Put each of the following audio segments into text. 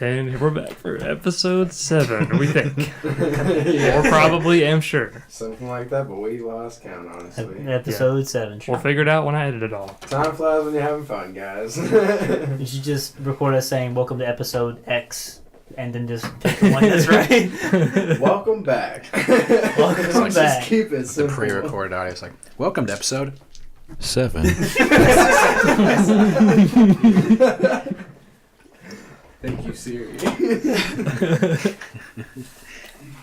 And we're back for episode 7, we think. Or probably, am sure. Something like that, but we lost count, honestly. Episode 7. Sure. We'll figure it out when I edit it all. Time flies when you're having fun, guys. You should just record us saying, welcome to episode X, and then just pick the one that's right. Welcome back. Welcome back. Just keep it simple. The pre-recorded audio is like, welcome to episode 7. Thank you, Siri.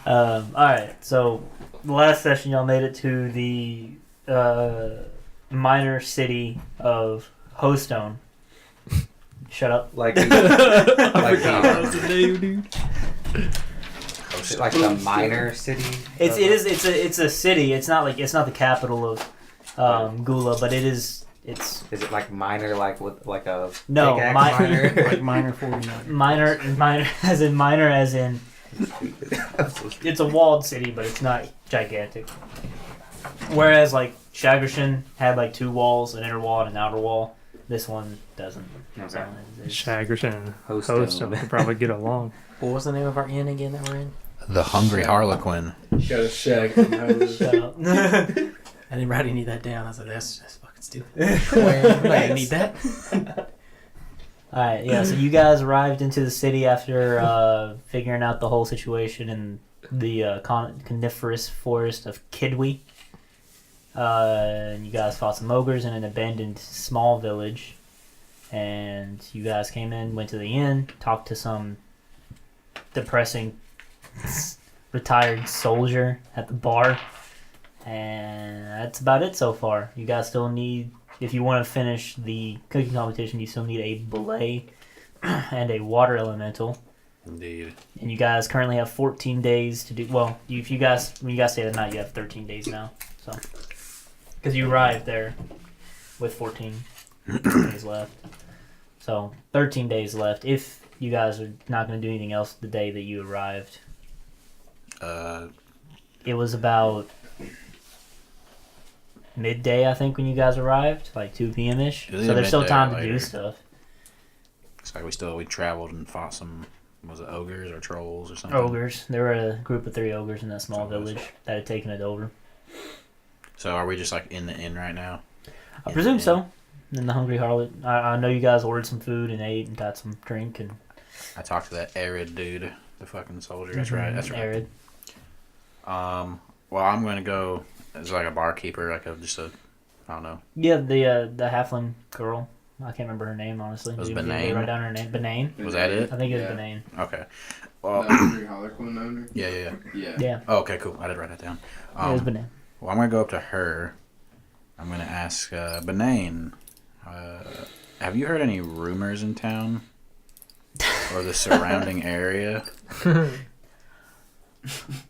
Alright, so the last session y'all made it to the minor city of Hoestone. Shut up. Like I forgot that was the name, dude. like the minor city. It's a city. It's not the capital of Gula, but it is. It's Is it like minor, like with like a no big axe minor, Like minor 49. minor as in it's a walled city, but it's not gigantic. Whereas like Shagerston had like 2 walls, an inner wall and an outer wall. This one doesn't. Okay. So it's- Shagerson and Hoestone. Hoestone could probably get along. What was the name of our inn again that we're in? The Hungry Harlequin. Got a shag from hose. Shut up. I didn't write any of that down. I was like, that's fucking stupid. I didn't need that. Alright, yeah, so you guys arrived into the city after figuring out the whole situation in the coniferous forest of Kidwi. And you guys fought some ogres in an abandoned small village. And you guys came in, went to the inn, talked to some depressing retired soldier at the bar. And that's about it so far. You guys still need, if you want to finish the cooking competition, you still need a belay and a water elemental. Indeed. And you guys currently have 14 days to do. Well, when you guys stay the night, you have 13 days now. So, because you arrived there with 14 days left. So 13 days left. If you guys are not going to do anything else the day that you arrived. It was about midday, I think, when you guys arrived, like 2 p.m. ish. It was So there's still midday time or to do later. stuff. It's like we traveled and fought some, was it ogres or trolls or something? Ogres. There were a group of 3 ogres in that small Ogres. village that had taken it over. So are we just like in the inn right now? I presume so. And the Hungry Harlot. I know you guys ordered some food and ate and got some drink and. I talked to that arid dude, the fucking soldier. That's right. That's right. Arid. Well, I'm gonna go as like a barkeeper, like I don't know. Yeah, the halfling girl. I can't remember her name honestly. It was Did you Benane? write down her name? Benane. Was that it? I think it was Yeah. Benane. Okay. Well, The Hungry Harlequin owner? yeah. Yeah. Yeah, Oh, okay, cool. I did write that down. it was Benane. Well, I'm gonna go up to her. I'm gonna ask Benane, have you heard any rumors in town or the surrounding area?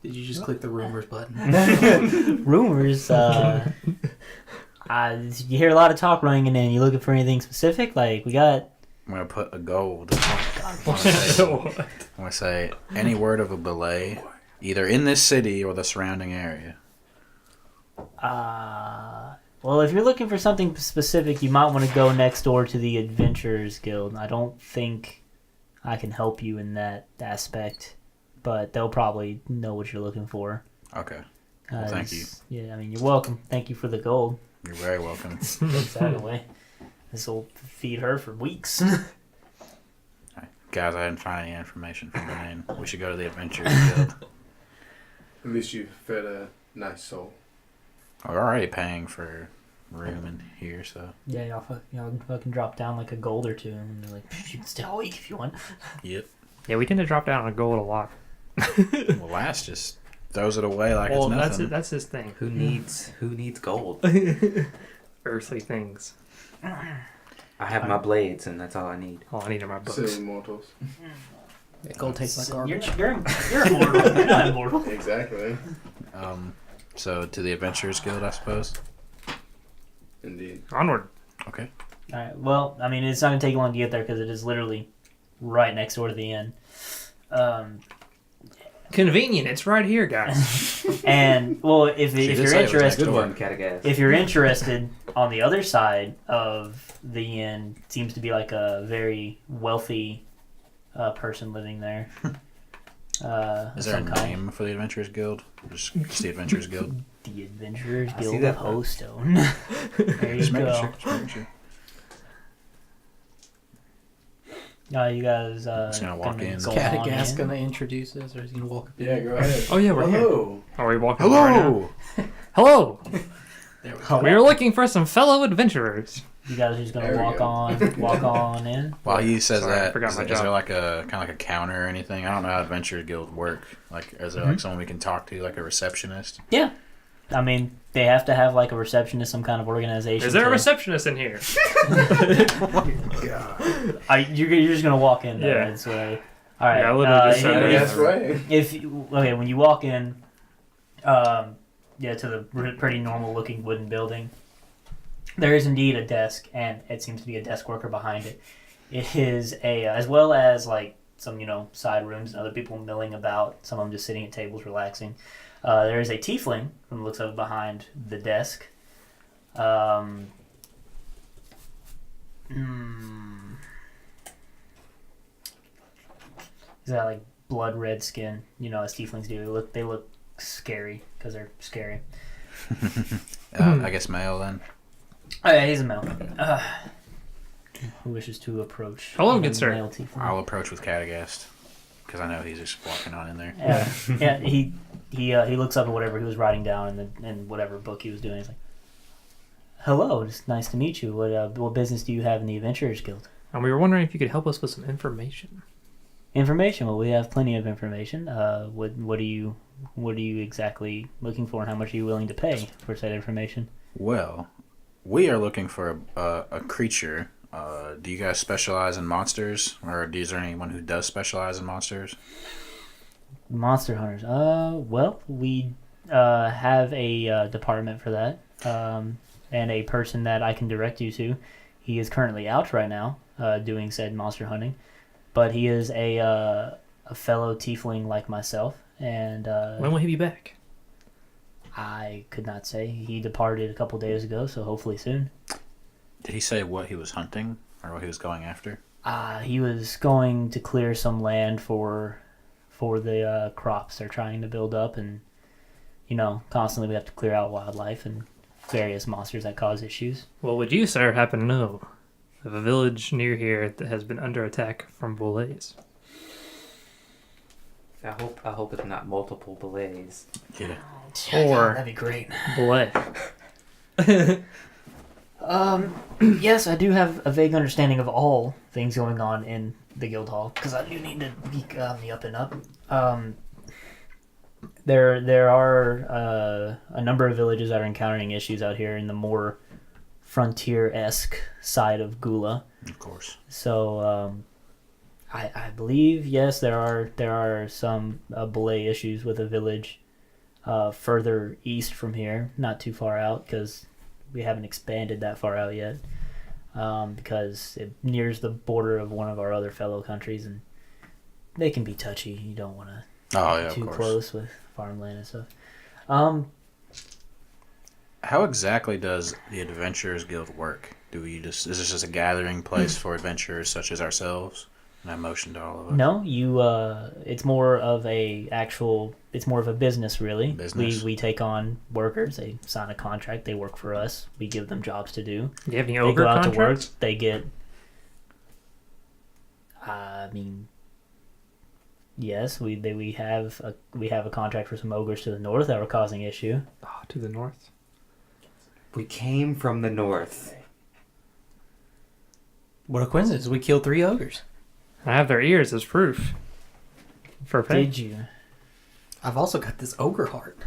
Did you just click the rumors button? Rumors. You hear a lot of talk running in. You looking for anything specific? Like we got. I'm gonna put a gold. I'm gonna say any word of a belay, either in this city or the surrounding area. Well, if you're looking for something specific, you might want to go next door to the Adventurers Guild. I don't think I can help you in that aspect, but they'll probably know what you're looking for. Okay. Well, thank you. Yeah, I mean, you're welcome. Thank you for the gold. You're very welcome. Takes that away. This will feed her for weeks. Guys, I didn't find any information from Benane. We should go to the Adventurers Guild. At least you fed a nice soul. We're already paying for room in here, so. Yeah, y'all fucking drop down like a gold or 2, and they're like, you can stay all week if you want. Yep. Yeah, we tend to drop down on gold a lot. Well, Lass just throws it away like Well, it's nothing. that's his thing. Who needs gold? Earthly things. I have my blades, and that's all I need. All I need are my books. Silly mortals. Gold tastes like garbage. You're immortal. You're not immortal. Exactly. So to the Adventurers Guild, I suppose. Indeed. Onward. Okay. Alright, well, I mean, it's not going to take long to get there because it is literally right next door to the inn. Convenient. It's right here, guys. And, well, if She you're did say it was next interested, Good door. one, Cragdaddies. if you're interested, on the other side of the inn seems to be like a very wealthy person living there. Is there a some kind. name for the Adventurers Guild? Just the Adventurers Guild? The Adventurers I see Guild that of one. Hoestone. There you Just making go. sure. Just making sure. You guys Just gonna walk in. Is go on Cragdaddies in. gonna introduce us, or is he gonna walk up in? Yeah, go ahead. Oh yeah, we're here. Hello. Are we walking in right now? Hello! Hello. There we go. Hello. We are looking for some fellow adventurers. You guys are just There gonna we walk go. on in. While he says Sorry, I that, forgot is, my is job. there like a kind of like a counter or anything? I don't know how Adventurers Guild work. Like, is there like someone we can talk to, like a receptionist? Yeah. I mean, they have to have like a receptionist, some kind of organization. Is there a to- receptionist in here? You're just gonna walk in there. Yeah. That's way. All right. Yeah, I literally just said that. That's right. Okay, when you walk in, to the pretty normal looking wooden building, there is indeed a desk, and it seems to be a desk worker behind it. It is as well as like some side rooms and other people milling about. Some of them just sitting at tables relaxing. There is a tiefling from the looks of it behind the desk. He's got like blood red skin, as tieflings do. They look scary because they're scary. I guess male then. Oh yeah, he's a male. Who wishes to approach? Hello, a good sir. male tiefling? I'll approach with Cragdaddies because I know he's just walking on in there. Yeah, he looks up at whatever he was writing down in whatever book he was doing. He's like, "Hello, it's nice to meet you. What business do you have in the Adventurers Guild?" And we were wondering if you could help us with some information. Information. Well, we have plenty of information. What are you exactly looking for, and how much are you willing to pay for said information? Well, we are looking for a creature. Do you guys specialize in monsters, or is there anyone who does specialize in monsters? Monster hunters. Well, we have a department for that, and a person that I can direct you to. He is currently out right now, doing said monster hunting, but he is a fellow tiefling like myself, and When will he be back? I could not say. He departed a couple days ago, so hopefully soon. Did he say what he was hunting or what he was going after? He was going to clear some land for the crops they're trying to build up, and constantly we have to clear out wildlife and various monsters that cause issues. Well, would you, sir, happen to know of a village near here that has been under attack from belays? I hope it's not multiple belays. Yeah. Or that'd be great. belay? Yes, I do have a vague understanding of all things going on in the guild hall, because I do need to be on the up and up. There are a number of villages that are encountering issues out here in the more frontier-esque side of Gula. Of course. So I believe, yes, there are some belay issues with a village further east from here, not too far out, because we haven't expanded that far out yet, because it nears the border of one of our other fellow countries, and they can be touchy. You don't want to Oh yeah, get too of course. close with farmland and stuff. How exactly does the Adventurers Guild work? Is this just a gathering place for adventurers such as ourselves? And I motioned to all of us. No, it's more of a business, really. Business. We take on workers. They sign a contract. They work for us. We give them jobs to do. Do you have any They ogre go out to work. contracts? They get. I mean, yes, we have a contract for some ogres to the north that were causing issue. Oh, to the north. We came from the north. What a coincidence! We killed 3 ogres. I have their ears as proof. For pay. Did you? I've also got this ogre heart.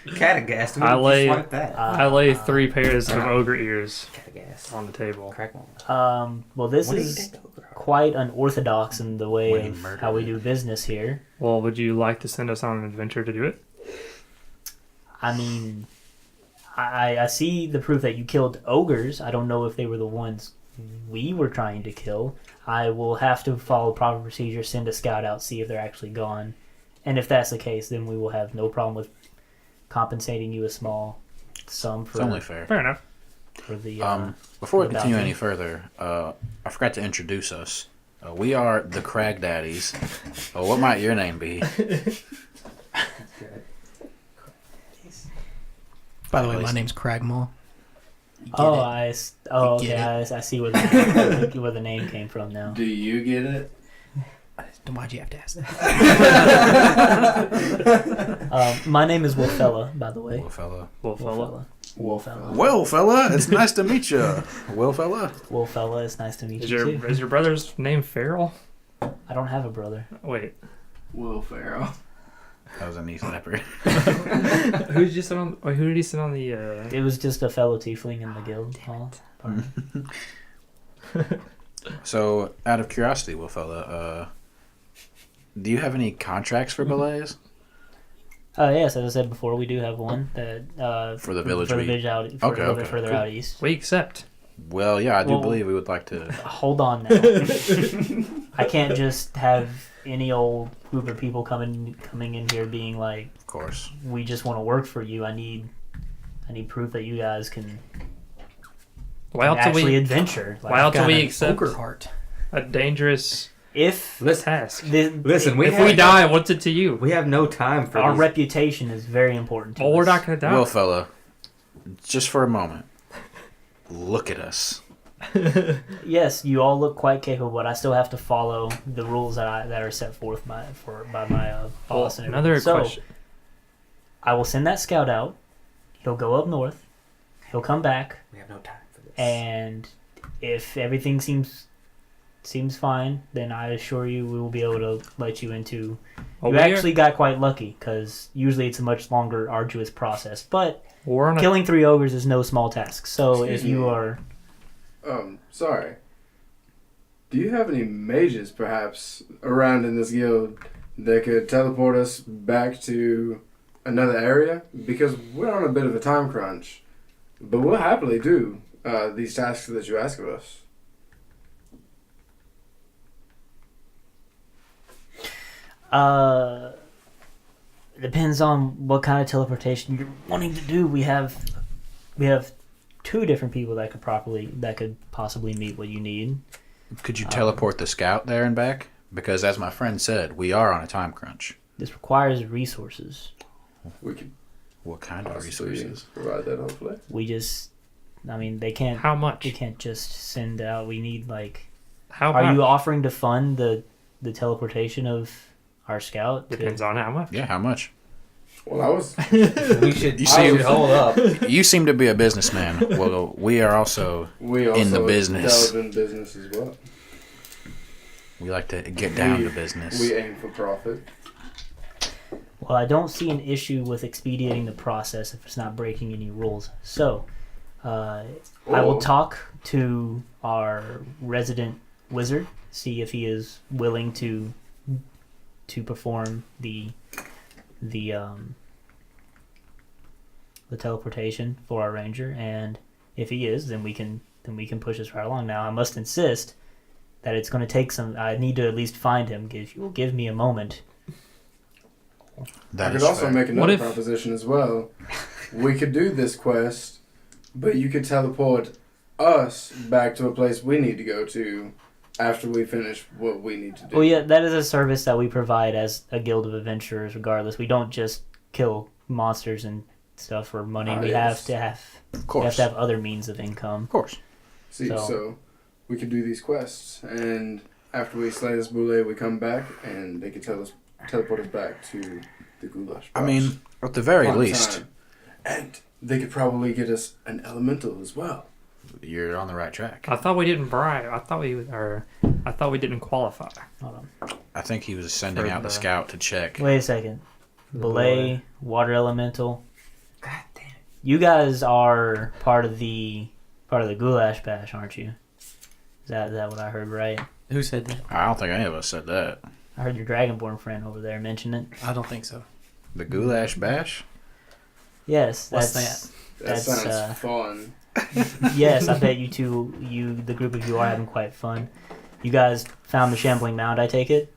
Catagast. I lay- Like that. I lay 3 pairs of ogre ears Catagast. on the table. Crack one. Well, this What do you is think, ogre? quite unorthodox in the way When he of murdered how we it. do business here. Well, would you like to send us on an adventure to do it? I mean, I see the proof that you killed ogres. I don't know if they were the ones we were trying to kill. I will have to follow proper procedure, send a scout out, see if they're actually gone. And if that's the case, then we will have no problem with compensating you a small sum It's only for fair. Fair enough. the. Before we the continue bounty. any further, I forgot to introduce us. We are the Cragdaddies. What might your name be? By the way, my name's Cragmaw. Oh, I okay. get I see where the name came from now. Do you get it? Why'd you have to ask that? My name is Wolfella, by the way. Wolfella. Wolfella. Well, fella, it's nice to meet you. Well, fella. Wolfella, it's nice to meet you too. Is your brother's name Farrell? I don't have a brother. Wait. Will Ferrell. That was a knee slapper. Who did you sit on? Wait, who did he sit on the? It was just a fellow tiefling in the guild hall. So, out of curiosity, Will fella, do you have any contracts for ballets? Yes, as I said before, we do have one that For the village for the we- village out, for Okay, a little bit okay, further cool. out east. We accept. Well, yeah, I do Well- believe we would like to. Hold on now. I can't just have any old group of people coming in here being like, Of course. we just want to work for you. I need proof that you guys can Why else do actually we? adventure. Like, Why else do Got we an accept ogre heart. a dangerous if task? Listen, we If have, we die, what's it to you? we have no time for our these. reputation is very important to Well, us. we're not gonna die. Will fella, just for a moment, look at us. Yes, you all look quite capable, but I still have to follow the rules that are set forth by my boss. And Another everything. question. So, I will send that scout out. He'll go up north. He'll come back, We have no time for this. and if everything seems fine, then I assure you we will be able to let you into. Well, You we actually got quite lucky because usually it's a much longer, arduous process. But we're on a killing 3 ogres is no small task. So Excuse if you me. are Sorry. Do you have any mages, perhaps, around in this guild that could teleport us back to another area? Because we're on a bit of a time crunch. But we'll happily do these tasks that you ask of us. It depends on what kind of teleportation you're wanting to do. We have 2 different people that could possibly meet what you need. Could you teleport the scout there and back? Because as my friend said, we are on a time crunch. This requires resources. We could What kind of possibly resources? provide that, hopefully. They can't. how much? We can't just send out. We need like. How Are much? you offering to fund the teleportation of our scout? Depends on how much. Yeah, how much? Well, I was... we should. You I see- would hold up. You seem to be a businessman. Well, we are also. We also In the business. delve in business as well. We like to get down to business. We aim for profit. Well, I don't see an issue with expediting the process if it's not breaking any rules. So, I will Oh. talk to our resident wizard, see if he is willing to perform the teleportation for our ranger, and if he is, then we can push this right along. Now, I must insist that it's going to take some. I need to at least find him. If you will give me a moment. That I could is also fair. make What another if- proposition as well. We could do this quest, but you could teleport us back to a place we need to go to after we finish what we need to do. Well, yeah, that is a service that we provide as a guild of adventurers. Regardless, we don't just kill monsters and stuff for money. Ah, We yes. have Of to course. have other means of income. Of course. See, So- so we could do these quests, and after we slay this boule, we come back, and they could teleport us back to the goulash. I box mean, at the very on least, time. And they could probably get us an elemental as well. you're on the right track. I thought we didn't bribe. I thought we didn't qualify. Hold I think he was sending For out the the- scout to check. on. Wait a second. Belay, water elemental. God damn it. You guys are part of the goulash bash, aren't you? Is that what I heard right? Who said that? I don't think any of us said that. I heard your Dragonborn friend over there mention it. I don't think so. The goulash bash? Yes, What's that's That That's, sounds fun. yes. I bet the group of you are having quite fun. You guys found the shambling mound, I take it.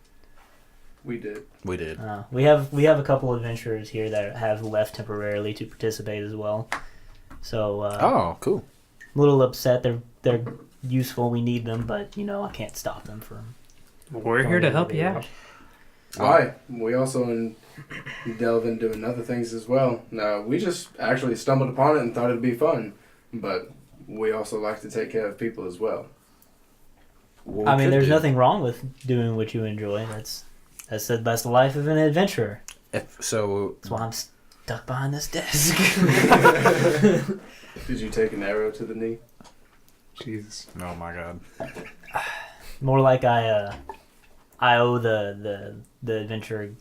We did. We did. We have a couple of adventurers here that have left temporarily to participate as well. So Oh, cool. a little upset. They're useful. We need them, but I can't stop them from We're here to help you out. Aye, we also delve into doing other things as well. We just actually stumbled upon it and thought it'd be fun, but we also like to take care of people as well. I mean, there's nothing wrong with doing what you enjoy. That's the life of an adventurer. If That's why I'm stuck behind this desk. Did you take an arrow to the knee? Jesus. oh my god. More like I owe the Adventure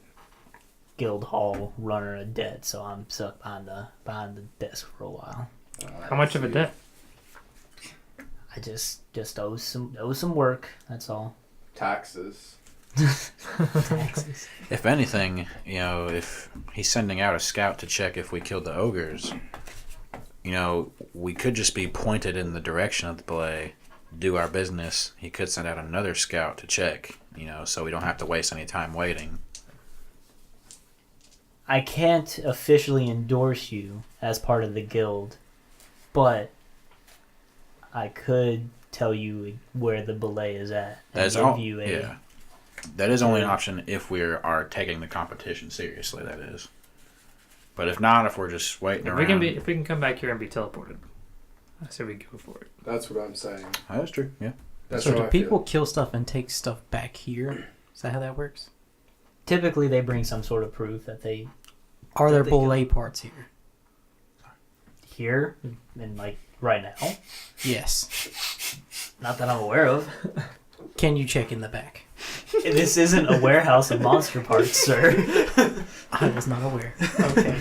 Guild Hall runner a debt, so I'm stuck behind the desk for a while. How much of a debt? I just owe some work. That's all. Taxes. Taxes. If anything, if he's sending out a scout to check if we killed the ogres, we could just be pointed in the direction of the belay, do our business. He could send out another scout to check, so we don't have to waste any time waiting. I can't officially endorse you as part of the guild, but I could tell you where the belay is at and That's give all. you a. Yeah, that is only an option if we are taking the competition seriously. That is. But if not, if we're just waiting around, If we can come back here and be teleported, I say we go for it. That's what I'm saying. that's true. Yeah. That's So how do I people feel. kill stuff and take stuff back here? Is that how that works? Typically, they bring some sort of proof that they Are there They kill- belay parts here? here and like right now. Yes. Not that I'm aware of. Can you check in the back? This isn't a warehouse of monster parts, sir. I was not aware. Okay.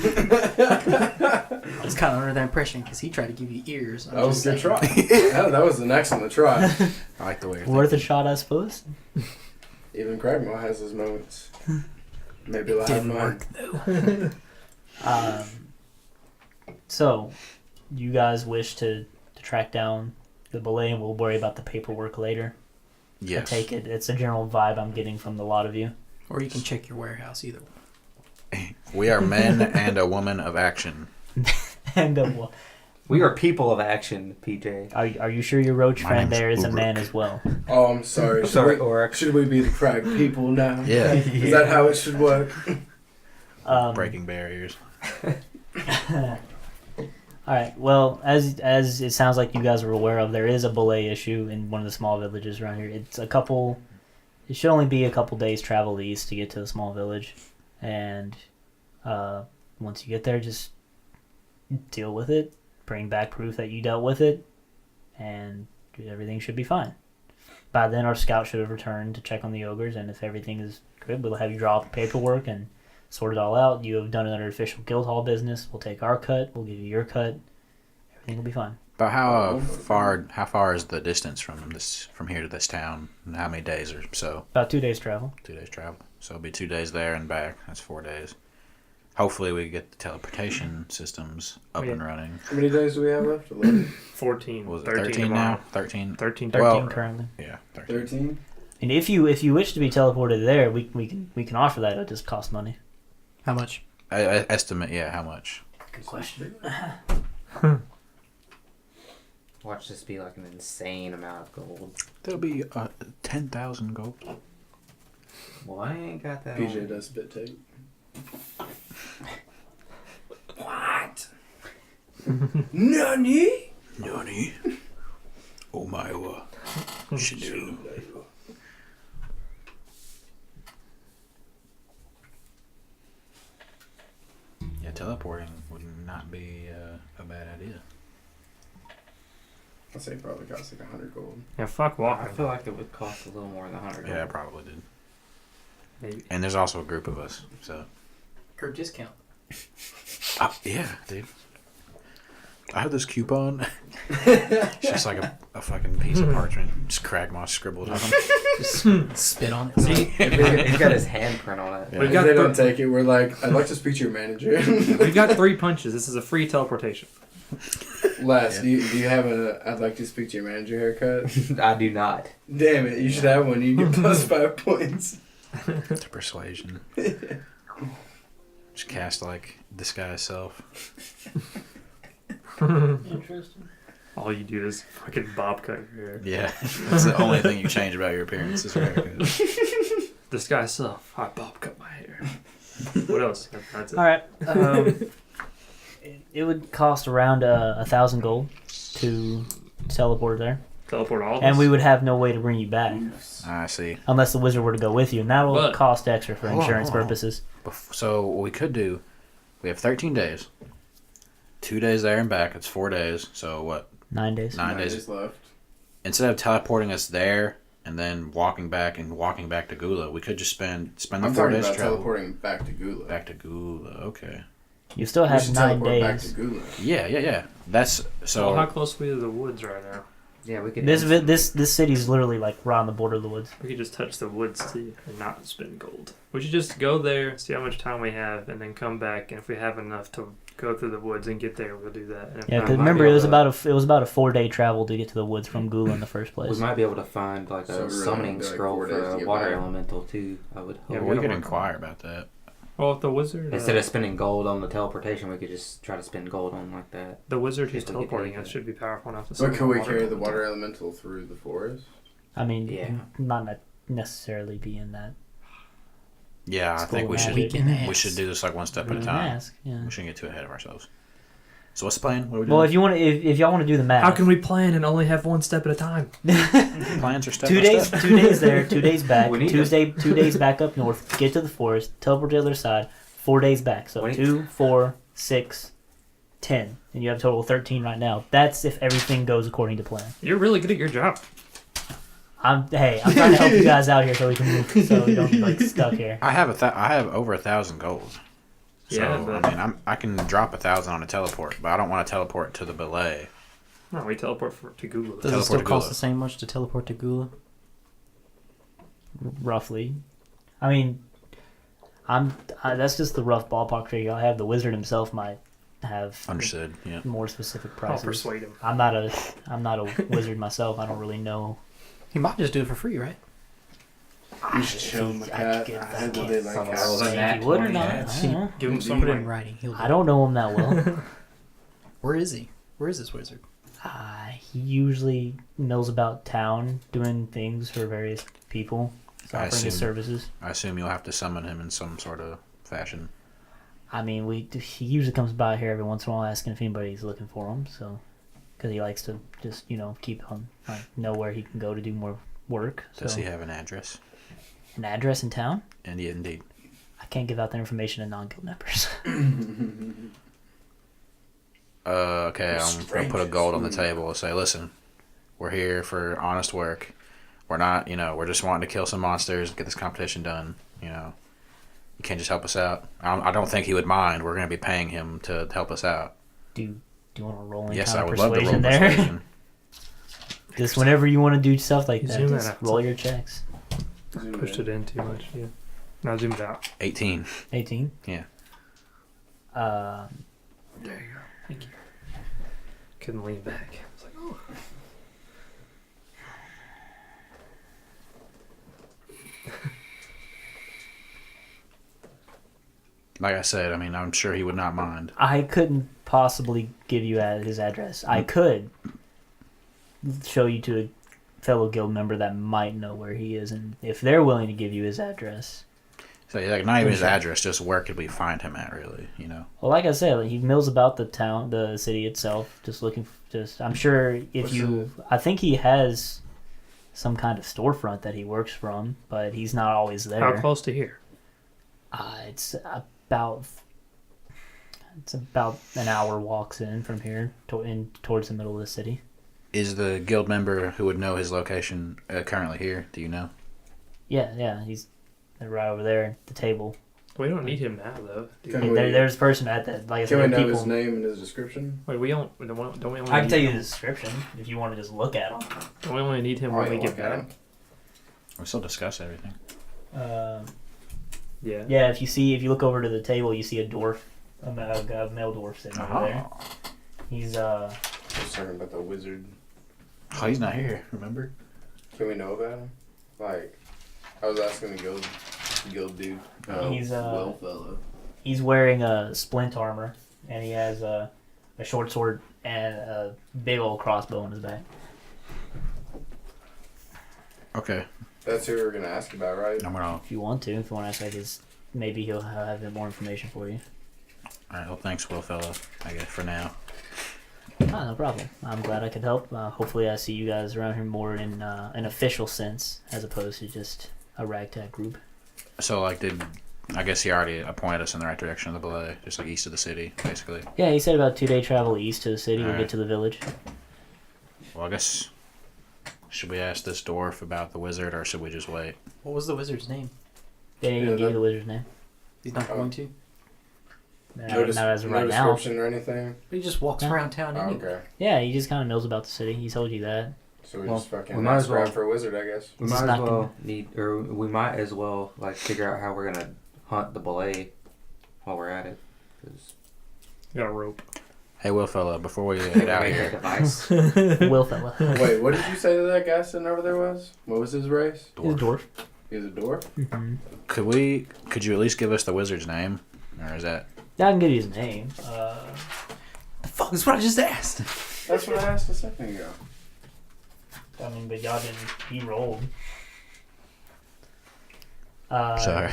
I was kind of under that impression because he tried to give you ears. That was a good try. Yeah, that was an excellent try. I like the way you're Worth a thinking. shot, I suppose. Even Cragmore has his moments. Maybe I'll have Didn't mine. work though. So, you guys wish to track down the belay, and we'll worry about the paperwork later. Yes. I take it. It's a general vibe I'm getting from the lot of you. Or you can check your warehouse either way. We are men and a woman of action. And We are people of action, PJ. are you sure your roach My friend name's there is a Ulrich. man as well? Oh, I'm sorry. Sorry, Oryx. Should we be the Crag people now? Yeah. Is that how it should work? Breaking barriers. All right. Well, as it sounds like you guys are aware of, there is a belay issue in one of the small villages around here. It's a couple. It should only be a couple days travel east to get to the small village, and once you get there, just deal with it. Bring back proof that you dealt with it, and everything should be fine. By then, our scout should have returned to check on the ogres, and if everything is good, we'll have you draw up the paperwork and sort it all out. You have done it under official guild hall business. We'll take our cut. We'll give you your cut. Everything will be fine. About how far is the distance from here to this town? And how many days or so? About 2 days travel. 2 days travel. So it'll be 2 days there and back. That's 4 days. Hopefully we get the teleportation systems up and running. How many days do we have left? 11? 14. Was it 13 13 tomorrow. now? 13? 13. 13 Well, currently. Yeah, 13. 13? And if you wish to be teleported there, we can offer that. It just costs money. How much? I estimate, how much? Good question. Watch this be like an insane amount of gold. There'll be 10,000 gold. Well, I ain't got that. PJ on. does spit tape. What? Nani? Nani? Omae wa shineru. Yeah, teleporting would not be a bad idea. I'd say it probably costs like 100 gold. Yeah, fuck I walking. feel like it would cost a little more than 100 Yeah, I gold. probably did. Maybe. And there's also a group of us, so. Or discount. Yeah, dude. I have this coupon. It's just like a fucking piece of parchment. Just Cragmoss scribbled on. Just spit on it. See, He's got his handprint on it. Yeah. We've If got they the- don't take it, we're like, I'd like to speak to your manager. we've got 3 punches. This is a free teleportation. Les, Yeah. do you have a I'd like to speak to your manager haircut? I do not. Damn it, you should have one. You get plus 5 points. To persuasion. Just cast like disguise self. Interesting. All you do is fucking bob cut your hair. Yeah, that's the only thing you change about your appearance is your haircut. Disguise self. I bob cut my hair. What else? That's it. All right. It would cost around 1,000 gold to teleport there, Teleport all of us. and we would have no way to bring you back I see. unless the wizard were to go with you, and that will But- cost extra for Hold on, insurance hold on. purposes. So what we could do, we have 13 days. 2 days there and back. It's 4 days. So what? 9 days. 9 days. left. Instead of teleporting us there and then walking back to Gula, we could just spend the I'm 4 talking days about travel. teleporting back to Gula. Back to Gula. Okay. You still We have should 9 teleport back to days. Gula. Yeah. That's So how so. close are we to the woods right now? Yeah, we could. This city's literally like right on the border of the woods. We could just touch the woods too and not spend gold. We should just go there, see how much time we have, and then come back. And if we have enough to go through the woods and get there, we'll do that. And if Yeah, not, because might remember be it was able about a 4-day travel to get to the woods from Gula in the first We place. might be able to find like So a we're really summoning gonna be like scroll 4 days for to a get water back. elemental too. I would Yeah, hope. we gotta could work inquire about that. well, if the wizard, Instead of spending gold on the teleportation, we could just try to spend gold on like that. the wizard who's if we could teleporting take us it. should be powerful enough to. But summon can we a carry the elemental. water elemental through the forest? I mean, Yeah. not necessarily be in that. Yeah, I think we School should. magic. We should do this like one step at a Really time. ask, yeah. We shouldn't get too ahead of ourselves. So what's the plan? What are we Well, doing? if you want, if y'all want to do the math, How can we plan and only have one step at a time? Plans are step 2 by days, step. 2 days there, 2 days back. We need Tuesday, 2 days back up north. Get to the forest, teleport to the other side. 4 days back. So We need- 2, 4, 6, 10, and you have a total of 13 right now. That's if everything goes according to plan. You're really good at your job. I'm trying to help you guys out here so we can move, so we don't get like stuck here. I have I have over 1,000 gold. So Yeah, but- I mean, I can drop 1,000 on a teleport, but I don't want to teleport to the belay. No, we teleport to Google. Does Teleport it still to cost Gula. the same much to teleport to Gula? Roughly, I mean, that's just the rough ballpark figure I have. The wizard himself might have Understood. Yeah. more specific I'll prices. persuade him. I'm not a wizard myself. I don't really know. He might just do it for free, right? You should show him a cat. I really like Some cats. of those If he would or not, I Yeah. don't know. Give him You some put it in like, writing. He'll do I don't know him that well. Where is he? Where is this wizard? He usually knows about town, doing things for various people, I offering his assume- services. I assume you'll have to summon him in some sort of fashion. I mean, he usually comes by here every once in a while asking if anybody's looking for him. So, because he likes to just keep on know where he can go to do more work. Does so, he have an address? an address in town? And yeah, indeed. I can't give out that information to non-guild members. Okay, I'm gonna put a gold on the table and say, listen, we're here for honest work. We're not, we're just wanting to kill some monsters, get this competition done. You can't just help us out. I don't think he would mind. We're gonna be paying him to help us out. do you want to roll any Yes, kind I of would love to roll persuasion there? persuasion. Just whenever you want to do stuff like that, Zoom that just out. roll your checks. pushed it in too much. Yeah. Now zoomed out. 18. 18. Yeah. There you go. Thank you. Couldn't lean back. I was like, oh. Like I said, I mean, I'm sure he would not mind. I couldn't possibly give you his address. I could show you to a fellow guild member that might know where he is, and if they're willing to give you his address. So, like, not even his address, just where could we find him at, really, Well, like I said, he mills about the town, the city itself, just looking. I'm sure I think he has some kind of storefront that he works from, but he's not always there. How close to here? It's about an hour walks in from here towards the middle of the city. Is the guild member who would know his location currently here? Do you know? Yeah, he's right over there at the table. We don't need him now, though. Can Hey, we- there's a person at that. Like I Can we said, know people. his name and his description? Wait, we don't we only I can need, tell you the description if you want to just look at him. don't we only need him when we get back. We still discuss everything. Yeah. Yeah, if you look over to the table, you see a dwarf, a male dwarf sitting over there. He's I was talking about the wizard. Oh, he's not here, remember? Can we know about him? Like, I was asking the guild dude. He's, well fellow. he's wearing a splint armor, and he has a short sword and a big old crossbow on his back. Okay. That's who we were gonna ask about, right? I'm gonna. If you want to ask like his, maybe he'll have more information for you. All right. Well, thanks, Will fella. I guess for now. Ah, no problem. I'm glad I could help. Hopefully I see you guys around here more in an official sense as opposed to just a ragtag group. So, like, I guess he already pointed us in the right direction of the belay, just like east of the city, basically. Yeah, he said about 2-day travel east to the city. We'll get to the village. Well, I guess, should we ask this dwarf about the wizard, or should we just wait? What was the wizard's name? They didn't give you the wizard's name. He's not going to. Not as of no right now. description or anything. He just walks Yeah. around town Oh, anyway. okay. Yeah, he just kind of knows about the city. He told you that. So we Well, just fucking we might as ask around well- for a wizard, I guess. We This might is as not well we might as well like figure out how we're gonna hunt the belay while we're at it. 'Cause Got a rope. Hey, Will fella, before we we get out make of a here, device. Will fella. Wait, what did you say that guy sitting over there was? What was his race? He's a dwarf. He was a dwarf? Mm-hmm. could you at least give us the wizard's name, or is that? I can give you his name. The fuck is what I just asked. That's what I asked a second ago. I mean, but y'all didn't. He rolled. Sorry.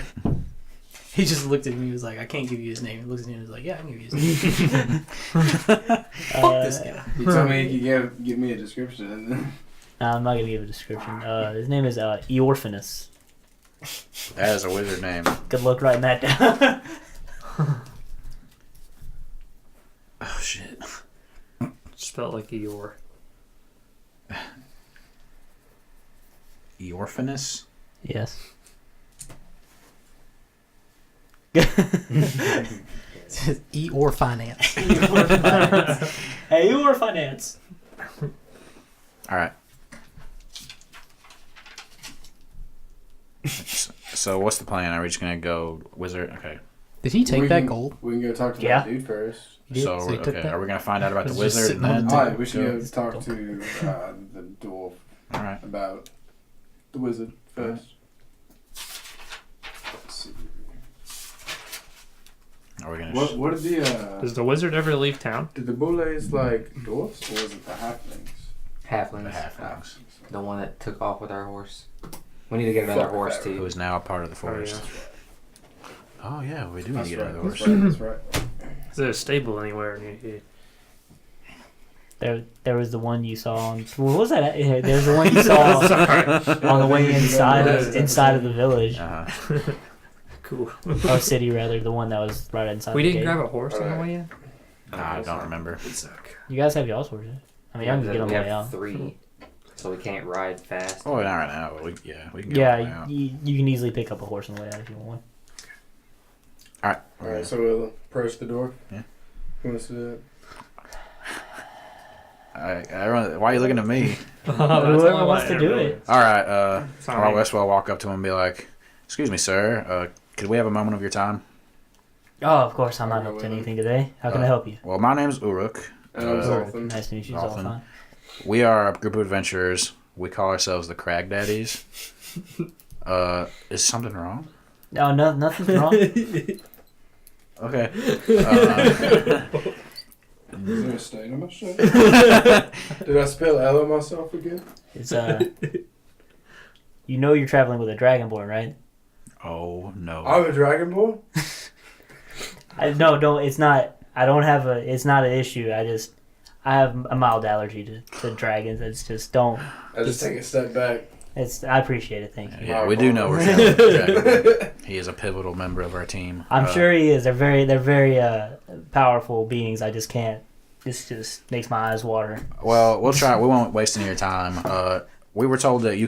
He just looked at me. He was like, "I can't give you his name." He looks at me and was like, "Yeah, I can give you his name." Fuck this guy. He told me he could give me a description and then... I'm not gonna give a description. His name is Eorphanus. That is a wizard name. Good luck writing that down. Oh shit. Spelled like Eeyore. Eorphanus? Yes. E or finance. Hey, Eorphanus. All right. So what's the plan? Are we just gonna go wizard? Okay. Did he take We that can- gold? We can go talk to Yeah. that dude first. So So he took okay, that? are we gonna find out about the It's just wizard sitting and on then? the Alright, we should go- go talk to the dwarf All right. about the wizard first. Let's see. Are we gonna? What did the Does the wizard ever leave town? did the bullets like dwarfs or was it the halflings? Halflings. The halflings, The one that took off with our horse. We need to get another Fuck horse that. too. who is now a part of the forest. Oh yeah, we do need That's to right. get another That's horse. right. That's right. Is there a stable anywhere near here? There was the one you saw on. What was that? There's the one you saw on the way inside of the village Uh-huh. Cool. or city rather. The one that was right inside. We the didn't gate. grab a horse on the way in? Nah, I don't remember. It suck. You guys have y'all's horses. I mean, I can get on we the way have out. 3, so we can't ride fast. Oh, not right now. But we can. Get on the way Yeah, out. you can easily pick up a horse on the way out if you want one. All right. Alright, so we'll approach the door. Yeah. Who wants to do it? Why are you looking at me? Whoever wants to do it. All right. Fine. I'll Westwell walk up to him and be like, "Excuse me, sir. Could we have a moment of your time?" Oh, of course, I'm not up to anything today. How can I help you? Well, my name's Uruk. And I'm Uh, Zoltan. Nice to meet you, Zoltan. Zoltan. We are a group of adventurers. We call ourselves the Cragdaddies. Is something wrong? No, nothing's wrong. Okay. Is there a stain on my shirt? Did I spell L on myself again? It's you know you're traveling with a dragonborn, right? Oh no. I'm a dragonborn? No, don't. It's not. I don't have a. It's not an issue. I have a mild allergy to dragons. It's just don't. I just take a step back. I appreciate it. Thank you. Yeah, we do know we're traveling with a dragon. He is a pivotal member of our team. I'm sure he is. They're very powerful beings. I just can't. This just makes my eyes water. Well, we'll try. We won't waste any of your time. We were told that you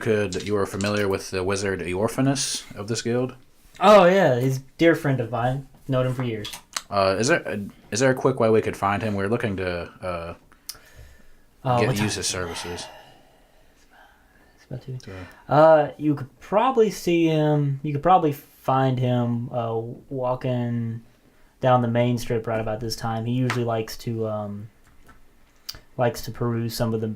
were familiar with the wizard Eorphanus of this guild. Oh yeah, he's a dear friend of mine. Known him for years. Is there a quick way we could find him? We're looking to use his services. It's about 2. You could probably see him. You could probably find him walking down the main strip right about this time. He usually likes to peruse some of the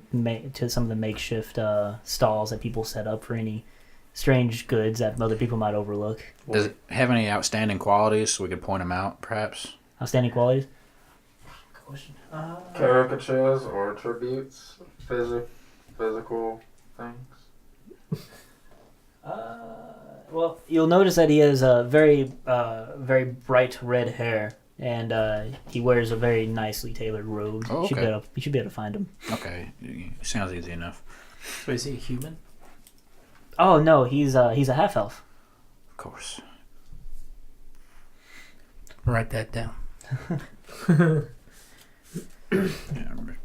makeshift stalls that people set up for any strange goods that other people might overlook. Does it have any outstanding qualities so we could point him out, perhaps? Outstanding qualities. question. Caricatures or tributes, physical things. Well, you'll notice that he has very bright red hair, and he wears a very nicely tailored robe. Oh, You should okay. you should be able to find him. Okay, sounds easy enough. So is he a human? Oh no, he's a half elf. Of course. Write that down. Yeah, I remember.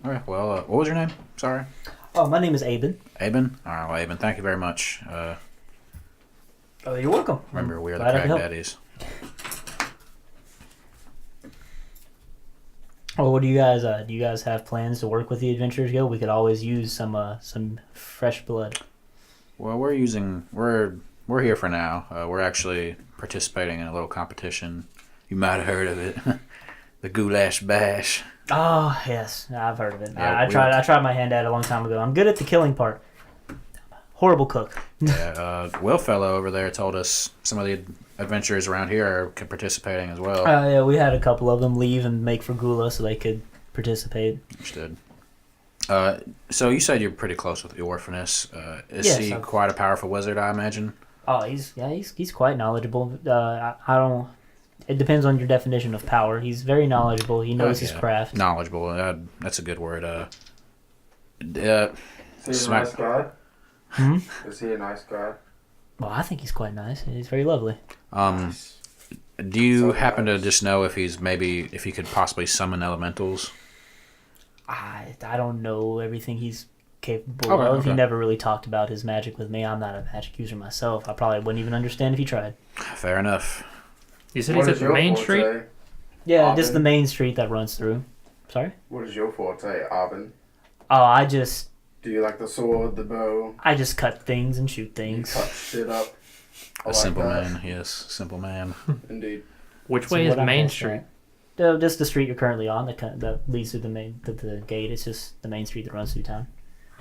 All right. Well, what was your name? Sorry. Oh, my name is Aben. Aben? All right, well, Aben, thank you very much. Oh, you're welcome. Remember, we are the Glad I could help. Cragdaddies. Oh, what do you guys have plans to work with the Adventurers Guild? We could always use some fresh blood. Well, we're here for now. We're actually participating in a little competition. You might have heard of it, the Goulash Bash. Oh yes, I've heard of it. Yeah, I tried my hand at it a long time ago. I'm good at the killing part. Horrible cook. Yeah, Will fellow over there told us some of the adventurers around here are participating as well. Yeah, we had a couple of them leave and make for Gula so they could participate. Understood. So you said you're pretty close with the Orphaness. Is Yes, he I'm- quite a powerful wizard, I imagine? Oh, he's quite knowledgeable. I don't. It depends on your definition of power. He's very knowledgeable. He knows his Yeah. craft. Knowledgeable. That's a good word. Is he a Smack- nice guy? Hmm? Is he a nice guy? Well, I think he's quite nice. He's very lovely. Do you So happen to nice. just know if he could possibly summon elementals? I don't know everything he's capable Okay, of. He okay. never really talked about his magic with me. I'm not a magic user myself. I probably wouldn't even understand if he tried. Fair enough. You said What he's is at the your main forte? street? Yeah, just Aben? the main street that runs through. Sorry? What is your forte, Aben? Oh, I just Do you like the sword, the bow? cut things and shoot You things. cut shit up. I A like simple that. man. Yes, simple man. Indeed. Which So way is what I'm Main best Street? at- Just the street you're currently on that leads to the gate. It's just the main street that runs through town.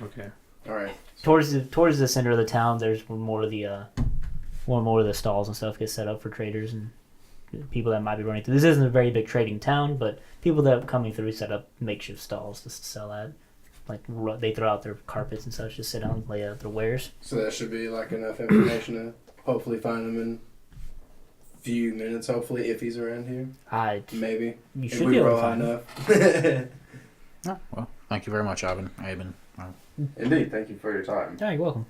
Okay. All right. Towards the center of the town, there's more of the stalls and stuff get set up for traders and people that might be running through. This isn't a very big trading town, but people that are coming through set up makeshift stalls to sell at. Like they throw out their carpets and such, just sit down and lay out their wares. So that should be like enough information to hopefully find him in a few minutes, hopefully, if he's around here. Maybe. You If should we be able to roll find him. enough. Oh, well, thank you very much, Aben. Indeed. Thank you for your time. Yeah, you're welcome.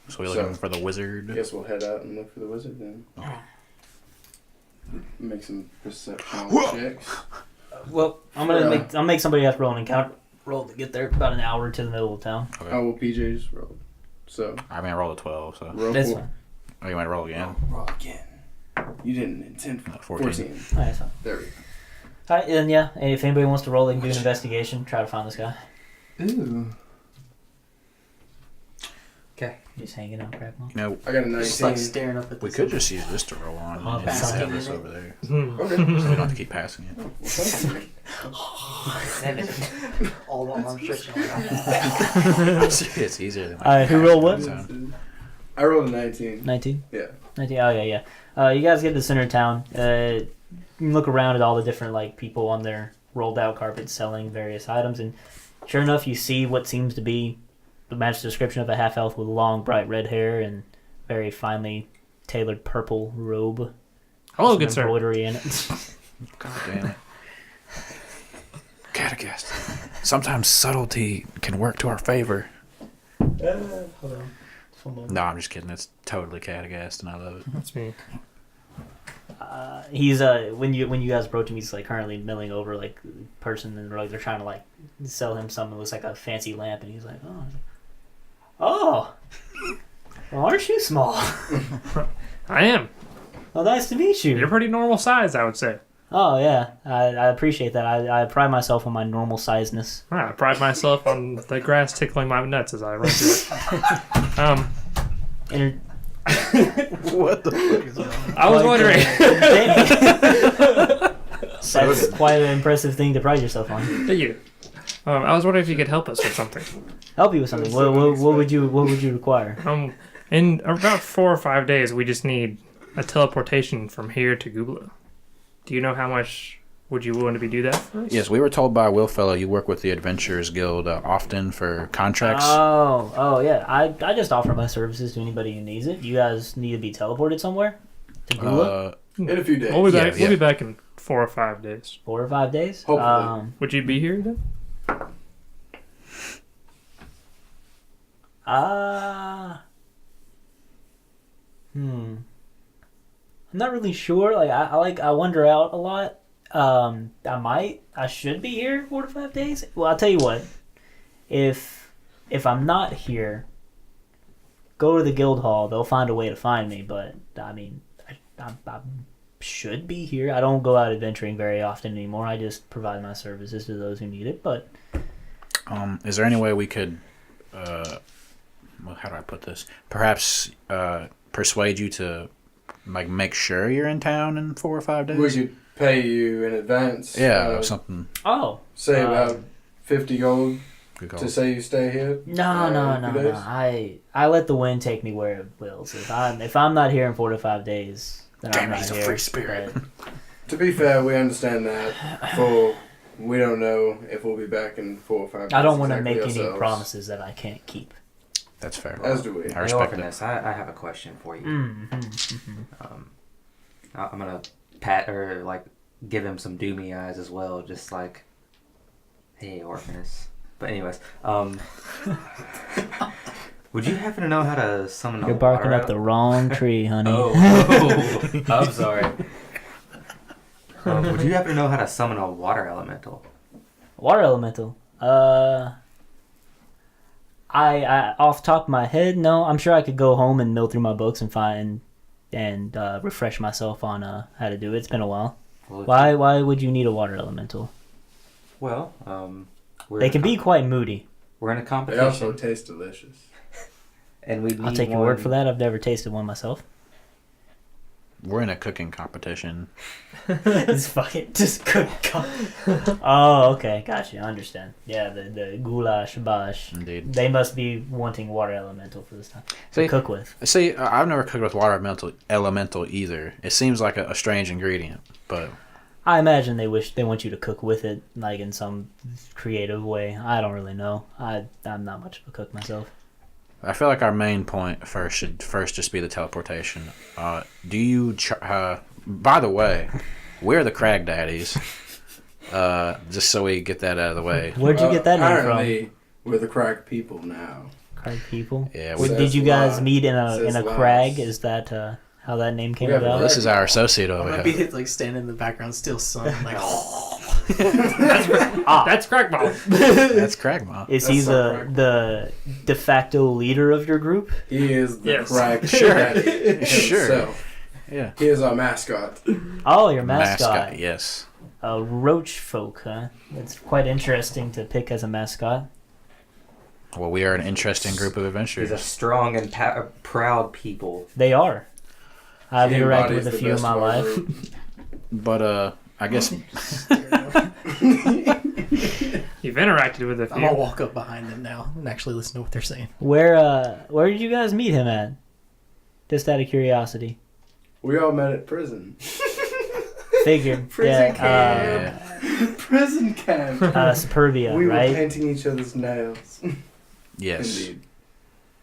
So we're looking for the wizard. Guess we'll head out and look for the wizard then. Okay. Make some perception checks. Well, I'll make somebody have to roll an encounter roll to get there. About an hour to the middle of town. Okay. How will PJ just roll? So, I mean, I rolled a 12, so. roll That's for fine. Oh, you might roll again? Roll again. You didn't intend for 14. 14. All right, that's fine. There we go. All right, and yeah, and if anybody wants to roll, they can do an investigation. Try to find this guy. Ooh. Okay. Just hanging out, crap. You know, I got a 19. Just like staring up at we this. could just use this to roll on. Oh, and passing have it. this over there. Okay. So we don't have to keep passing it. Well, thank you. All the arms stretching. It's easier than Alright, who rolled what? I rolled a 19. 19? Yeah. 19, oh yeah. You guys get to the center of town. You can look around at all the different like people on their rolled out carpets selling various items, and sure enough, you see what seems to be the match description of a half elf with long, bright red hair and very finely tailored purple robe. Hello, Some good sir. embroidery in it. God damn it. Catechist. Sometimes subtlety can work to our favor. Hold on. No, I'm just kidding. That's totally Catechist, and I love it. That's me. He's when you guys approach him, he's like currently milling over like a person, and like they're trying to like sell him something that looks like a fancy lamp, and he's like, oh, well, aren't you small? I am. Well, nice to meet you. You're pretty normal size, I would say. Oh yeah, I appreciate that. I pride myself on my normal sizeness. I pride myself on the grass tickling my nuts as I run through it. Inter- What the fuck is wrong? I was wondering. That's quite an impressive thing to pride yourself on. Thank you. I was wondering if you could help us with something. Help you with something. What would you require? In about 4 or 5 days, we just need a teleportation from here to Gubla. Do you know how much would you willing to do that for us? Yes, we were told by Willfellow you work with the Adventurers Guild often for contracts. Oh, yeah. I just offer my services to anybody who needs it. You guys need to be teleported somewhere to Gula? In a few days. We'll be back. Yeah. We'll be back in 4 or 5 days. 4 or 5 days? Hopefully. Would you be here then? I'm not really sure. Like I wander out a lot. I should be here 4 to 5 days. Well, I'll tell you what. If I'm not here, go to the guild hall. They'll find a way to find me. But I mean, I should be here. I don't go out adventuring very often anymore. I just provide my services to those who need it. But is there any way we could, well, how do I put this? Perhaps persuade you to like make sure you're in town in 4 or 5 days? We could pay you in advance. Yeah, something. Say about 50 gold Good call. to say you stay here. No. I let the wind take me where it wills. If I'm not here in 4 to 5 days, then I'm Damn, not he's a here. free spirit. But To be fair, we understand that. We don't know if we'll be back in 4 or 5 days. I don't want to exactly make any ourselves. promises that I can't keep. That's fair. As do we. I Hey, respect that. Orphaness, I have a question for you. Mm-hmm. I'm gonna pat or like give him some doomy eyes as well, just like, hey, Orphaness. But anyways, would you happen to know how to summon a You're barking water up the wrong tree, honey. I'm sorry. Would you happen to know how to summon a water elemental? Water elemental. I off the top of my head, no. I'm sure I could go home and mill through my books and find and refresh myself on how to do it. It's been a while. Well, Why would you need a water elemental? Well, They can be quite moody. We're in a They competition, also taste delicious. and we need I'll take your word for that. I've never tasted one myself. We're in a cooking competition. Just fuck it. Just cook. Oh, okay. Gotcha. I understand. Yeah, the goulash bash. Indeed. They must be wanting water elemental for this time. See, To cook with. See, I've never cooked with water elemental either. It seems like a strange ingredient, but I imagine they want you to cook with it, like in some creative way. I don't really know. I'm not much of a cook myself. I feel like our main point should just be the teleportation. Do you? By the way, we're the Cragdaddies. Just so we get that out of the way. Where'd you get that name from? Apparently, we're the Crag people now. Crag people. Yeah, Did Says you guys lies. meet in a Says crag? lies. Is that how that name came We have a about? this is our associate I'm over gonna here. be like standing in the background, still sun, like That's Crackball. That's Cragma. Is he That's so Crag. the de facto leader of your group? He is the Yes. Crag Sure. daddy Sure. himself. Yeah. He is our mascot. Oh, your mascot. Yes. Roach folk, huh? It's quite interesting to pick as a mascot. Well, we are an interesting group of He's adventurers. a strong and proud people. They are. I've He interacted embodies with a the few in best my of our life. group. But I guess You've interacted with a I'm gonna few. walk up behind them now and actually listen to what they're saying. Where did you guys meet him at? Just out of curiosity. We all met at prison. Figured. Prison yeah. camp. Prison camp. Superbia, We were right? painting each other's nails. yes. Indeed.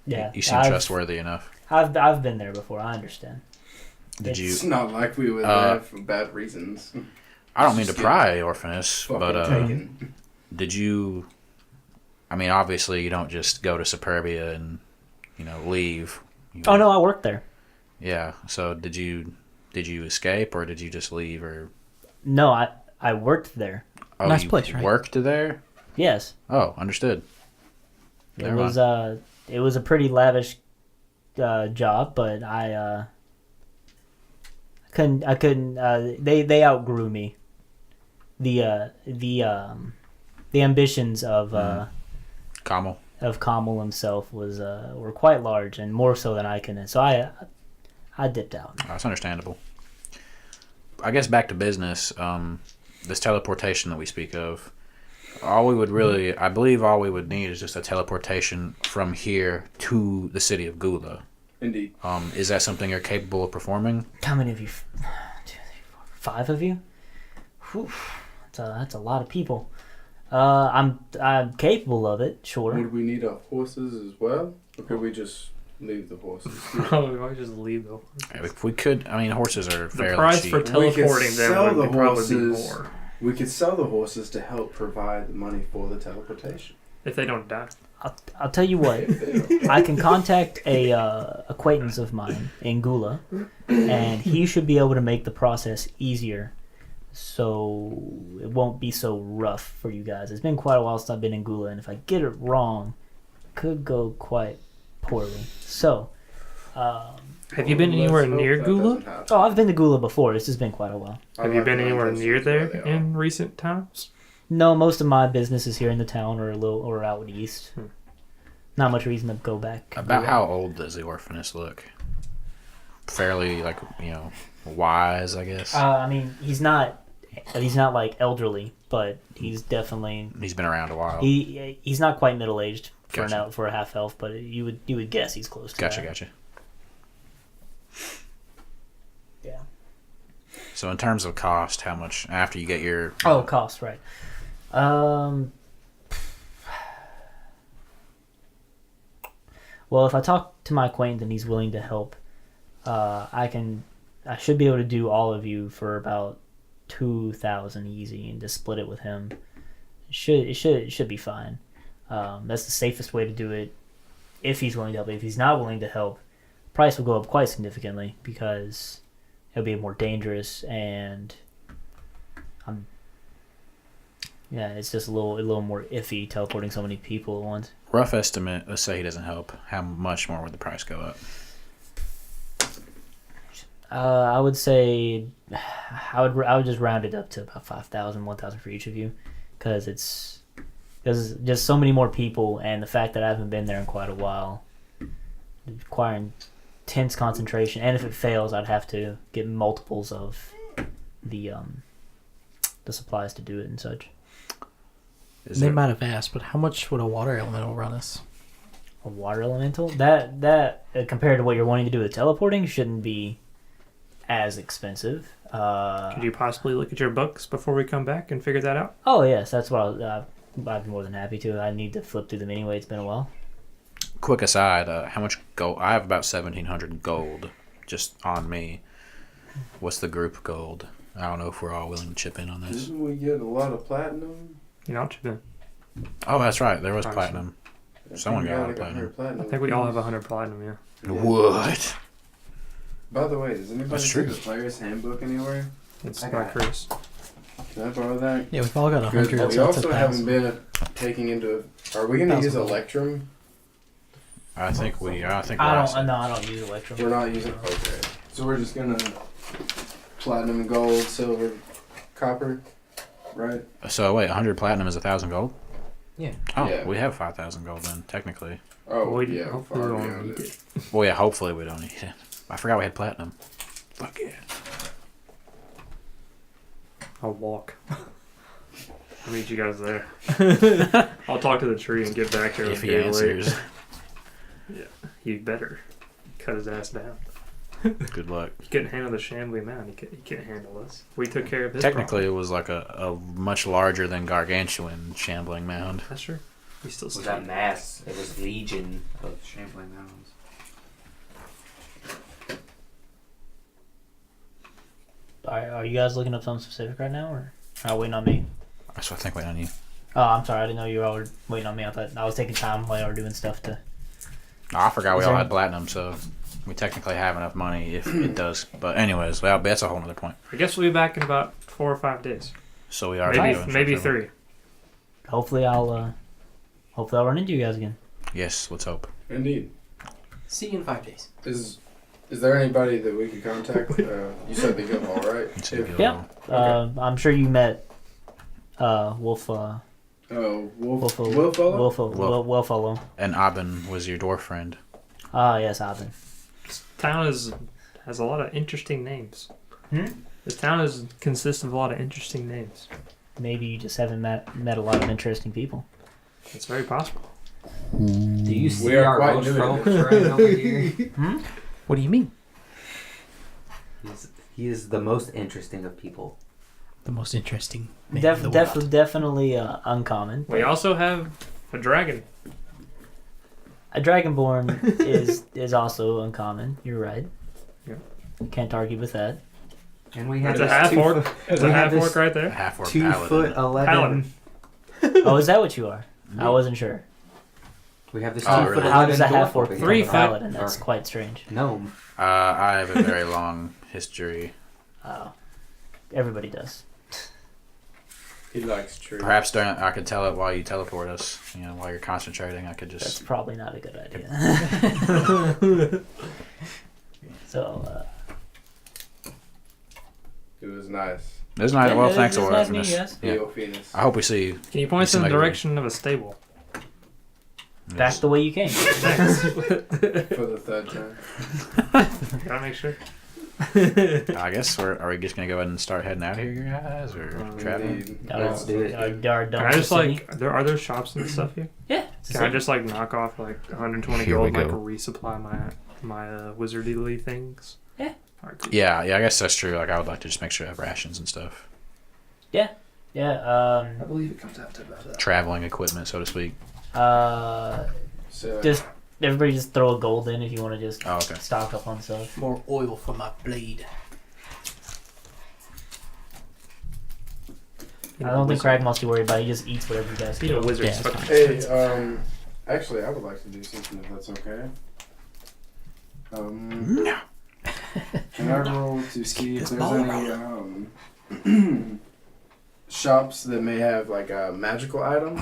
Yeah. You seem trustworthy enough. I've been there before. I understand. Did you? It's not like we were Uh, there for bad reasons. I don't mean to Just pry, Orphanus, Fucking but taken. did you? I mean, obviously, you don't just go to Superbia and leave. Oh no, I worked there. Yeah. So did you escape or did you just leave or? No, I worked there. Oh, Nice you place, right? Worked there. Yes. Oh, understood. It Never was a pretty lavish job, but I couldn't they outgrew me. The ambitions of Kamal. of Kamal himself were quite large and more so than I can. So I dipped out. That's understandable. I guess back to business. This teleportation that we speak of, I believe all we would need is just a teleportation from here to the city of Gula. Indeed. Is that something you're capable of performing? How many of you? 2, 3, 4, 5 of you? Whew, that's a lot of people. I'm capable of it, sure. Would we need our horses as well? Or could we just leave the horses? Probably might just leave the horses. If we could, I mean, horses are The fairly price cheap. for teleporting them sell would the probably be horses. more We could sell the horses to help provide the money for the teleportation. if they don't die. I'll tell you what. If they don't. I can contact a acquaintance of mine in Gula, and he should be able to make the process easier, so it won't be so rough for you guys. It's been quite a while since I've been in Gula, and if I get it wrong, it could go quite poorly. So, Have you been Let's anywhere hope near that Gula? doesn't happen. oh, I've been to Gula before. This has been quite a while. I Have you like been the anywhere locations near there where they are. in recent times? No, most of my business is here in the town or out east. Not much reason to go back. About how old does the orphaness look? Fairly, like, wise, I guess. I mean, he's not like elderly, but he's definitely He's been around a while. he's not quite middle aged for Gotcha. for a half elf, but you would guess he's close to Gotcha, that. gotcha. Yeah. So in terms of cost, how much after you get your Oh, cost, right. Well, if I talk to my acquaintance and he's willing to help, I should be able to do all of you for about 2,000 easy, and just split it with him. It should be fine. That's the safest way to do it. If he's willing to help, if he's not willing to help, price will go up quite significantly because it'll be more dangerous, and it's just a little more iffy teleporting so many people at once. rough estimate, let's say he doesn't help, how much more would the price go up? I would say I would just round it up to about 5,000, 1,000 for each of you, because there's just so many more people, and the fact that I haven't been there in quite a while, requiring intense concentration, and if it fails, I'd have to get multiples of the supplies to do it and such. They might have asked, but how much would a water elemental run us? A water elemental that compared to what you're wanting to do with teleporting shouldn't be as expensive. Could you possibly look at your books before we come back and figure that out? Oh yes, that's what I'd be more than happy to. I need to flip through them anyway. It's been a while. Quick aside, how much gold? I have about 1,700 gold just on me. What's the group gold? I don't know if we're all willing to chip in on this. Didn't we get a lot of platinum? You know what you've been. Oh, that's right. There was Awesome. platinum. Someone got a lot of platinum. I think we all have 100 platinum, yeah. Yeah. What? By the way, does anybody That's see true. the player's handbook anywhere? It's I by got Chris. Can I borrow that? Yeah, we've all got 100. Good. We so that's also 1,000. haven't been taking into. Are we going to use 1,000. Electrum? I think we I lost don't. it. No, I don't use Electrum. We're not using. Okay. So we're just gonna platinum, gold, silver, copper, right? So wait, 100 platinum is 1,000 gold? Yeah. Oh, Yeah. we have 5,000 gold then, technically. Oh We yeah, hopefully far we beyond won't need it. it. Well, yeah, hopefully we don't need it. I forgot we had platinum. Fuck yeah. I'll walk. I'll meet you guys there. I'll talk to the tree and get back here. If he a day late. answers, You better cut his ass down. good luck. He couldn't handle the shambly mound. He can't handle us. We took care of his Technically, problem. it was like a much larger than gargantuan shambling mound. That's true. We still Was see that mass? It was legion of shambling mounds. Are you guys looking up something specific right now, or are you waiting on me? That's what I think waiting on you. Oh, I'm sorry. I didn't know you all were waiting on me. I thought I was taking time while you were doing stuff to. Oh, I forgot we Is all there- had platinum, so we technically have enough money if it does. But anyways, well, that's a whole other point. I guess we'll be back in about 4 or 5 days. So we are Maybe 3. Hopefully, I'll run into you guys again. Yes, let's hope. Indeed. See you in 5 days. Is there anybody that we could contact? You said the guild hall, right? It's a If- good Yeah. Okay. I'm sure you met Wolf. Oh, Wolf. Wolffellow? Wolfellow. And Abin was your dwarf friend. Ah, yes, Abin. This town has a lot of interesting names. Hmm? This town consists of a lot of interesting names. Maybe you just haven't met a lot of interesting people. It's very possible. Do you see are our quite road new to folk this. right over here? What do you mean? He is the most interesting of people. The most interesting man in the world. Definitely uncommon. We also have a dragon. A dragonborn is also uncommon. You're right. Yeah. Can't argue with that. And we have It's a half orc. It's a half orc right A there. half orc 2'11". Paladin. Oh, is that what you are? I wasn't sure. We have this Oh, 2 really? foot How does a dwarf half orc over become here. a paladin? That's quite strange. Gnome. I have a very long history. Oh, everybody does. He likes trees. Perhaps I could tell it while you teleport us. You know, while you're concentrating, I could That's just. probably not a good idea. So. It was nice. It was nice. Yeah, Well, it thanks, was Aura, nice for meeting you this. guys. Yeah. Theophanes. I hope we see. Can you point us in the Somebody- direction of a stable? Back the way you came. Thanks. For the third time. Gotta make sure. I guess are we just gonna go ahead and start heading out here, guys, or traveling? Indeed. Let's do it. Can I just like are there shops and stuff here? Yeah. Can I just like knock off like 120 Here gold we and like go. resupply my wizardly things? Yeah. Alright, cool. Yeah, I guess that's true. Like, I would like to just make sure I have rations and stuff, Yeah. I believe it comes out to about that. traveling equipment, so to speak. So, Just everybody just throw a gold in if you want to just Oh, okay. stock up on stuff. More oil for my blade. I don't think Crag must be worried about it. He just eats whatever you guys He's a kill. wizard. Yeah, so- it's hey, actually, I would like to do something if that's okay. No. Can I roll to see if this there's ball any shops that may have like magical items?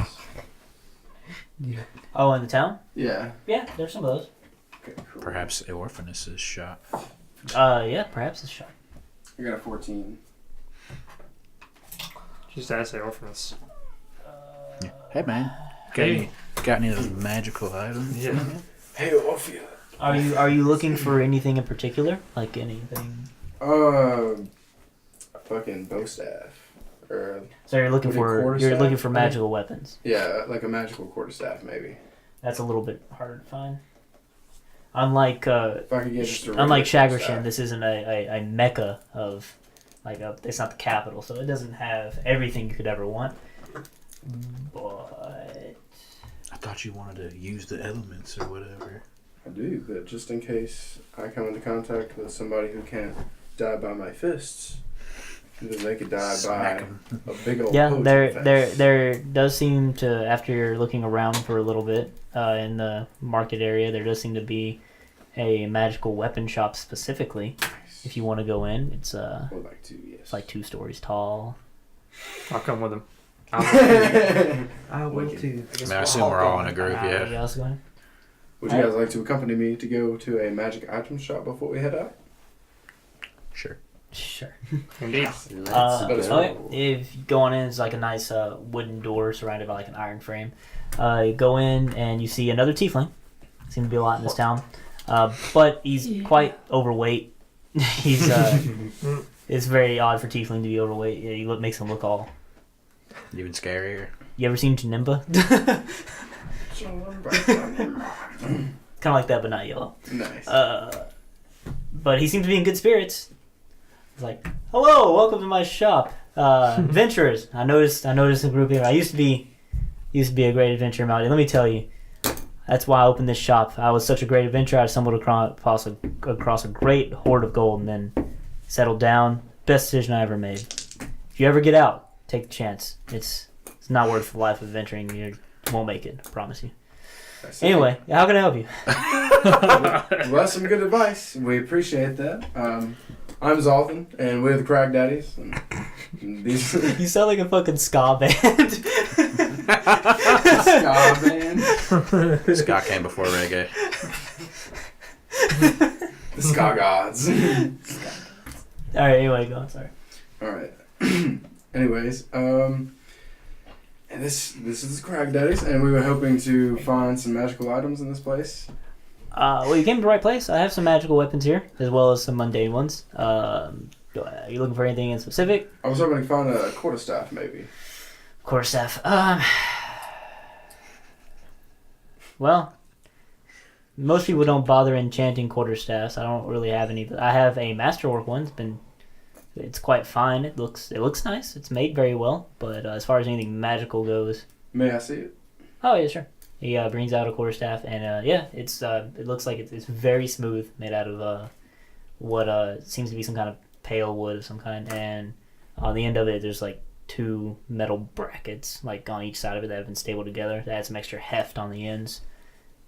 Oh, in the town? Yeah. Yeah, there's some of those. Okay, cool. Perhaps Orphaness's shop. Yeah, perhaps it's shop. I got a 14. Just ask the orphans. Yeah. Hey, man. Hey. Got any of those magical items? Yeah. Hey, Orphea. Are you looking for anything in particular? Like anything? Fucking bow staff, or So you're looking Maybe for quarterstaff? magical weapons. yeah, like a magical quarterstaff maybe. That's a little bit harder to find. Unlike If I could get just a unlike regular Shagershan, quarterstaff. this isn't a mecca of like it's not the capital, so it doesn't have everything you could ever want. But I thought you wanted to use the elements or whatever. I do, but just in case I come into contact with somebody who can't die by my fists, then they could die Smack by 'em. a big old yeah, potion there face. does seem to, after you're looking around for a little bit in the market area, there does seem to be a magical weapon shop specifically. If you want to go in, it's I would like to, yes. it's like 2 stories tall. I'll come with him. I will too. I mean, I assume we're all in a group, You yeah. guys going? Would you guys like to accompany me to go to a magic item shop before we head out? Sure. Sure. Indeed. Let's Let's go. Okay. If you go on in, it's like a nice wooden door surrounded by like an iron frame. You go in and you see another tiefling. Seems to be a lot in this town, but he's quite overweight. He's it's very odd for tiefling to be overweight. Yeah, makes him look all. Even scarier. You ever seen Janimba? Kind of like that, but not yellow. Nice. But he seems to be in good spirits. He's like, "Hello, welcome to my shop, adventurers." I noticed a group here. I used to be a great adventurer, Maldy. Let me tell you, that's why I opened this shop. I was such a great adventurer. I stumbled across a great hoard of gold, and then settled down. Best decision I ever made. If you ever get out, take the chance. It's not worth the life of adventuring. You won't make it. I promise you. Anyway, how can I help you? Well, that's some good advice. We appreciate that. I'm Zoltan, and we're the Cragdaddies. And these You sound like a fucking ska band. ska band, Scott came before reggae. the ska gods. All right. Anyway, go on. Sorry. All right. Anyways, and this is the Cragdaddies, and we were hoping to find some magical items in this place. Well, you came to the right place. I have some magical weapons here, as well as some mundane ones. Are you looking for anything in specific? I was hoping to find a quarterstaff, maybe. Quarterstaff. Well, most people don't bother enchanting quarterstaffs. I don't really have any. But I have a masterwork one. It It's quite fine. It looks nice. It's made very well. But as far as anything magical goes, May I see it? oh yeah, sure. He brings out a quarterstaff, and it's it looks like it's very smooth, made out of what seems to be some kind of pale wood of some kind. And on the end of it, there's like 2 metal brackets, like on each side of it, that have been stapled together. That adds some extra heft on the ends.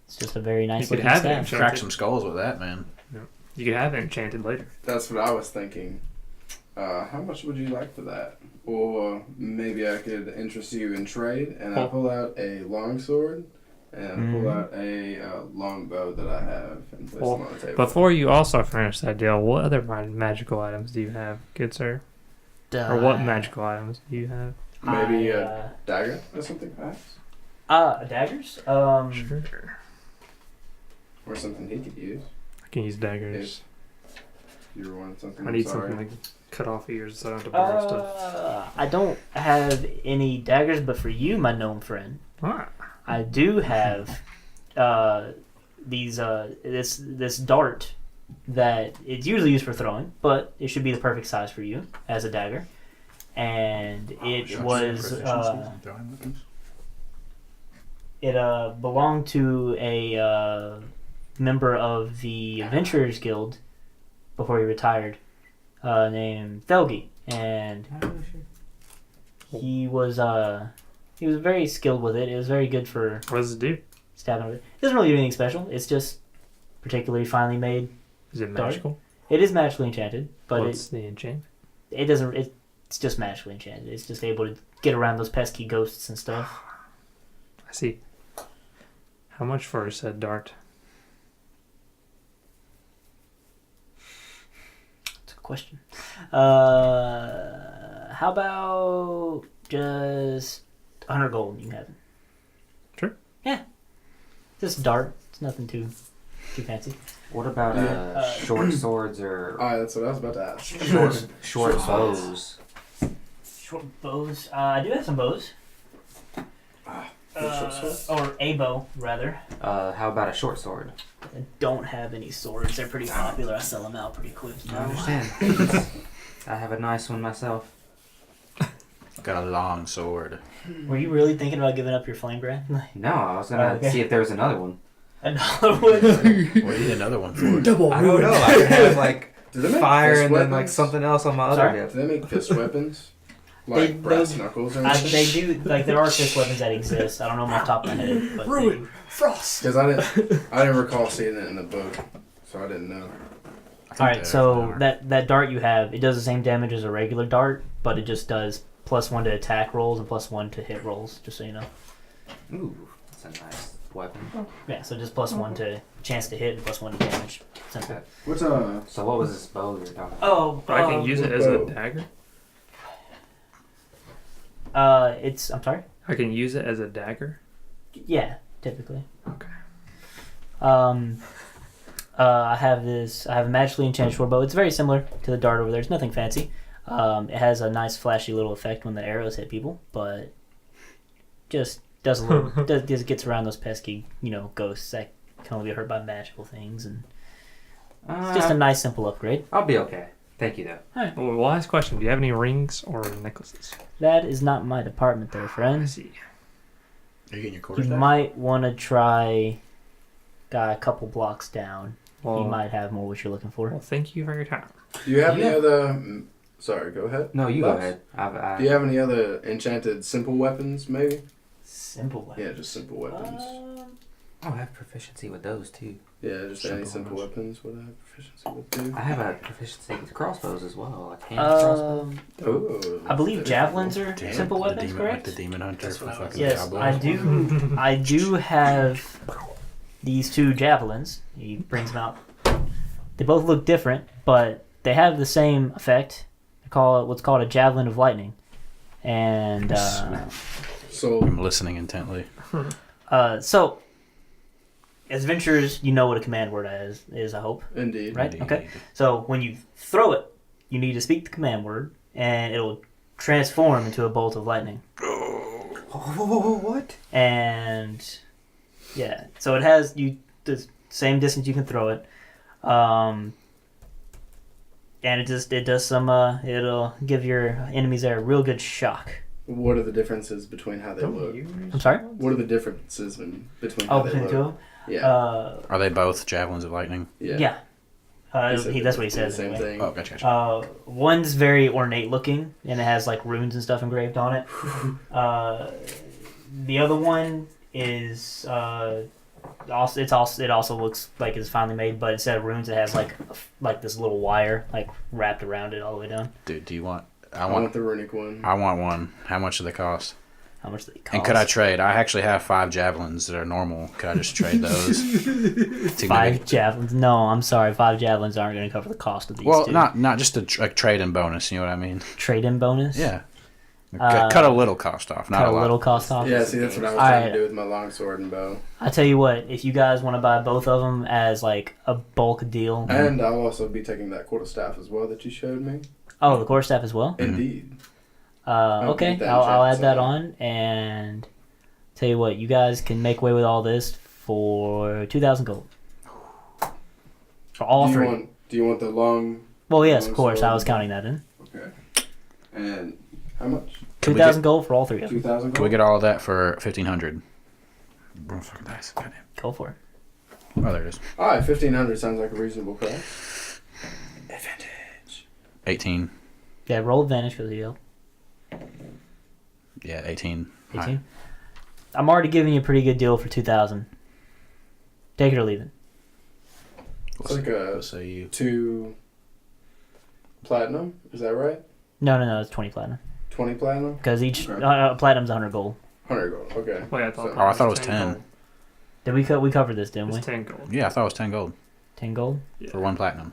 It's just a very nice You could looking have it staff. enchanted. Crack some skulls with that, man. You could have it enchanted later. That's what I was thinking. How much would you like for that? Or maybe I could interest you in trade, and I pull out a longsword, and pull out a longbow that I have, and place them on the table. Before you also finish that deal, what other magical items do you have, good sir? Or what magical items do you have? Maybe a dagger or something, perhaps? Daggers? Sure. Or something he could use. I can use daggers. If you want something, I need I'm sorry. something to cut off ears so I don't have to borrow stuff. I don't have any daggers, but for you, my gnome friend, Ah. I do have these this dart that it's usually used for throwing, but it should be the perfect size for you as a dagger. And it was it belonged to a member of the Adventurers Guild before he retired, named Thelgi, and he was very skilled with it. It was very good for What does it do? stabbing with it. It doesn't really do anything special. It's just particularly finely made. Is it Dart? magical? It is magically enchanted, but What's the enchant? it doesn't. It's just magically enchanted. It's just able to get around those pesky ghosts and stuff. I see. How much for a said dart? That's a good question. How about just 100 gold? You can have it. Sure. Yeah. Just dart. It's nothing too fancy. What about short swords or That's what I was about to ask. short bows? Short bows. I do have some bows. Short swords? Or a bow, rather. How about a short sword? I don't have any swords. They're pretty popular. I sell them out pretty quick. You I know? understand. I have a nice one myself. Got a long sword. Were you really thinking about giving up your flame brand? No, I was gonna Okay. see if there was another one. Another one. What do you need another one for? Double. I don't know. I could have like Do they make fire fist and then like weapons? something else on my other Sorry? hip. Do they make fist weapons? Like brass they- knuckles or anything? They do. Like there are fist weapons that exist. I don't know them off the top of my head, but Ruin. Frost. Because I didn't recall seeing it in the book, so I didn't know. All right. So that dart you have, it does the same damage as a regular dart, but it just does +1 to attack rolls and +1 to hit rolls. Just so you know. Ooh, that's a nice weapon. Yeah. So just +1 to chance to hit and +1 to damage. Simple. Okay. What's So what was this bow you were talking about? Oh. I can use it as a dagger? It's. I'm sorry. I can use it as a dagger? Yeah. Typically. Okay. I have a magically enchanted short bow. It's very similar to the dart over there. It's nothing fancy. It has a nice flashy little effect when the arrows hit people, but just does a little just gets around those pesky, ghosts that can only be hurt by magical things, and it's just a nice simple upgrade. I'll be okay. Thank you though. Well, last question. Do you have any rings or necklaces? That is not my department there, I friends. see. Are you getting your You quarterstaff? might want to try a couple blocks down. Well, You might have more what you're looking for. well, thank you for your time. Do you have Yeah. any other... Sorry, go ahead. No, you go Boss? ahead. Do you have any other enchanted simple weapons, maybe? Simple weapon. Yeah, just simple weapons. I have proficiency with those too. Yeah, just any Simple simple ones. weapons would I have proficiency with too? I have a proficiency with crossbows as well. I can crossbow. Oh, I believe that's javelins are Damn, simple the weapons, demon, correct? Like the demon hunter That's for what I was fucking Yes, Diablo. I do. I do have these 2 javelins. He brings them out. They both look different, but they have the same effect. They call it what's called a javelin of lightning, and So, I'm listening intently. so as adventurers, you know what a command word is. I hope, indeed. right? Indeed. Okay. So when you throw it, you need to speak the command word, and it'll transform into a bolt of lightning. What? And yeah, so it has the same distance you can throw it. and it does some it'll give your enemies there a real good shock. What are the differences between how they look? I'm sorry. What are the differences between how they Between the two look? of them. Yeah. Are they both javelins of lightning? Yeah. That's what he says. The same Anyway. thing. Oh, gotcha. One's very ornate looking, and it has like runes and stuff engraved on it. The other one is it also looks like it's finely made, but instead of runes, it has like this little wire like wrapped around it all the way down. Dude, do you want? I want the runic one. I want one. How much do they cost? How much do they cost? And could I trade? I actually have 5 javelins that are normal. Could I just trade those? To 5 javelins? No, I'm sorry. 5 javelins aren't going to cover the cost of these. Well, two. not just a trade-in bonus. You know what I mean? Trade-in bonus. Yeah. Cut a little cost off. Not Cut a lot. little cost off. Yeah, see, that's what I was All trying right. to do with my longsword and bow. I tell you what, if you guys want to buy both of them as like a bulk deal. And I'll also be taking that quarterstaff as well that you showed me. Oh, the quarterstaff as well. Indeed. Okay, keep that I'll in add check, that so- on, and tell you what, you guys can make away with all this for 2,000 gold for all do you three. Do you want the long? Well, yes, of long course, I sword? was counting that in. Okay. And how much? 2,000 gold for all three of them. 2,000. Can we get all of that for 1,500? Fucking dice. Goddamn. Go for it. Oh, there it is. All right, 1,500 sounds like a reasonable price. Advantage. 18. Yeah, roll advantage because of you. Yeah, 18. 18. I'm already giving you a pretty good deal for 2,000. Take it or leave it. It's like a Let's say you. 2 platinum. Is that right? No, it's 20 platinum. 20 platinum. Because each Okay. platinum's 100 gold. 100 gold. Okay. Wait, I thought. So- Oh, I thought it was 10. gold. Did we cover this, didn't we? It's 10 gold. Yeah, I thought it was 10 gold 10 gold. Yeah. for 1 platinum.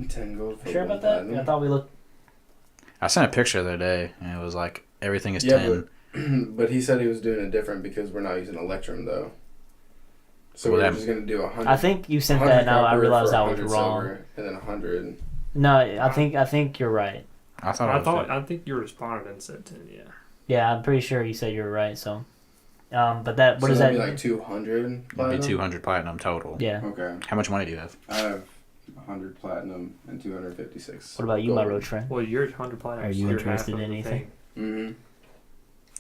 10 gold. For Sure one about that? platinum. I thought we looked. I sent a picture the other day, and it was like everything is Yeah, 10. But he said he was doing it different because we're not using Electrum though. So Well, we're that- just gonna do 100. I think you sent that, and I realized I was wrong. Silver, and then 100. No, I think you're right. I thought it was 10. I think you responded and said 10. Yeah. Yeah, I'm pretty sure you said you were right. So, but that what so does that? that'd be like 200 It'd platinum. be 200 platinum total. Yeah. Okay. How much money do you have? I have 100 platinum and 256. What about you, my road friend? Well, you're 100 platinum. Are you interested in anything? Mm-hmm.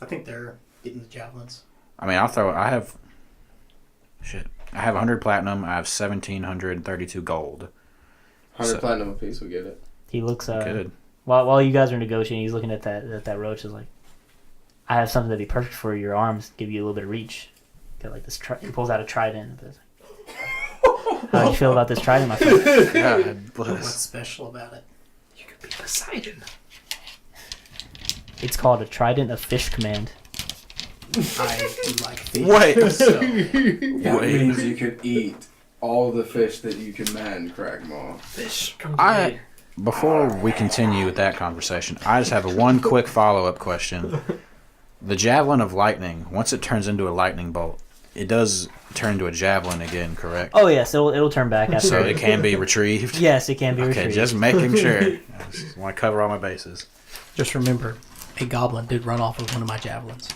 I think they're getting the javelins. I mean, I have 100 platinum. I have 1,732 gold. 100 So- platinum a piece, we get it. He looks Good. while you guys are negotiating, he's looking at that roach. Is like, I have something that'd be perfect for your arms. Give you a little bit of reach. Got like this. He pulls out a trident. How do you feel about this trident, my friend? God What's bless. special about it? You could be Poseidon. It's called a trident of fish command. I like fish. Wait. So, That Wait. means you could eat all the fish that you command, Cragmaw. Fish. Come I- to me. Before we continue with that conversation, I just have one quick follow-up question. The javelin of lightning, once it turns into a lightning bolt, it does turn to a javelin again, correct? Oh yes, it'll turn back after. So it can be retrieved? Yes, it can be Okay, retrieved. just making sure. I just want to cover all my bases. just remember, a goblin did run off with one of my javelins.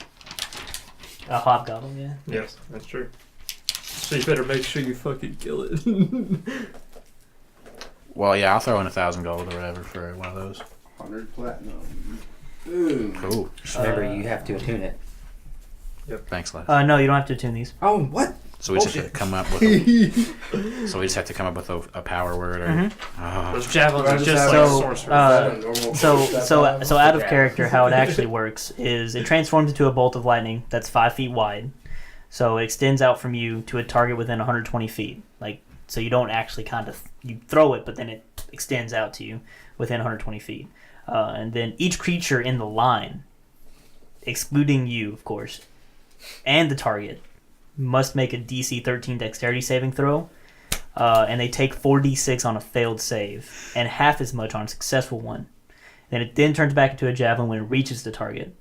A hobgoblin, yeah. Yes, that's true. So you better make sure you fucking kill it. Well, yeah, I'll throw in 1,000 gold or whatever for one of those. 100 platinum. Boom. Cool. Just remember, you have to attune it. Thanks, Les. No, you don't have to attune these. Oh, what? So we just have to come up with a, so we just have to come up with a power word or Mhm. Ah. Those javelins are So, just like so, sorcerers. Is that a normal So step so out of character, how it actually works is it transforms into a bolt of lightning that's 5 feet wide. So it extends out from you to a target within 120 feet. Like, so you don't actually you throw it, but then it extends out to you within 120 feet. And then each creature in the line, excluding you, of course, and the target, must make a DC 13 dexterity saving throw. And they take 4d6 on a failed save, and half as much on a successful one. Then it turns back into a javelin when it reaches the target.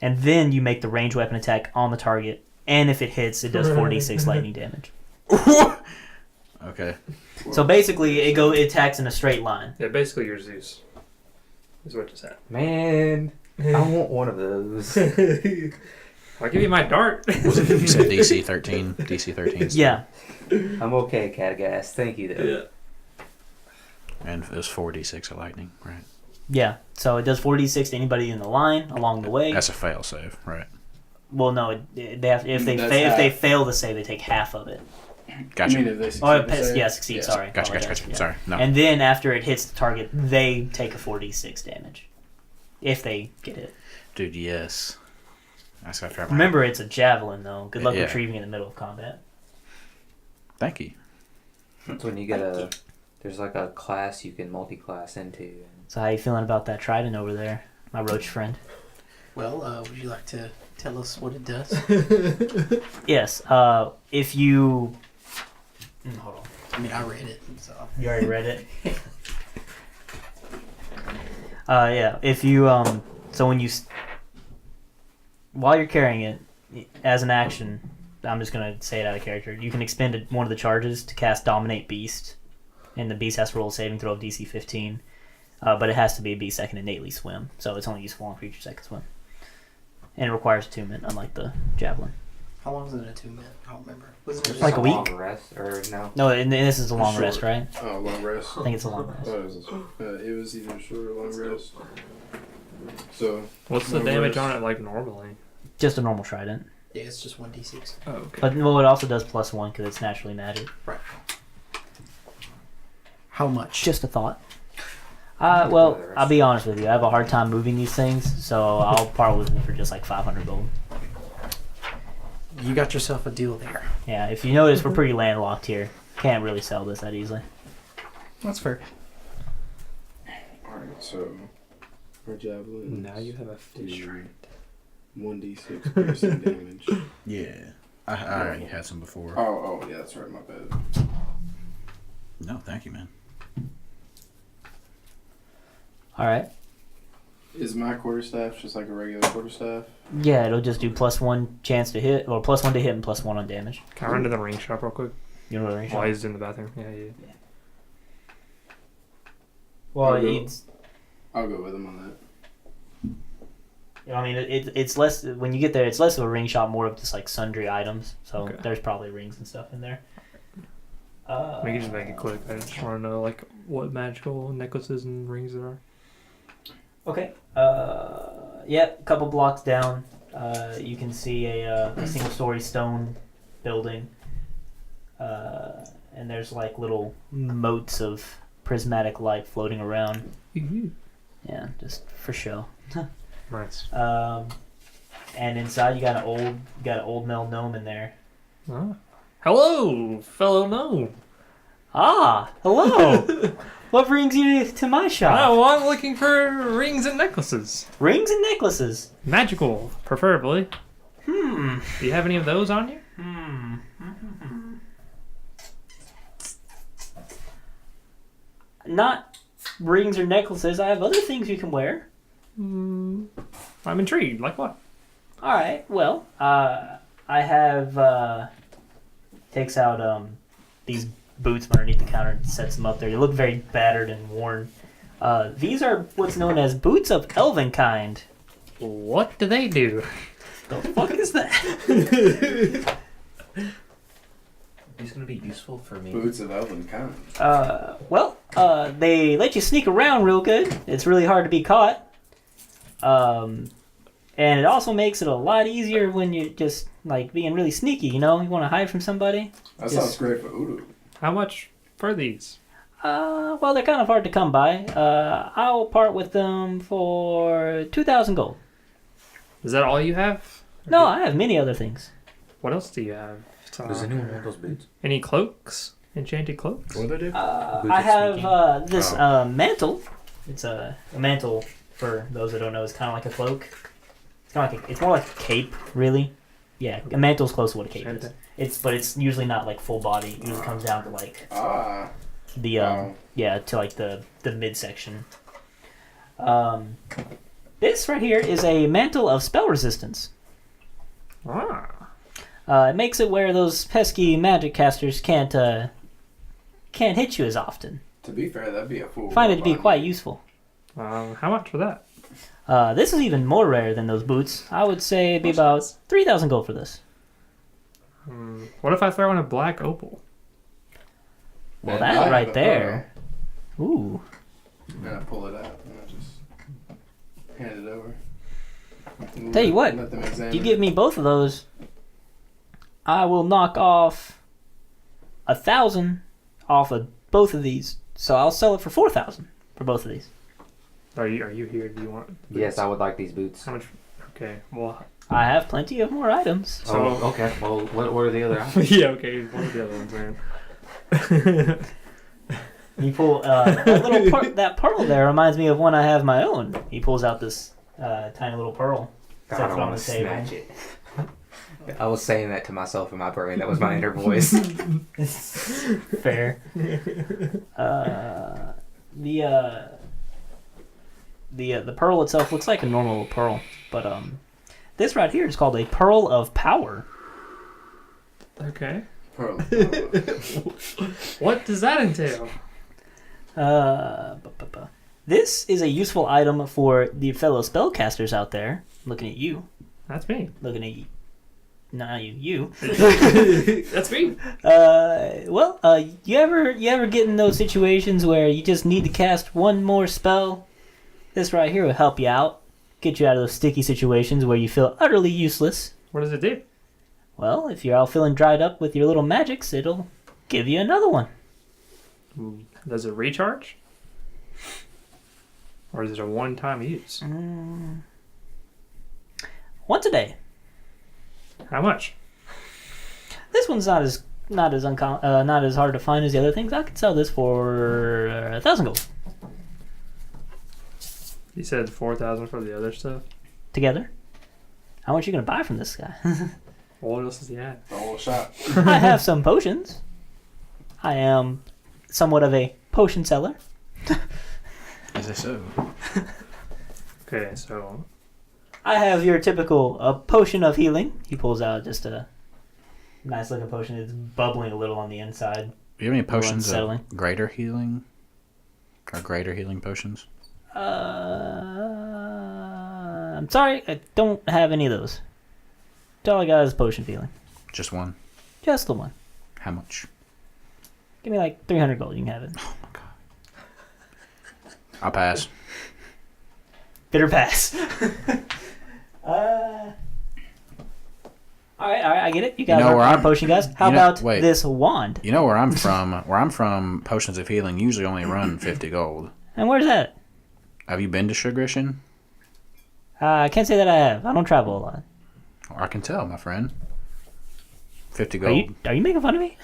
And then you make the ranged weapon attack on the target, and if it hits, it does 4d6 lightning damage. Okay. So basically, it attacks in a straight line. Yeah, basically you're Zeus. Is what just happened. Man, I want one of those. I'll give you my dart. You said DC 13. DC 13. Yeah. I'm okay, Catagast. Thank you, though. And it was 4d6 of lightning, right? Yeah, so it does 4d6 to anybody in the line along the way. That's a fail save, right? Well, no, they have, if they That's if they half. fail the save, they take half of it. Gotcha. I mean, if they succeed, Oh, the save? succeed. Yeah. Sorry. Gotcha. Apologize, yeah. Sorry. No. And then after it hits the target, they take a 4d6 damage. If they get hit. Dude, yes. That's got to try my Remember, it's a javelin, though. Good luck Yeah. retrieving in the middle of combat. Thank you. That's when you get there's like a class you can multi-class into. So how you feeling about that trident over there, my roach friend? Well, would you like to tell us what it does? Yes. If you... Hold on. I mean, I read it, so. You already read it? Yeah. If you, so when you... While you're carrying it, as an action, I'm just going to say it out of character, you can expend one of the charges to cast Dominate Beast, and the beast has to roll a saving throw of DC 15, but it has to be a beast that can innately swim, so it's only useful on creatures that can swim. And it requires attunement, unlike the javelin. How long is it an attunement? I don't remember. Wasn't There's it Like a week? long rest or no? No, and this is a long Short. rest, right? Oh, long rest. I think it's a long rest. What is it? It was either short or long rest. So, What's the long damage rest. on it like normally? Just a normal trident. Yeah, it's just 1d6. Oh, okay. But well, it also does +1 because it's naturally magic. How much? Just a thought. Well, I'll be honest with you. I have a hard time moving these things, so I'll part with them for just like 500 gold. You got yourself a deal there. Yeah, if you notice, we're pretty landlocked here. Can't really sell this that easily. That's fair. alright, so our javelin. Now you have a fish do trident. 1d6 piercing damage. Yeah. I already had some before. Oh, yeah, that's right, my bad. No, thank you, man. All right. Is my quarterstaff just like a regular quarterstaff? Yeah, it'll just do +1 chance to hit, or +1 to hit and +1 on damage. Can I run to the ring shop real quick? You know what I mean? While he's in the bathroom. Yeah. Well, I'll go. it's. I'll go with him on that. I mean, it's less when you get there. It's less of a ring shop, more of just like sundry items. So Okay. there's probably rings and stuff in there. We can just make it quick. I just want to know like what magical necklaces and rings there are. Okay. Yeah, a couple blocks down, you can see a single-story stone building, and there's like little motes of prismatic light floating around. Yeah, just for show. Nice. And inside you got an old male gnome in there. Ah. Hello, fellow gnome. Ah, hello. What brings you to my shop? Oh, I'm looking for rings and necklaces. Rings and necklaces. Magical, preferably. Hmm. Do you have any of those on you? Hmm. Not rings or necklaces. I have other things you can wear. I'm intrigued. Like what? All right. Well, I have takes out these boots from underneath the counter and sets them up there. They look very battered and worn. These are what's known as boots of elven kind. What do they do? The fuck is that? These gonna be useful for me. Boots of elven kind. Well, they let you sneak around real good. It's really hard to be caught. And it also makes it a lot easier when you're just like being really sneaky. You know, you want to hide from somebody. That Just- sounds great for Udu. How much for these? Well, they're kind of hard to come by. I'll part with them for 2,000 gold. Is that all you have? No, I have many other things. What else do you have? Does anyone want those boots? Any cloaks? Enchanted cloaks? What do they do? Boots I of have sneaking. this mantle. It's a mantle, for those that don't know, is kind of like a cloak. It's kind of like it's more like a cape, really. Yeah, a mantle's close to what a cape is. But it's usually not like full body. It usually comes down to like Ah. the Wow. yeah, to like the midsection. This right here is a mantle of spell resistance. Ah. It makes it where those pesky magic casters can't hit you as often. To be fair, that'd be a fool. Find it to be quite useful. How much for that? This is even more rare than those boots. I would say it'd be about 3,000 gold for this. What if I throw in a black opal? Well, that right there. Ooh. And I pull it out and I just hand it over. Tell you what, Let them If examine you give me both of those, I will knock off 1,000 off of both of these. So I'll sell it for 4,000 for both of these. Are you here? Do you want? Yes, I would like these boots. How much? Okay. Well. I have plenty of more items. So- Oh, okay. Well, what are the other items? Yeah. Okay. One of the other ones, man. You pull that pearl there reminds me of one I have my own. He pulls out this tiny little pearl. God, Sets I it on want the to table. snatch it. I was saying that to myself in my brain. That was my inner voice. Fair. The pearl itself looks like a normal pearl, but this right here is called a pearl of power. Okay. Pearl. What does that entail? This is a useful item for the fellow spellcasters out there. Looking at you. That's me. Looking at you. Not you. You. That's me. You ever get in those situations where you just need to cast one more spell? This right here will help you out. Get you out of those sticky situations where you feel utterly useless. What does it do? Well, if you're all feeling dried up with your little magics, it'll give you another one. Does it recharge? Or is it a one-time use? Once a day. How much? This one's not as hard to find as the other things. I could sell this for 1,000 gold You said 4,000 for the other stuff. together. How much are you gonna buy from this guy? What else does he have? The whole shop. I have some potions. I am somewhat of a potion seller. Is it so? Okay, so I have your typical potion of healing. He pulls out just a nice looking potion. It's bubbling a little on the inside. Do you have any potions unsettling. of greater healing? Or greater healing potions? I'm sorry, I don't have any of those. All I got is potion of healing. Just one? Just the one. How much? Give me like 300 gold. You can have it. Oh my god. I'll pass. Bitter pass. All right, I get it. You guys know where are I'm- potion guys. How you know- about wait. this wand? You know where I'm from? Where I'm from, potions of healing usually only run 50 gold. And where's that? Have you been to Sugrishan? I can't say that I have. I don't travel a lot. I can tell, my friend. 50 gold. Are you making fun of me?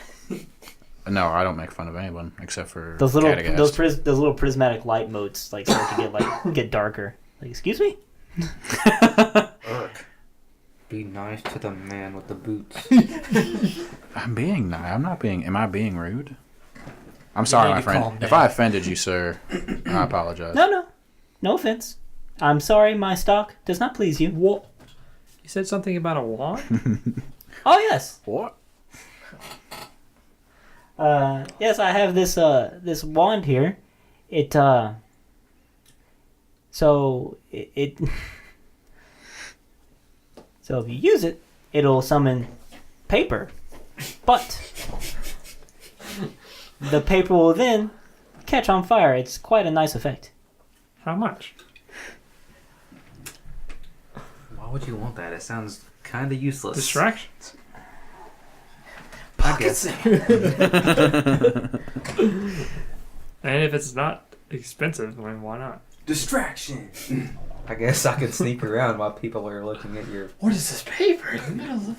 No, I don't make fun of anyone except for Those little Cragdaddies. those little prismatic light modes like start to get darker. Like, excuse me? Urk. Be nice to the man with the boots. I'm being nice. I'm not being. Am I being rude? I'm sorry, need my to calm friend. If down. I offended you, sir, I apologize. No offense. I'm sorry. My stock does not please you. what? You said something about a wand? Oh yes, What? yes. I have this this wand here. It so it so if you use it, it'll summon paper, but the paper will then catch on fire. It's quite a nice effect. How much? Why would you want that? It sounds kind of useless. Distractions. I guess. And if it's not expensive, I mean, why not? Distraction. I guess I could sneak around while people are looking at your. What is this paper in the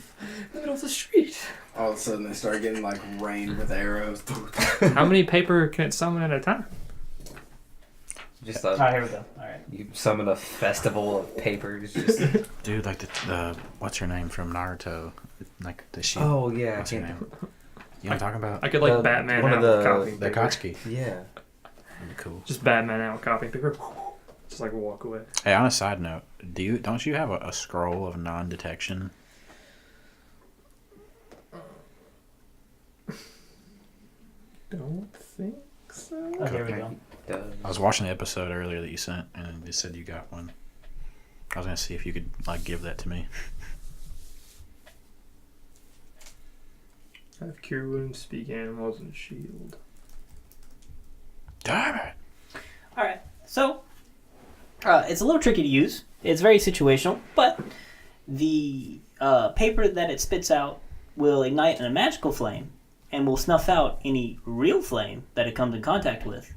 middle of the street? All of a sudden they start getting like rained with arrows. How many paper can it summon at a time? Just Here we go. All right. you summon a festival of papers. Just Dude, like the what's her name from Naruto? Like the she. oh yeah, I What's her can't. name? You know what I'm talking about? I could like The- Batman one out of with copying The paper. Akatsuki. Yeah. That'd be cool. Just Batman out with copying paper. Just like walk away. Hey, on a side note, don't you have a scroll of non-detection? Don't think so. Oh, here we go. I was watching the episode earlier that you sent, and it said you got one. I was gonna see if you could like give that to me. I have cure wounds, speak animals, and shield. Damn it! It's a little tricky to use. It's very situational, but the paper that it spits out will ignite in a magical flame and will snuff out any real flame that it comes in contact with.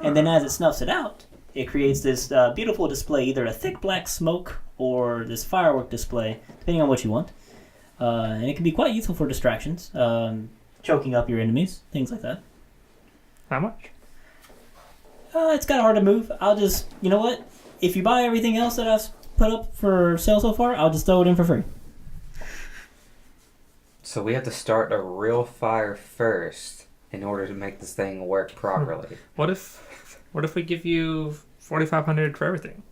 And then as it snuffs it out, it creates this beautiful display, either a thick black smoke or this firework display, depending on what you want. And it can be quite useful for distractions, choking up your enemies, things like that. How much? It's kind of hard to move. I'll just, you know what? If you buy everything else that I've put up for sale so far, I'll just throw it in for free. So we have to start a real fire first in order to make this thing work properly. What if we give you 4,500 for everything?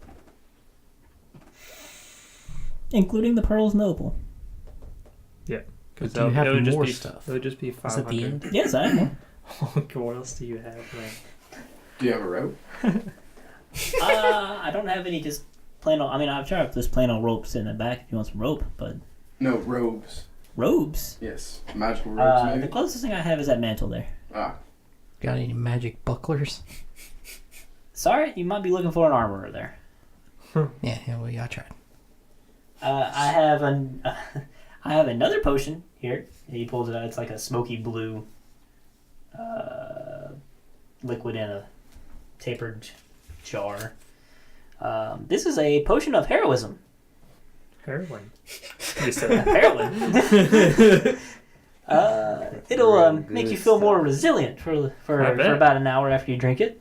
Including the pearls and the opal. Because Do you have it more would stuff? It would just be Is 500. that the end? Yes, I have more. Okay, what else do you have, man? Do you have a rope? I don't have any just plain old... I mean, I'm sure I have just plain old ropes in the back if you want some rope, but... No, robes. Robes? Yes. Magical robes, maybe? The closest thing I have is that mantle there. Ah. Got any magic bucklers? Sorry, you might be looking for an armorer there. Yeah, well, I tried. I have another potion here. He pulls it out. It's like a smoky blue liquid in a tapered jar. This is a potion of heroism. Heroin. You said Heroin. It'll make you feel more resilient for about an hour after you drink it.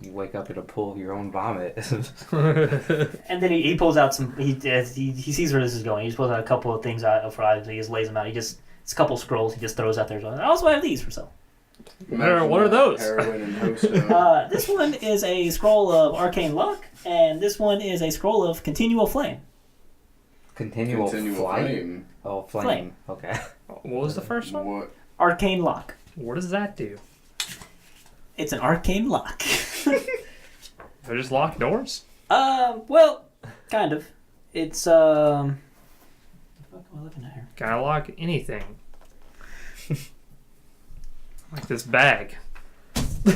You wake up in a pool of your own vomit. And then he pulls out some. He sees where this is going. He just pulls out a couple of things out for items. He just lays them out. It's a couple scrolls. He just throws out there. I also have these for sale. What are those? Heroin and Hoestone. This one is a scroll of arcane luck, and this one is a scroll of continual flame. Continual flight? flame. Oh, flame. Flame. Okay. What was the first one? What? Arcane lock. What does that do? It's an arcane lock. They're just locked doors? Well, kind of. It's what am I looking at here? Can I lock anything? Like this bag. You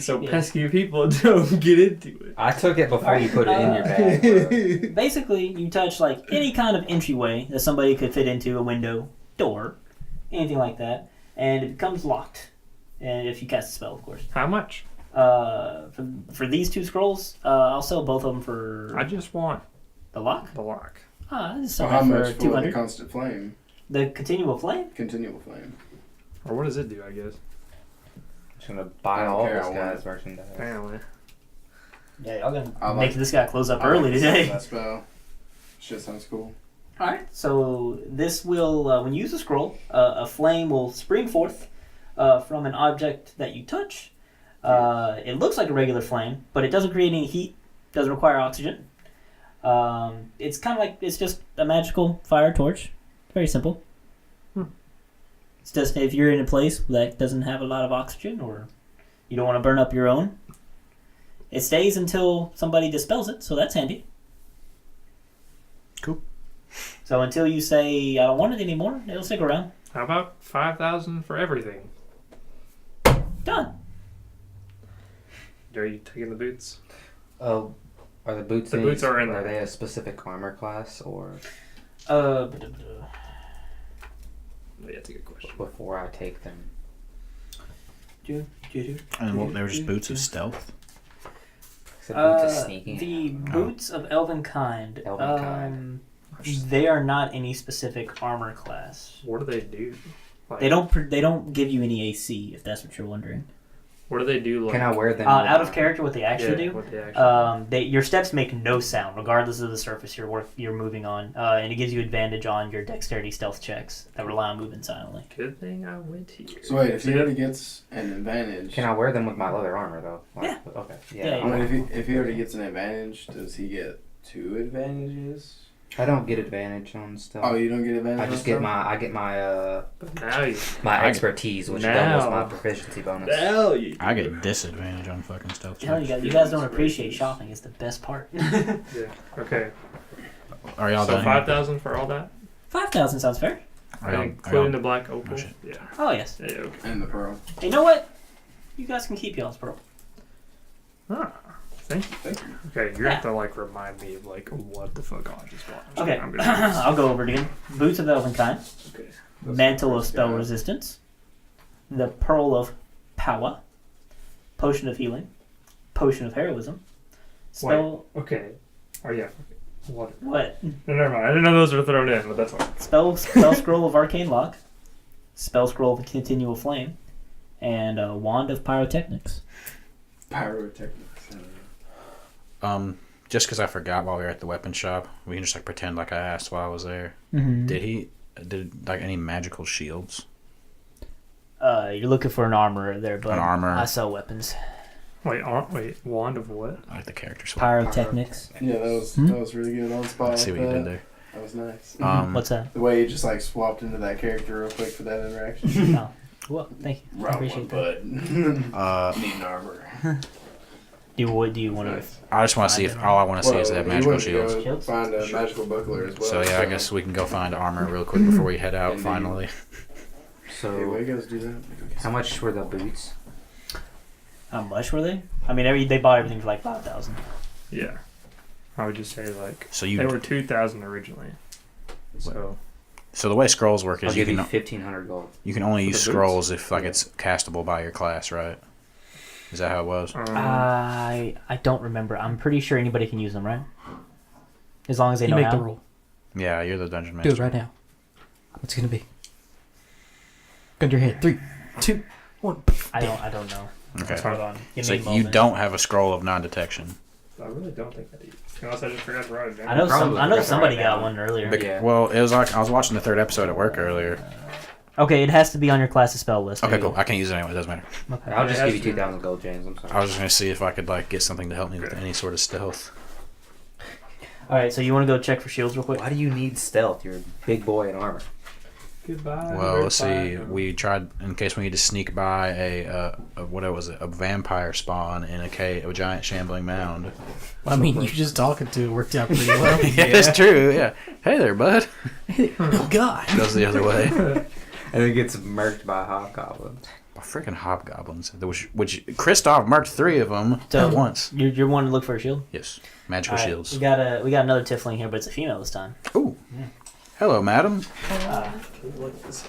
So should be- pesky people don't get into it. I took it before you put it in your bag. Bro. Basically, you touch like any kind of entryway that somebody could fit into, a window, door, anything like that, and it becomes locked. And if you cast a spell, of course. How much? For these two scrolls, I'll sell both of them for I just want the lock. the lock. I just So sell how that much for for 200. the constant flame? The continual flame. Continual flame. Or what does it do, I guess? Just gonna buy I don't all care, this I want guy's it. merchandise. Apparently. Yeah, y'all gonna I make like- this guy close up I early like the sound of today. That spell. Shit sounds cool. Alright, so this will, when you use a scroll, a flame will spring forth from an object that you touch. It looks like a regular flame, but it doesn't create any heat, doesn't require oxygen. It's kind of like, it's just a magical fire torch. Very simple. It's just if you're in a place that doesn't have a lot of oxygen or you don't want to burn up your own, it stays until somebody dispels it, so that's handy. Cool. So until you say, I don't want it anymore, it'll stick around. How about 5,000 for everything? Done. Are you taking the boots? Oh, are the boots? The boots are in Are there. they a specific armor class or Yeah, that's a good question. before I take them? And what, they were just boots of stealth? Except boots of sneaking. The boots of elven kind. Elven kind. They are not any specific armor class. What do they do? Like, They don't give you any AC, if that's what you're wondering. What do they do? Like, Can I wear them? Out of character, what they actually do. What they actually Your steps make no sound, regardless of the surface you're moving on, and it gives you advantage on your dexterity stealth checks that rely on moving silently. Good thing I went here. So wait, if he already gets an advantage, Can I wear them with my leather armor though? Yeah. Okay. Yeah, I mean, if he already gets an advantage, does he get 2 advantages? I don't get advantage on stuff. Oh, you don't get advantage. I just on get stuff? But now you. my expertise, which doubles my proficiency bonus. Now you. I get disadvantage on fucking stealth Tell you checks. guys, you guys don't appreciate shopping. It's the best part. Yeah. Okay. Are y'all So done? 5,000 for all that, 5,000 sounds fair. Are y'all- are including y'all- the black opal. shit. Yeah. Oh yes. Yeah. Okay. And the pearl. You know what? You guys can keep y'all's pearl. Ah, thank you. Thank you. Okay, you're gonna have to like remind me of like what the fuck I just bought. Okay, I'm gonna I'll go over it again. Boots of Elvenkind, okay. Mantle of Spell Resistance, the Pearl of Power, Potion of Healing, Potion of Heroism, Spell... Okay. Oh yeah. What? What? No, never mind. I didn't know those were thrown in, but that's fine. Spell Scroll of Arcane Lock, Spell Scroll of Continual Flame, and a Wand of Pyrotechnics. Pyrotechnics. Just because I forgot while we were at the weapon shop, we can just like pretend like I asked while I was there. Mm-hmm. Did like any magical shields? You're looking for an armorer there, but An armor. I sell weapons. Wait, wand of what? I like the character swap. Pyrotechnics. Yeah, that was really good on spot. I see what you did there. That was nice. What's that? The way you just like swapped into that character real quick for that interaction. Oh, well, thank you. I Wrong appreciate one, that. bud. Need an armor. Do you want to? I just want to see if all I want to see is they have magical shields. Shields? Find a magical buckler as well. So yeah, I guess we can go find armor real quick before we head out. Indeed. Finally, Hey, why So, you guys do that? how much were the boots? How much were they? I mean, they bought everything for like 5,000. Yeah. I would just say like so they were 2,000 originally. So so the way scrolls work I'll is you give you can 1,500 gold. only For use the scrolls if like it's castable by your class, right? Is that how it was? I don't remember. I'm pretty sure anybody can use them, right? As long as they You know make how. the roll. Yeah, you're the dungeon Do master. it right now. What's it gonna be? Gun to your head. 3, 2, 1. I don't know. Okay. Hold on. Give So me a you moment. don't have a scroll of non-detection. I really don't think I do. Unless I just forgot to write it down. I know Probably I know forgot somebody to write got down. one earlier. Yeah. Well, it was like I was watching the third episode at work earlier. Okay, it has to be on your class's spell list. Okay, There you cool. I can't use it anyway. It doesn't matter. go. Okay. I'll just It give has you to. 2,000 gold, James. I'm sorry. I was just gonna see if I could like get something to help me with any sort of stealth. All right, so you want to go check for shields real quick? Why do you need stealth? You're a big boy in armor. Goodbye. Well, let's see. goodbye. We tried in case we need to sneak by a vampire spawn in a giant shambling mound. I mean, you just talking to it worked out pretty well. Yeah, it's true. Yeah. Hey there, bud. Oh, God. Goes the other way. And then gets murked by hobgoblins. Freaking hobgoblins. Which Kristoff marked 3 of them So- at once. You're wanting to look for a shield? Yes. Magical All right, shields. We got another tiefling here, but it's a female this time. Ooh. Hello, madam. Look at this.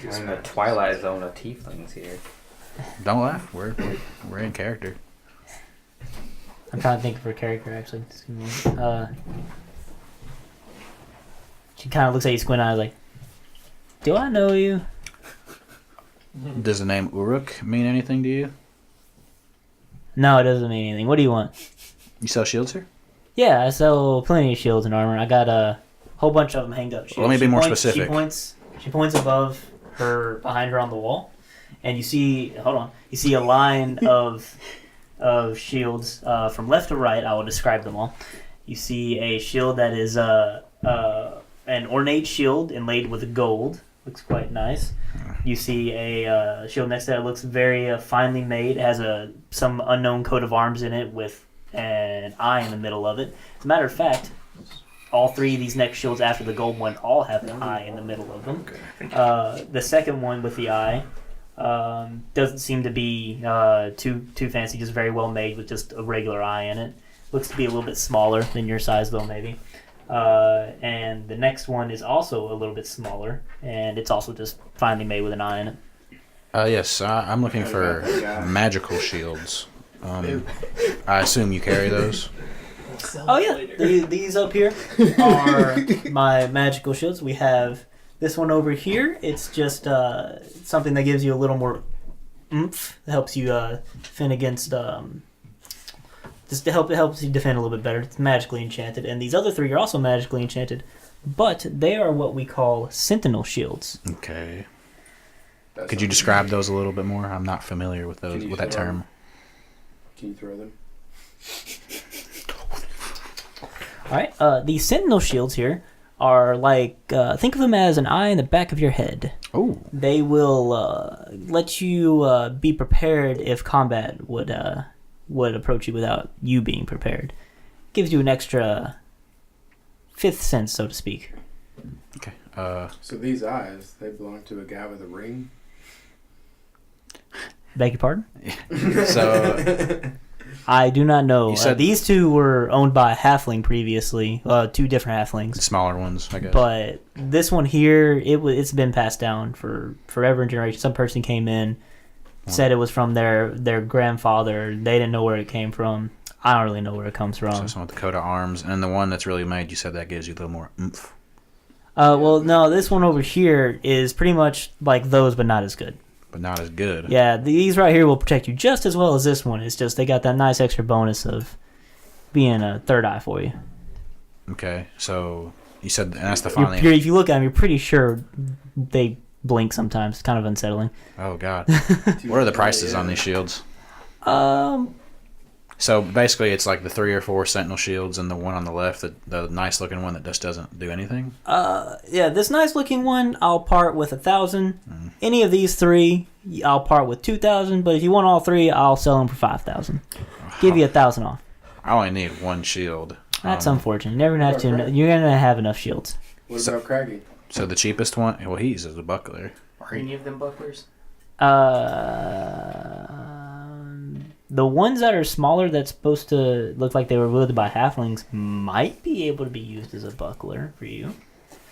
We're in the twilight zone of tieflings here. Don't laugh. We're in character. I'm trying to think of her character actually. Just give me a moment. She kind of looks at you, squint eyes, like, "Do I know you?" Does the name Uruk mean anything to you? No, it doesn't mean anything. What do you want? You sell shields here? Yeah, I sell plenty of shields and armor. I got a whole bunch of them hanged up. Let me be more She specific. points above her, behind her on the wall, and you see. Hold on. You see a line of shields from left to right. I will describe them all. You see a shield that is an ornate shield inlaid with gold. Looks quite nice. You see a shield next to that. Looks very finely made. It has some unknown coat of arms in it with an eye in the middle of it. As a matter of fact, all 3 of these next shields after the gold one all have an eye in the middle of them. The second one with the eye doesn't seem to be too fancy, just very well made with just a regular eye in it. Looks to be a little bit smaller than your size though, maybe. And the next one is also a little bit smaller, and it's also just finely made with an eye in it. Yes. I'm looking for magical shields. I assume you carry those. Oh yeah, these up here are my magical shields. We have this one over here. It's just something that gives you a little more oomph. That helps you defend against. Just to help, it helps you defend a little bit better. It's magically enchanted, and these other 3 are also magically enchanted, but they are what we call sentinel shields. Okay. Could you describe those a little bit more? I'm not familiar with those Can you with that throw term. Can you throw them? All right, these sentinel shields here are like think of them as an eye in the back of your head. Oh. They will let you be prepared if combat would approach you without you being prepared. Gives you an extra 5th sense, so to speak. Okay. So these eyes, they belong to a guy with a ring? Beg your pardon? So I do not know. You said- These two were owned by a halfling previously, two different halflings. smaller ones, I guess. But this one here, it's been passed down for forever and generations. Some person came in, said it was from their grandfather. They didn't know where it came from. I don't really know where it comes from. So some with the coat of arms, and the one that's really made, you said that gives you a little more oomph. Well, no, this one over here is pretty much like those, but not as good. But not as good. Yeah, these right here will protect you just as well as this one. It's just they got that nice extra bonus of being a third eye for you. Okay, so you said, and that's the You're, final. if you look at them, you're pretty sure they blink sometimes. It's kind of unsettling. Oh God, what are the prices on these shields? Um, So basically, it's like the 3 or 4 sentinel shields, and the one on the left, the nice looking one that just doesn't do anything. yeah, this nice looking one, I'll part with 1,000. Any of these 3, I'll part with 2,000. But if you want all 3, I'll sell them for 5,000. Give you 1,000 off. I only need 1 shield. That's unfortunate. You're never gonna have to. You're gonna have enough shields. What about Craggy? So the cheapest one, well, he uses a buckler. Are any of them bucklers? The ones that are smaller that's supposed to look like they were wielded by halflings might be able to be used as a buckler for you.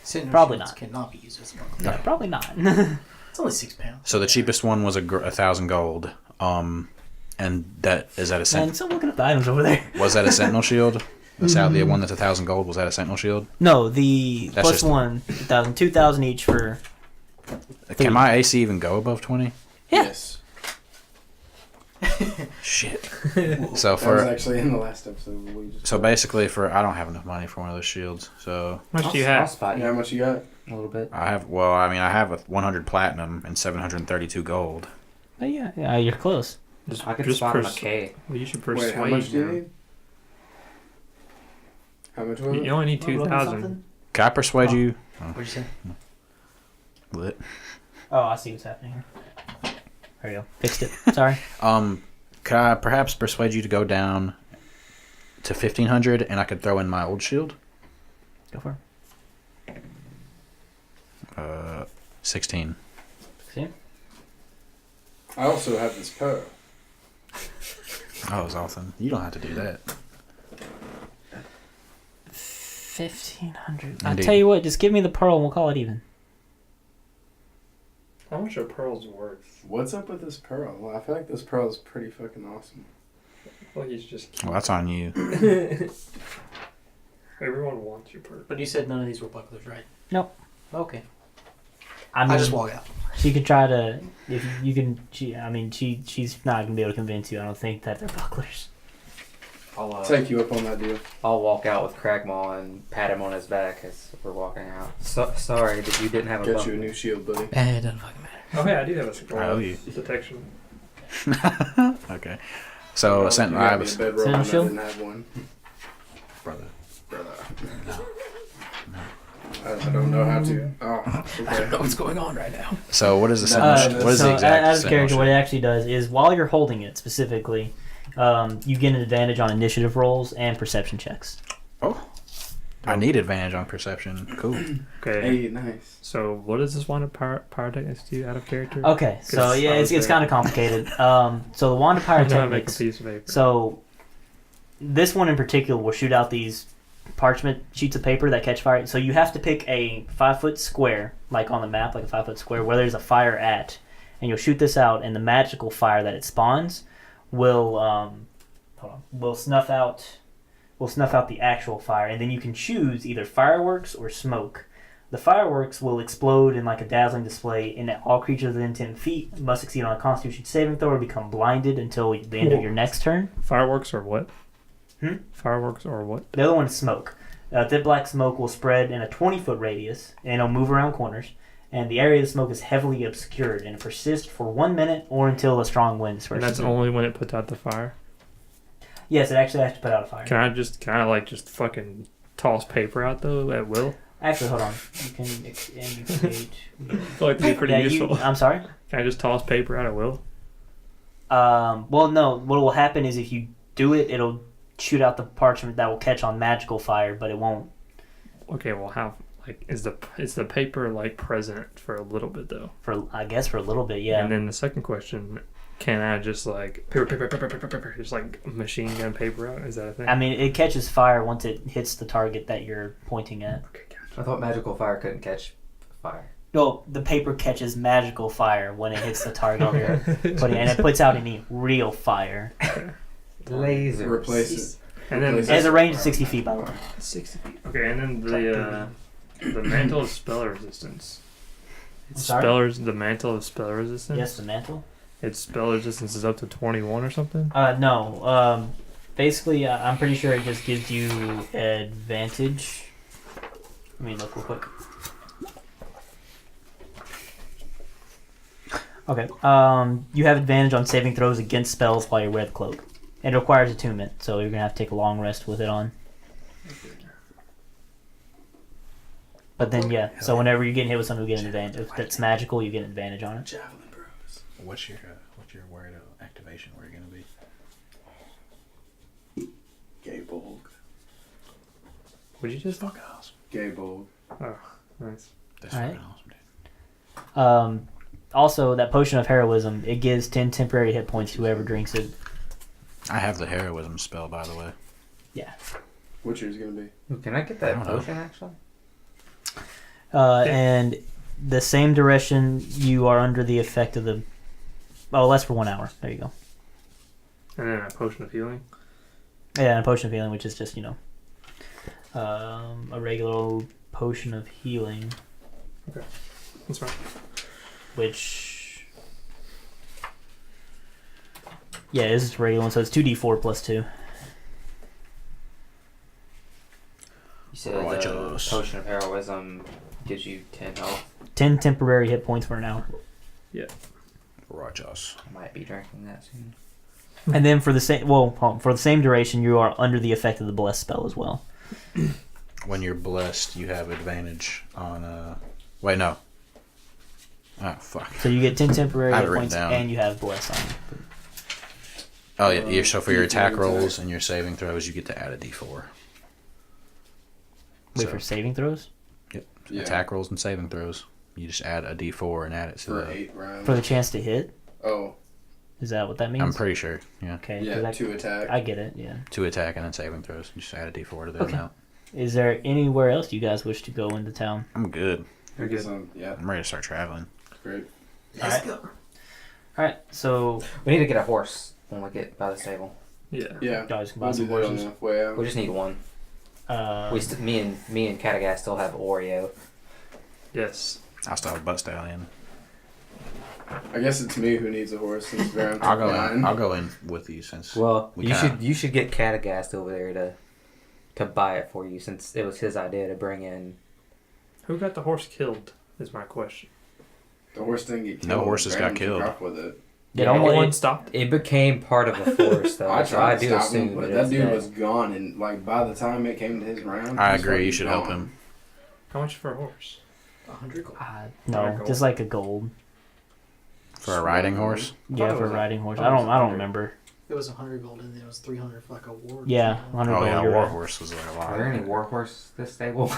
Sentinel Probably shields not. Cannot be used as a buckler. No, probably not. It's only 6 pounds. So the cheapest one was 1,000 gold. And that is that a Man, sentinel? still looking at the items over there. Was that a sentinel shield? The one that's 1,000 gold, was that a sentinel shield? No, the That's plus just- 1,000, 2,000 each for. Can my AC even go above 20? Yeah. Yes. Shit. So That was for actually in the last episode. We just basically I don't have enough money for one of those shields. So How much do you I'll have? spot Yeah, you how much you got? a little bit. I have a 100 platinum and 732 gold. Oh, yeah, you're close. Just, I could just spot him a pers- K. well, you should Wait, persuade how much do you him. need? How much was You it? only need What, 2,000. Can I persuade you? What'd you say? What? Oh, I see what's happening here. There you go. Fixed it. Sorry. Could I perhaps persuade you to go down to 1,500 and I could throw in my old shield? Go for it. 16. See? I also have this pearl. Oh, it's awesome. You don't have to do that. 1,500. I'll Indeed. tell you what, just give me the pearl and we'll call it even. How much are pearls worth? What's up with this pearl? Well, I feel like this pearl is pretty fucking awesome. Well, he's just. Well, that's on you. Everyone wants your pearl. But you said none of these were bucklers, right? Nope. Okay. I mean, I just walk out. she could try to. If you can, she's not gonna be able to convince you. I don't think that they're bucklers. I'll Take you up on that deal. I'll walk out with Cragmaw and pat him on his back as we're walking out. Sorry that you didn't have a Get buckler. you a new shield, buddy. It doesn't fucking matter. Oh, yeah, I do have a scroll. I owe you. Detection. Okay. So, You Sentinel, got I me was. a bedroll Sentinel and I shield? didn't have one. Brother. I don't know how to. Oh, I don't know okay. what's going on right now. So, what is the Sentinel What is so the exact as a Sentinel character, what it shield? actually does is while you're holding it specifically, you get an advantage on initiative rolls and perception checks. I need advantage on perception. Cool. Okay. Hey, nice. So, what does this wand of pyrotechnics do out of character? Okay, so Because yeah, I was it's there. kind of complicated. So the wand of I know how to make a pyrotechnics. piece of paper. So this one in particular will shoot out these parchment sheets of paper that catch fire. So you have to pick a 5-foot square, like on the map, like a 5-foot square, where there's a fire at, and you'll shoot this out, and the magical fire that it spawns will will snuff out the actual fire, and then you can choose either fireworks or smoke. The fireworks will explode in like a dazzling display, and all creatures within 10 feet must succeed on a Constitution saving throw or become blinded until the end of your next turn. Fireworks or what? Hmm? Fireworks or what? The other one is smoke. Thick black smoke will spread in a 20-foot radius, and it'll move around corners. And the area of the smoke is heavily obscured, and it persists for 1 minute or until a strong wind And that's disperses it. only when it puts out the fire. Yes, it actually has to put out a fire. Can I like just fucking toss paper out though at will? Actually, hold on. You can create. I feel like that'd be pretty useful. I'm sorry. Can I just toss paper out at will? Well, no. What will happen is if you do it, it'll shoot out the parchment that will catch on magical fire, but it won't. Okay, well, how like is the paper like present for a little bit though? I guess for a little bit, yeah. And then the second question, Can I just like paper, just like machine gun paper out? Is that a thing? I mean, it catches fire once it hits the target that you're pointing at. Okay, I thought magical fire couldn't catch fire. No, the paper catches magical fire when it hits the target you're putting, and it puts out any real fire. Lasers. Replace it. And then It has a range of 60 feet, by the way. 60 feet. Okay, and then the mantle of spell resistance. Sorry? The mantle of spell resistance. Yes, the mantle. Its spell resistance is up to 21 or something. No. Basically, I'm pretty sure it just gives you advantage. Let me look real quick. Okay. You have advantage on saving throws against spells while you wear the cloak. It requires attunement, so you're gonna have to take a long rest with it on. But then, yeah. So whenever you get hit with something, you get an advantage. If that's magical, you get an advantage on it. Javelin bros. What's your word of activation word gonna be? Gaybolg. Would you just? Fucking awesome. Gaybolg. Oh, nice. That's Alright. fucking awesome, dude. Also, that potion of heroism, it gives 10 temporary hit points to whoever drinks it. I have the heroism spell, by the way. Yeah. What's yours gonna be? Ooh, can I get I that don't know. potion actually? And the same duration you are under the effect of the... Oh, less for 1 hour. There you go. And then a potion of healing. Yeah, and a potion of healing, which is just, a regular old potion of healing, That's fine. which... Yeah, this is a regular one, so it's 2d4 plus 2. You said the Righteous. potion of heroism gives you 10 health. 10 temporary hit points for an hour. Rogers. I might be drinking that soon. And then for the same duration, you are under the effect of the bless spell as well. When you're blessed, you have advantage on. Wait, no. Oh fuck. So you get 10 temporary I have hit it written points, down. and you have bless on it. Oh yeah. So for your attack D4 rolls attack. and your saving throws, you get to add a D4. Wait, So, for saving throws? Yeah. attack rolls and saving throws. You just add a D4 and add it to For the. 8 rounds. For the chance to hit? Oh, Is that what that means? I'm pretty sure. Yeah. Okay, yeah, 'cause 2 attack. I get it, yeah. 2 attack and then saving throws. You just add a D4 to the Okay. amount. Is there anywhere else you guys wish to go into town? I'm good. I guess yeah, I'm ready to start traveling. great. Let's go. Alright, so We need to get a horse when we get by the stable. Yeah. Yeah, guys can buy we'll do some that on horses. the way out. We just need one. Me and Catagast still have Oreo. Yes. I'll still have a butt stallion. I guess it's me who needs a horse since Baron I'll took go. mine. I'll go in with you since. Well, We kinda- you should get Catagast over there to buy it for you since it was his idea to bring in. Who got the horse killed? Is my question. The horse didn't get killed. No horses got Baron took killed. off with it. It Yeah, only- One stopped. It became part of the force though. I so tried I to do stop assume him, but it that is dude dead. was gone, and like by the time it came to his round, I he was agree. You fucking should help gone. him. How much for a horse? 100 gold. no, gold. just like a gold. For a riding horse. Yeah, it for a was a- riding horse. thought I it was don't 100. remember. It was 100 gold and then it was 300 for like a ward. Yeah, 100 Oh gold. yeah, you're war right. horse was like a Are there any lot. war horse this stable?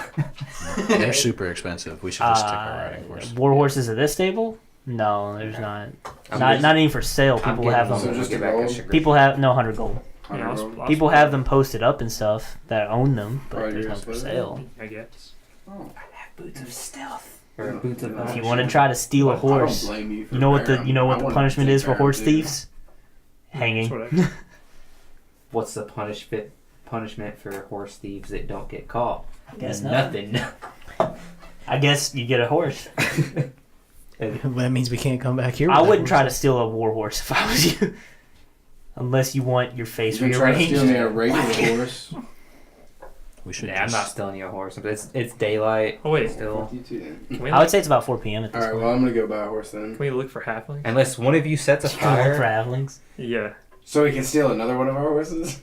They're super expensive. We should just stick our riding horse. War horses at this stable? No, there's not. I'm Not just- not even for sale. I'm People have getting So them. one. just Get a back gold? sugar. People have 100 gold. Yeah, I'll Hundred gold. People have them posted up and stuff that own them, but Oh, there's you're none for supposed to? sale. I guess. Oh. Boots of stealth. Or boots of If you want to try to steal a I don't horse, blame you for you know what the Baron. I wanted to punishment take is for Baron horse too. thieves? That's Hanging. what I- What's the punishment for horse thieves that don't get caught? Guess Nothing. I guess you get a horse. That means we can't come back here. I with that wouldn't try to horse. steal a war horse if I was you. Unless you want your face You try to rearranged. steal me a regular horse. We should. Nah, I'm not stealing you a horse. It's daylight. Oh wait, Still. You too, then. can we I would look, say it's about 4 p.m. at this Alright, point. well I'm gonna go buy a horse then. can we look for halflings? Unless one of you sets a For fire. halflings. Yeah. So we can steal another one of our horses?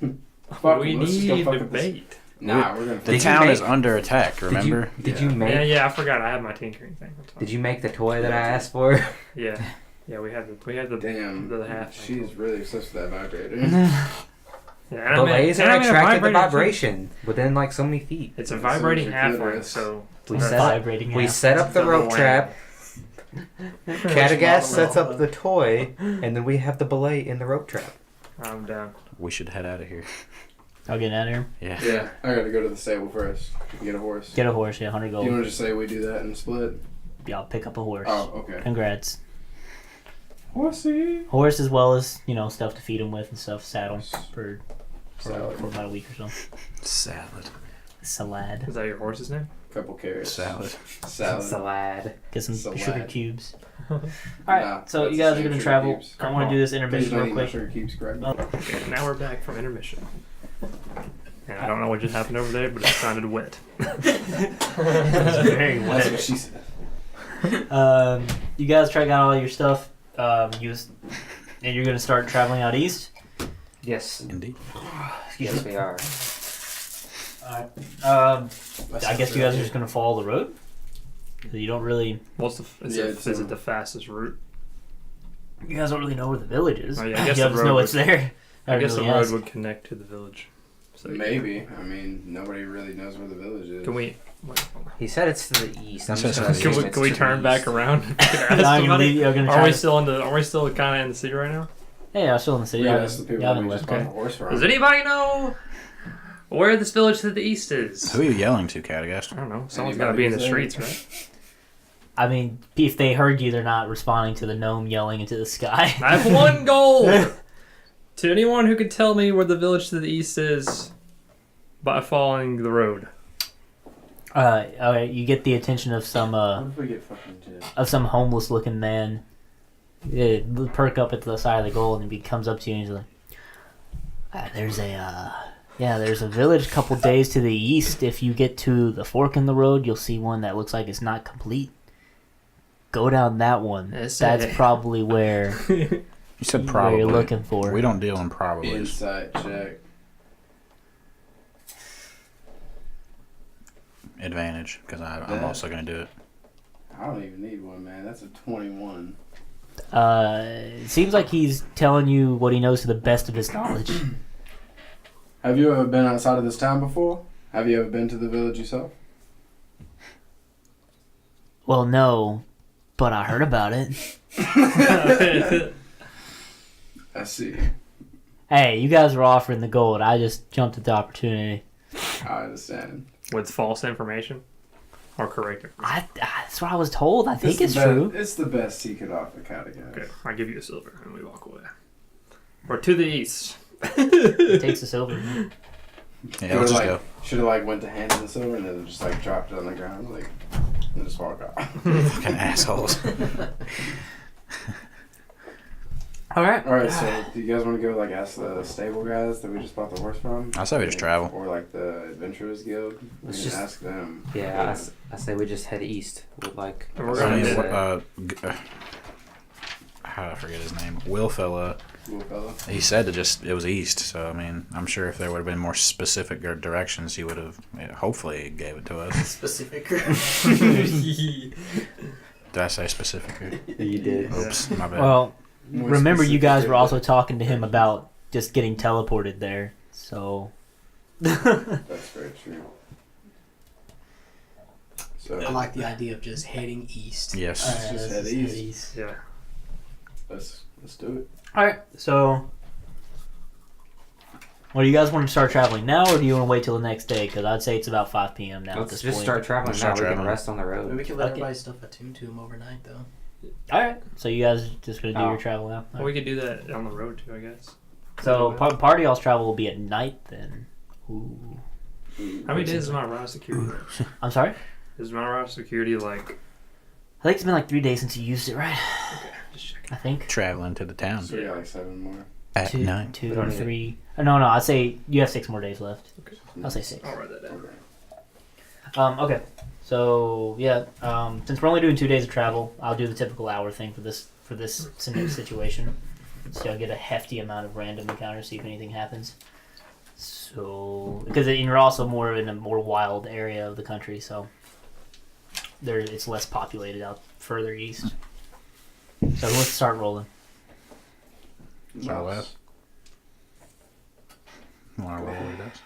Fuck, We let's just go need fuck the with this. bait. Nah, we're gonna The Did you town is make- under attack. Remember? Did you Yeah, make? yeah, I forgot. I had my tinkering thing. That's fine. Did you make the toy that I asked for? Yeah. Yeah, we had the Damn, the half. she's really obsessed with that vibrator. Yeah, The laser and I mean a attracted the vibrating vibration within like so many feet. It's a It's vibrating your halfling, clitoris. so We It's set up, vibrating we half. set up the Double rope whammy. trap. Cragdaddies sets up the toy, and then we have the belay in the rope trap. I'm down. We should head out of here. I'll get out of here. Yeah. Yeah, I gotta go to the stable first. Get a horse. Get a horse, yeah, 100 You gold. want to just say we do that and split? Yeah, I'll pick up a horse. Oh, okay. Congrats. Horsey. Horse as well as, stuff to feed him with and stuff. Saddle for Salad. about a week or so. Salad. Salad. Is that your horse's name? Couple carrots. Salad. Salad. Salad. Get some Salad. sugar cubes. Nah, Alright, so that's you the guys are same going to sugar travel. cubes. I want to do this Please intermission don't real eat my quick. sugar cubes, correct? Okay, now we're back from intermission. And I don't know what just happened over there, but it sounded wet. It's very That's wet. what she said. You guys got all your stuff. And you're going to start traveling out east. Yes. Indeed. Yes, we are. I guess you guys are just going to follow the road. You don't really. Is it the fastest route? You guys don't really know where the village is. Oh, yeah, I guess you the just road know would- it's there. I guess the really road ask. would connect to the village. So Maybe. I mean, nobody really knows where the village is. Can we? He said it's to the east. I'm He said just gonna it's- assume Can we it's to turn the back east. around? Now you're gonna Are try we to- still Are we still kind of in the city right now? Yeah, I'm still in the city. Yeah, I that's the people haven't we just left. bought the horse from. Does anybody know where this village to the east is? Who are you yelling to, Cragdaddies? I don't know. Someone's got to be in the Anybody streets, right? I mean, if they heard you, they're not responding to the gnome yelling into the sky. I have one goal. To anyone who can tell me where the village to the east is by following the road. Okay, you get the attention of some What if we get fucking jail? homeless-looking man. Yeah, perk up at the side of the gold, and he comes up to you and he's like, "There's a village a couple days to the east. If you get to the fork in the road, you'll see one that looks like it's not complete. Go down that one. That's probably where You said probably. you're looking for." We don't deal in probablys. Insight check. Advantage, because I'm Yeah. also going to do it. I don't even need one, man. That's a 21. It seems like he's telling you what he knows to the best of his knowledge. Have you ever been outside of this town before? Have you ever been to the village yourself? Well, no, but I heard about it. I see. Hey, you guys were offering the gold. I just jumped at the opportunity. I understand. With false information or correct information? That's what I was told. I think it's the true. It's the best he could offer, kind of guy. Okay, I give you a silver and we walk away. We're to the east. He takes the silver. Yeah, let's just go. Should have went to hand in the silver and then just dropped it on the ground and just walk off. Fucking assholes. All right. All right, so do you guys want to go ask the stable guys that we just bought the horse from? I say we just travel. Or the Adventurers Guild. We Let's can just- ask them. Yeah, I say we just head east with And we're I gonna mean, do how did I forget his name? Will fella. Cool fella. He said it was east, so I mean, I'm sure if there would have been more specific directions, he would have hopefully gave it to us. Specific. Did I say specific? You did. Oops, my bad. Well, More remember you guys specific, were also talking to him about just getting teleported there. So That's very true. So I like the idea of just heading east. Yes. Alright, just let's head head east. Yeah. let's do it. All right. So, well, do you guys want to start traveling now, or do you want to wait till the next day? Because I'd say it's about 5 p.m. now at Let's this just point. start traveling Let's now. start We can traveling. rest on the Maybe road. we can let Okay. everybody's stuff attune to him overnight, though. All right. So you guys just gonna do Oh. your travel now. Well, we could do that on the road too, I guess. So part of y'all's travel will be at night then. Ooh. How many days is my route of security? I'm sorry. Is my route of security I think it's been 3 days since you used it, right? Okay, just checking. I think. Traveling to the town So we got 7 more. at Two, night. two, We don't need 3. No, I'd say you have 6 more days left. Okay. I'll say 6. I'll write that down. Okay. Okay. So yeah, since we're only doing 2 days of travel, I'll do the typical hour thing for this situation. So I'll get a hefty amount of random encounters, see if anything happens. So because you're also more in a more wild area of the country, so it's less populated out further east. So let's start rolling. So Wes, you want to roll with us?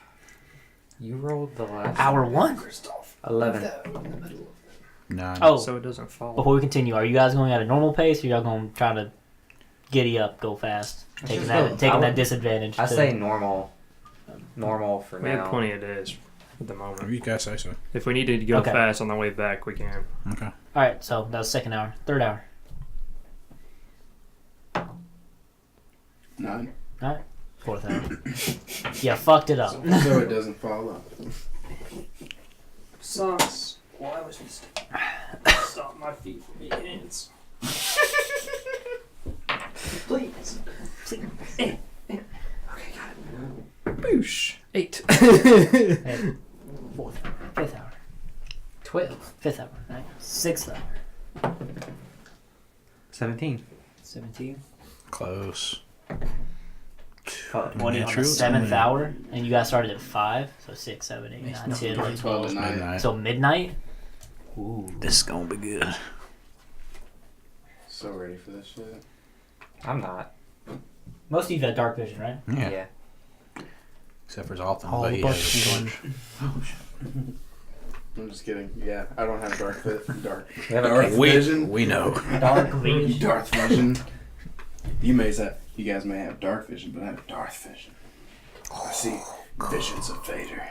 You rolled the last Hour 1. 11. 9. Oh, So it doesn't fall. before we continue, are you guys going at a normal pace, or y'all going to try to giddy up, go fast, taking that disadvantage? I say normal for We now. have plenty of days at the moment. You guys say so. If we needed to go Okay. fast on the way back, we can. Okay. All right, so that was second hour, third hour. 9. Fourth hour. Yeah, fucked it up. So it doesn't fall off. Socks. Why was we stop my feet from being hands? Please. Okay, got it. Boosh. 8. Fourth hour, fifth hour, 12. fifth hour, right? Sixth hour, 17. 17. Close. 20 on the Natural 7th 20. hour, and you guys started at 5, so 6, 7, 8, 9, 10, 11, 12 at night. Midnight. So midnight? Ooh. This is gonna be good. So ready for this shit. I'm not. Most of you had dark vision, right? Yeah. Except for Zoltan, All but he but has a one. torch. I'm just kidding. Yeah, I don't have dark We have a Darth king. vision. We know. Dark vision. Darth vision. You guys may have dark vision, but I have Darth vision. I see visions of Vader.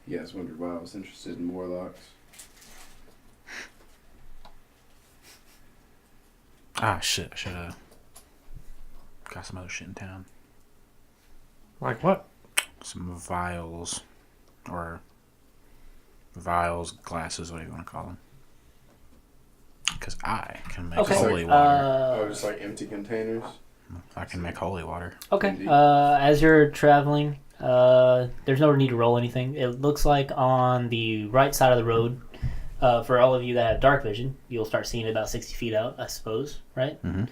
You guys wondered why I was interested in warlocks. Ah, shit. I should have got some other shit in town. Like what? Some vials. Or glasses, whatever you want to call them. Because I can make Okay. holy water. Oh, just like empty containers. I can make holy water. Okay. Indeed. As you're traveling, there's no need to roll anything. It looks like on the right side of the road, for all of you that have dark vision, you'll start seeing it about 60 feet out, I suppose, right? Mm-hmm.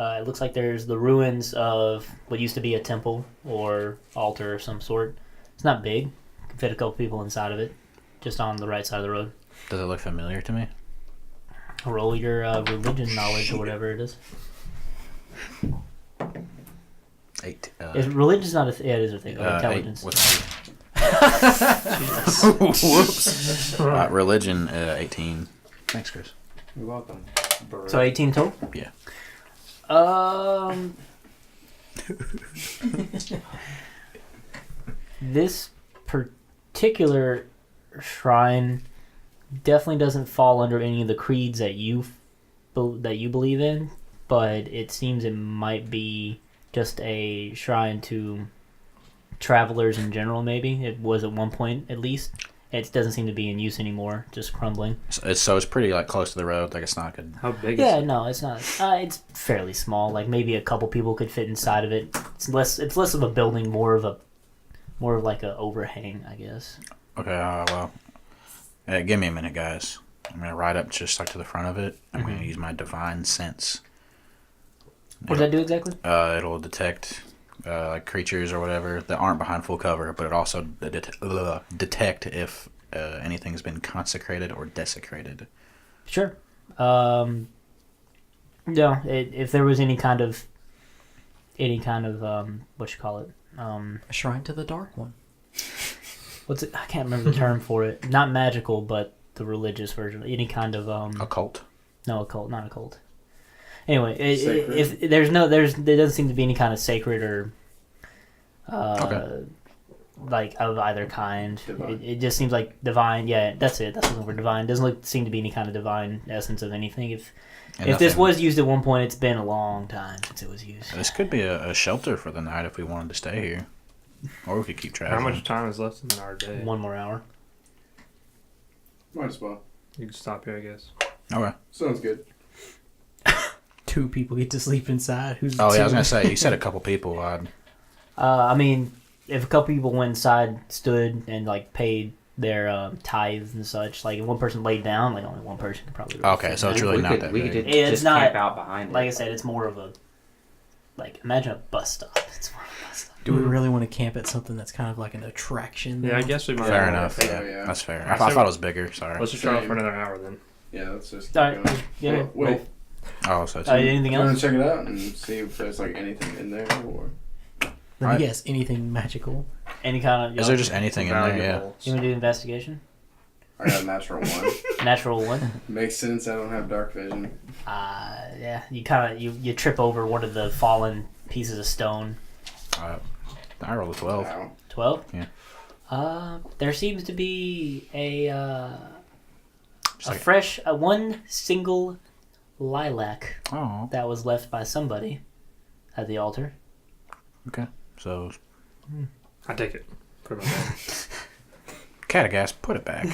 It looks like there's the ruins of what used to be a temple or altar of some sort. It's not big. You can fit a couple people inside of it, just on the right side of the road. Does it look familiar to me? Roll your religion knowledge or whatever it is. 8. Religion's not a thing. Yeah, it is a thing. Oh, 8. intelligence. What's Whoops. Religion, 18. Thanks, Chris. You're welcome. So 18 total? Yeah. This particular shrine definitely doesn't fall under any of the creeds that you believe in, but it seems it might be just a shrine to travelers in general. Maybe it was at one point at least. It doesn't seem to be in use anymore, just crumbling. So it's pretty like close to the road. Like it's not good. How big Yeah, is it? no, it's not. It's fairly small. Like maybe a couple people could fit inside of it. It's less of a building, more of like a overhang, I guess. Okay. Well, give me a minute, guys. I'm gonna ride up just like to the front of it. I'm gonna use my divine sense. What does that do exactly? It'll detect like creatures or whatever that aren't behind full cover, but it also detect if anything's been consecrated or desecrated. Sure. No, if there was any kind of what you call it? A shrine to the Dark One. What's it? I can't remember the term for it. Not magical, but the religious version. Any kind of Occult. No, occult, not occult. Anyway, Sacred? if there doesn't seem to be any kind of sacred or Okay. like of either kind. Divine. It just seems like divine. Yeah, that's it. That's the word divine. Doesn't seem to be any kind of divine essence of anything. If this was used at one point, it's been a long time since it was used. This could be a shelter for the night if we wanted to stay here, or we could keep How traveling. much time is left in our day? One more hour. Might as well. You can stop here, I guess. Okay. Sounds good. 2 people get to sleep inside. Who's Oh yeah, I was two? gonna say you said a couple people. I mean, if a couple people went inside, stood, and like paid their tithes and such, like if one person laid down, like only one person could probably. Okay, so it's really we not could, that we big. could It's just not- camp out behind Like I it. said, it's more of a imagine a bus stop. It's more of a bus stop. Do we really want to camp at something that's kind of like an attraction? Yeah, I though? guess we might. Fair as well. enough. Yeah, Yeah, yeah. that's fair. Alright, I so- thought it was bigger. Sorry. Let's just try Same. for another hour then. Yeah, let's just keep Alright, going. yeah. Well, wait. Oh, so it's Anything You want else? to check it out and see if there's like anything in there or... Let me guess. Anything magical? Any kind of. Is there just anything in there? Yeah. Valuables. You want to do investigation? I got a natural 1. Natural 1. Makes sense. I don't have dark vision. Yeah. You kind of you trip over one of the fallen pieces of stone. I rolled a 12. Wow. 12. Yeah. There seems to be a Just like, fresh one single lilac oh, that was left by somebody at the altar. okay. So, I take it. Put it on there. Cragdaddies, put it back.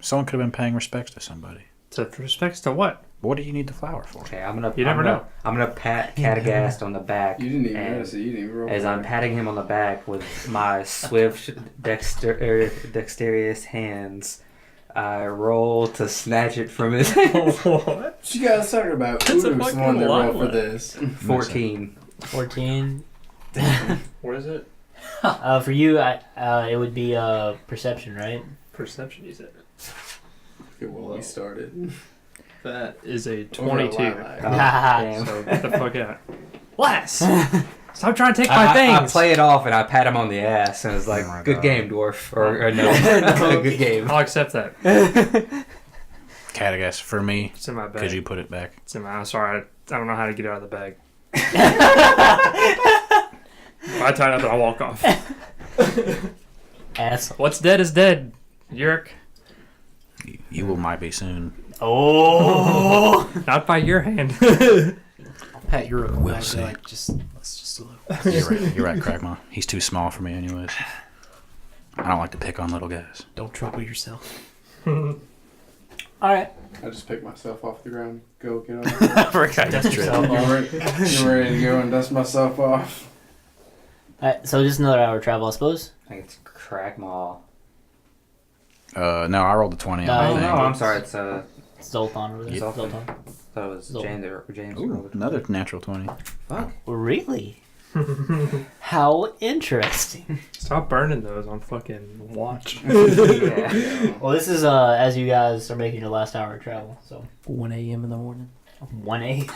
Someone could have been paying respects to somebody. So respects to what? What do you need the flower for? Okay, I'm gonna. You never know. I'm gonna pat Cragdaddies on the back. You didn't even and notice it. You didn't even roll. As I'm patting him on the back with my swift, dexterous hands, I roll to snatch it from his hand. What? What you guys talking about? That's a Who's the fucking one that rolled for lilac. this? 14. 14. What is it? For you, it would be perception, right? Perception, you said. Look at what we started. That is a Over a 22. lilac. Oh, damn. So get the fuck out. Less! Stop trying to take my things! I play it off and I pat him on the ass and it's like, Oh my good God. game, dwarf. Or no, good game. I'll accept that. Cragdaddies, for me, It's in my bag. could you put it back? It's in my. I'm sorry. I don't know how to get it out of the bag. If I tie it up, and I walk off. Ass. What's dead is dead. Yerk. You will might be soon. Oh! Not by your hand. Pat, you're We'll back, see. like, let's just do it. You're right, Cragma. He's too small for me anyways. I don't like to pick on little guys. Don't trouble yourself. Alright. I just picked myself off the ground. Go get on the Forgot Dust yourself You off. ready to go and dust myself off? Alright, so just another hour of travel, I suppose? I think it's Cragmaw. No, I rolled a 20 No, on Oh, my no, thing. I'm sorry. It's Zoltan over there. Yeah. Zoltan. thought it was Zol- James. Ooh, another natural 20. Fuck. Really? How interesting. Stop burning those on fucking watch. Yeah. Well, this is as you guys are making your last hour of travel, so 1 a.m. in the morning. 1-8.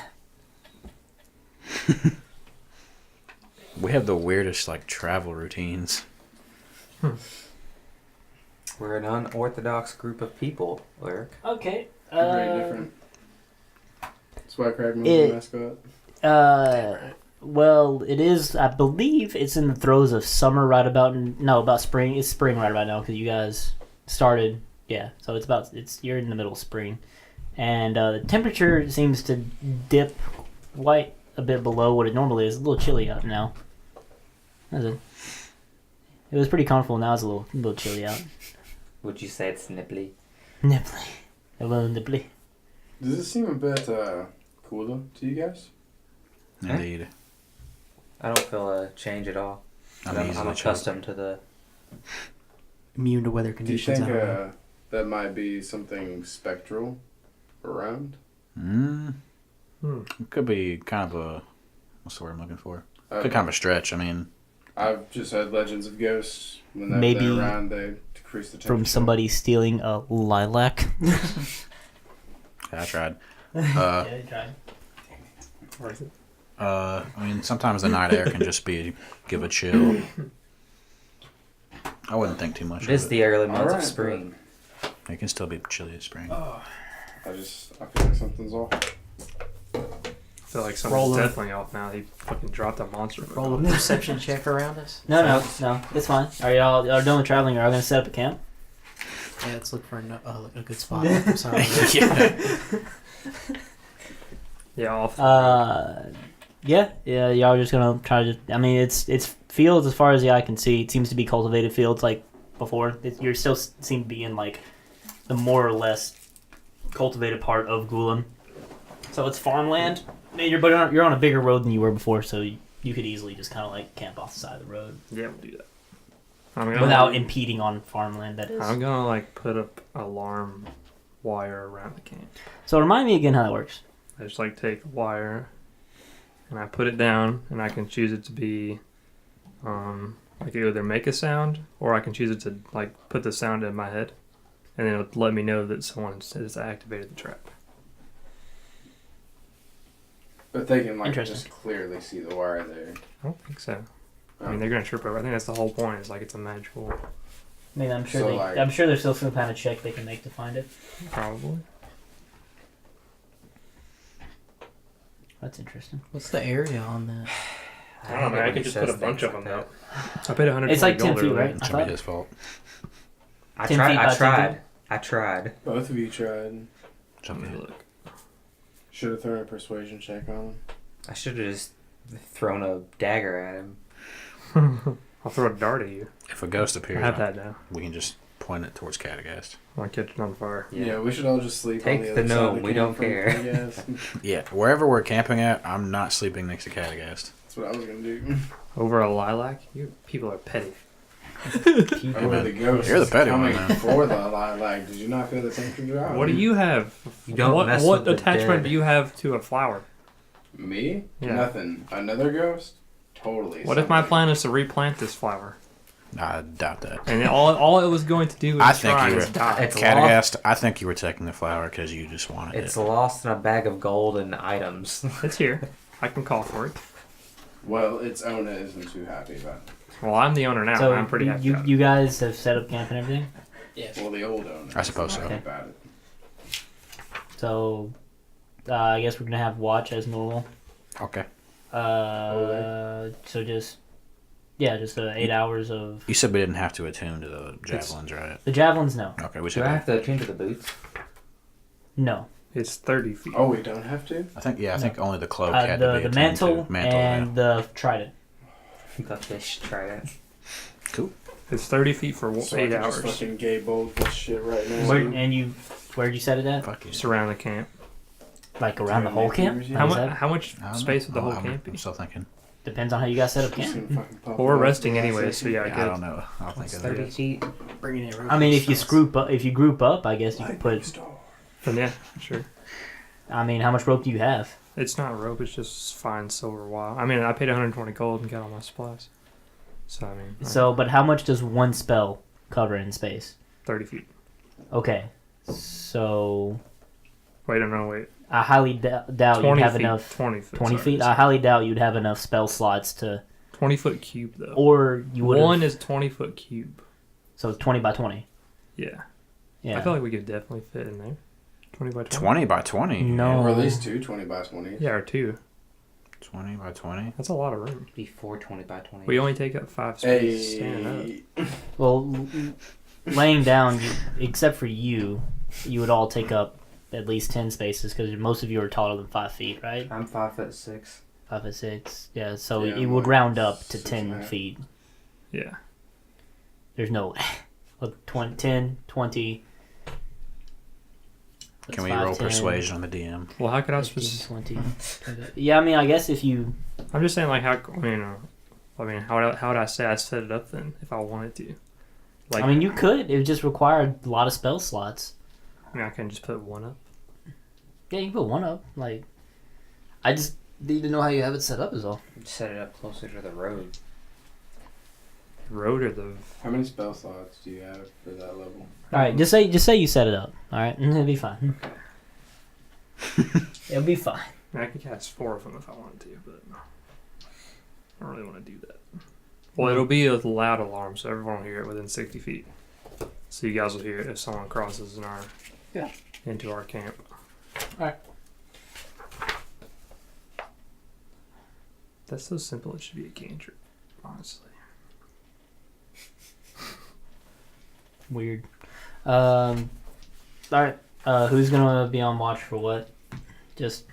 We have the weirdest like travel routines. We're an unorthodox group of people, Eric. Okay. Very different. That's why Cragman's it- the mascot. Well, it is. I believe it's in the throes of summer, right about about spring. It's spring right about now because you guys started. Yeah, so you're in the middle of spring, and the temperature seems to dip quite a bit below what it normally is. A little chilly out now. It was pretty comfortable. Now it's a little chilly out. Would you say it's nipply? Nipply, a little nipply. Does it seem a bit cooler to you guys? Indeed. I don't feel a change at all. I'm I'm easily accustomed to the. Immune to weather Do you conditions. think I don't know. that might be something spectral around? It could be kind of a, what's the word I'm looking for? Uh, Could kind of a stretch. I mean, I've just heard legends of ghosts. Whenever Maybe they're around, they decrease the temperature. From somebody stealing a lilac. I tried. Yeah, they tried. I mean, sometimes the night air can just give a chill. I wouldn't think too much It is of it. the early months of Alright, spring. It can still be chilly in spring. I feel like something's off. I feel like something's Roll 'em. definitely off now. He fucking dropped a monster. Roll a perception check around us. No, it's fine. Are y'all done with traveling? Are y'all gonna set up a camp? Yeah, let's look for a good spot. I'm sorry. Yeah. Yeah, off. Yeah. Y'all just gonna try to. I mean, it's fields as far as the eye can see. It seems to be cultivated fields like before. You still seem to be in like the more or less cultivated part of Gulam. So it's farmland. But you're on a bigger road than you were before, so you could easily just kind of like camp off the side of the road Yeah, we'll do that. I'm gonna, without impeding on farmland. That is. I'm gonna like put up alarm wire around the camp. So remind me again how that works. I just like take a wire and I put it down, and I can choose it to be like either make a sound, or I can choose it to like put the sound in my head, and then it'll let me know that someone has activated the trap. But they can like Interesting. just clearly see the wire there. I don't think so. I mean, they're gonna trip over. I think that's the whole point. Is like it's a magical, I mean, I'm sure So, they. like- I'm sure there's still some kind of check they can make to find it. probably. That's interesting. What's the area on that? I don't know. I hate could when just he put a says bunch of things them like out. I paid 120 It's like 10 gold feet, earlier. right? It I should be thought. his fault. I 10 tried. feet by I 10 tried. feet? I tried. Both of you tried. Let me look. Should have thrown a persuasion check on him. I should have just thrown a dagger at him. I'll throw a dart at you. If a ghost I appears, have that now. we can just point it towards Cragdaddies. I'll catch it on fire. Yeah, we should all just sleep Take on the the other side gnome, of the we don't camp from care. Cragdaddies. Yeah, wherever we're camping at, I'm not sleeping next to Cragdaddies. That's what I was gonna do. Over a lilac? You people are petty. Over the ghost. You're the petty coming one, man. for the lilac. Did you not feel the temperature drop? What do you have? You don't what mess what with the attachment dead. do you have to a flower? Me? Yeah. Nothing. Another ghost? Totally. What if my something. plan is to replant this flower? I doubt that. And all it was going to do was I think try you is were- die. It's Cragdaddies, I think you were taking the flower because you just wanted It's it. lost in a bag of gold and items. It's here. I can call for it. Well, its owner isn't too happy about it. Well, I'm the owner now. So I'm pretty happy. you, about it. you guys have set up camp and everything. Well, the old owner. I suppose isn't so. happy about it. So I guess we're gonna have watch as normal. Okay. So just 8 hours of You said we didn't have to attune to the javelins, right? the javelins. No, Okay, we Do should. I have to attune to the boots? no. It's 30 feet. Oh, we don't have to? I think only the cloak had to be The attuned mantle, to. and the trident. The fish trident. It's 30 feet for So I 8 can just hours. fucking gay bolt this shit right now. Where'd you set it at? Fuck you. Surround the camp. Like around the whole camp? Yeah. How, Is mu- that- how much I don't space would the know. whole I'm- camp be? I'm still thinking. Depends on how you guys set up Just camp. gonna fucking pop Well, we're it out resting for the anyway, last so yeah, I Yeah, I could. don't know. I'll think It's of 30 it. feet. Bringing it. I mean, if you group up, I guess you could Lightning put. star. Then yeah, sure. I mean, how much rope do you have? It's not rope. It's just fine silver wire. I mean, I paid 120 gold and got all my supplies. So I mean, So, but how much does one spell cover in space? 30 feet. Okay, so Wait, no, wait. I highly doubt you'd 20 have feet. enough. 20 feet. 20 sorry. feet. I highly doubt you'd have enough spell slots to, 20-foot cube though. or you would. One is 20-foot cube. So it's 20 by 20. Yeah. Yeah. I feel like we could definitely fit in there. 20 by 20. 20 by 20? No. Or at least two 20 by 20. Yeah, or two. 20 by 20? That's a lot of room. Before 20 by 20. We only take up 5 space standing up. Hey. Well, laying down, except for you, you would all take up at least 10 spaces because most of you are taller than 5 feet, right? I'm 5'6". 5'6". Yeah, so Yeah, it I'm would like round up to 6.5. 10 feet. Yeah. There's no. Look, 20, 10, 20. That's Can we 5, roll 10, persuasion on the DM? Well, how could I 15, spec- 20. Yeah, I mean, I guess if you. I'm just saying, like, how, how would I say I set it up then if I wanted to? Like, I mean, you could. It would just require a lot of spell slots. I can just put one up. Yeah, you can put one up. Like, I just need to know how you have it set up, is all. Set it up closer to the road. Road or the. How many spell slots do you have for that level? All right, just say you set it up. All right, it'll be fine. It'll be fine. I could cast 4 of them if I wanted to, but I don't really want to do that. Well, it'll be a loud alarm, so everyone will hear it within 60 feet. So you guys will hear it if someone crosses into our camp. Alright. That's so simple. It should be a cantrip, honestly. Weird. All right. Who's gonna be on watch for what? Just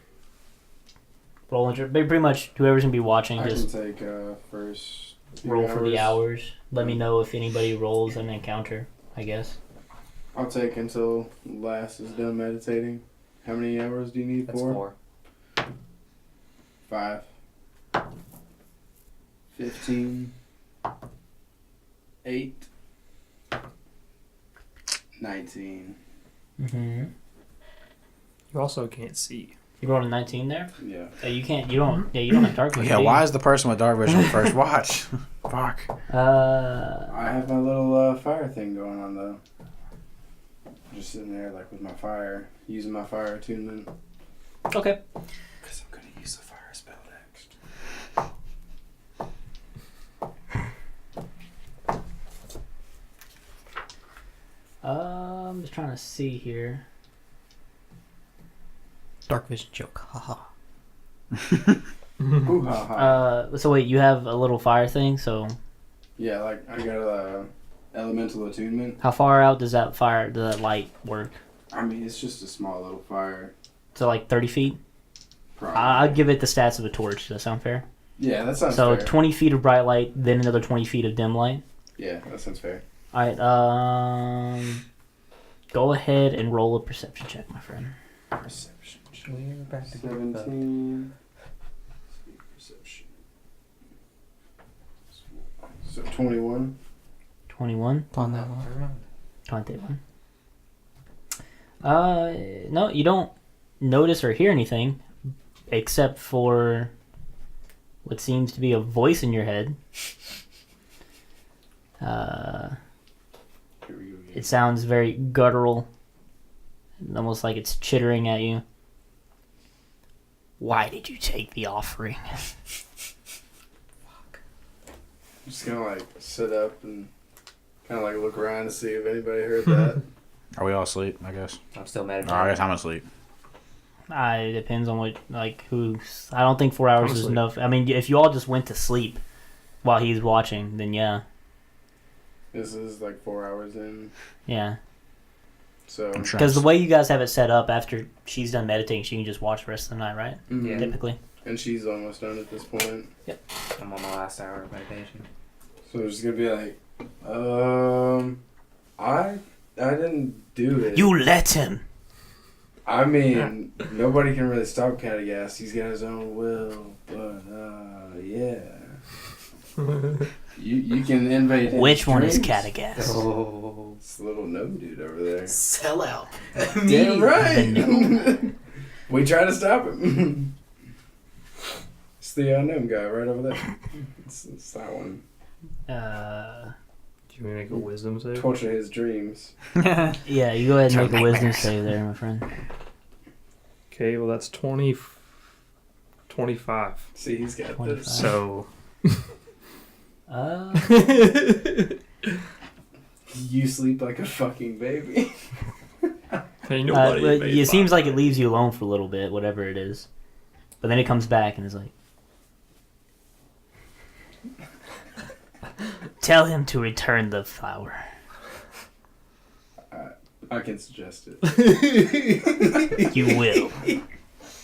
roll into pretty much whoever's gonna be watching. I Just can take first few roll for the hours. hours. Let me know if anybody rolls an encounter. I guess. I'll take until Lass is done meditating. How many hours do you need That's for? 4. 5. 15. 8. 19. Mm-hmm. You also can't see. You rolled a 19 there. Yeah. You can't. You don't. Yeah, you don't have dark vision. Yeah, do you? why is the person with dark vision first watch? Fuck. I have my little fire thing going on though. Just sitting there like with my fire, using my fire attunement. Okay. Because I'm going to use the fire spell next. I'm just trying to see here. Dark vision joke. Haha. Ooh, ha, ha. So wait, you have a little fire thing. So Yeah, like I got a elemental attunement. how far out does that light work? I mean, it's just a small little fire. So like 30 feet. Probably. I'll give it the stats of a torch. Does that sound fair? Yeah, that sounds So fair. 20 feet of bright light, then another 20 feet of dim light. Yeah, that sounds fair. All right. Go ahead and roll a perception check, my friend. Perception. We're back to 17. Perception. So 21. 21. On that one. 21. No, you don't notice or hear anything except for what seems to be a voice in your head. Here we go again. It sounds very guttural, almost like it's chittering at you. Why did you take the offering? I'm just gonna like sit up and kind of like look around to see if anybody heard that. Are we all asleep? I guess. I'm still Oh, meditating. I guess I'm asleep. It depends on what, like, who's. I don't think 4 hours is Honestly. enough. I mean, if you all just went to sleep while he's watching, then yeah. This is like 4 hours in, Yeah. so I'm trying Because to the way you guys have it set up, after she's done meditating, she can just watch the rest of the night, right? Mhm. Typically. And she's almost done at this point. I'm on my last hour of meditation. So it's gonna be like, I didn't do it. You let him. I mean, nobody can really stop Cragdaddies. He's got his own will, but yeah. You can invade his Which one is dreams. Cragdaddies? Oh. It's the little gnome dude over there. Sell out. Damn right. The We try to stop him. It's the gnome guy right over there. It's that one. Do you want to make a wisdom save? Torture his dreams. Yeah, you go ahead and Tell make a wisdom nightmares. save there, my friend. Okay, well that's 25. See, he's got 25. this. So You sleep like a fucking baby. ain't nobody but made it seems my like it mind. leaves you alone for a little bit, whatever it is. But then it comes back and is like, tell him to return the flower. I can suggest it. You will.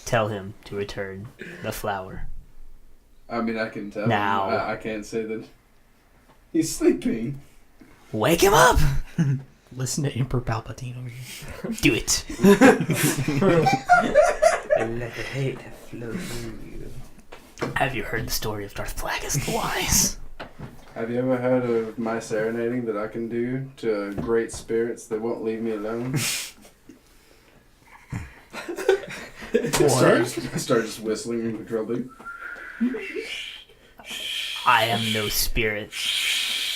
Tell him to return the flower. I mean, I can tell. Now. I can't say that he's sleeping. Wake him up! Listen to Emperor Palpatine over here. Do it. Let the hate flow through you. Have you heard the story of Darth Plagueis the Wise? Have you ever heard of my serenading that I can do to great spirits that won't leave me alone? Start just whistling uncontrollably. I am no spirit.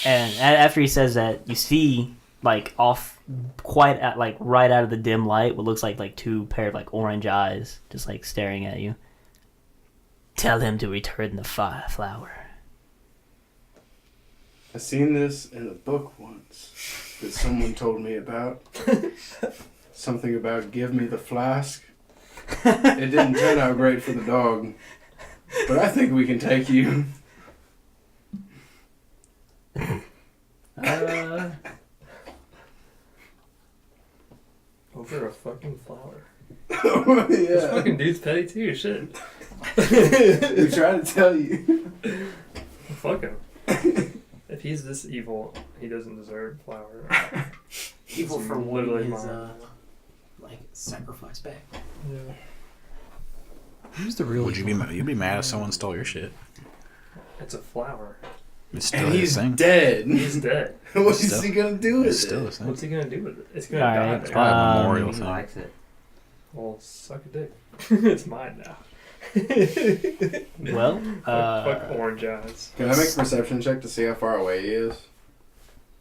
And after he says that, you see, like, off quite at, like, right out of the dim light, what looks like two pair of, like, orange eyes just, like, staring at you. Tell him to return the flower. I seen this in a book once that someone told me about. Something about give me the flask. It didn't turn out great for the dog, but I think we can take you. Over a fucking flower. This Yeah, fucking dude's petty too. Shit. we try to tell you. Fuck him. If he's this evil, he doesn't deserve flower. Evil It's for literally wanting his mine. like sacrifice back. Yeah. Who's the real? Would you be you'd be mad if someone stole your shit? It's a flower. It's still And his he's thing. dead. He's dead. What is Still- he gonna do with It's still it? his thing. What's he gonna do with it? It's gonna Alright, die. Probably a memorial He thing. likes it. Well, suck a dick. It's mine now. Well, Fuck orange eyes. Can I make a perception check to see how far away he is?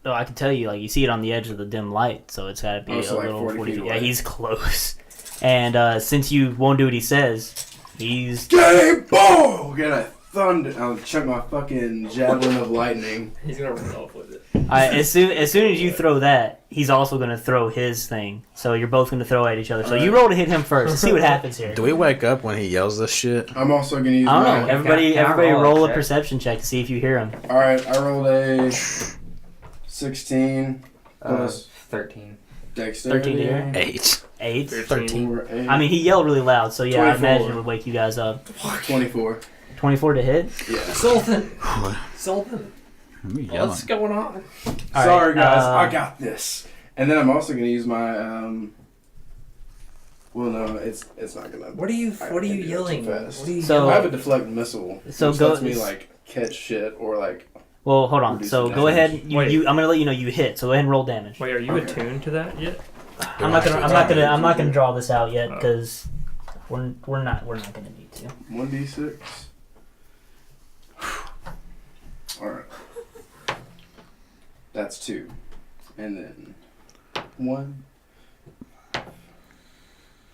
no, I can tell you, like, you see it on the edge of the dim light, so it's gotta be Oh, a so like little 40 feet Yeah, away. he's close. And since you won't do what he says, he's Game ball! Get a thunder! I'll chuck my fucking javelin of lightning. He's gonna run off with it. Alright, as soon as you throw that, he's also gonna throw his thing. So you're both gonna throw at each other. So you roll to hit him first. Let's see what happens here. Do we wake up when he yells this shit? I'm also gonna use I don't my. know. Everybody Can I roll a check? perception check to see if you hear him. All right, I rolled a 16 plus 13. dexterity. 13 to hear? 8. 8? 13. Or eight. I mean, he yelled really loud, so yeah, I 24. imagine it would wake you guys up. 24. 24 to hit? Yeah. Sultan. What Sultan. are you yelling? What's going on? All Sorry, right, guys. I got this. And then I'm also gonna use my. Well, no, it's not gonna. What are you I can't do that too yelling? fast. What are you So- I have a deflect missile, So which go- lets me like catch shit or like. Well, hold on. Reduce So the go damage. ahead. Wait. I'm gonna let you know you hit. So go ahead and roll damage. Wait, are you Okay. attuned to that yet? I'm not gonna draw this out yet because we're not gonna need to. 1d6. All right. That's 2, and then 1.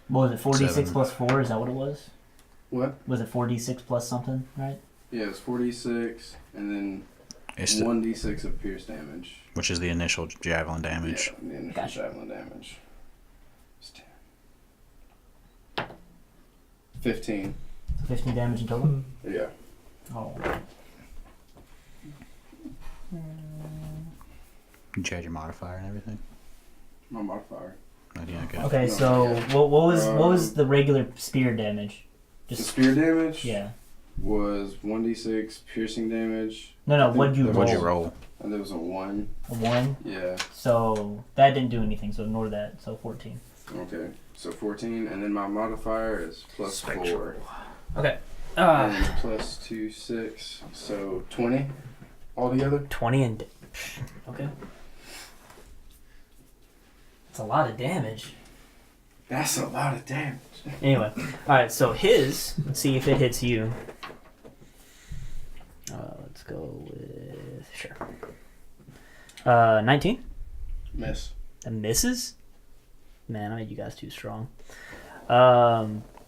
What was it? 4d6 7. plus 4? Is that what it was? What? Was it 4d6 plus something? Right. Yeah, it's 4d6, and then It's the, 1d6 of pierce damage. which is the initial javelin damage. Yeah, the initial Gotcha. javelin damage. It's 10. 15. 15 damage in total. Yeah. Oh. You change your modifier and everything. My modifier. Oh, yeah, okay. Okay, No, so yeah. what was the regular spear damage? The Just spear damage yeah. was 1d6 piercing damage, No, what'd you roll? What'd you roll? and there was a 1. A 1. Yeah. So that didn't do anything. So ignore that. So 14. Okay. So 14, and then my modifier is plus 4. Spectral. Okay. And plus 2, 6. So 20 altogether. 20 and okay. That's a lot of damage. That's a lot of damage. Anyway, all right. So his. Let's see if it hits you. Let's go with sure. 19. Miss. That misses. Man, I made you guys too strong.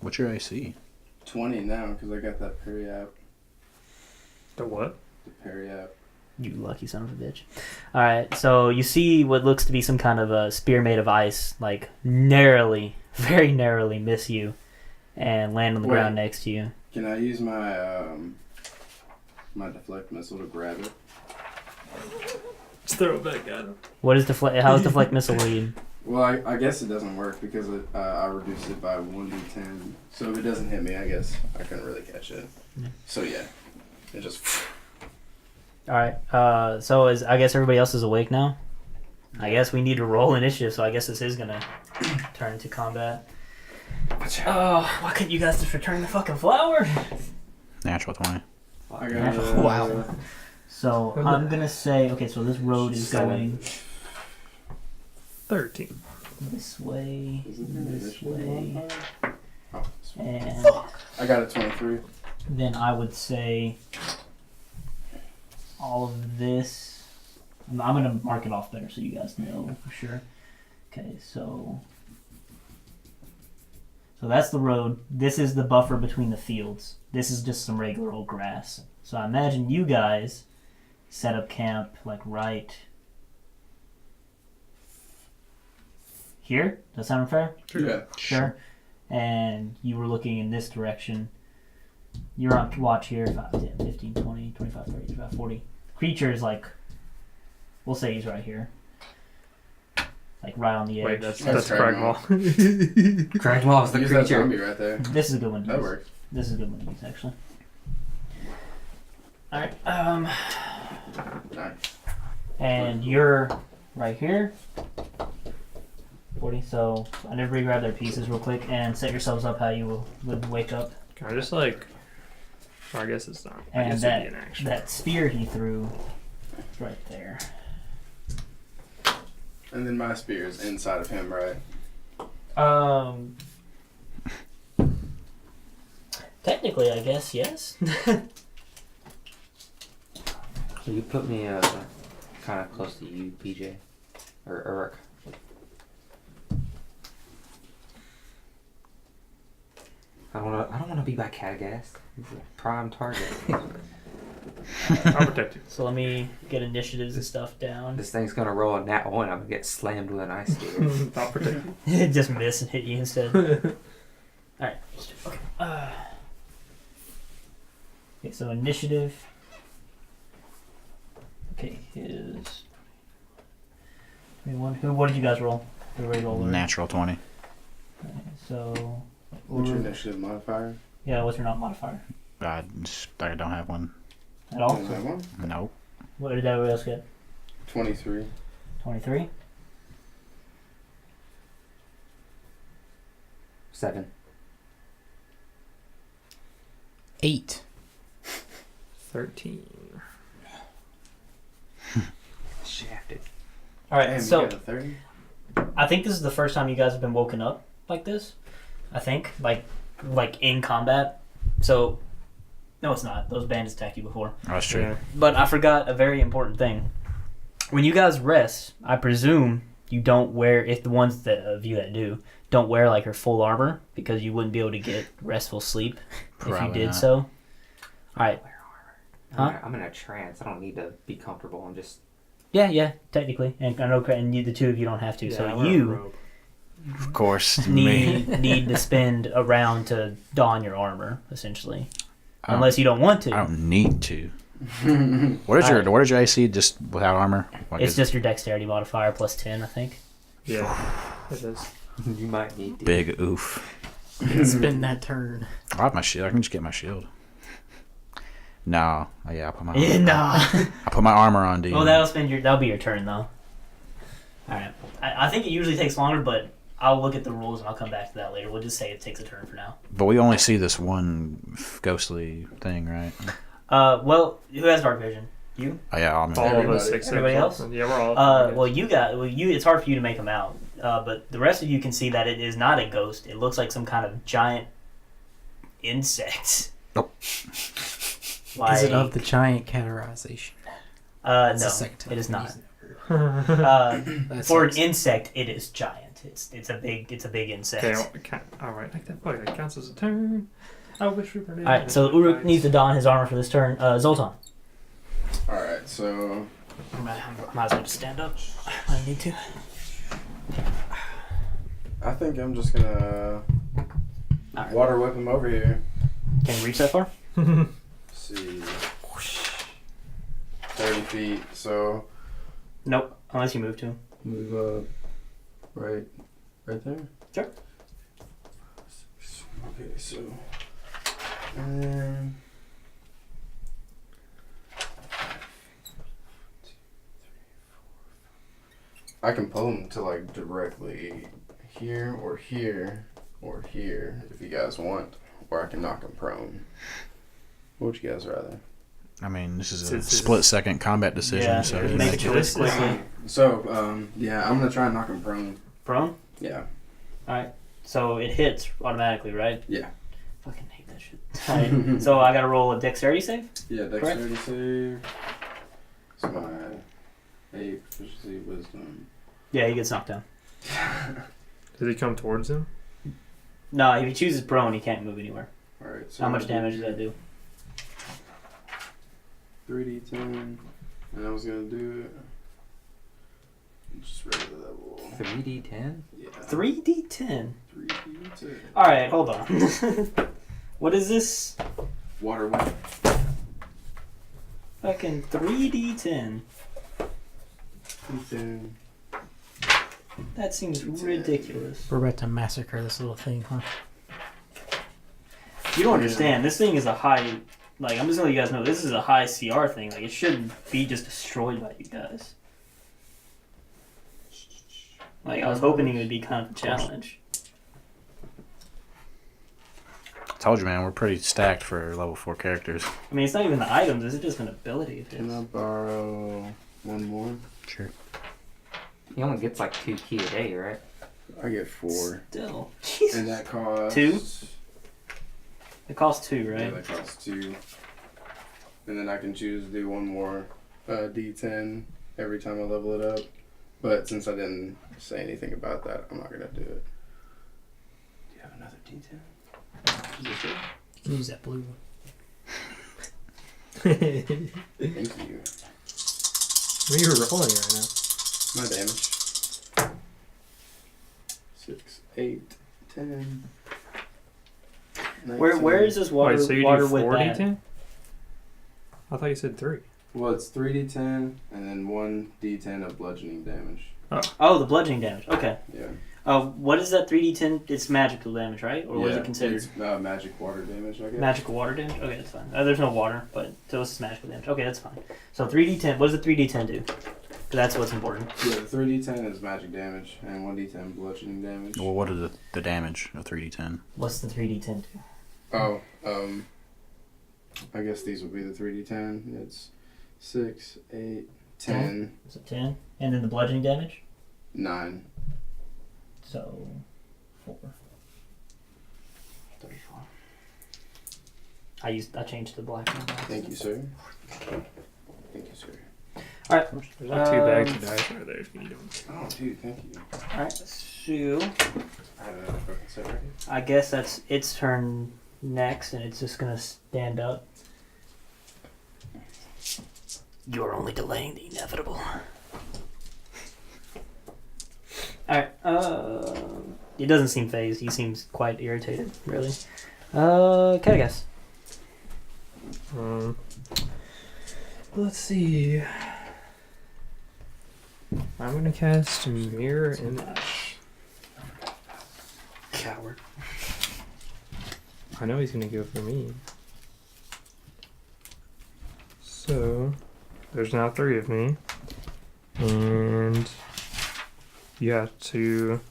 What's your AC? 20 now because I got that parry app. The what? The parry app. You lucky son of a bitch. All right, so you see what looks to be some kind of a spear made of ice, like narrowly, very narrowly miss you, and land on the Wait. ground next to you. Can I use my my deflect missile to grab it? Just throw it back at him. What is deflect? How is deflect missile read? Well, I guess it doesn't work because I reduced it by 1d10. So if it doesn't hit me, I guess I couldn't really catch it. Yeah. So yeah, it just. All right. So I guess everybody else is awake now. I guess we need to roll initiative. So I guess this is gonna turn into combat. Oh, why couldn't you guys just return the fucking flower? Natural 20. I got Wow. So I'm gonna say, okay, so this road is 7. going 13. this way, Isn't there an this additional way, modifier? Oh, this one. and I got a 23. then I would say all of this. I'm gonna mark it off there so you guys know for sure. Okay, so that's the road. This is the buffer between the fields. This is just some regular old grass. So I imagine you guys set up camp like right here. Does that sound fair? Yeah. Sure. And you were looking in this direction. You're on watch here. 5, 10, 15, 20, 25, 30, 35, 40. Creature is like, we'll say he's right here. Like right on the edge. Wait, that's That's Cragmaw. Cragmaw is the Use that creature. zombie right there. This is a good one to That use. works. This is a good one to use, actually. Alright, Nice. and you're right here. 40, so and everybody grab their pieces real quick and set yourselves up how you would wake up. Can I just like... Or I guess it's not. I And guess it'd be an action. that spear he threw is right there. And then my spear is inside of him, right? Technically, I guess, yes. So you put me kind of close to you, PJ, or Eric. I don't want to be by Cadgast. He's a prime target. I'll protect you. So let me get initiatives and stuff down. This thing's gonna roll a nat 1. I'm gonna get slammed with an ice skate. I'll protect you. Just miss and hit you instead. Alright. Okay. Okay, so initiative. Okay, is 21. What did you guys roll? Everybody roll. Natural 20. Okay, so. What's your initiative modifier? Yeah, what's your not modifier? I don't have one. At all? Is that one? Nope. What did everybody else get? 23. 23? 7. 8. 13. Shafted. Alright, Damn, so you got a 30? I think this is the first time you guys have been woken up like this. I think. Like in combat. So, no, it's not. Those bandits attacked you before. Oh, that's true. Yeah. But I forgot a very important thing. When you guys rest, I presume you don't wear, if the ones that of you that do, don't wear like your full armor because you wouldn't be able to get restful sleep if you Probably did not. so. All right. Huh? I'm in a trance. I don't need to be comfortable. I'm just. Yeah, technically, and I know, and you, the two of you don't have to. Yeah, I so wear a you robe. Of course, me. need to spend a round to don your armor, essentially, I don't- unless you don't want to. I don't need to. What is Alright. your AC just without armor? Like, It's is just your dexterity modifier plus 10, I think. Yeah, it is. You might need to. big oof. Spend that turn. I have my shield. I can just get my shield. No, yeah, I'll put my Yeah, nah. I put my armor on, dude. Well, that'll be your turn though. All right. I think it usually takes longer, but I'll look at the rules and I'll come back to that later. We'll just say it takes a turn for now. But we only see this one ghostly thing, right? Well, who has dark vision? You? Oh yeah, I'm All of Everybody. us except Everybody else? Yeah, we're all. Well, you. It's hard for you to make them out, but the rest of you can see that it is not a ghost. It looks like some kind of giant insect. Nope. Like, Is it of the giant categorization? no, That's the second time it is not. That For an sucks. insect, it is giant. It's a big insect. Okay, all right, like that. Boy, that counts as a turn. I wish we were. All right, so Uruk needs to don his armor for this turn. Zoltan. Alright, so. Might as well just stand up. I need to. I think I'm just gonna. Alright. Water whip him over here. Can you reach that far? Let's see. 30 feet, so. Nope, unless you move to him. Move up. Right there? Sure. Okay, so. Um, I can pull him to like directly here or here or here if you guys want, or I can knock him prone. What would you guys rather? I mean, this is a It's- split-second combat decision, Yeah, so make you a make choice quickly. So, yeah, I'm gonna try and knock him prone. Prone? Yeah. Alright, so it hits automatically, right? Yeah. Fucking hate that shit. Alright, so I gotta roll a dexterity save? Yeah, dexterity save. It's my 8 proficiency wisdom. Yeah, he gets knocked down. Does he come towards him? No, if he chooses prone, he can't move anywhere. Alright, so How much damage does that do? 3d10, and I was gonna do it. Just regular level. 3d10? Yeah. 3d10. 3d10. Alright, hold on. What is this? Water whip. Fucking 3d10. 3d10. That seems ridiculous. We're about to massacre this little thing, huh? You don't understand. This thing is a high... Like, I'm just gonna let you guys know, this is a high CR thing. Like, it shouldn't be just destroyed by you guys. Like, I was hoping it would be kind of a challenge. I told you, man, we're pretty stacked for level 4 characters. I mean, it's not even the items. It's just an ability of Can I his. borrow one more? Sure. He only gets like 2 key a day, right? I get 4. Still. And Jesus. that costs... 2? It costs 2, Yeah, right? that costs 2. And then I can choose to do one more d10 every time I level it up. But since I didn't say anything about that, I'm not going to do it. Do you have another d10? Is this it? You can use that blue one. What Thank you. are you rolling right now? My damage. 6, 8, 10. Where 19. is this water? Wait, so you water do with 4d10? that? I thought you said 3. Well, it's 3d10 and then 1d10 of bludgeoning damage. Oh, the bludgeoning damage. Okay. Yeah. What is that 3d10? It's magical damage, right? Or what is it considered? It's magic water damage, I guess. Magical water damage? Okay, that's fine. There's no water, but so this is magical damage. Okay, that's fine. So 3d10, what does the 3d10 do? 'Cause that's what's important. Yeah, the 3d10 is magic damage and 1d10 bludgeoning damage. Well, what is the damage of 3d10? What's the 3d10 do? Oh, I guess these will be the 3d10. It's 6, 8, 10, So 10. And then the bludgeoning damage? 9. So 4. 34. I changed the black one. Thank you, sir. Thank you, sir. Alright. There's like 2 bags of dice right there if you need them. Oh, dude, thank you. Alright, so I have another fucking set right here. I guess that's its turn next, and it's just gonna stand up. You're only delaying the inevitable. Alright, he doesn't seem phased. He seems quite irritated, really. Cragdaddies. Let's see. I'm gonna cast Mirror Image. Coward. I know he's gonna go for me. So, there's now 3 of me. And you have to...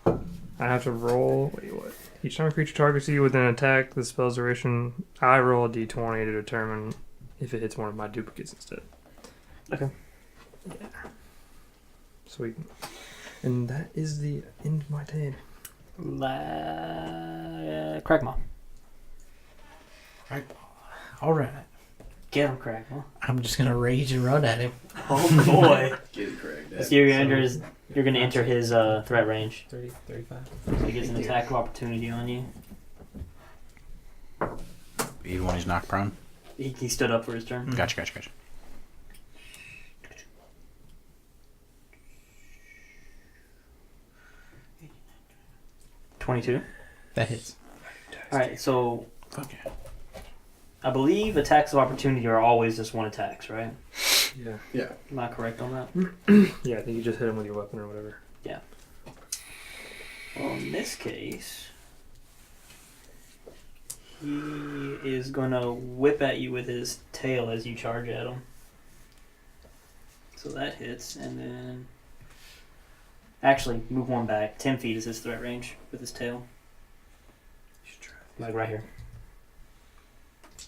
I have to roll... Wait, what? Each time a creature targets you with an attack, the spell's duration, I roll a d20 to determine if it hits one of my duplicates instead. Okay. Yeah. Sweet. And that is the end of my turn. Cragmaw. All right. Get him, Cragmaw. I'm just gonna rage and run at him. Oh boy. Get it, Craig. So you're gonna enter his threat range. 30, 35. So he gets an attack of opportunity on you. Even when he's knocked prone? He stood up for his turn. Gotcha. 22. That hits. Alright, so Fuck yeah. I believe attacks of opportunity are always just 1 attacks, right? Yeah. Yeah. Am I correct on that? Yeah, I think you just hit him with your weapon or whatever. Well, in this case, he is gonna whip at you with his tail as you charge at him. So that hits, and then... Actually, move 1 back. 10 feet is his threat range with his tail. Like right here.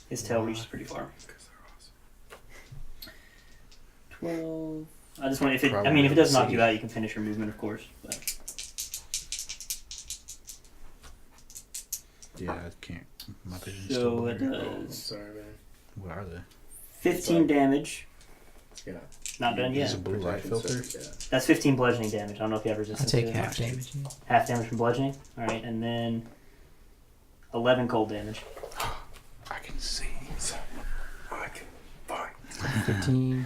His tail reaches pretty far. 12... I just want if it doesn't knock you out, you can finish your movement, of course. But Yeah, I can't. My vision's so still it blurry. does Sorry, man. What are they? 15 damage. Yeah. Not done Use yet. a blue light filter? Yeah. That's 15 bludgeoning damage. I don't know if you have I resistance. take to it. half damage. Half damage from bludgeoning. All right, and then 11 cold damage. I can see. I can fight. 15.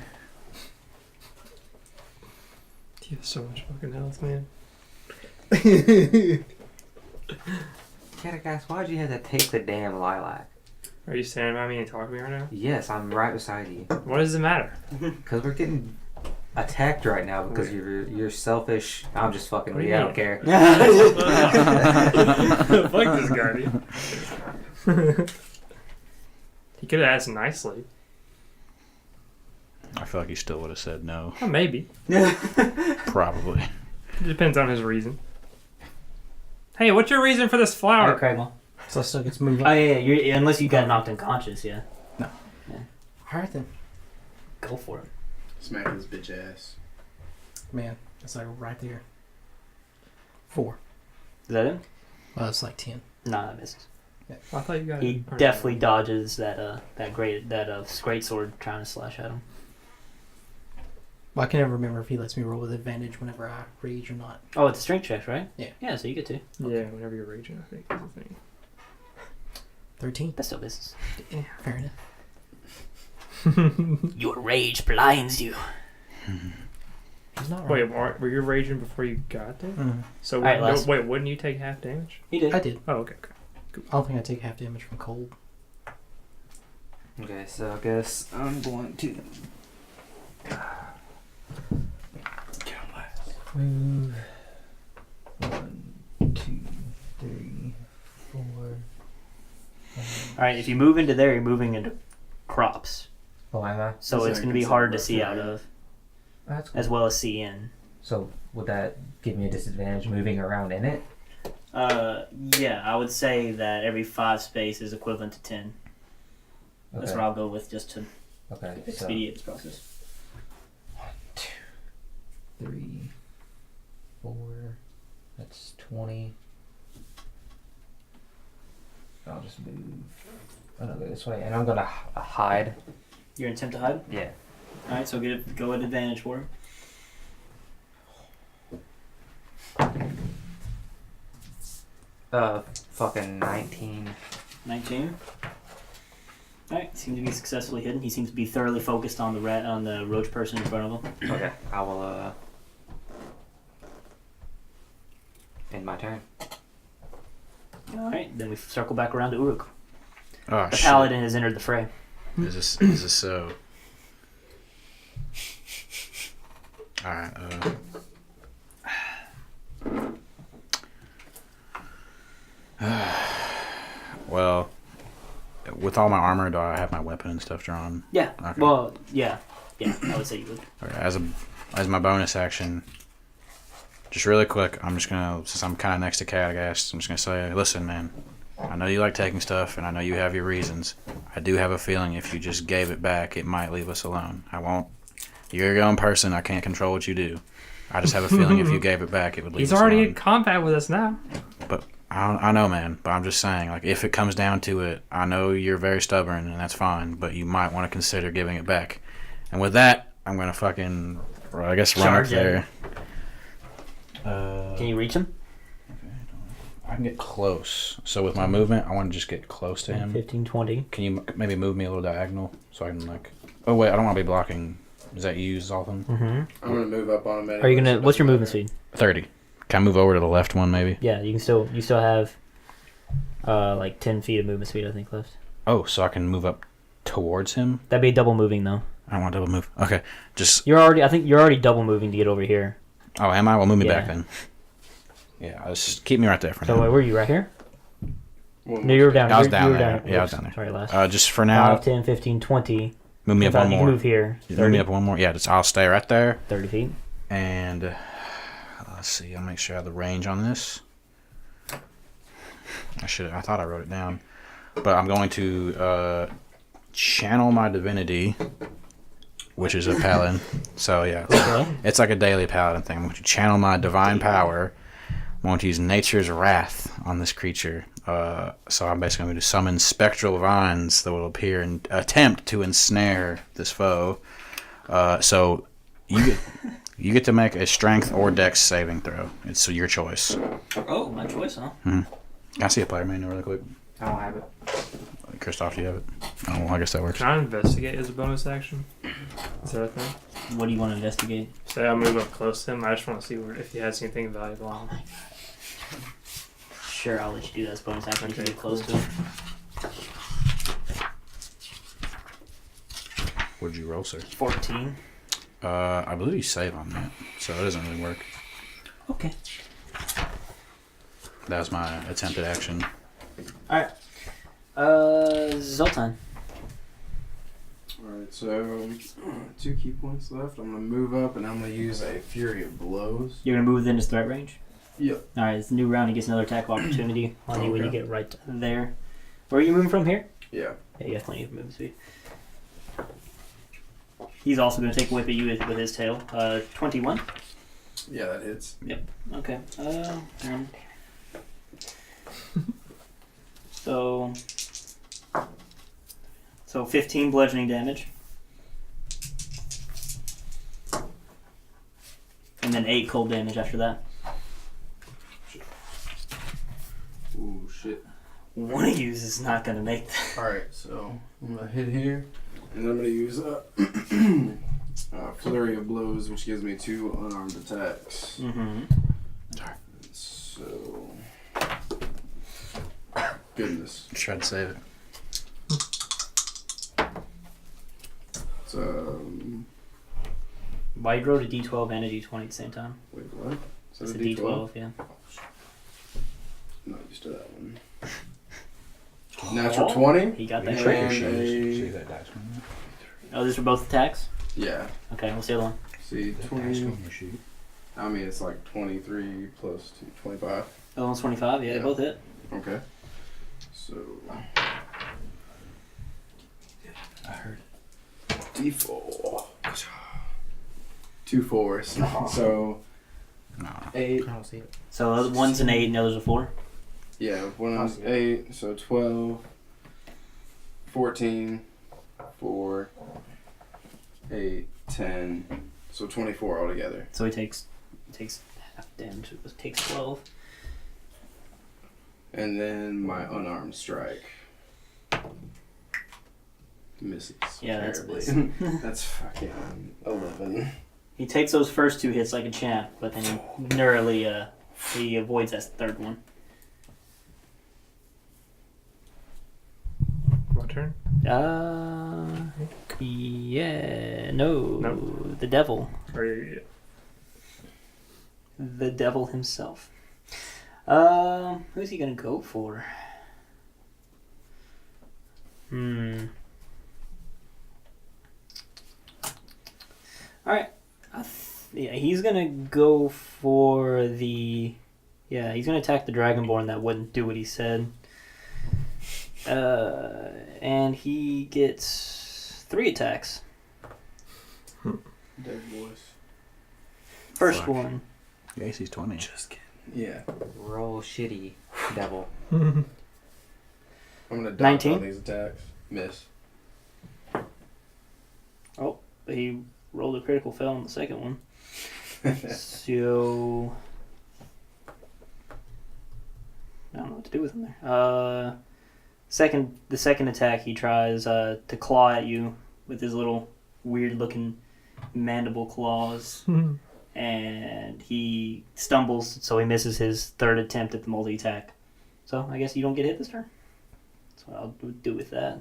You have so much fucking health, man. Guys, why'd you have to take the damn lilac? Are you standing by me and talking to me right now? Yes, I'm right beside you. What does it matter? Because we're getting attacked right now because you're selfish. I'm just fucking with you. I don't care. Fuck this guardian. He could have asked nicely. I feel like he still would have said no. Oh, maybe. Probably. It depends on his reason. Hey, what's your reason for this All flower? right, Cragmaw. So I still get to move Oh up. yeah, unless you got knocked unconscious, yeah. Alright then. Go for it. Smack his bitch ass. Man, that's like right there. 4. Is that it? Well, it's like 10. Nah, that misses. I thought you got He definitely dodges that great sword trying to slash at him. Well, I can never remember if he lets me roll with advantage whenever I rage or not. Oh, it's a strength check, right? Yeah. Yeah, so you get to. Yeah, whenever you're raging, I think is the thing. 13. That still misses. Yeah, fair enough. Your rage blinds you. He's not Wait, wrong. were you raging before you got there? Mhm. So Alright, last- wait, wouldn't you take half damage? He did. I did. Oh, okay. I don't think I take half damage from cold. Okay, so I guess I'm going to. Move. 1, 2, 3, 4. All right, if you move into there, you're moving into crops, Oh, am I? so Is it's that going to be considered hard to rough see out terrain? of, That's cool. as well as see in. So would that give me a disadvantage moving around in it? Yeah, I would say that every 5 space is equivalent to 10. That's Okay. what I'll go with, just to Okay. So expedite this process. 3, 4. That's 20. I'll just move. I'm gonna go this way, and I'm gonna hide. Your intent to hide. Yeah. All right, so go at advantage for him. Fucking 19. 19. All right, seems to be successfully hidden. He seems to be thoroughly focused on the roach person in front of him. Okay, I will, end my turn. All right, then we circle back around to Uruk. Oh The shit! paladin has entered the fray. Is this so? All right. Well, with all my armor, do I have my weapon and stuff drawn? Yeah. Okay. Well, yeah. I would say you would. Okay, as my bonus action, just really quick, I'm just gonna, since I'm kind of next to Cragdaddies, I'm just gonna say, listen, man, I know you like taking stuff, and I know you have your reasons. I do have a feeling if you just gave it back, it might leave us alone. I won't. You're your own person. I can't control what you do. I just have a feeling if you gave it back, it would leave He's us already alone. in combat with us now. But I know, man. But I'm just saying, like, if it comes down to it, I know you're very stubborn, and that's fine. But you might want to consider giving it back. And with that, I'm gonna fucking, well, I guess, run Charge up there. Can you reach him? I can get close. So with my movement, I want to just get close to him. 15, 20. Can you maybe move me a little diagonal so I can, like? Oh wait, I don't want to be blocking. Is that you, Zoltan? Mm-hmm. I'm gonna move up on him. Are you anyway, gonna? so it What's your doesn't movement matter. speed? 30. Can I move over to the left one, maybe? Yeah, you still have like 10 feet of movement speed, I think, left. Oh, so I can move up towards him? That'd be double moving though. I don't want to double move. Okay, just. I think you're already double moving to get over here. Oh, am I? Well, move me Yeah. back then. Yeah, just keep me right there for So now. where were you? Right here? One No, more you were step. down. I was you down were there. down. Yeah, I was Oops, down there. Sorry, last. Just for now, 5, 10, 15, 20. move me up one You more. move here. Move 30, me up one more. Yeah, I'll stay right there. 30 feet. And let's see. I'll make sure I have the range on this. I thought I wrote it down, but I'm going to channel my divinity, which is a paladin. So yeah, Okay. it's like a daily paladin thing. I'm going to channel my divine power. I'm going to use nature's wrath on this creature. So I'm basically going to summon spectral vines that will appear and attempt to ensnare this foe. So you get to make a strength or dex saving throw. It's your choice. Oh, my choice, huh? Can I see a player manual really quick? I don't have it. Christoph, do you have it? Oh, well, I guess that works. Can I investigate as a bonus action? Is that a thing? What do you want to investigate? Say I move up close to him. I just want to see if he has anything valuable on him. Sure, I'll let you do that as bonus action. You can Okay, get close to him. What did you roll, sir? 14. I believe you save on that, so it doesn't really work. Okay. That was my attempted action. Alright. Zoltan. Alright, so 2 key points left. I'm gonna move up and I'm gonna use a Fury of Blows. You're going to move within his threat range? Yep. Alright, it's a new round. He gets another attack of opportunity on you when you Okay. get right there. Where are you moving from here? Yeah. Yeah, you have plenty of movement speed. He's also going to take a whip at you with his tail. 21. Yeah, that hits. Okay. So 15 bludgeoning damage. And then 8 cold damage after that. Ooh, shit. One of you is not going to make that. Alright, so I'm gonna hit here. And I'm gonna use flurry of blows, which gives me 2 unarmed attacks. Mm-hmm. So, goodness. Try to save it. So, Why you wrote a D12 and a D20 at the same time? wait, what? So It's a D12? D12, yeah. I'm not used to that one. Natural 20. He got that And right. See a, that dice one? Oh, these are both attacks? yeah. Okay, what's the other one? See, That dice 20. one you shoot. I mean, it's like 23 plus 2, 25. The other one's 25, yeah, they Yeah. both hit. Okay. So, I heard. D4. 2 4s. So, No. 8. I don't see it. So one's an 8 and the other's a 4. Yeah, one was 8, so 12, 14, 4, 8, 10, so 24 altogether. So he takes half damage, so it takes 12. And then my unarmed strike misses. Yeah, that's a terribly. That's fucking 11. He takes those first 2 hits like a champ, but then he narrowly he avoids that third one. My turn. Yeah, no, Nope. the devil. Or The devil himself. Who's he gonna go for? Alright. Yeah, he's gonna go for the... Yeah, he's gonna attack the Dragonborn that wouldn't do what he said. And he gets 3 attacks. Dead voice. First Fuck. one. The AC's 20. Just kidding. Yeah. Roll shitty, devil. I'm gonna dodge 19? all these attacks. Miss. He rolled a critical fail on the second one. So I don't know what to do with him there. The second attack, he tries to claw at you with his little weird-looking mandible claws, and he stumbles, so he misses his third attempt at the multi-attack. So I guess you don't get hit this turn. That's what I'll do with that.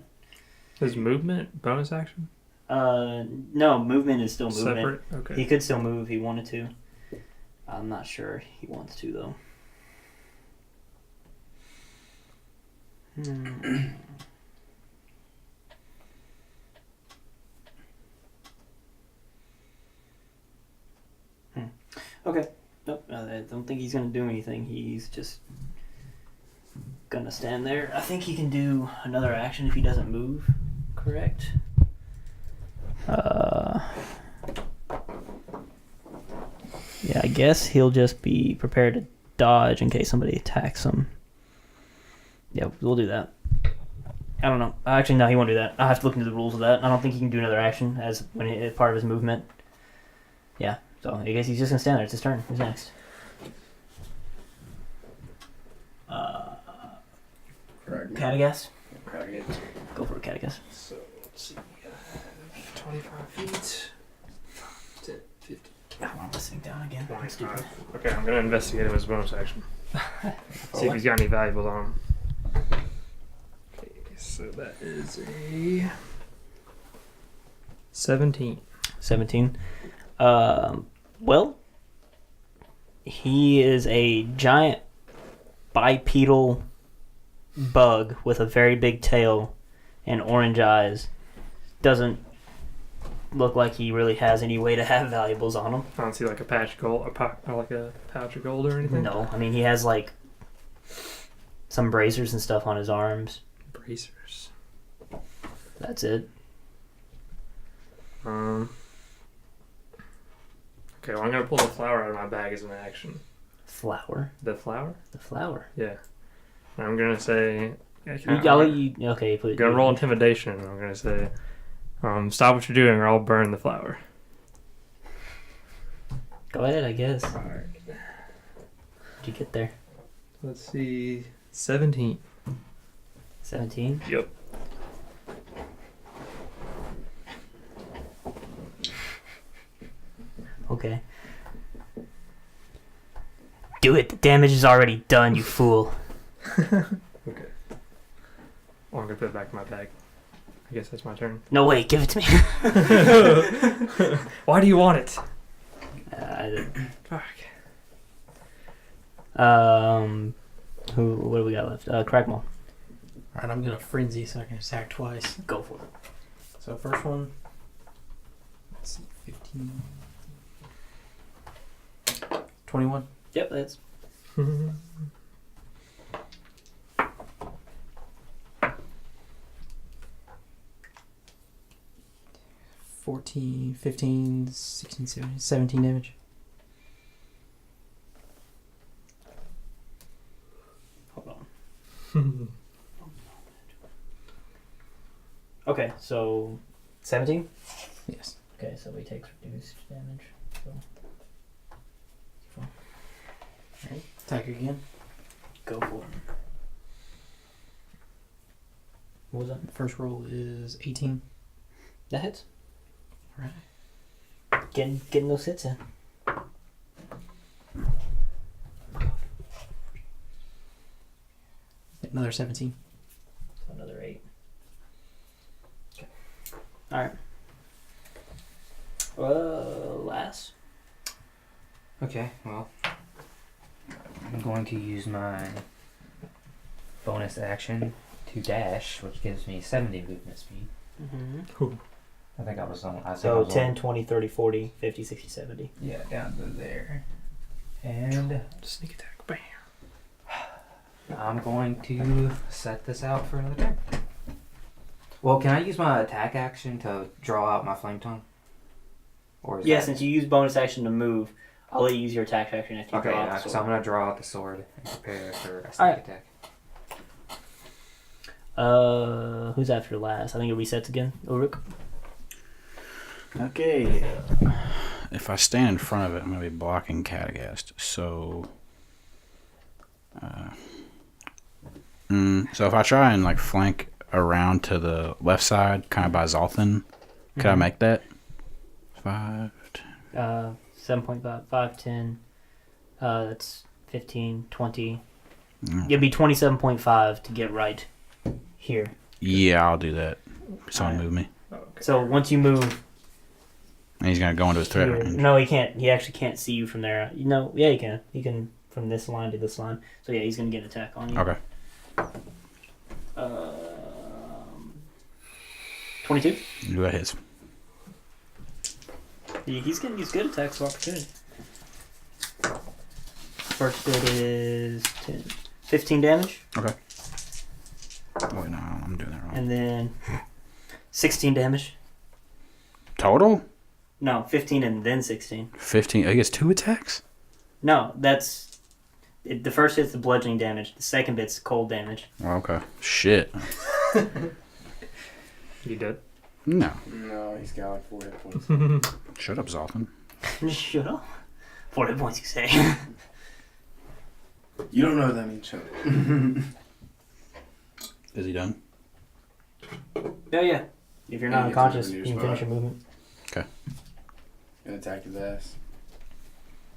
His movement bonus action No, movement is still movement. separate. Okay. He could still move if he wanted to. I'm not sure he wants to, though. Okay. Nope. I don't think he's going to do anything. He's just going to stand there. I think he can do another action if he doesn't move. Correct? Yeah, I guess he'll just be prepared to dodge in case somebody attacks him. Yeah, we'll do that. I don't know. Actually, no, he won't do that. I'll have to look into the rules of that. I don't think he can do another action as part of his movement. Yeah, so I guess he's just gonna stand there. It's his turn. Who's next? Cragdaddies? Cragdaddies. Go for it, Cragdaddies. So let's see. I have 25 feet. 10, 15. I'm listening down again. I'm stupid. 25. Okay, I'm gonna investigate him as a bonus action. See if he's got any valuables on him. Okay, so that is a 17. 17. Well, he is a giant bipedal bug with a very big tail and orange eyes. Doesn't look like he really has any way to have valuables on him. I don't see like a patch of gold, or like a pouch of gold or anything. No, I mean he has like some bracers and stuff on his arms. Bracers. That's it. Okay, well I'm gonna pull the flower out of my bag as an action. Flower. The flower? The flower. Yeah. And I'm gonna say. I'll let you. Okay, put I'm gonna roll intimidation. And I'm gonna say, stop what you're doing, or I'll burn the flower. Go ahead, I guess. Alright. Did you get there? Let's see. 17. 17. Yep. Okay. Do it. The damage is already done, you fool. Okay. Well, I'm gonna put it back in my bag. I guess that's my turn. No, wait. Give it to me. Why do you want it? Fuck. Fuck. What do we got left? Crackmall. Alright, I'm gonna frenzy so I can attack twice. Go for it. So first one. Let's see, 15. 21. Yep, that's. 14, 15, 16, 17 damage. Hold on. Okay, so 17. Yes. Okay, so he takes reduced damage. So. Attack again. Go for it. What was that? First roll is 18. That hits. Alright. Getting those hits in. Another 17. So another 8. Okay. Alright. Last. Okay, well, I'm going to use my bonus action to dash, which gives me 70 movement speed. Mm-hmm. I think I was on. I think I So was 10, on, 20, 30, 40, 50, 60, 70. yeah, down to there. And Sneak attack. Bam. I'm going to set this out for another turn. Well, can I use my attack action to draw out my flame tongue? Or is Yeah, that... since you use bonus action to move, I'll let you use your attack action if you Okay, draw out yeah, the so I'm sword. going to draw out the sword and prepare for a sneak Alright. attack. Who's after last? I think it resets again. Ulrich. Okay. If I stand in front of it, I'm going to be blocking Catagast. So. So if I try and like flank around to the left side, kind of by Zolthan, could I make that? 5. 7.5, 5, 10. That's 15, 20. Mm. It'd be 27.5 to get right here. Yeah, I'll do that. Someone Alright. move me. Oh, okay. So once you move And he's going to go into his threat here, range. no, he can't. He actually can't see you from there. You know, yeah, he can. He can from this line to this line. So yeah, he's gonna get an attack on you. Okay. 22. Do that hits. He's gonna use good attacks of opportunity. First hit is 10, 15 damage, Okay. Wait, no, I'm doing that wrong. and then 16 damage. Total? No, 15 and then 16. 15. He gets 2 attacks? No, that's the first hit's the bludgeoning damage. The second bit's cold damage. Oh, okay. Shit. You dead? No. No, he's got like 4 hit points. Shut up, Zoltan. Shut up. 4 hit points, you say? You don't know what that means, shut up. Is he done? Yeah. If you're Yeah, not you get to unconscious, move you your can finish spot. your movement. And attack his ass.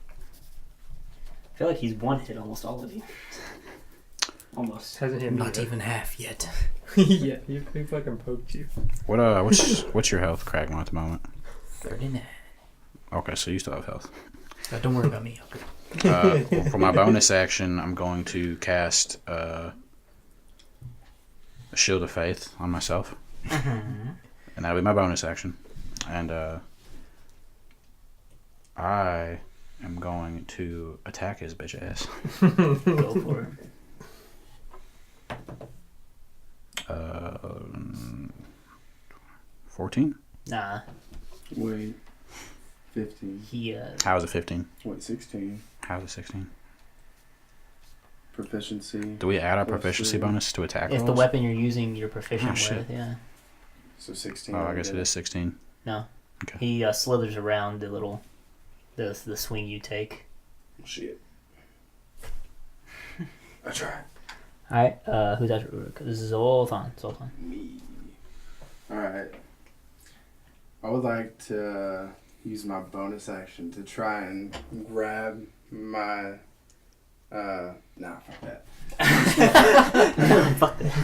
I feel like he's one hit almost all of you. Almost. Hasn't hit me Not yet. even half yet. Yeah, he fucking poked you. What's your health, Cragmon, at the moment? 39. Okay, so you still have health. Don't worry about me. Okay. For my bonus action, I'm going to cast a Shield of Faith on myself. And that'll be my bonus action. And I am going to attack his bitch ass. Go for it. 14? Nah. Wait. 15. He, How is it 15? Wait, 16. How is it 16? Proficiency. Do we add our Plus proficiency 3. bonus to attack if the rolls? weapon you're using, you're proficient Oh, shit. with, yeah. So 16. Oh, I guess it is 16. No. Okay. He slithers around the little, the swing you take. Shit. I tried. Alright, who's after Uruk? This is Zoltan. Me. Alright. I would like to use my bonus action to try and grab my. Nah, fuck that. I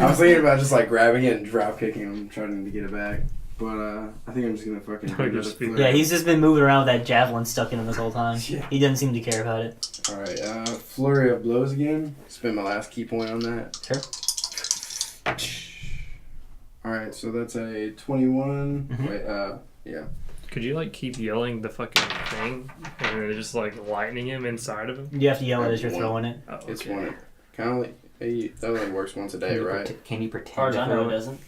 was thinking about just like grabbing it and drop kicking him, trying to get it back. But I think I'm just gonna fucking. do another flurry. Yeah, he's just been moving around with that javelin stuck in him this whole time. Yeah. He doesn't seem to care about it. All right, flurry of blows again. Spend my last key point on that. Sure. All right, so that's a 21. Mhm. Wait, yeah. Could you like keep yelling the fucking thing and then just like lightning him inside of him? You have to yell it as you're One. throwing it. Oh, It's one. Kind of like that only works once a day, right? Can you pretend? As far as to I know, throw it doesn't.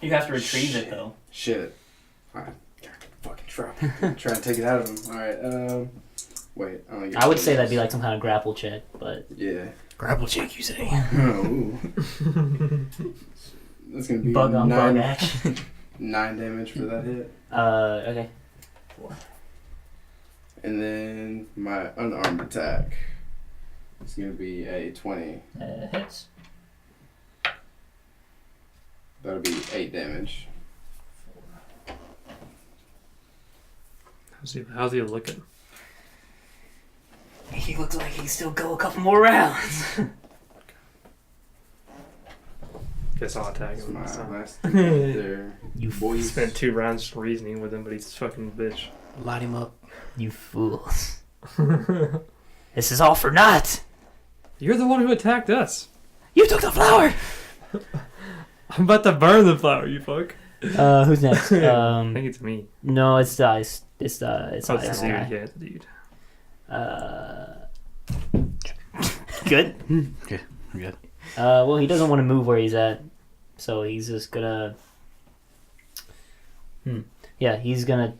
You have to retrieve it though. Shit. Alright. Fucking try and take it out of him. Alright, wait. I would say that'd be like some kind of grapple check, but Yeah. Grapple check, you say? Ooh. That's gonna be bug on bug 9 action. 9 damage for that hit. Okay. And then my unarmed attack is gonna be a 20. Hits. That'll be 8 damage. How's he looking? He looks like he can still go a couple more rounds. Guess I'll attack That's him. my this time. last thing right there. You We Boys. spent 2 rounds reasoning with him, but he's a fucking bitch. Light him up. You fools. This is all for naught. You're the one who attacked us. You took the flower. I'm about to burn the flower, you fuck. Who's next? I think it's me. No, it's Dice. It's Ice Oh, it's the dude. guy. Yeah, it's the dude. Good. Yeah, good. Well, he doesn't want to move where he's at, so he's just gonna. Yeah, he's gonna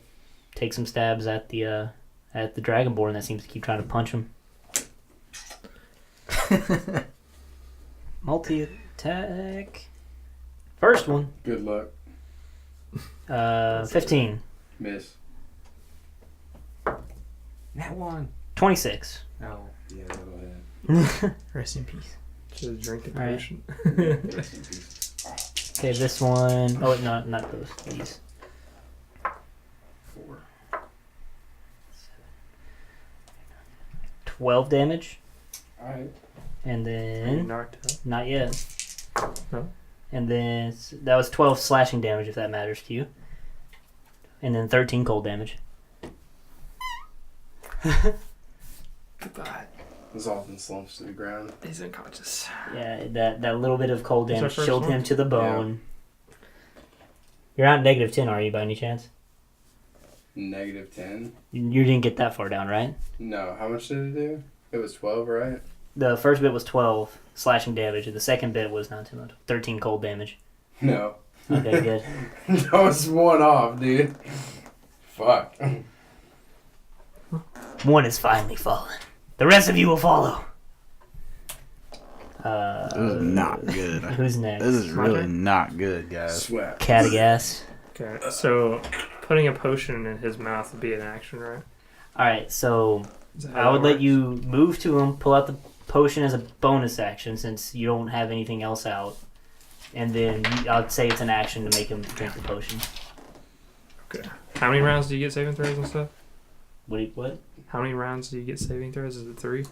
take some stabs at the dragonborn that seems to keep trying to punch him. Multi attack. First one. Good luck. 15. Miss. That one. 26. Oh. Yeah, that'll hit. Rest in peace. Should drink the Alright. potion. Rest in peace. Okay, this one. Oh, not those. These. 4. 12 damage, Alright. and then Knocked out. not yet. No. And then that was 12 slashing damage, if that matters to you. And then 13 cold damage. Goodbye. Zoltan slumps to the ground. He's unconscious. Yeah, that little bit of cold What's our damage first chilled one? him to the bone. You're not -10, are you, by any chance? -10. You didn't get that far down, right? No, how much did it do? It was 12, right? The first bit was 12 slashing damage, and the second bit was not too much. 13 cold damage. No. Okay, good. That was 1 off, dude. Fuck. One has finally fallen. The rest of you will follow. This is not good. Who's next? This is My really turn? not good, guys. Sweat. Catagas. Okay, so putting a potion in his mouth would be an action, right? Alright, so Is that how I would that let works? you move to him, pull out the potion as a bonus action since you don't have anything else out. And then I'd say it's an action to make him drink the potion. Okay. How many rounds do you get saving throws and stuff? What? How many rounds do you get saving throws? Is it 3?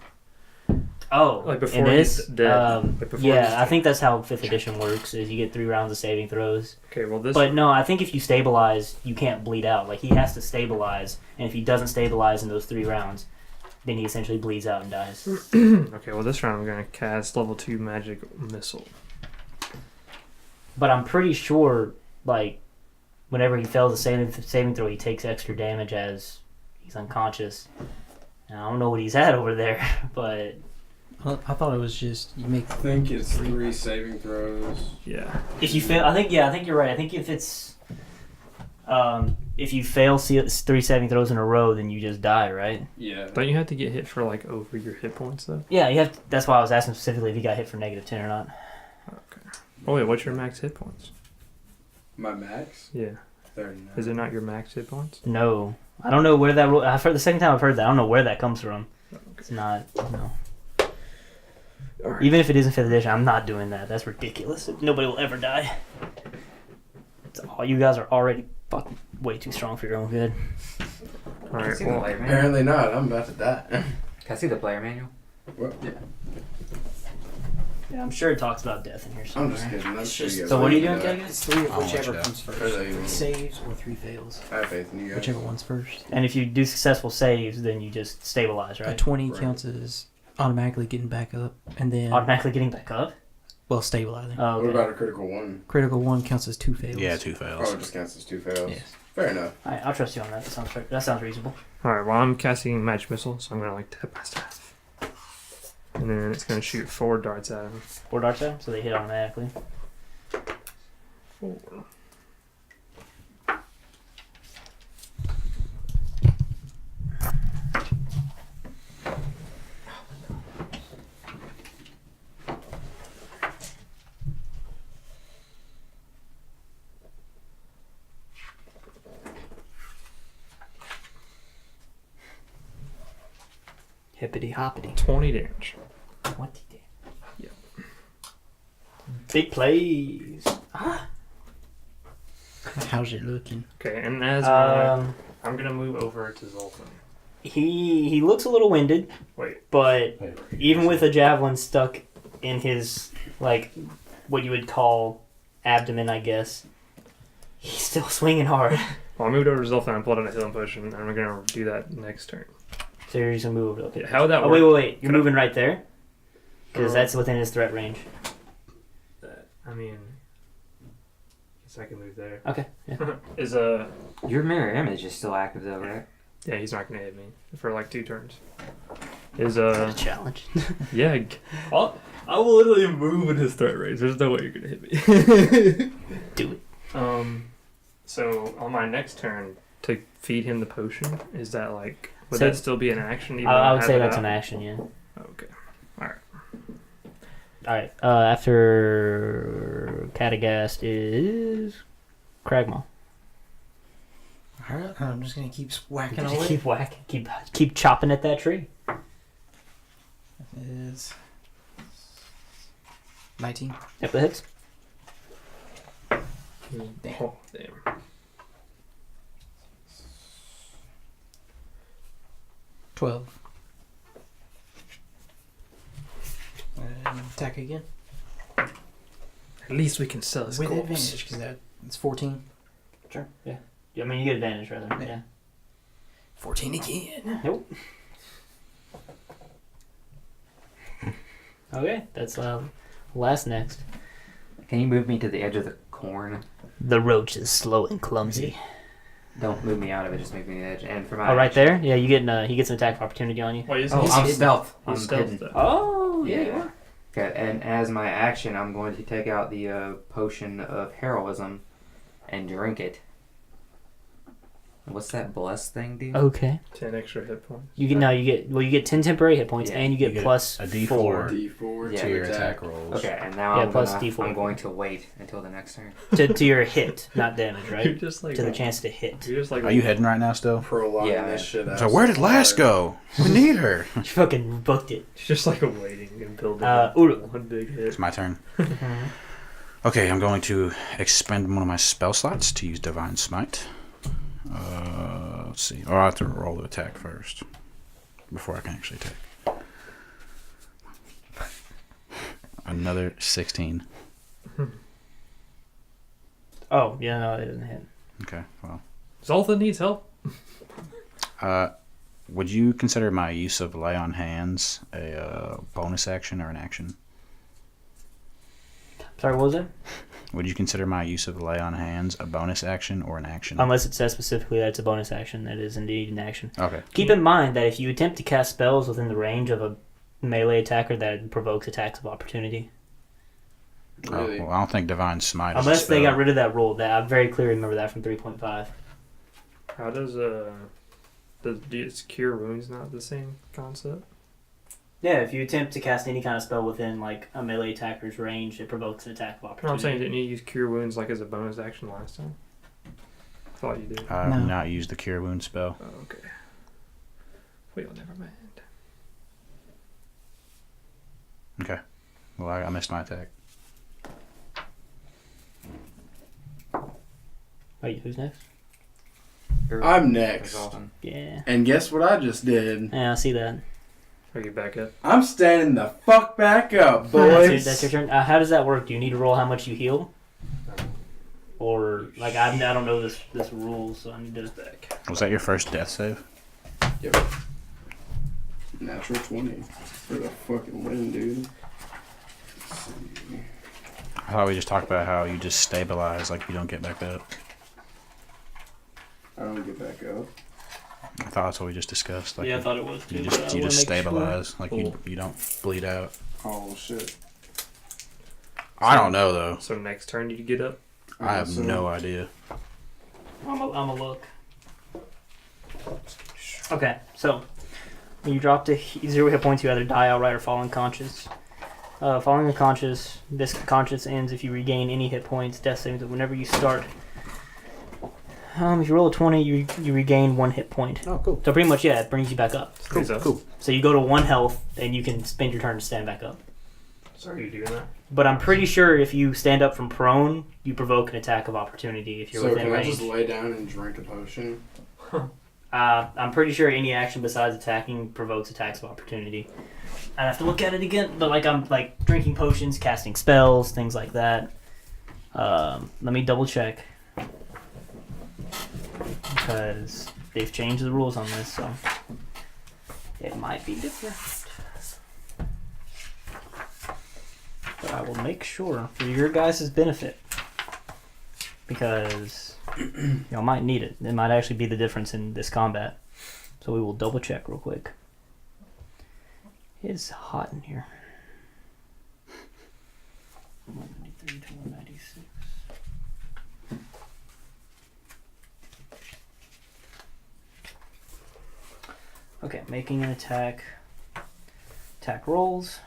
Oh, Like before in he's this? dead. Like before he's Yeah, I dead. think that's how 5th edition works, is you get 3 rounds of saving throws. Okay, well this. But no, I think if you stabilize, you can't bleed out. Like, he has to stabilize, and if he doesn't stabilize in those 3 rounds, then he essentially bleeds out and dies. Okay, well this round I'm gonna cast level 2 magic missile. But I'm pretty sure, like, whenever he fails a saving throw, he takes extra damage as he's unconscious. And I don't know what he's at over there, but I thought it was just you make. I think it's 3 saving throws. Yeah. if you fail, I think you're right. I think if it's, if you fail 3 saving throws in a row, then you just die, right? Yeah. Don't you have to get hit for like over your hit points though? Yeah, you have. That's why I was asking specifically if he got hit for -10 or not. Oh wait, what's your max hit points? My max? Yeah. 39. Is it not your max hit points? No, I don't know where that. I've heard the second time I've heard that. I don't know where that comes from. It's not. No. Alright. Even if it is in 5th edition, I'm not doing that. That's ridiculous. Nobody will ever die. All you guys are already fucking way too strong for your own good. All Can I right. see the Well, player manual? Apparently not. I'm about to die. Can I see the player manual? Well, yeah. Yeah, I'm sure it talks about death in here I'm somewhere. just kidding. I'm sure you guys So what are you already doing, know Kevin? It's 3 of I'll watch whichever it out. comes first. Or they 3 will. saves or 3 fails. I have faith in you guys. Whichever one's first. And if you do successful saves, then you just stabilize, A right? 20 Right. counts as automatically getting back up, and then Automatically getting back up? well stabilizing. Oh, What okay. about a critical one? Critical 1 counts as 2 fails. Yeah, 2 Oh, fails. it just counts as 2 fails. Yes. Fair enough. Alright, I'll trust you on that. That sounds reasonable. all right. Well, I'm casting magic missile, so I'm gonna like tap my staff, and then it's gonna shoot 4 darts at him. 4 darts at him, so they hit automatically. 4. Hippity hoppity. 20 damage. 20 damage. Yep. Big plays. How's it looking? Okay, and as I'm gonna move over to Zoltan. He looks a little winded, Wait. but even with a javelin stuck in his, like, what you would call abdomen, I guess, he's still swinging hard. Well, I moved over to Zoltan and pulled out a healing potion, and I'm gonna do that next turn. So you're just gonna move over. Okay. Yeah, how would that Oh, work? wait. You're Could I- moving right there? Because Uh, that's within his threat range. I mean, guess I can move there. Okay. Yeah. Is Your mirror image is still active though, right? yeah, he's not gonna hit me for like 2 turns. Is A challenge. yeah, I will literally move in his threat range. There's no way you're gonna hit me. Do it. So on my next turn to feed him the potion, is that like would So- that still be an action? Even though I would have say it that's out? an action, yeah. Okay. Alright. After Catagast is Cragmaw. Alright, I'm just gonna keep whacking away. Keep whacking. Keep chopping at that tree. Is 19. Yep, that hits. Damn. Oh, damn. $12. And attack again. At least we can sell his With corpse. advantage, because it's 14. Sure. Yeah. I mean, you get advantage rather. Yeah. Yeah. 14 again. Nope. Okay, that's last next. Can you move me to the edge of the corn? The roach is slow and clumsy. Don't move me out of it. Just make me the edge. And for my Oh, right action- there. Yeah, you get he gets an attack of opportunity on you. Wait, is Oh, he's I'm hidden. stealth. He's I'm stealth hidden. though. Oh, Yeah. Okay, and as my action, I'm going to take out the potion of heroism and drink it. What's that bless thing do? Okay. 10 extra hit points. You get 10 temporary hit points, Yeah, and you you get get plus a D4. 4 D4 Yeah. To your to attack rolls. Okay, and now Yeah, I'm, plus gonna, D4. I'm going to wait until the next turn. to your hit, not damage, You're right? just like To the chance to hit. You're just like Are you heading right now still? prolong Yeah, this shit out. So where did Lass go? We need her. You fucking booked it. It's just like a waiting and building Uruk. one big hit. It's my turn. Okay, I'm going to expend one of my spell slots to use Divine Smite. Let's see. Or I have to roll the attack first before I can actually attack. Another 16. Oh, yeah, no, it doesn't hit. Okay, well. Zoltan needs help. Would you consider my use of Lay on Hands a bonus action or an action? Sorry, what was it? Would you consider my use of Lay on Hands a bonus action or an action? Unless it says specifically that it's a bonus action, that is indeed an action. Okay. Keep in mind that if you attempt to cast spells within the range of a melee attacker, that provokes attacks of opportunity. Really? Oh, well, I don't think Divine Smite is a Unless they spell. got rid of that rule. That I very clearly remember that from 3.5. How does does cure wounds not the same concept? Yeah, if you attempt to cast any kind of spell within like a melee attacker's range, it provokes an attack of No, I'm opportunity. saying didn't you use cure wounds like as a bonus action last time? I thought you did. I've No. not used the Cure Wound spell. Oh, okay. Well, never mind. Okay. Well, I missed my attack. Wait, who's next? I'm next. Exhausting. Yeah. And guess what I just did? Yeah, I see that. Are you back up? I'm standing the fuck back up, That's boys. your turn. How does that work? Do you need to roll how much you heal? Or, like, I don't know this rule, so I need to... Back. Was that your first death save? Yep. Natural 20 for the fucking win, dude. Let's see. I thought we just talked about how you just stabilize, like you don't get back up. I don't get back up. I thought that's what we just discussed. Like Yeah, I thought it was too. you but I just wanna make stabilize, like Cool. you don't bleed out. Oh, shit. I don't know though. So next turn you get up. I have So- no idea. Sure. I'm a look. Okay, so when you drop to 0 hit points, you either die outright or fall unconscious. Falling unconscious, this conscious ends if you regain any hit points. Death savings whenever you start. If you roll a 20, you regain 1 hit point. Oh, cool. So pretty much, yeah, it brings you back up. Stays up. Cool. So you go to 1 health, and you can spend your turn to stand back up. So are you doing that? But I'm pretty sure if you stand up from prone, you provoke an attack of opportunity if you're So within can I range. just lay down and drink a potion? I'm pretty sure any action besides attacking provokes attacks of opportunity. I'd have to look at it again, but like I'm like drinking potions, casting spells, things like that. Let me double check because they've changed the rules on this, so it might be different. But I will make sure for your guys' benefit because y'all might need it. It might actually be the difference in this combat. So we will double check real quick. It's hot in here. 193 to 196. Okay, making an attack. Attack rolls.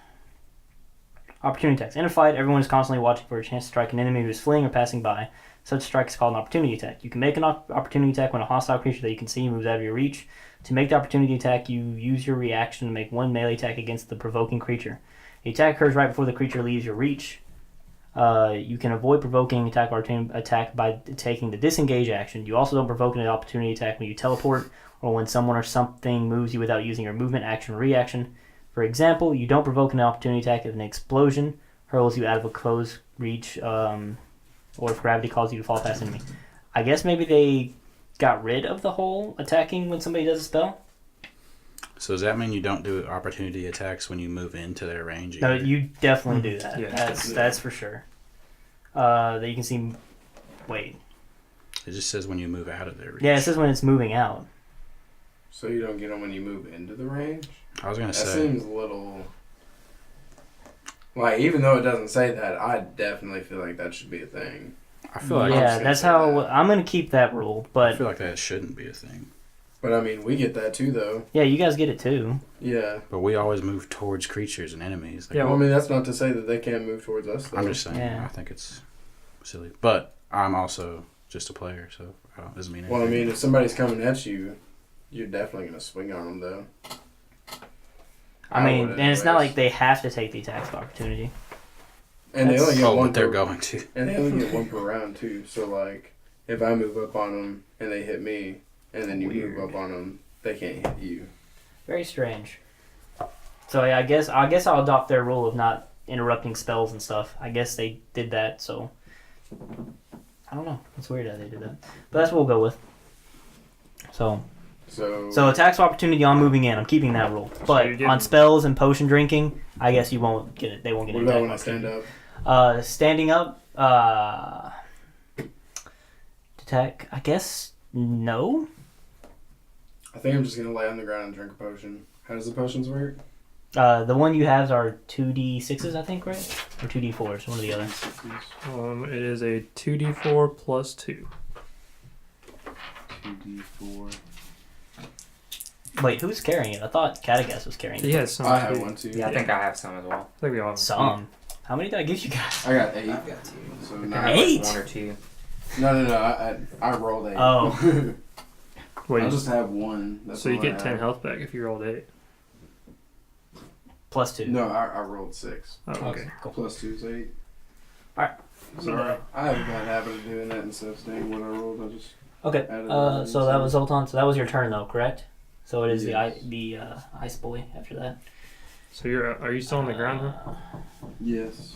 Opportunity attacks. In a fight, everyone is constantly watching for a chance to strike an enemy who is fleeing or passing by. Such strike is called an opportunity attack. You can make an opportunity attack when a hostile creature that you can see moves out of your reach. To make the opportunity attack, you use your reaction to make one melee attack against the provoking creature. The attack occurs right before the creature leaves your reach. You can avoid provoking attack by taking the disengage action. You also don't provoke an opportunity attack when you teleport or when someone or something moves you without using your movement, action, or reaction. For example, you don't provoke an opportunity attack if an explosion hurls you out of a close reach, or if gravity causes you to fall past an enemy. I guess maybe they got rid of the whole attacking when somebody does a spell. So does that mean you don't do opportunity attacks when you move into their range? No, either? you definitely do that. Yeah. That's for sure. That you can see. Wait. It just says when you move out of their reach. Yeah, it says when it's moving out. So you don't get them when you move into the range? I was gonna That say. seems a little... Like, even though it doesn't say that, I definitely feel like that should be a thing. I feel like I'm Yeah, just gonna that's say how that. I'm gonna keep that rule. I But feel like that shouldn't be a thing. But, I mean, we get that too, though. yeah, you guys get it too. Yeah. But we always move towards creatures and enemies. Like, Yeah, Well, I mean, that's not to say that they can't move towards us, though. I'm just saying. Yeah. I think it's silly. But I'm also just a player, so it doesn't mean anything. Well, I mean, if somebody's coming at you, you're definitely going to swing on them, though. I mean, would and it's not anyways. like they have to take the attacks of opportunity. And they only get one but they're per, going to. And they only get one per round, too. So, like, if I move up on them and they hit me, and then you Weird. move up on them, they can't hit you. Very strange. So yeah, I guess I'll adopt their rule of not interrupting spells and stuff. I guess they did that, so I don't know. It's weird how they did that, but that's what we'll go with. So attacks of opportunity on moving in. I'm keeping that rule. But you're getting- on spells and potion drinking, I guess you won't get it. They won't get What an about attack when I of stand opportunity. up? Standing up. Attack. I guess no. I think I'm just going to lay on the ground and drink a potion. How does the potions work? The one you have are 2d6s, I think, right? Or 2d4s, one or the other. It is a 2d4 plus 2. 2d4. Wait, who's carrying it? I thought Catagas was carrying it. He has some. I have too. one, too. Yeah, I think I have some as well. I think we all have Some. How many did I give you guys? I got 8. I've got two. So I think now I have Eight? like 1 or 2. No. I rolled 8. Oh. Wait, I'll just have one. That's so you all I get 10 have. health back if you rolled 8. Plus 2. No, I rolled 6. Oh, okay. Cool. Plus 2 is 8. Alright. Sorry. I have a bad habit of doing that instead of saying what I rolled. I just Okay. So that was Zoltan. So that was your turn, though, correct? So it is Yes. the ice boy after that. So are you still on the ground? Huh? Yes.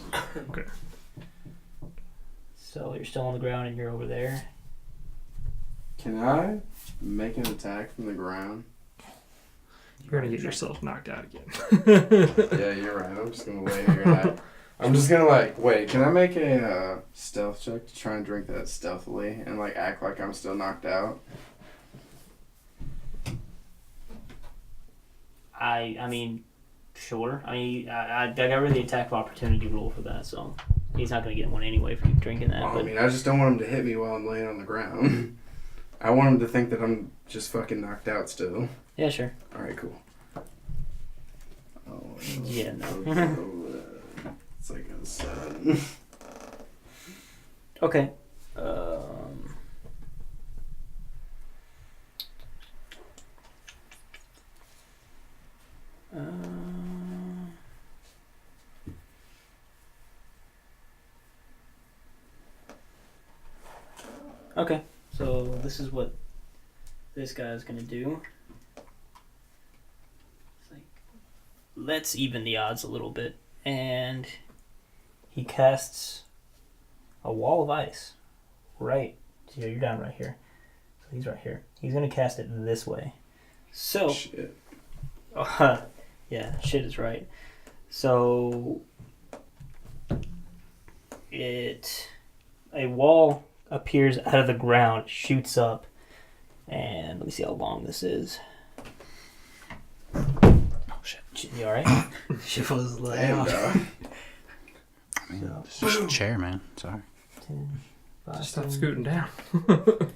So you're still on the ground and you're over there. Can I make an attack from the ground? You're gonna get yourself knocked out again. Yeah, you're right. I'm just gonna lay here and I'm just gonna wait. Can I make a stealth check to try and drink that stealthily and act like I'm still knocked out? I mean, sure. I mean, I got rid of the attack of opportunity rule for that, so he's not gonna get one anyway for you drinking that. Well, But I mean, I just don't want him to hit me while I'm laying on the ground. I want him to think that I'm just fucking knocked out still. yeah, sure. All right, cool. Oh, Yeah, no. It's like a 7. Okay. Okay, so this is what this guy's gonna do. It's like, let's even the odds a little bit, and he casts a wall of ice. Right, so you're down right here. So he's right here. He's gonna cast it this way. So, Shit. yeah, shit is right. So a wall appears out of the ground, shoots up, and let me see how long this is. Oh shit. You alright? She was like, Damn, dog. I mean, it's just a chair, man. Sorry. 10, 5, Just stop 10. scooting down.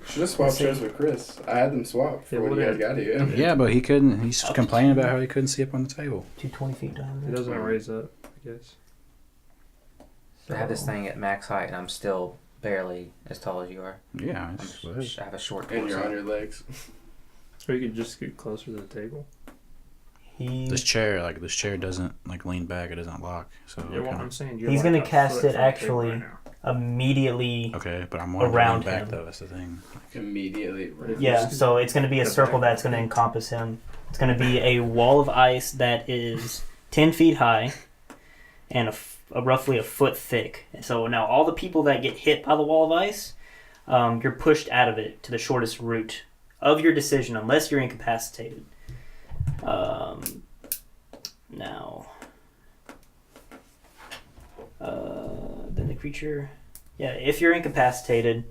Should have swapped chairs with Chris. I had them swapped Yeah, before what you guys did- got here. Yeah, but he couldn't. He's complaining about how he couldn't see up on the table. 220 feet down. It doesn't raise up, I guess. I have this thing at max height, and I'm still barely as tall as you are. Yeah, it's what it is. I have a short And you're torso. on your legs. Or you could just scoot closer to the table. This chair doesn't lean back. It doesn't lock. So Yeah, well, kinda- I'm saying you're He's like gonna a cast foot it from the table actually right now. immediately. okay, but I'm wanting to around lean back him. though. That's the thing. Immediately. Yeah, so it's going to be a circle that's going to encompass him. It's going to be a wall of ice that is 10 feet high and roughly a foot thick. So now all the people that get hit by the wall of ice, you're pushed out of it to the shortest route of your decision, unless you're incapacitated. Now, then the creature, yeah, if you're incapacitated,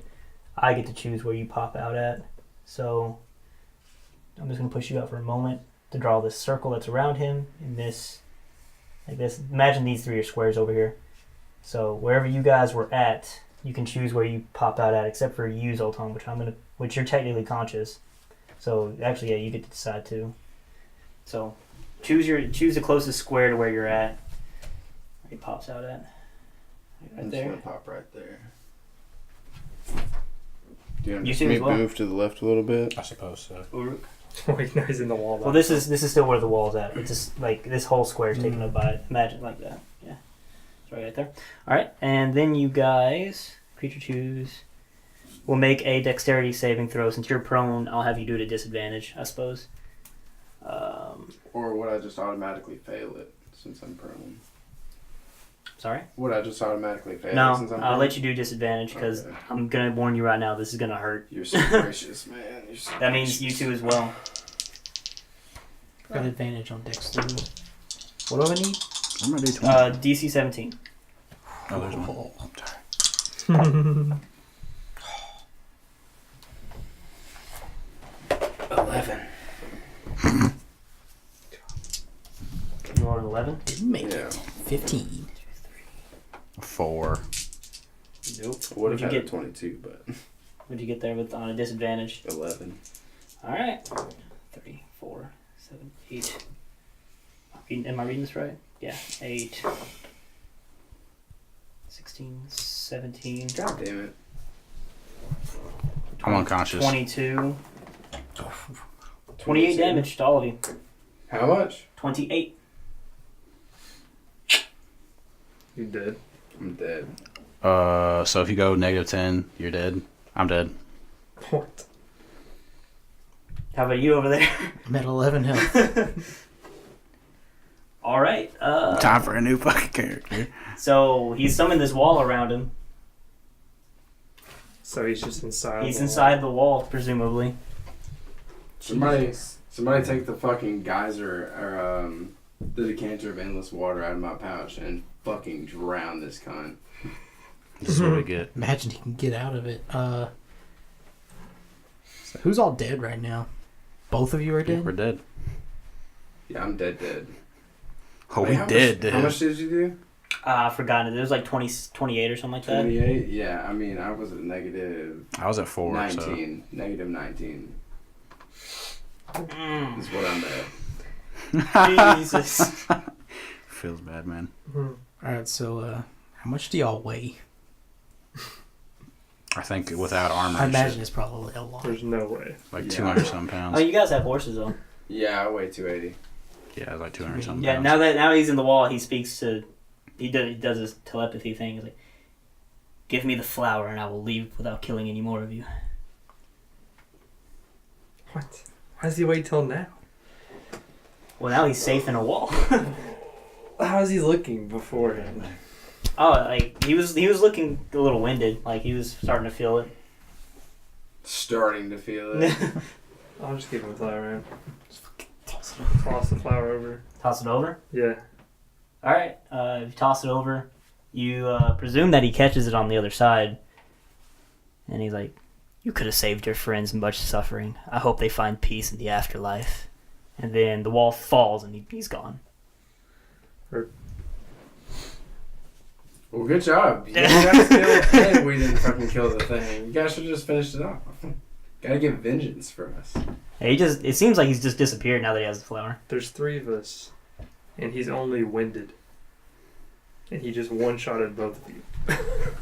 I get to choose where you pop out at. So I'm just going to push you out for a moment to draw this circle that's around him in this, like this. Imagine these 3 are squares over here. So wherever you guys were at, you can choose where you pop out at, except for you, Zoltan, which you're technically conscious. So actually, yeah, you get to decide too. So choose the closest square to where you're at. Where he pops out at. I'm Right just there. gonna pop right there. Do you want You to too as well. move to the left a little bit? I suppose so. Uruk. Wait, no, he's in the wall. Well, this is still where the wall's at. It's just like this whole square is taken up by it. Imagine like that. Yeah, it's right there. All right, and then you guys, creature choose, will make a dexterity saving throw. Since you're prone, I'll have you do it at disadvantage, I suppose. Or would I just automatically fail it since I'm prone? Sorry. Would I just automatically fail it No, since I'm I'll prone? let you do disadvantage because Okay. I'm gonna warn you right now. This is gonna hurt. You're so gracious, man. You're so That means you two as well. got advantage on dexterity. What do I need? I'm gonna do 20. DC 17. Oh, there's one. I'm sorry. 11. You rolled an 11. Didn't make Yeah. it. 15. 4. Nope. Would have What'd you had a get? 22, but What'd you get there with on a disadvantage? 11. All right. 3, 4, 7, 8. Am I reading this right? Yeah. 8. 16, 17. God damn it. I'm unconscious. 22. 28 damage to all of you. How much? 28. You did. I'm dead. So if you go -10, you're dead. I'm dead. What? How about you over there? I'm at 11 health. All right. Time for a new fucking character. So he's summoned this wall around him. So he's just inside. He's the wall. inside the wall, presumably. Somebody take the fucking geyser or the decanter of endless water out of my pouch and fucking drown this cunt. This is what we get. Imagine he can get out of it. So who's all dead right now? Both of you are Yeah, dead? we're dead. Yeah, I'm dead. Oh, Wait, we how did, much, dude. How much did you do? I've forgotten it. It was like 20, 28 or something like that. 28? Yeah, I mean, I was at negative I was at 4, 19. Negative 19 Mm. is what I'm at. Jesus. Feels bad, man. Alright, so how much do y'all weigh? I think without armor, I and imagine shit, it's probably a lot. There's no way. like Yeah. 200 some Oh, pounds. you guys have horses though. Yeah, I weigh 280. Yeah, like 200 some Yeah. pounds. Now he's in the wall, he speaks to. He does his telepathy thing. He's like, "Give me the flower, and I will leave without killing any more of you." What? Why does he wait till now? Well, now he's safe in a wall. How is he looking beforehand? Oh, like he was looking a little winded. Like he was starting to feel it. Starting to feel it. I'll just give him a flower, man. Toss the flower over. Toss it over. Yeah. All right. If you toss it over, you presume that he catches it on the other side, and he's like, "You could have saved your friends much suffering. I hope they find peace in the afterlife." And then the wall falls, and he's gone. Well, good job. You guys killed and we didn't fucking kill the thing. You guys should have just finished it off. Gotta get vengeance for us. Hey, it seems like he's just disappeared now that he has the flower. There's 3 of us, and he's only winded. And he just one-shotted both of you.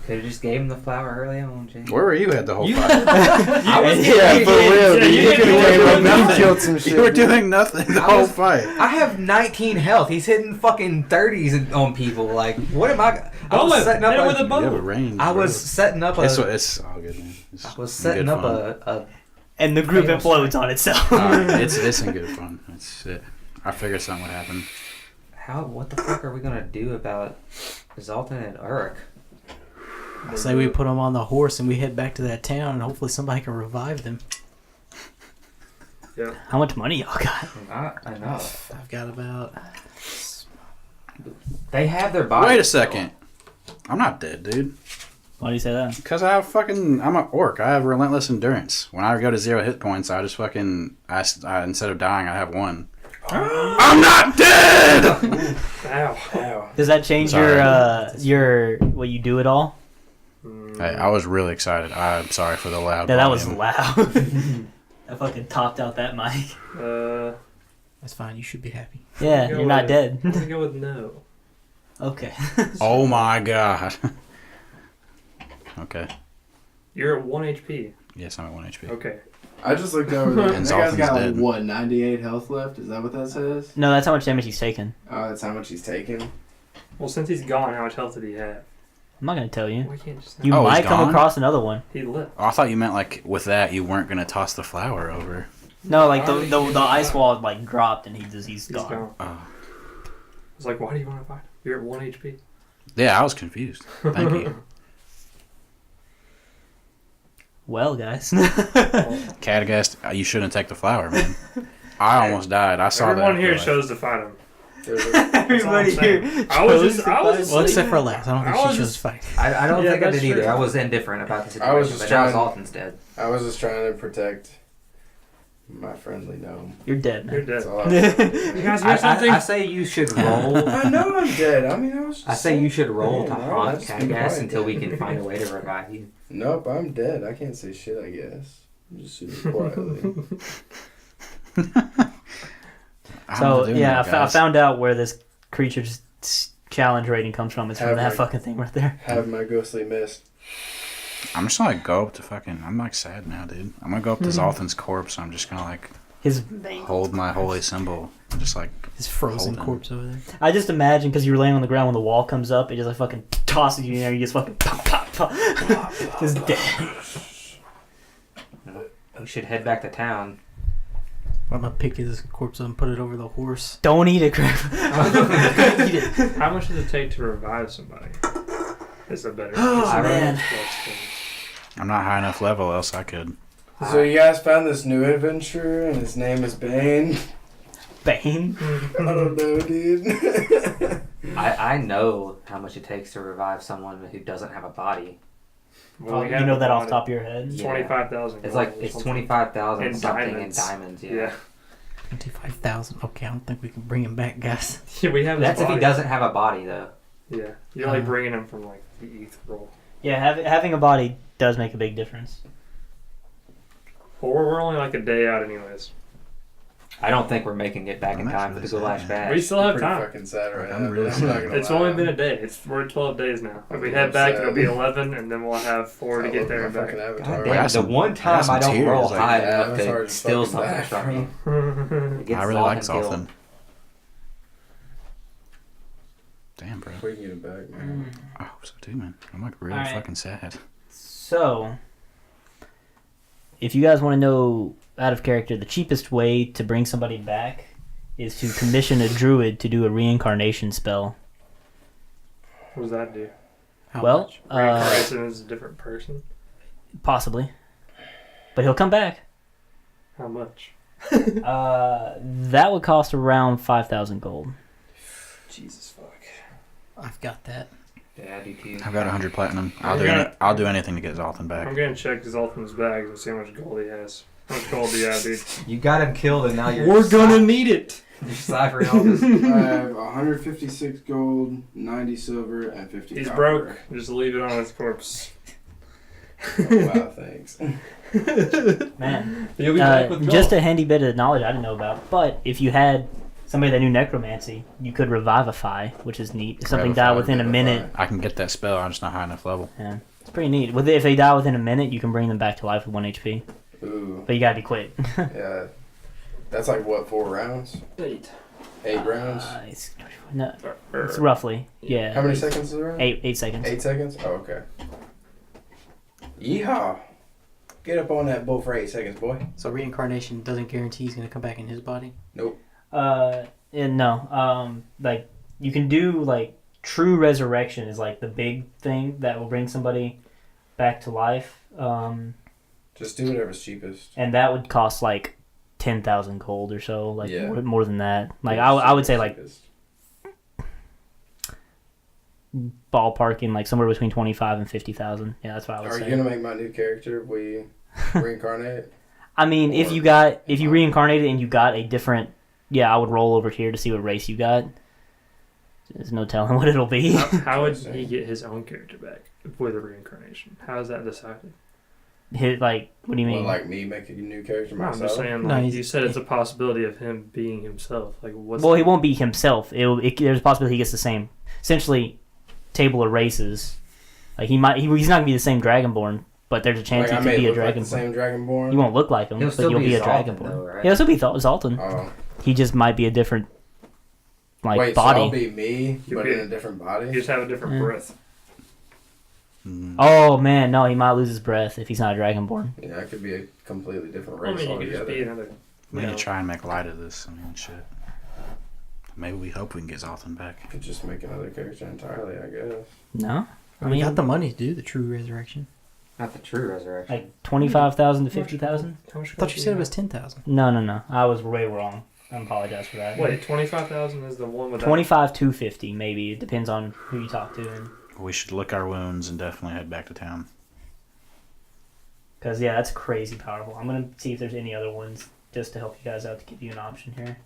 Could have just gave him the flower early on, Jay. Where were you at the whole fight? Yeah, for real. Yeah, You you could did have nothing. came up and killed some shit. You were doing nothing the I whole was- fight. I have 19 health. He's hitting fucking 30s on people. Like, what am I? I was setting up. Hit him with a You bow. have a range. I bro. was setting up a. It's all good, man. It's I was in setting good up fun. a. And the group Fatal implodes on itself. It's in good fun. It's it. I figured something would happen. What the fuck are we gonna do about Zoltan and Uruk? I say we put them on the horse and we head back to that town and hopefully somebody can revive them. Yeah. How much money y'all got? I know. I've got about... They have their bodies. Wait a second. I'm not dead, dude. Why do you say that? Because I'm an orc. I have relentless endurance. When I go to 0 hit points, I just fucking, instead of dying, I have 1. I'm not dead! Ow. Ow. Does that change Sorry. your what you do at all? Hey, I was really excited. I'm sorry for the loud Yeah, that was volume. loud. I fucking topped out that mic. That's fine, you should be happy. Yeah, Go you're not with- dead. I'm gonna go with no. Okay. Oh my god. Okay. You're at 1 HP. Yes, I'm at 1 HP. Okay. I just looked over there. And That guy's Zoltan's got like, dead. what, 98 health left? Is that what that says? No, that's how much damage he's taken. Oh, that's how much he's taken. Well, since he's gone, how much health did he have? I'm not gonna tell you. Why can't just You Oh, he's might come gone? across another one. He left. Oh, I thought you meant like with that you weren't gonna toss the flower over. No, like the ice wall like dropped and he's He's gone. gone. Oh. I was like, why do you want to fight him? You're at 1 HP. Yeah, I was confused. Thank you. Well, guys. Cadagast, you shouldn't take the flower, man. I almost died. I saw Everyone that. here afterlife. chose to fight him. Everybody here. I was chose just, to I was fight. just Well, except for Lex. I don't think I was she chose just- fight. I don't Yeah, think I that's did either. true. I was indifferent about the situation. I was just but now trying- Zoltan's dead. I was just trying to protect my friendly gnome. You're dead, You're man. dead. That's all I You guys hear I something? say you should roll. I know I'm dead. I mean, I was just I say you should roll to Man, haunt I'll just be Cadgas quiet until we then. can find a way to revive you. Nope, I'm dead. I can't say shit, I guess. I'm just super quietly. I'm So doing yeah, that, I guys. found out where this creature's challenge rating comes from. It's from Have that my- fucking thing right there. Have my ghostly mist. I'm just gonna go up to fucking. I'm like sad now, dude. I'm gonna go up to Zoltan's corpse. I'm just gonna like His hold my holy symbol. And just like His frozen Hold on. corpse over there. I just imagine because you were laying on the ground when the wall comes up, it just like fucking tosses you in there. You just fucking pop, pop, pop. Just dead. we should head back to town. I'm gonna pick his corpse up and put it over the horse. Don't eat it, Crab. Eat it. How much does it take to revive somebody? Is a better. Oh, is a man. better- I'm not high enough level, else I could. So you guys found this new adventurer, and his name is Bane. Bane. I don't know, dude. I know how much it takes to revive someone who doesn't have a body. Well, we You have know that a off lot the top of your head? Yeah. 25,000. It's like it's 25,000 In something diamonds. in diamonds. Yeah. Yeah. 25,000. Okay, I don't think we can bring him back, guys. Yeah, we have. his That's if he body. doesn't have a body though. Yeah, you're like bringing him from like the ETH role. Yeah, having a body does make a big difference. Well, we're only like a day out, anyways. I don't think we're making it back in I'm time for actually the Goulash sad. Bash. We still have Pretty time. fucking sad right I'm now. really I'm sad. not gonna It's lie. only been a day. We're 12 days now. If we I'm head back, sad. it'll be 11, and then we'll have 4 to I get love there my and back. fucking Avatar. God I damn, got the some- one I got time some I don't tears, roll like, high yeah, enough it's hard to to steal fucking something die from from. me. It gets I really Zoltan like killed. Zoltan. Damn, bro. We can get it back, man. Oh, so too, man. I'm like really Alright. fucking sad. So, if you guys want to know out of character, the cheapest way to bring somebody back is to commission a druid to do a reincarnation spell. What does that do? How Well, much? Reincarnation is a different person. possibly, but he'll come back. How much? That would cost around 5,000 gold. Jesus fuck. I've got that. Yeah, I do too. I've got 100 platinum. Yeah. I'll do anything to get Zoltan I'm back. gonna check Zoltan's bags and see how much gold he has. How much gold do you have, dude? You got him killed, and now you're. We're gonna need it. You're ciphering all this. I have 156 gold, 90 silver, and 50 He's copper. broke. Just leave it on his corpse. Oh, wow, thanks. Man, You'll be back with gold. just a handy bit of knowledge I didn't know about. But if you had somebody that knew necromancy, you could revivify, which is neat. If something died within a minute, I can get that spell. I'm just not high enough level. yeah, it's pretty neat. If they die within a minute, you can bring them back to life with 1 HP. Ooh, But you gotta be quick. yeah. That's like, what, 4 rounds? 8 rounds? No, it's roughly, yeah. How many seconds is it around? 8 seconds. 8 seconds? Oh, okay. Yeehaw! Get up on that bull for 8 seconds, boy. So reincarnation doesn't guarantee he's gonna come back in his body. And no, like you can do like true resurrection is like the big thing that will bring somebody back to life. Just do whatever's cheapest. And that would cost like 10,000 gold or so, like Yeah. more than that. Like I would say like Cheapest. ballparking like somewhere between 25 and 50,000. Yeah, that's what I would Are say. you gonna make my new character if we reincarnate? I mean, if you reincarnated and you got a different, yeah, I would roll over here to see what race you got. There's no telling what it'll be. How would he get his own character back with a reincarnation? How is that decided? Like, what do you mean? Well, like me making a new character No, I'm myself? just saying, No, like, he's- you said it's a possibility of him being himself. Like, what's Well, he won't be himself. There's a possibility he gets the same, essentially, table of races. Like he's not gonna be the same Dragonborn, but there's a chance Like, I he may could be a look like the Dragonborn. same Dragonborn? You won't look like him, He'll but still you'll be a Zoltan, Dragonborn. though, right? He'll still be Zoltan. Oh. He just might be a different, like, Wait, body. so I'll be me, You'll but be- in a different You body? just have a different Yeah. breath. Mm. Oh man, no, he might lose his breath if he's not a Dragonborn. Yeah, I could be a completely different I race mean, you could just altogether. be another. We you need know, to try and make light of this. I mean, shit. Maybe we hope we can get Zoltan back. Could just make another character entirely, I guess. No, I We mean, got the money to do the true resurrection. Not the true resurrection. like 25,000 to 50,000. How much I thought you gold said do it was 10,000. No, I was way wrong. I apologize for that. Wait, 25,000 is the one with 25 to 50, maybe. It depends on who you talk to. And We should lick our wounds and definitely head back to town. because, yeah, that's crazy powerful. I'm going to see if there's any other ones just to help you guys out to give you an option here.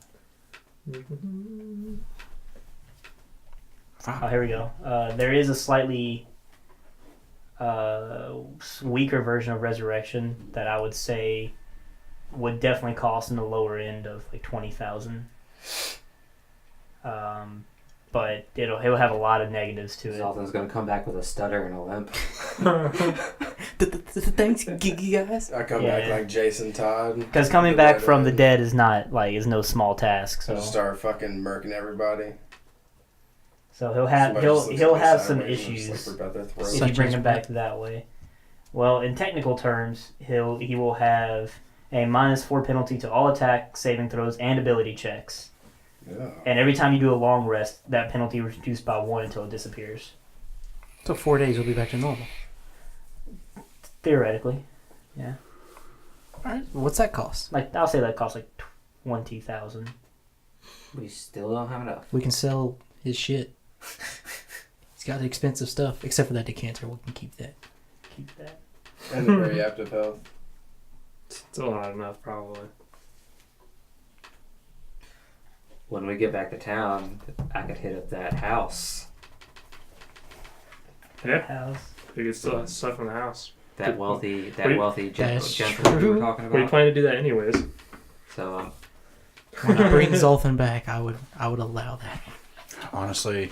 Fuck. Oh, here we go. There is a slightly weaker version of Resurrection that I would say would definitely cost in the lower end of like 20,000. But it'll have a lot of negatives to it. Zoltan's gonna come back with a stutter and a limp. Thanks, Giggy guys. I come Yeah. back like Jason Todd. Because coming Get back right from on. the dead is no small task. So So just start fucking murking everybody. he'll have Somebody just looks he'll at me have some sideways and just, issues. like, rip out their throat. If Such you bring as him back that way. Well, in technical terms, he will have a -4 penalty to all attack, saving throws, and ability checks. Yeah. And every time you do a long rest, that penalty is reduced by 1 until it disappears. So 4 days we'll be back to normal. Theoretically. Yeah. Alright. What's that cost? Like, I'll say that costs like 20,000. We still don't have enough. We can sell his shit. He's got expensive stuff, except for that decanter. We can keep that. Keep that. And the very active health. Still not enough, probably. When we get back to town, I could hit up that house. Yeah, House. you can still have stuff in the house. That wealthy That's gentleman we were true. talking We about. plan to do that anyways. So When I bring Zoltan back, I would allow that. Honestly,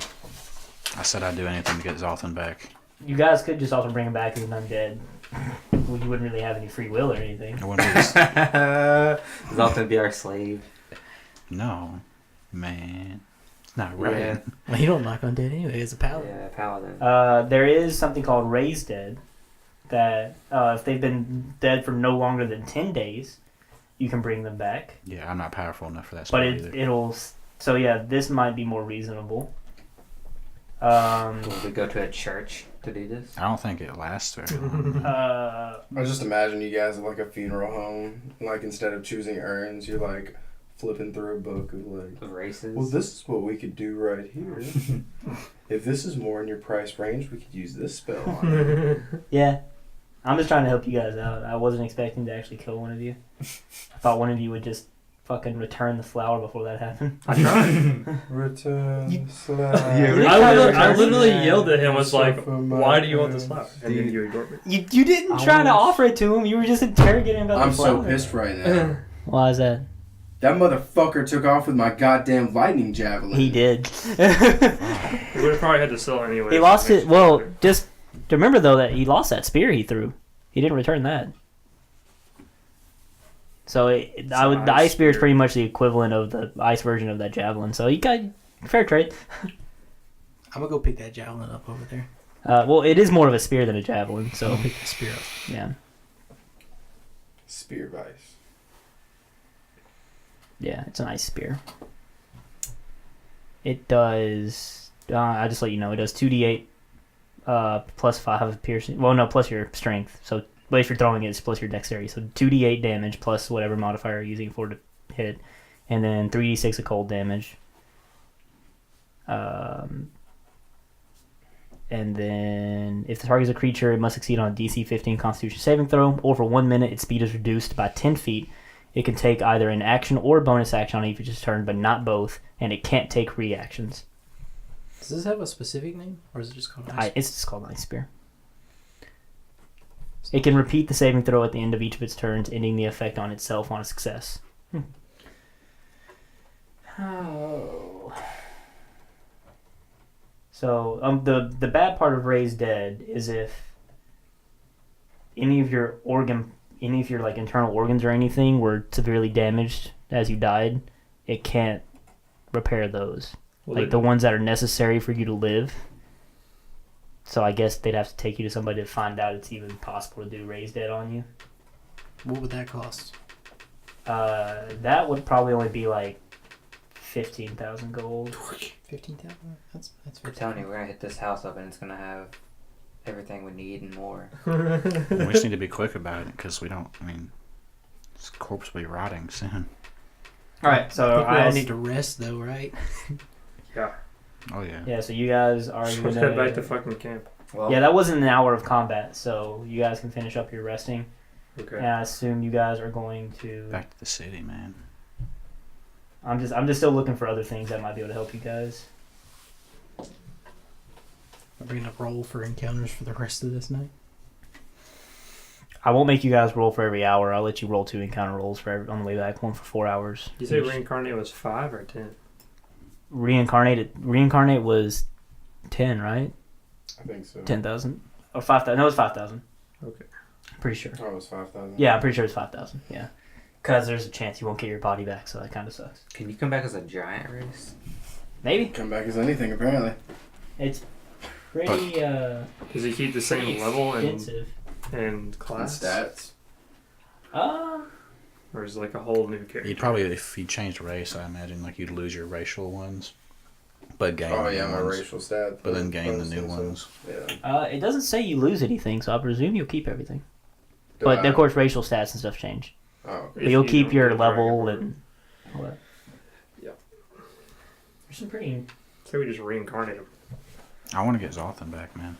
I said I'd do anything to get Zoltan back. You guys could just also bring him back as an undead. Well, you wouldn't really have any free will or anything. I wouldn't be Zoltan be our slave. No, man. It's not right. Yeah. Well, you don't knock undead anyway as a paladin. Yeah, paladin. There is something called Raised Dead that if they've been dead for no longer than 10 days, you can bring them back. Yeah, I'm not powerful enough for that But spell either. it'll... So yeah, this might be more reasonable. Will we go to a church to do this? I don't think it lasts very long. I just imagine you guys at like a funeral home. Like instead of choosing urns, you're like flipping through a book of like, Of races? well, this is what we could do right here. If this is more in your price range, we could use this spell on it. Yeah. I'm just trying to help you guys out. I wasn't expecting to actually kill one of you. I thought one of you would just fucking return the flower before that happened. I tried. Return I literally yelled at him, was like, why do you want this flower? And then you ignored me. You didn't try to offer it to him. You were just interrogating him about I'm the flower. so pissed right now. Why is that? That motherfucker took off with my goddamn lightning javelin. He did. We would have probably had to sell it anyway. He lost it. Well, just remember though that he lost that spear he threw. He didn't return that. So the ice spear is pretty much the equivalent of the ice version of that javelin. So you got fair trade. I'm gonna go pick that javelin up over there. Well, it is more of a spear than a javelin. I'll So pick the spear up. yeah, Spear vice. yeah, it's an ice spear. It does. I just let you know. It does 2d8 plus 5 of piercing. Well, no, plus your strength. So, but if you're throwing it, it's plus your dexterity. So 2d8 damage plus whatever modifier you're using for to hit, and then 3d6 of cold damage. And then if the target is a creature, it must succeed on a DC 15 Constitution saving throw, or for 1 minute, its speed is reduced by 10 feet. It can take either an action or bonus action on each turn, but not both, and it can't take reactions. Does this have a specific name, or is it just called ice? It's just called Ice Spear. It can repeat the saving throw at the end of each of its turns, ending the effect on itself on a success. Oh. So the bad part of Raised Dead is if any of your like internal organs or anything were severely damaged as you died, it can't repair those. Well, Like the ones that are necessary for you to live. So I guess they'd have to take you to somebody to find out it's even possible to do Raised Dead on you. What would that cost? That would probably only be like 15,000 gold. 15,000. That's We're telling you, we're gonna hit this house up and it's gonna have everything we need and more. We just need to be quick about it because we don't. I mean, this corpse will be rotting soon. All right, so I think we all need to rest, though, right? Yeah. Oh yeah. yeah, so you guys are Let's gonna head back to fucking camp. Well, yeah, that wasn't an hour of combat, so you guys can finish up your resting. Okay. And I assume you guys are going to. Back to the city, man. I'm just still looking for other things that might be able to help you guys. Are we gonna roll for encounters for the rest of this night? I won't make you guys roll for every hour. I'll let you roll 2 encounter rolls for on the way back. 1 for 4 hours. Did you say each. reincarnate was 5 or 10? Reincarnate was 10, right? I think so. 10,000 or 5,000? No, it was 5,000. Okay. Pretty sure. Oh, it was 5,000. Yeah, I'm pretty sure it's 5,000. Yeah, because there's a chance you won't get your body back, so that kind of sucks. can you come back as a giant race? Maybe Come back as anything, apparently. it's pretty Does he keep the same level and expensive. and And class? stats. Or is it like a whole new character? You'd probably, if you changed race, I imagine like you'd lose your racial ones, but gain. Oh the yeah, new my ones. racial stat. But then gain the bonus new and stuff. ones. Yeah. It doesn't say you lose anything, so I presume you'll keep everything. Do But I- of course, racial stats and stuff change. Oh. But you'll If keep don't your get level Dragon and all that. Yep. There's some pretty. So we just reincarnate him. I want to get Zoltan back, man.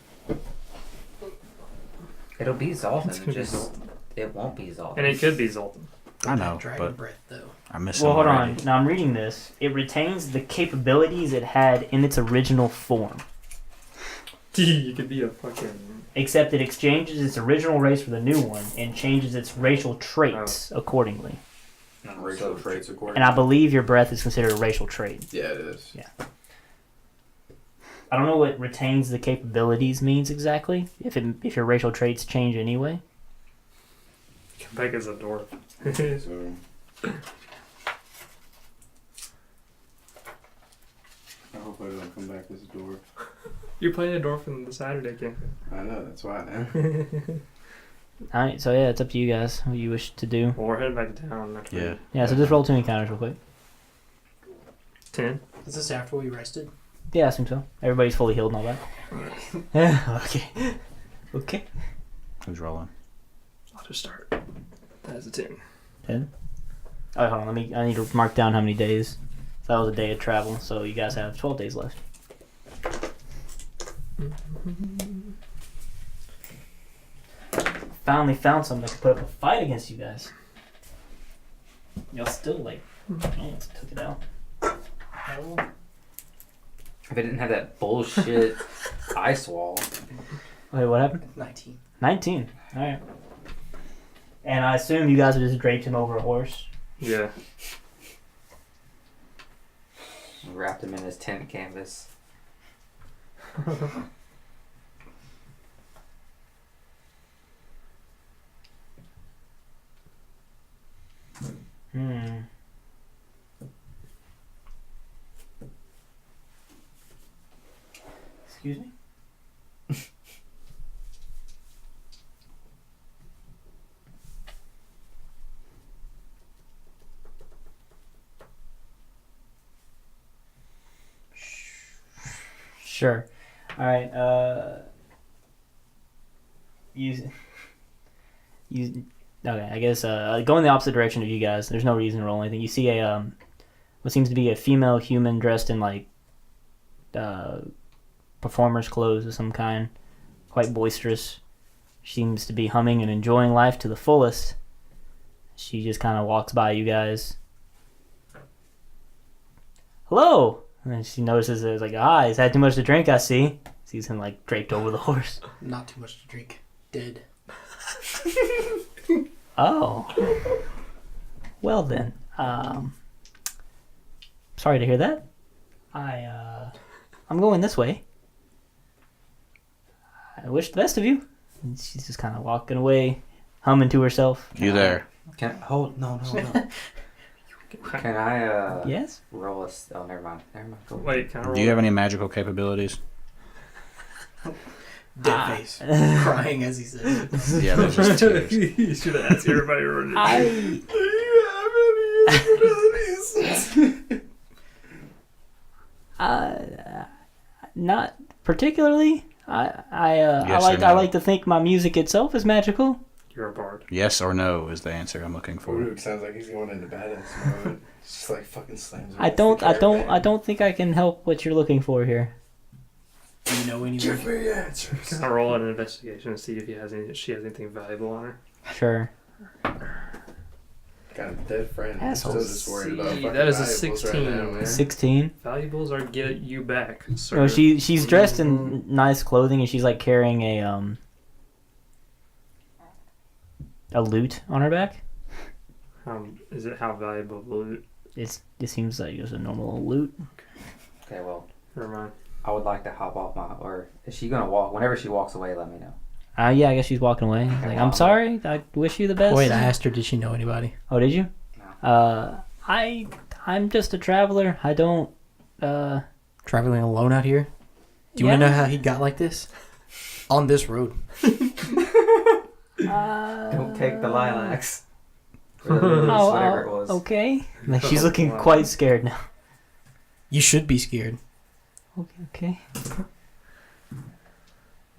It'll be It's Zoltan. gonna be Just Zoltan. it won't be Zoltan. And it could be Zoltan. I know, Dragon but breath though. I miss Well, him hold already. on. Now I'm reading this. It retains the capabilities it had in its original form, You could be a fucking. except it exchanges its original race for the new one and changes its racial traits accordingly. Racial traits according. And I believe your breath is considered a racial trait. Yeah, it is. Yeah. I don't know what retains the capabilities means exactly. If your racial traits change anyway. Come back as a dwarf. So. I hope I don't come back as a dwarf. You're playing a dwarf in the Saturday campaign. I know, that's why, man. Alright, so yeah, it's up to you guys what you wish to do. Well, we're heading back to town. After Yeah. Yeah, so just roll 2 encounters real quick. 10. Is this after we rested? Yeah, I assume so. Everybody's fully healed and all that. Yeah, okay. Okay. Who's rolling? I'll just start. That's a 10. 10? Alright, hold on. I need to mark down how many days. That was a day of travel, so you guys have 12 days left. Finally found something that could put up a fight against you guys. Y'all still like, almost took it out. If it didn't have that bullshit ice wall. Wait, what happened? 19. 19. Alright. And I assume you guys have just draped him over a horse. Yeah. Wrapped him in his tent canvas. Hmm. Excuse me? Sure. All right. You. Okay. I guess go in the opposite direction of you guys. There's no reason to roll anything. You see a what seems to be a female human dressed in like performer's clothes of some kind, quite boisterous. She seems to be humming and enjoying life to the fullest. She just kind of walks by you guys. Hello. And she notices there's like, he's had too much to drink, I see. Sees him like draped over the horse. Not too much to drink. Dead. Oh. Well then. Sorry to hear that. I'm going this way. I wish the best of you. And she's just kind of walking away, humming to herself. You there? Can I hold? No. Can I Yes? roll a? Oh, never mind. Go. Wait, can I roll? Do you have any magical capabilities? Dead face. Crying as he says it. Yeah, those are tears. You should have asked everybody around you. I not particularly. Yes or I no? like to think my music itself is magical. You're a bard. Yes or no is the answer I'm looking for. Farouk sounds like he's going into badass mode. Just like fucking slams. I don't think I can help what you're looking for here. Do you know anyone? Give me answers. Can I roll an investigation and see if she has anything valuable on her? Sure. Got a dead friend. I'm still Assholes. just worried about See, fucking that is a valuables 16, right now, man. 16. Valuables are get you back, sir. No, she's dressed in nice clothing and she's like carrying a lute on her back. Is it how valuable the loot? It seems like it's a normal loot. Okay, well, Never mind. I would like to hop off my. Or is she gonna walk? Whenever she walks away, let me know. Yeah, I guess she's walking away. Like, I'm sorry. I wish you the best. Wait, I asked her, did she know anybody? Oh, did you? No. I'm just a traveler. I don't. Traveling alone out here? Do you want to know how he got like this? On this road. Don't take the lilacs. Or the moose, Oh, whatever it was. okay. Like she's looking quite scared now. You should be scared. Okay.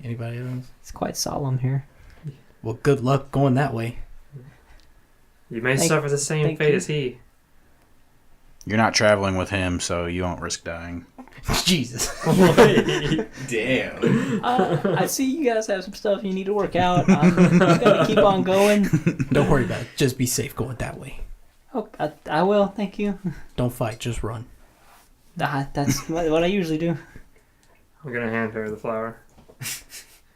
Anybody else? It's quite solemn here. Well, good luck going that way. You may Thank- suffer the same thank fate you. as he. You're not traveling with him, so you won't risk dying. Jesus. Damn. I see you guys have some stuff you need to work out. I'm gonna keep on going. Don't worry about it. Just be safe going that way. Oh, I will. Thank you. Don't fight. Just run. That's what I usually do. I'm gonna hand her the flower.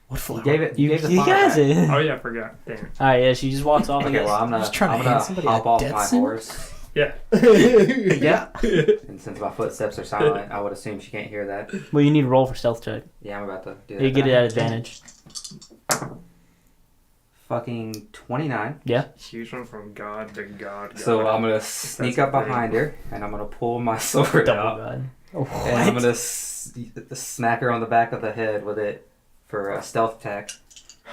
What You flower? gave it. You gave the You flower guys back. it. Oh yeah, I forgot. Damn it. All right, yeah. She just walks off. I Okay, guess. well, I'm Just trying to gonna hand somebody hop a off death my sentence? horse. Yeah. Yeah. And since my footsteps are silent, I would assume she can't hear that. Well, you need to roll for stealth check. Yeah, I'm about to do that. You get it at advantage. Fucking 29. Huge one from God to God. So I'm gonna sneak up That's behind her, and I'm gonna pull my sword Double out, god. and I'm gonna smack her on the back of the head with it for a stealth attack.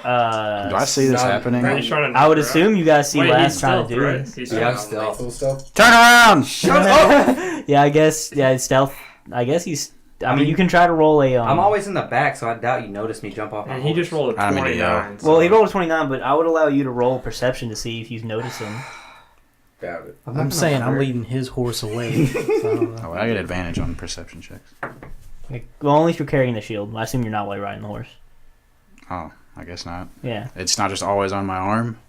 Do I see this not- happening? Are you trying to I would knock her assume you guys see out? Wait, Laz he's trying to stealth, do right? this. He's Yeah, I'm stealth. stealth. Stuff. Turn around! Yeah, I guess. Yeah, stealth. I guess he's. I mean, mean, you can try to roll a. I'm always in the back, so I doubt you noticed me jump off my And horse. he just rolled a I'm an 29. Well, he so- rolled a 29, but I would allow you to roll perception to see if you've noticed him. Doubt it. not I'm gonna saying I'm hurt. leading his horse away. So, Oh, I get advantage on perception checks. Well, only if you're carrying the shield. I assume you're not while you're riding the horse. Oh, I guess not. Yeah. It's not just always on my arm.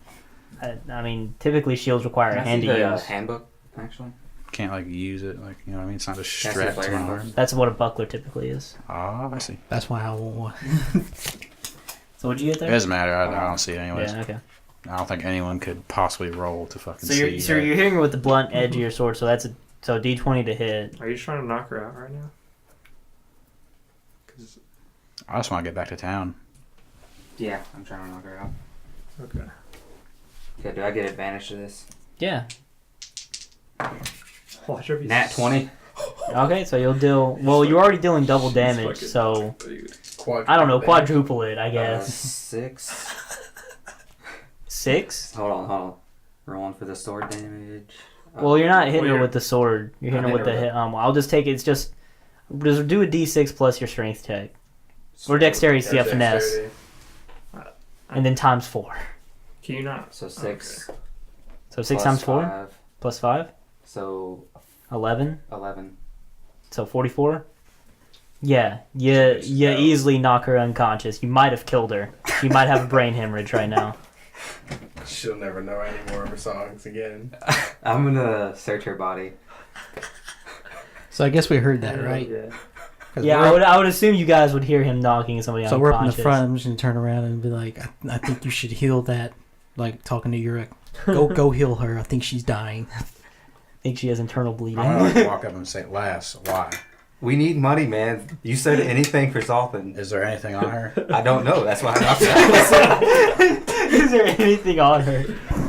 I mean, typically shields require Can a I hand see to the use. handbook, actually? Can't like use it, like you know what I mean. It's not just Can I see the strapped to player my handbook? arm. That's what a buckler typically is. Oh, I see. that's why I want one. So what'd you get It there? doesn't matter. I don't see it anyways. Yeah, okay. I don't think anyone could possibly roll to fucking So see. you're hitting her with the blunt edge of your sword, so that's a D20 to hit. Are you just trying to knock her out right now? 'Cause- I just want to get back to town. Yeah, I'm trying to knock her out. okay. Okay, do I get advantage to this? Yeah. Watch her be Nat 20. Okay, so you'll deal. Well, you're already dealing double damage, fucking- so Quadruple I don't know, damage. quadruple it, I guess. 6. 6. Hold on. Rolling for the sword damage. Well, you're not hitting Well, her you're- with the sword. You're hitting I'm her with the hitting hit. I'll just take it. It's just do a D6 plus your strength check, or dexterity, so you have finesse, Dexterity. and then times 4. Can you not? So 6. So 6 plus times 4 5, plus 5, So 11. 11. So 44. Yeah, you easily knock her unconscious. You might have killed her. You might have a brain hemorrhage right now. She'll never know any more of her songs again. I'm gonna search her body. So I guess we heard that, right? Yeah. 'Cause Yeah, I would assume you guys would hear him knocking somebody So we're up in the unconscious. front. I'm just gonna turn around and be like, I think you should heal that. Like talking to Urek. Go heal her. I think she's dying. I think she has internal bleeding. I want to walk up and say, "Lass, why? We need money, man. You said anything for something. Is there anything on her?" I don't know. That's why I knocked her out. Is there anything on her?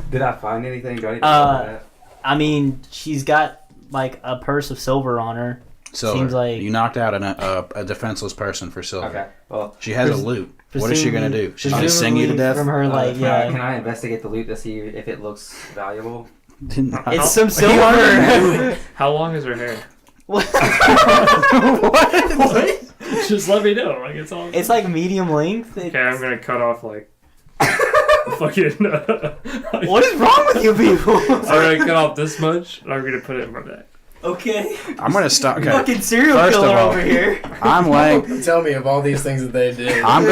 Did I find anything? Do I need to know that? I mean, she's got like a purse of silver on her. Silver. Seems like- You knocked out a defenseless person for silver. Okay. Well, She has a loot. What is she gonna do? She's gonna sing you to presumably death? from her, like can yeah. I investigate the loot to see if it looks valuable? It's some silver. How long is her hair? What? Just let me know. Like it's all. It's like medium length. Okay, I'm gonna cut off like. fucking. What is wrong with you people? I'm gonna cut off this much. And I'm gonna put it in my bag. Okay. I'm gonna stop. Okay. Fucking serial First of killer all- over here. I'm laying. Tell me of all these things that they did. I'm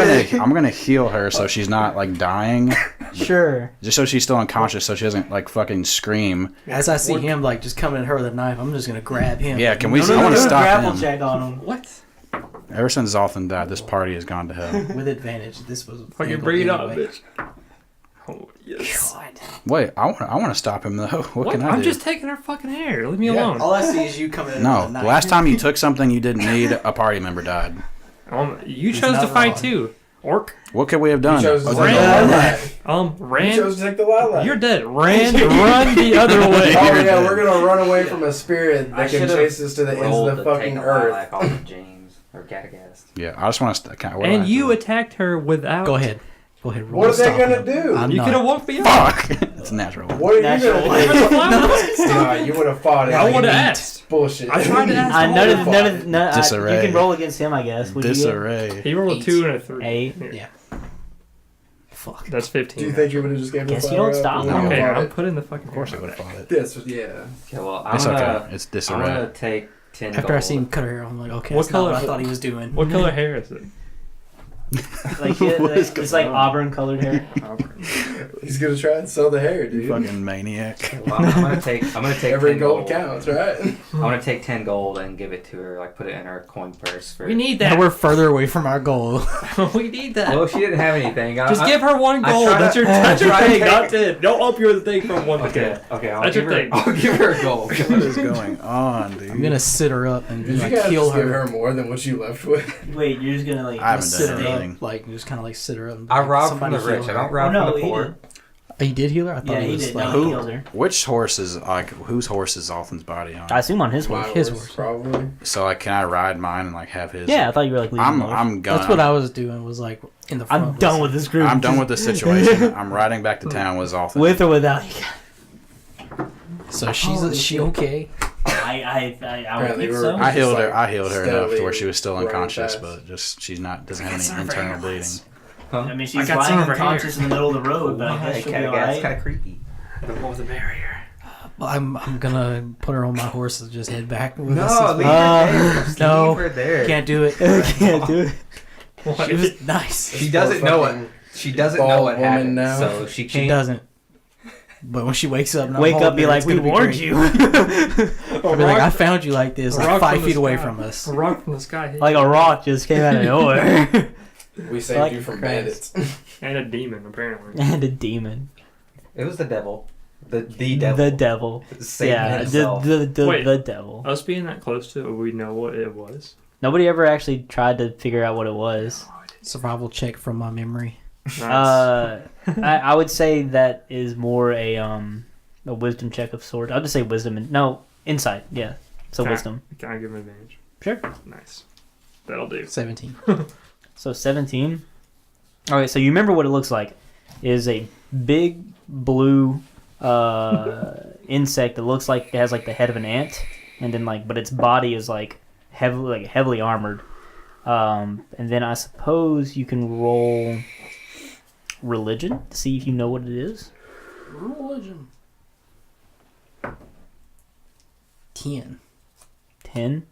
gonna heal her so she's not like dying, Sure. just so she's still unconscious, so she doesn't like fucking scream. As I see him like just coming at her with a knife, I'm just gonna grab him. Yeah, can we? No, I want do to a stop grapple him. check on him. What? Ever since Zoltan died, this party has gone to hell. With advantage. This was Fucking angled bring it up, anyway. bitch. Oh yes. God. Wait, I want to stop him though. What can I I'm do? just taking her fucking hair. Leave me Yeah, alone. all I see is you coming in No, with a knife. last time you took something you didn't need, a party member died. You He's chose to not fight wrong. too, orc. What could we have done? You chose to take the Ran. lilac. You Ran. chose to take the lilac. You're dead. Run the other way. Oh You're yeah, dead. we're gonna run away from a spirit I that can should've chase us to the ends Rolled of the to take fucking the earth. lilac off of James or Catagast. Yeah, I just want to. And you attacked her without. Go ahead. Go ahead, roll What are to they stop gonna him. do? I'm You not. could have 1v1. It's natural. I'm You not. could have 1v1. Fuck. It's natural. What are you Natural. gonna do? Nah, you would have fought it. I would have Like, asked. bullshit. I tried to ask. None of you Disarray. can roll against him, I guess. Would you get Disarray. He rolled a 2 and a 3. 8? Here. Yeah. Fuck. That's 15. Do you think you would have just gave Guess him you don't stop him? him. Okay, Yeah. I'm putting the fucking. Of course I would have fought it. Yes, yeah. Okay, well, I'm It's gonna, okay. It's I'm disarray. gonna take 10 After I gold. seen him cut her hair, I'm like, okay, What that's not color- what I thought he was doing. What color hair is it? Like, What is it's like going on? auburn colored hair. He's gonna try and sell the hair, You dude. fucking maniac. Well, I'm gonna take Every 10 gold counts, right? I'm gonna take 10 gold and give it to her, like put it in her coin purse. For... We need Now that. we're further away from our goal. We need that. Well, she didn't have anything. Just give her 1 I gold. try to- That's your I try to thing. take- Not 10. Don't up your thing from 1 to Okay, 10. okay, I'll That's give your her. thing. I'll give her gold. What is going on, dude? I'm gonna sit her up and Did you like guys kill just give her. her more than what you left with? Wait, you're just gonna like. I haven't Sit done her anything. up, like just kind of like sit her up. And, I like, rob from somebody the rich. heal I her. don't rob Oh, no, from the he poor. did. Oh, he did heal her. I thought Yeah, it he was did. like No, Who- he killed her. Which horse is like whose horse is Alton's body on? I assume on his My horse. His horse, horse. probably. So like, can I ride mine and like have his? Yeah, I thought you were like. I'm losing I'm gonna. That's what I was doing. Was like in the front. I'm done with this group. I'm done with this situation. I'm riding back to town with Alton. With or without you. So she's she okay? I would Apparently think we're- so. I healed Just, her. like, I healed her enough to steadily where she was still running unconscious, fast. but just she's not doesn't have some any of her internal bleeding. hairlines. I mean, I she's got some lying of her unconscious in the middle of the road, but I guess she'll be That's alright. kind of creepy. The wall of the barrier. Well, I'm gonna put her on my horse and just head back. With No, us. leave her there. Just no. leave her there. Can't do it. Can't do it. She was nice. She doesn't know it. She doesn't know what bald woman happened, now. so she She can't. doesn't. But when she wakes up, and I'm Wake up, holding be her, like, it's we gonna be warned great. you. I'll be like, I found you like this, A like rock 5 from the feet away sky. from us. A rock from the sky hit Like a rock just came out of nowhere. We saved Like you from Christ. bandits. and a demon apparently. And a demon. It was the devil. The devil. The devil. Satan Yeah, himself. Wait. the devil. Us being that close to it, we know what it was. Nobody ever actually tried to figure out what it was. Survival check from my memory. Nice. I would say that is more a wisdom check of sorts. I'll just say wisdom and no insight. Yeah, so Can I- wisdom. Can I give him advantage? Sure. Nice. That'll do. 17. So 17. Okay, so you remember what it looks like? It is a big blue insect that looks like it has like the head of an ant, and then like but its body is like heavily armored. And then I suppose you can roll religion to see if you know what it is. Religion. 10. 10.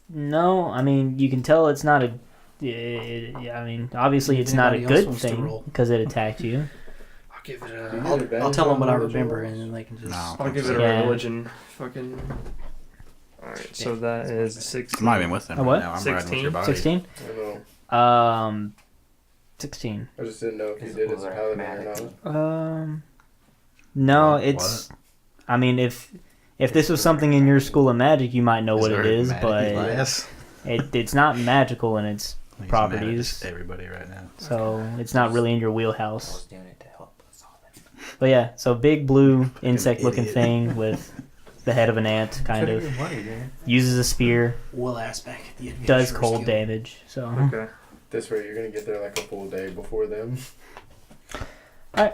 No, I mean you can tell it's not a. I mean, obviously it's not a Anybody else good wants to thing roll? because it attacked you. I'll give it Do you a. get I'll advantage tell them on what I religion remember, rolls? and then they can just. No. I'll give it a Yeah. religion. Fucking. Alright, so that is 16. I'm not even with them A what? right now. I'm riding with 16? your body. 16. I don't know. 16. I just didn't know if you did as a paladin or not. No, What? it's. I mean, if this was something in your school of magic, you might know what there it is, magic but glass? it's not magical in its He's mad at properties, just everybody right now. so it's not really in your I wheelhouse. was doing it to help us all. But yeah, so big blue insect-looking idiot. thing with the head of an ant, kind of uses a spear, We'll ask back at the does adventurer's cold guild. damage. So Okay. This way, you're gonna get there like a full day before them. so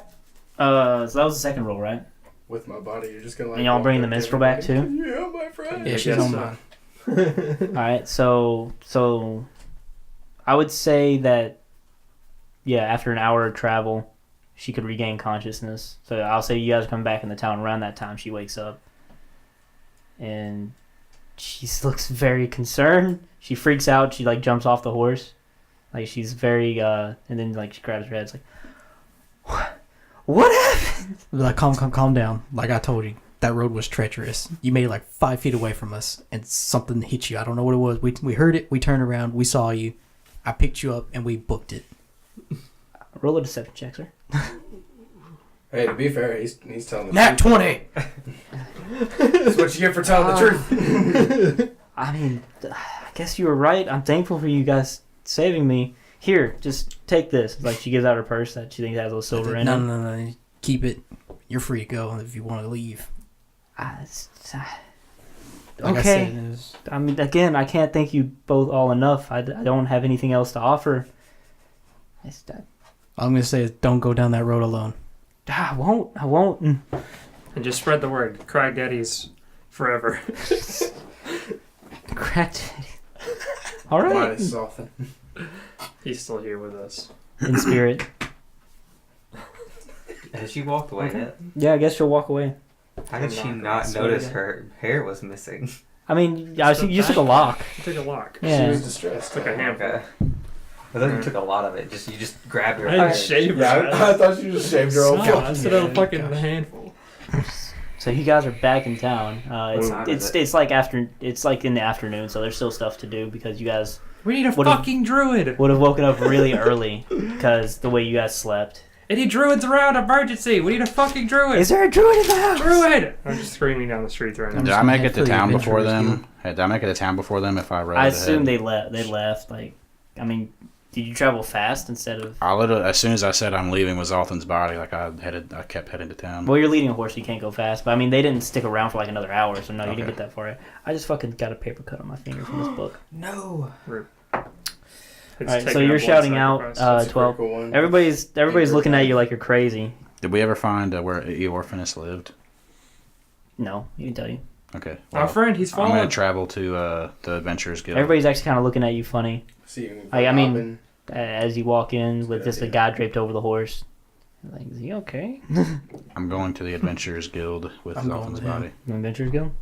that was the second roll, right? With my body, you're just gonna like. And y'all walk bring the up to minstrel back, everybody. Yeah, my friend. Yeah, I she's guess on so. mine. All right, so I would say that after an hour of travel, she could regain consciousness. So I'll say you guys come back in the town around that time. She wakes up, and she looks very concerned. She freaks out. She like jumps off the horse, like she's very and then like she grabs her head. It's like, what happened? Be like, calm down. Like I told you, that road was treacherous. You made it like 5 feet away from us, and something hit you. I don't know what it was. We heard it. We turned around. We saw you. I picked you up, and we booked it. Roll a deception check, sir. Hey, to be fair, he's telling the Nat truth. 20. That's what you get for telling the truth. I mean, I guess you were right. I'm thankful for you guys saving me. Here, just take this. Like she gives out her purse that she thinks has a little silver in it. No. Keep it. You're free to go if you want to leave. Like I Okay. said, it was- I mean, again, I can't thank you both all enough. I don't have anything else to offer. All I'm gonna say is don't go down that road alone. I won't. I won't. And just spread the word. Cragdaddies forever. Cragdaddies. All Might right. soften. He's still here with us. In spirit. Has she walked away yet? Yeah, I guess she'll walk away. How did I'm she not not gonna notice swear her hair was missing? I mean, you just took a lock. She took a lock. She Yeah. was distressed. Took a handful. Okay. I thought you took a lot of it. You just grabbed her. I didn't hair. shave her. Yeah, I thought you just shaved your own No, I said a fucking handful. So you guys are back in town. What time is it? It's like in the afternoon, so there's still stuff to do because you guys We need a What if- fucking druid. would have woken up really early because the way you guys slept. Any druids around? Emergency. We need a fucking druid. Is there a druid in the house? Druid! I'm just screaming down the streets right now. I'm Did just I gonna make head it for to the town before adventurers them? guild. Hey, did I make it to town before them? If I rode I ahead? assume they left. They left. Like, I mean, did you travel fast instead of? I literally, as soon as I said I'm leaving with Zoltan's body, like I kept heading to town. Well, you're leading a horse, so you can't go fast. But I mean, they didn't stick around for like another hour, so no, you didn't Okay. get that far. I just fucking got a paper cut on my finger from this book. No. It's All right, so taking a you're blood shouting out, sacrifice. That's a 12. critical one. Everybody's looking at you like you're crazy. Did we ever find where Eorphanus lived? No, you can tell you. Okay. Our friend, he's I'm going fallen. to travel to the Adventurers Guild. Everybody's actually kind of looking at you funny See you. I mean- Robin. as you walk in with Good just a idea. guy draped over the horse. Like, is he okay? I'm going to the Adventurers Guild with I'm going Zoltan's with him. body. The Adventurers Guild.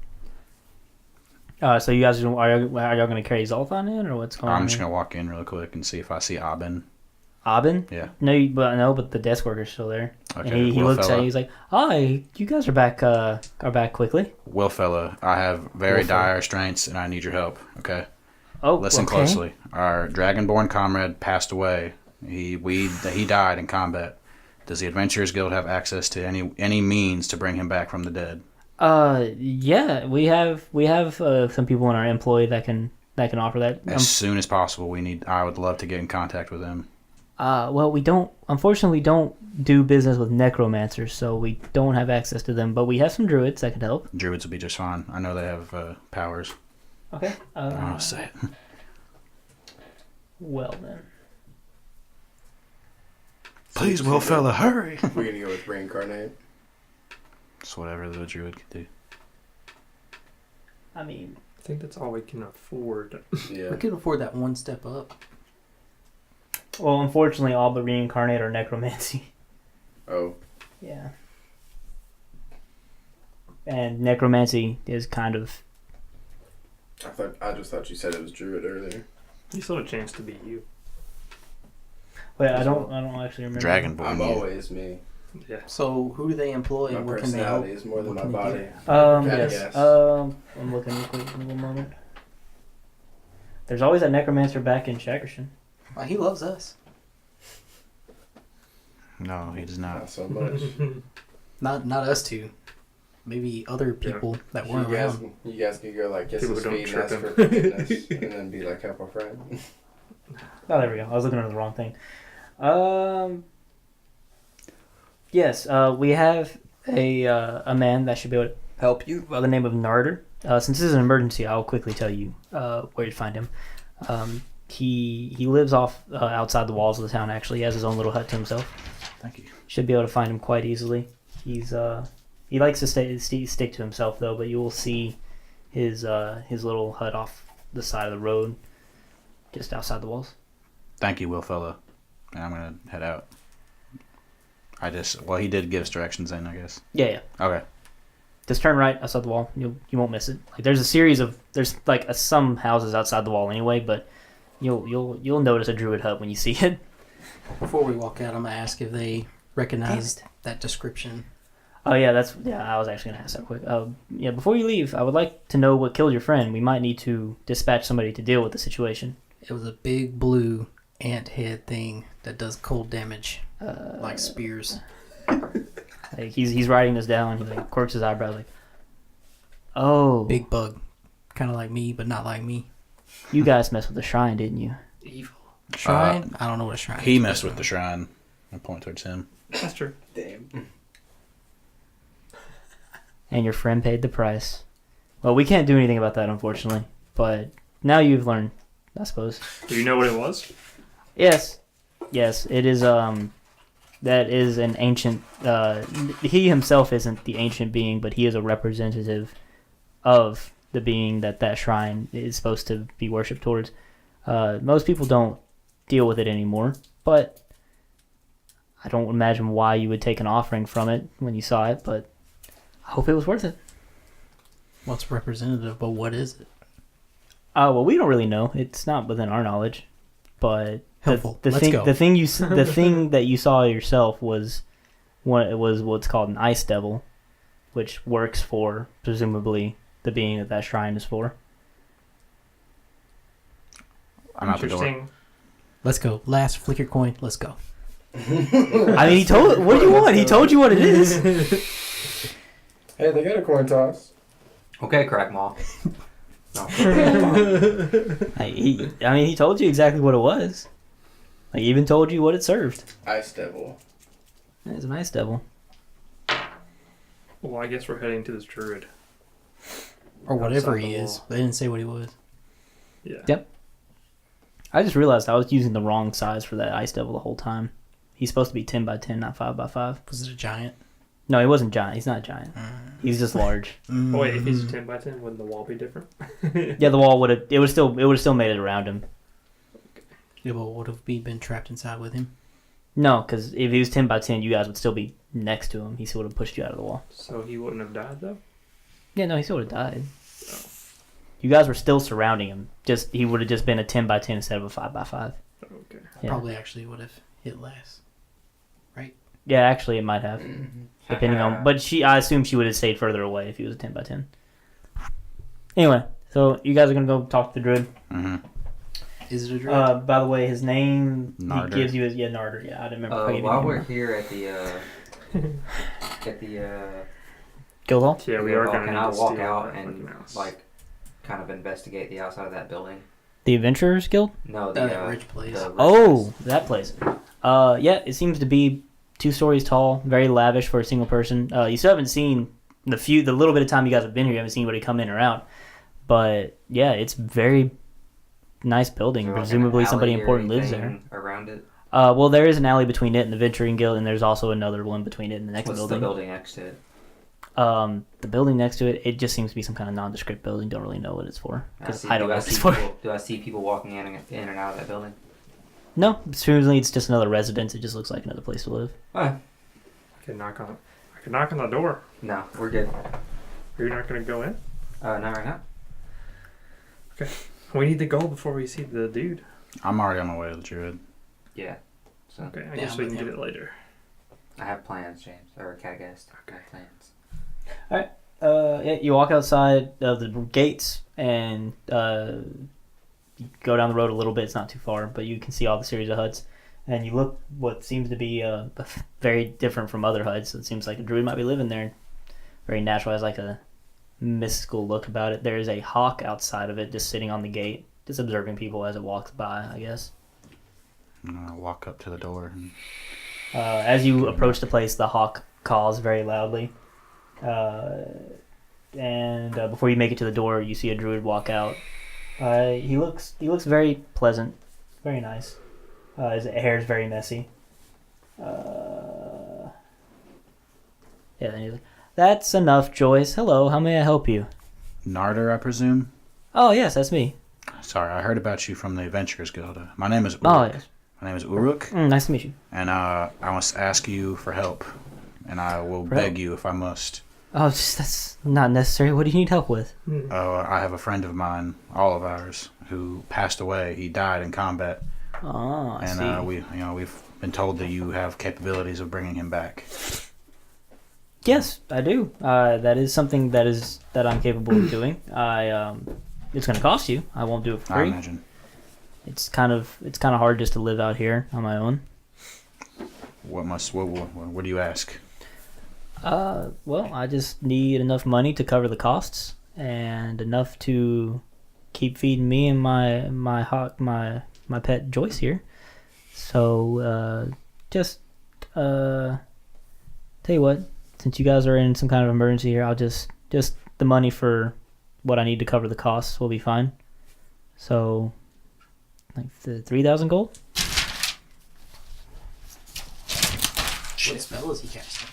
So you guys are y'all going to carry Zoltan in, or what's going on? I'm just here? going to walk in real quick and see if I see Abin. Abin? Yeah. But the desk worker's still there. Okay. And he Will looks at fella. you. He's like, "Hi, you guys are back quickly." Will fella, I have very Will fella. dire restraints and I need your help. Okay. Oh, Listen okay. closely. Our dragonborn comrade passed away. He died in combat. Does the Adventurers Guild have access to any means to bring him back from the dead? Yeah, we have some people in our employ that can offer that. As soon as possible. I would love to get in contact with him. Well, unfortunately, we don't do business with necromancers, so we don't have access to them. But we have some druids that could help. Druids would be just fine. I know they have powers. Okay. I don't want to say it. Well then. Please, Will fella, hurry. We're gonna go with reincarnate. It's whatever the druid could do. I mean, I think that's all we can afford. Yeah. We could afford that one step up. well, unfortunately, all but reincarnate are necromancy. Oh. Yeah. And necromancy is kind of. I just thought you said it was druid earlier. You still have a chance to be you. Wait, I don't actually remember. Dragonborn. I'm you. always me. Yeah. So who do they employ? My and what can they help? personality is more than What my can they do? body. Yes. Yes. I'm looking real quick in a moment. There's always a necromancer back in Shakershin. Well, he loves us. No, he does not. Not so much. Not us two. Maybe other people that weren't around. You guys could go like kiss People his who don't feet and ask trip for him. forgiveness, and then be like, help our friend. Oh, there we go. I was looking at the wrong thing. Yes, we have a man that should be able to help you by the name of Narder. Since this is an emergency, I'll quickly tell you where to find him. He lives off outside the walls of the town. Actually, he has his own little hut to himself. Thank you. Should be able to find him quite easily. He likes to stick to himself though, but you will see his little hut off the side of the road, just outside the walls. Thank you, Will fella. And I'm going to head out. He did give us directions in, I guess. Yeah. Okay. Just turn right outside the wall. You won't miss it. Like there's some houses outside the wall anyway, but you'll notice a druid hut when you see it. Before we walk out, I'm gonna ask if they recognized that description. Oh yeah, I was actually gonna ask that quick. Before you leave, I would like to know what killed your friend. We might need to dispatch somebody to deal with the situation. It was a big blue ant head thing that does cold damage, like spears. Like he's writing this down. He like quirks his eyebrows like, oh, Big bug, kind of like me, but not like me. you guys messed with the shrine, didn't you? Evil. Shrine? I don't know what a shrine is. He messed with the shrine. I point towards him. That's true. Damn. And your friend paid the price. Well, we can't do anything about that, unfortunately. But now you've learned, I suppose. Do you know what it was? Yes. Yes, it is. That is an ancient. He himself isn't the ancient being, but he is a representative of the being that shrine is supposed to be worshipped towards. Most people don't deal with it anymore, but I don't imagine why you would take an offering from it when you saw it, but I hope it was worth it. What's representative, but what is it? Well, we don't really know. It's not within our knowledge, but Helpful. The Let's thing, go. the thing that you saw yourself was what's called an ice devil, which works for presumably the being that shrine is for. I'm out the door. Interesting. Let's go. Last flicker coin. Let's go. I mean, he told. What do you want? He told you what it is. Hey, they got a coin toss. Okay, crack mall. No. He told you exactly what it was. He even told you what it served. Ice Devil. It's an ice devil. Well, I guess we're heading to this druid. Or whatever Outside he the is. wall. They didn't say what he was. Yeah. Yep. I just realized I was using the wrong size for that ice devil the whole time. He's supposed to be 10 by 10, not 5 by 5. Was it a giant? No, he wasn't giant. He's not giant. He's just large. Oh, wait, if he's 10 by 10, wouldn't the wall be different? Yeah, the wall would have. It would still made it around him. Yeah, but would have been trapped inside with him? No, because if he was 10 by 10, you guys would still be next to him. He still would have pushed you out of the wall. So he wouldn't have died, though? Yeah, no, he still would have died. You guys were still surrounding him. Just he would have just been a 10 by 10 instead of a 5 by 5. Okay. Yeah. Probably actually would have hit last. Yeah, actually, it might have, depending on. But I assume she would have stayed further away if he was a 10 by 10. Anyway, so you guys are gonna go talk to the druid. Mm-hmm. Is it a druid? By the way, his name Narder. he gives you is Narder. Yeah, I didn't remember. if I gave you While the we're name. here at the Guildhall. Yeah, we are going to can need I to walk steal out that and fucking house. like kind of investigate the outside of that building? The Adventurers Guild. No, That the rich place. the rich Oh, place. that place. Yeah, it seems to be 2 stories tall, very lavish for a single person. You still haven't seen the little bit of time you guys have been here. You haven't seen anybody come in or out, but yeah, it's very nice building. Is there, like, an Presumably, somebody alley or important lives there. anything around it. Well, there is an alley between it and the Venturing Guild, and there's also another one between it and the next What's building. the building next to it? The building next to it, it just seems to be some kind of nondescript building. Don't really know what it's for because I don't know what it's for. Do I see people walking in and out of that building? No, presumably it's just another residence. It just looks like another place to live. Oh, I could knock on the door. no, we're good. You're not going to go in? Not right now. We need the gold before we see the dude. I'm already on my way to the druid. Yeah. So Okay, I Yeah, guess we I'm can with get it later. I have plans, James, or Catagast. I have plans. Yeah, you walk outside of the gates and you go down the road a little bit. It's not too far, but you can see all the series of huts. And you look what seems to be very different from other huts. It seems like a druid might be living there. Very natural, has like a mystical look about it. There is a hawk outside of it, just sitting on the gate, just observing people as it walks by, I guess. I'm gonna walk up to the door. And As you approach the place, the hawk calls very loudly. And before you make it to the door, you see a druid walk out. He looks very pleasant, very nice. His hair is very messy. Yeah, then he's like, "That's enough, Joyce. Hello, how may I help you?" Narder, I presume. Oh yes, that's me. Sorry, I heard about you from the Adventurers Guild. My name is Uruk. Oh yes, My name is Uruk, nice to meet you. and I must ask you for help, and I will For beg help? you if I must. Oh, that's not necessary. What do you need help with? I have a friend of mine, all of ours, who passed away. He died in combat, Oh, I see. and we've been told that you have capabilities of bringing him back. Yes, I do. That is something that I'm capable of doing. It's going to cost you. I won't do it for I free. imagine. It's kind of hard just to live out here on my own. What do you ask? Well, I just need enough money to cover the costs and enough to keep feeding me and my pet Joyce here. So, tell you what, since you guys are in some kind of emergency here, I'll just the money for what I need to cover the costs will be fine. So, like the 3,000 gold. What spell is he casting?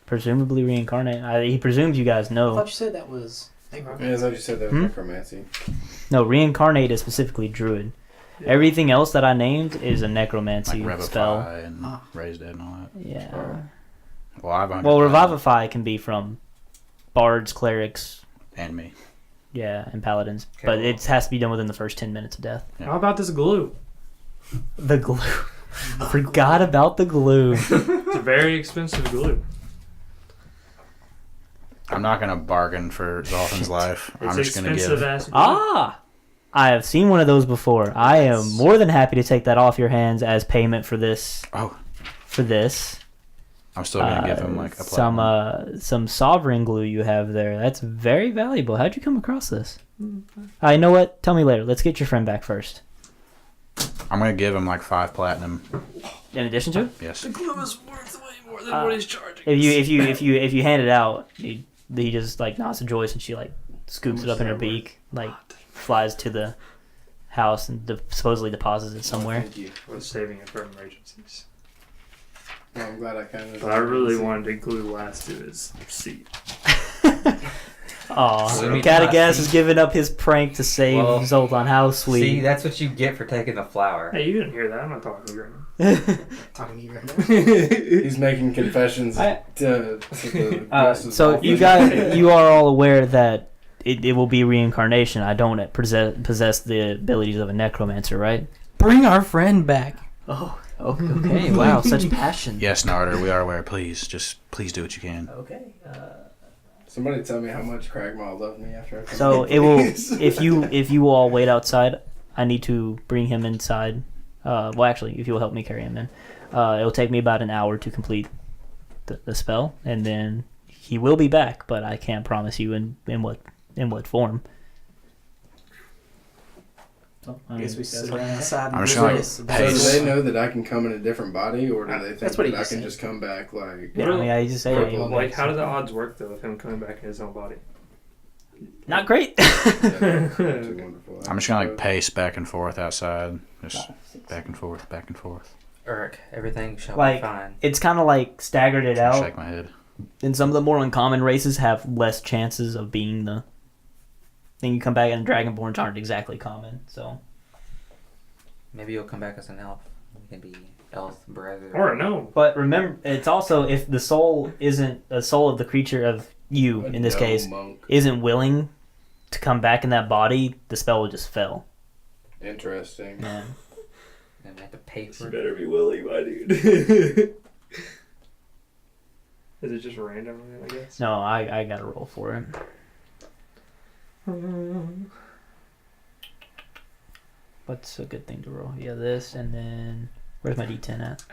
Presumably reincarnate. He presumes you guys I know. thought you said that was. Yeah, I thought you said that was necromancy. No, reincarnate is specifically druid. Everything else that I named is a necromancy Like spell. Revivify and Raise Dead and all that. Yeah. Well, I've Well, Revivify can be from bards, clerics, and me. yeah, and paladins. Okay, But well- it has to be done within the first 10 minutes of death. Yeah. How about this glue? The glue. Forgot about the glue. It's a very expensive glue. I'm not gonna bargain for Zoltan's life. It's I'm just gonna expensive give. ass glue. Ah! I have seen one of those before. I am more than happy to take that off your hands as payment for this. Oh. For this. I'm still gonna give him like a platinum. some sovereign glue you have there. That's very valuable. How'd you come across this? I know what. Tell me later. Let's get your friend back first. I'm gonna give him like 5 platinum. In addition to it, Yes. Glue is worth way more than Uh, what he's charging. if you hand it out, he just like nods to Joyce and she like scoops it up in her beak, like flies to the house and supposedly deposits it somewhere. Thank you. We're saving it for emergencies. Well, I'm glad I kind of. But I really wanted to glue last to his seat. Aw, So- Cragdaddies is giving up his prank to save Well, Zoltan. How sweet. See, that's what you get for taking the flower. Hey, you didn't hear that. I'm not talking to you right now. Talking to you right now. He's making confessions I- to the rest of So the you guys, you are all aware that it will be reincarnation. I don't possess the abilities of a necromancer, right? Bring our friend back. Oh, okay. Wow, such passion. Yes, Narder, we are aware. Please do what you can. Okay. Somebody tell me how much Cragmaw loved me after I come So in, it will. please. If you all wait outside, I need to bring him inside. Well, actually, if you will help me carry him in, it'll take me about an hour to complete the spell, and then he will be back. But I can't promise you in what form. So, I guess we that's sit what- around outside. I'm just and gonna, visit like, So this. do they know that I can come in a different body, or do they think That's what he that I just can said. just come back like? Yeah, I mean, I just say Or, yeah, you won't Like, get- how do the odds work though of him coming back in his own body? Not great. Yeah, too wonderful. I'm just gonna like pace back and forth outside, just back and forth, back and forth. Eric, everything shall Like- be fine. It's kind of like staggered it out. Shake my head. And some of the more uncommon races have less chances of being the thing you come back, and Dragonborns aren't exactly common. So Maybe you'll come back as an elf. You can be elf brother. Or no. but remember, it's also if the soul isn't the soul of the creature of you in this No case monk. isn't willing to come back in that body, the spell will just fail. Interesting. Yeah. And we have to pay for You it. better be willing, my dude. Is it just random, I guess? No, I got to roll for it. What's a good thing to roll? Yeah, this, and then where's my D10 at?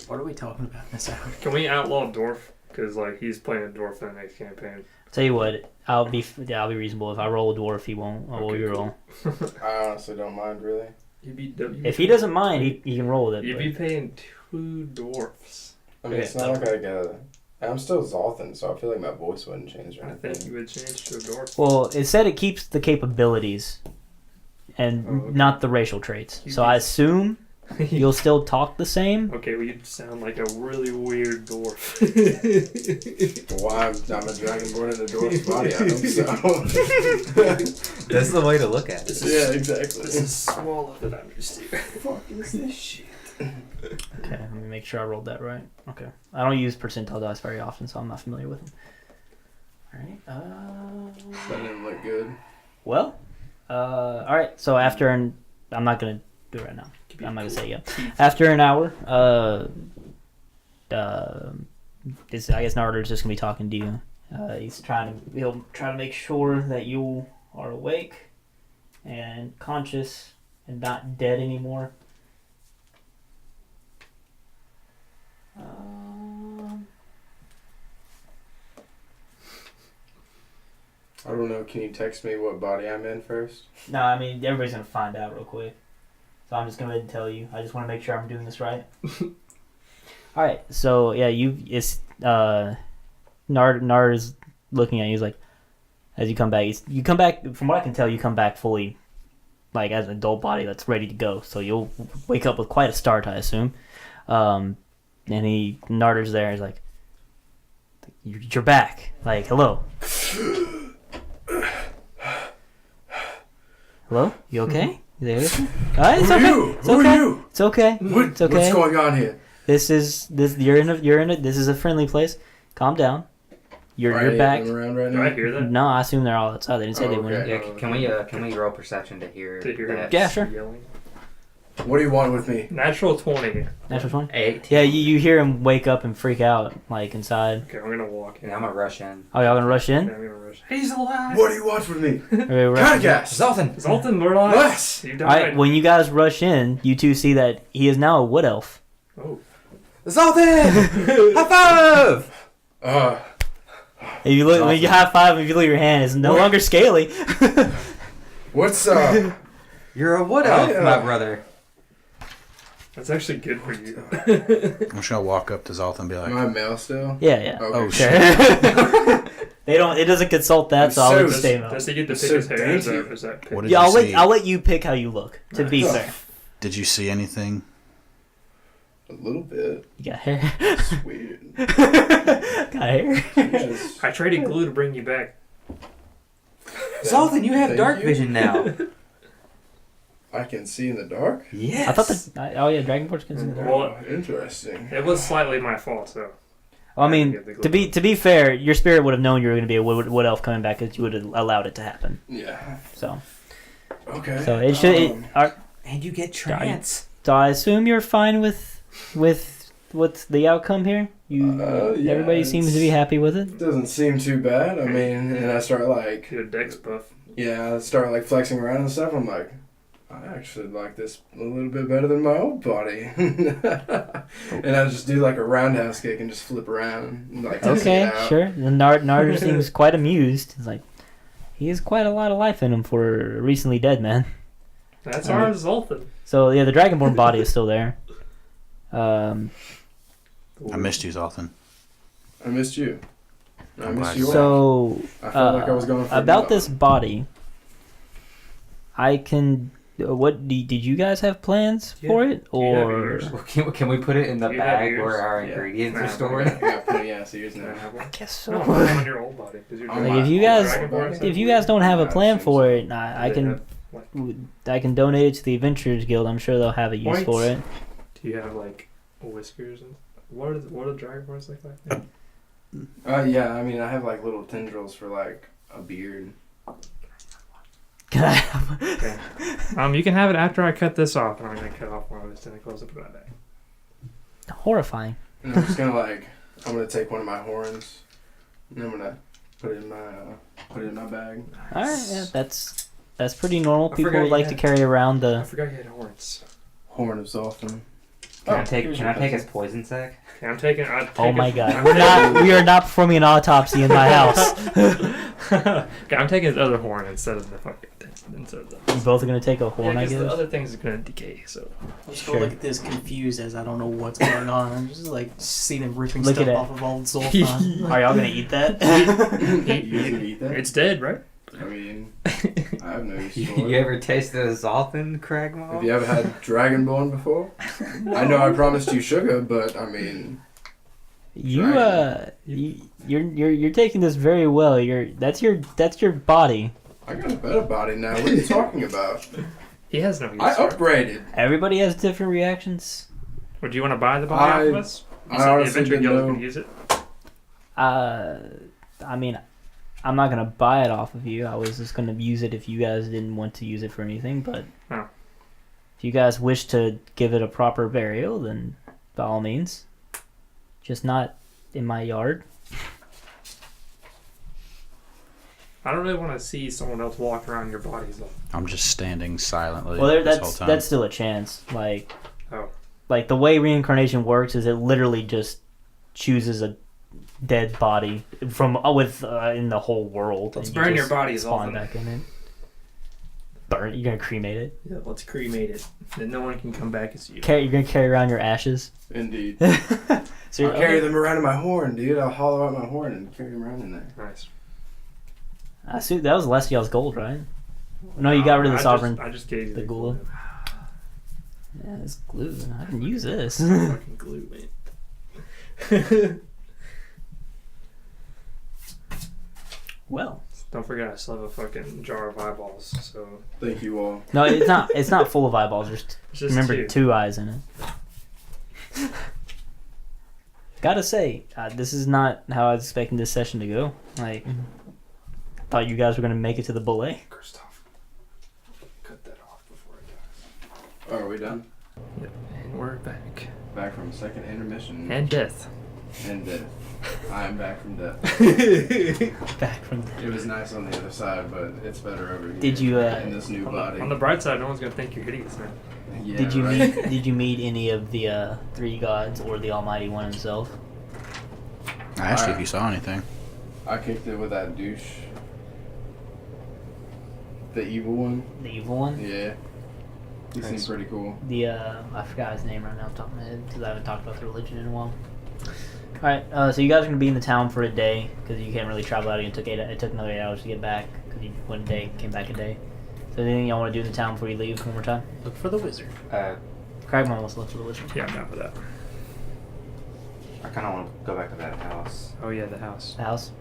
What are we talking about in this hour? Can we outlaw Dwarf? Because like he's playing a dwarf in the next campaign. Tell you what, I'll be reasonable. If I roll a dwarf, he won't. I'll roll Okay, your cool. roll. I honestly don't mind really. If he doesn't mind, he can roll with it. You'd but- be paying 2 dwarfs. I mean, it's Okay. not like I gotta. I'm still Zoltan, so I feel like my voice wouldn't change or I think anything. you would change to a dwarf. Well, it said it keeps the capabilities and Oh, okay. not the racial traits. You So be- I assume you'll still talk the same. Okay, well, you sound like a really weird dwarf. Well, I'm a dragonborn in a dwarf's body. I hope so. That's the way to look at it. Yeah, exactly. This is swallow that I'm used to. Fuck is this shit? Okay, let me make sure I rolled that right. Okay. I don't use percentile dice very often, so I'm not familiar with them. Alright. That didn't look good. Well, alright, so after I'm not going to do it right now. I'm not going to say it yet. After an hour, I guess Narder's just going to be talking to you. He'll try to make sure that you are awake and conscious and not dead anymore. I don't know. Can you text me what body I'm in first? No, I mean, everybody's going to find out real quick. So I'm just going to go ahead and tell you. I just want to make sure I'm doing this right. Alright, so yeah, Nard is looking at you. He's like, as you come back, from what I can tell, you come back fully, like, as an adult body that's ready to go. So you'll wake up with quite a start, I assume. Narder's there. He's like, you're back. Like, hello. Hello? You okay? You there? It's Who okay. are you? It's Who okay. are you? It's okay. What, It's okay. What's going on here? This is a friendly place. Calm down. You're back. Around right Do I now? hear that? No, I assume they're all outside. They didn't say they went in. Yeah, can we roll perception to hear To hear that? Yeah, sure. Yelling. What do you want with me? Natural 20. Natural 20? 8. Yeah, you hear him wake up and freak out, like, inside. Okay, I'm gonna walk in. Yeah, I'm gonna rush in. Oh, y'all gonna rush Yeah, in? I'm gonna rush. He's alive! What do you want with me? Okay, rush in. Cragdaddies! Zoltan! Zoltan, we're alive! Yes! You Alright, died. when you guys rush in, you two see that he is now a wood elf. Oh. Zoltan! High five! If you look, when you high five, if you look at your hand, it's no longer scaly. What's You're a wood elf, I, my brother. That's actually good for you. I'm just gonna walk up to Zoltan and be like, am I male still? Yeah. Okay. "Oh Sure. shit! They don't. It doesn't consult that, so I'll let you Does, stay male. does he get to It's pick so his hair? Is dainty. that pick? What did Yeah, you I'll see? let you pick how you look. To be Nice. fair, Did you see anything?" A little bit. you got hair. Sweet. Got hair. Just- I traded glue to bring you back. Zoltan, you have Thank dark you. vision now. I can see in the dark? Yes. I thought that. Oh yeah, Dragonforge can see the dark. Well, Interesting. it was slightly my fault, so. Well, I mean, get the to be fair, your spirit would have known you were going to be a wood elf coming back, because you would have allowed it to happen. Yeah. So Okay. it should. And you get trance. So I assume you're fine with what's the outcome here. Yeah, Everybody seems to be happy with it. Doesn't seem too bad. I mean, and I start like, Get a dex buff. I start like flexing around and stuff. I'm like, I actually like this a little bit better than my old body. And I just do like a roundhouse kick and just flip around, and, like testing Okay, it out. sure. The Narder seems quite amused. He's like, he has quite a lot of life in him for a recently dead man. That's our Zoltan. So yeah, the Dragonborn body is still there. I missed you, Zoltan. I missed you. I I'm missed glad. you. So I felt like I was going for a about blow. this body, I can. What did you guys have plans for it, Do you have or ears? Well, can we put it in the Do you have bag ears? where our Yeah. ingredients are Nah, stored? I got plenty of ass ears Do I now. have one? I guess No, so. on your old body. 'Cause you're On Like my- if you on my guys, Dragonborn if you guys don't have a Yeah, plan seems for so. it, I They can. have, like, I can donate it to the Adventurers Guild. I'm sure they'll have a use Points. for it. do you have like whiskers and what are dragonborns look like? Yeah, I mean, I have like little tendrils for like a beard. Can I have You can have it after I cut this off, and I'm gonna cut off one of his tentacles and put it back. horrifying? And I'm just gonna I'm gonna take one of my horns, and I'm gonna put it in my bag. All right, yeah, that's pretty normal. I People forgot would you like to had- carry around I the. forgot you had horns. Horn of Zoltan. Can I Oh, take here's can I your take pencil. his poison sack? Okay, I'm taking. Oh my god, we are not performing an autopsy in my house. Okay, I'm taking his other horn instead of the fucking. Instead of the. You both are gonna take a horn, I because the guess. other thing's gonna decay. So. I'm just Sure. gonna look at this confused as I don't know what's going on. I'm just like seeing him ripping Look stuff at it. off of old Zoltan. Are y'all gonna eat that? You can eat that? It's dead, right? I mean, I have no use for You it. ever tasted a Zoltan, Craig Mall? Have you ever had Dragonborn before? I know I promised you sugar, but I mean, You're taking this very well. That's your body. I got a better body now. What are you talking about? He has no use. I for it. upgraded. Everybody has different reactions. Or do you want to buy the body off of us? You I said the honestly Adventure didn't Guild know. can use it. I mean, I'm not gonna buy it off of you. I was just gonna use it if you guys didn't want to use it for anything. But Oh. if you guys wish to give it a proper burial, then by all means. Just not in my yard. I don't really want to see someone else walk around your bodies. I'm just standing silently Well, this whole that's time. that's still a chance. Oh. Like the way reincarnation works is it literally just chooses a dead body from in the whole world. Let's and you burn your just bodies spawn off. back in it. Burn? You're gonna cremate it? Yeah, let's cremate it. Then no one can come back as you. You're gonna carry around your ashes? Indeed. So I'll carry them around in my horn, dude. I'll hollow out my horn and carry them around in there. Nice. I assume that was Lestial's gold, right? No, you got rid of the sovereign. I just gave you the the gula. glue. Yeah, it's glue. I can use this. Fucking glue, man. Well, Don't forget, I still have a fucking jar of eyeballs. So Thank you all. no, it's not. It's not full of eyeballs. There's it's just remember 2 eyes in it. Gotta say, this is not how I was expecting this session to go. Like, thought you guys were gonna make it to the bullet. Christoph, cut that off before it dies. Oh, are we done? Yep, and we're back. Back from second intermission. And death. And death. I am back from death. Back from. It was nice on the other side, but it's better over here. Did you, in this new body? On the bright side, no one's gonna think you're hideous, man. Yeah, Did you right. meet? Did you meet any of the 3 gods or the Almighty One himself? I asked you if you saw anything. I kicked it with that douche. The evil one. The evil one? Yeah. He Nice. seemed pretty cool. The I forgot his name right now off the top of my head because I haven't talked about the religion in a while. All right, so you guys are gonna be in the town for a day because you can't really travel out. It took another 8 hours to get back because you went a day, came back a day. So anything y'all want to do in the town before you leave? One more time. Look for the wizard. Cragmore wants to look for the wizard. Yeah, I'm down for that. I kind of want to go back to that house. Oh yeah, the house. The house.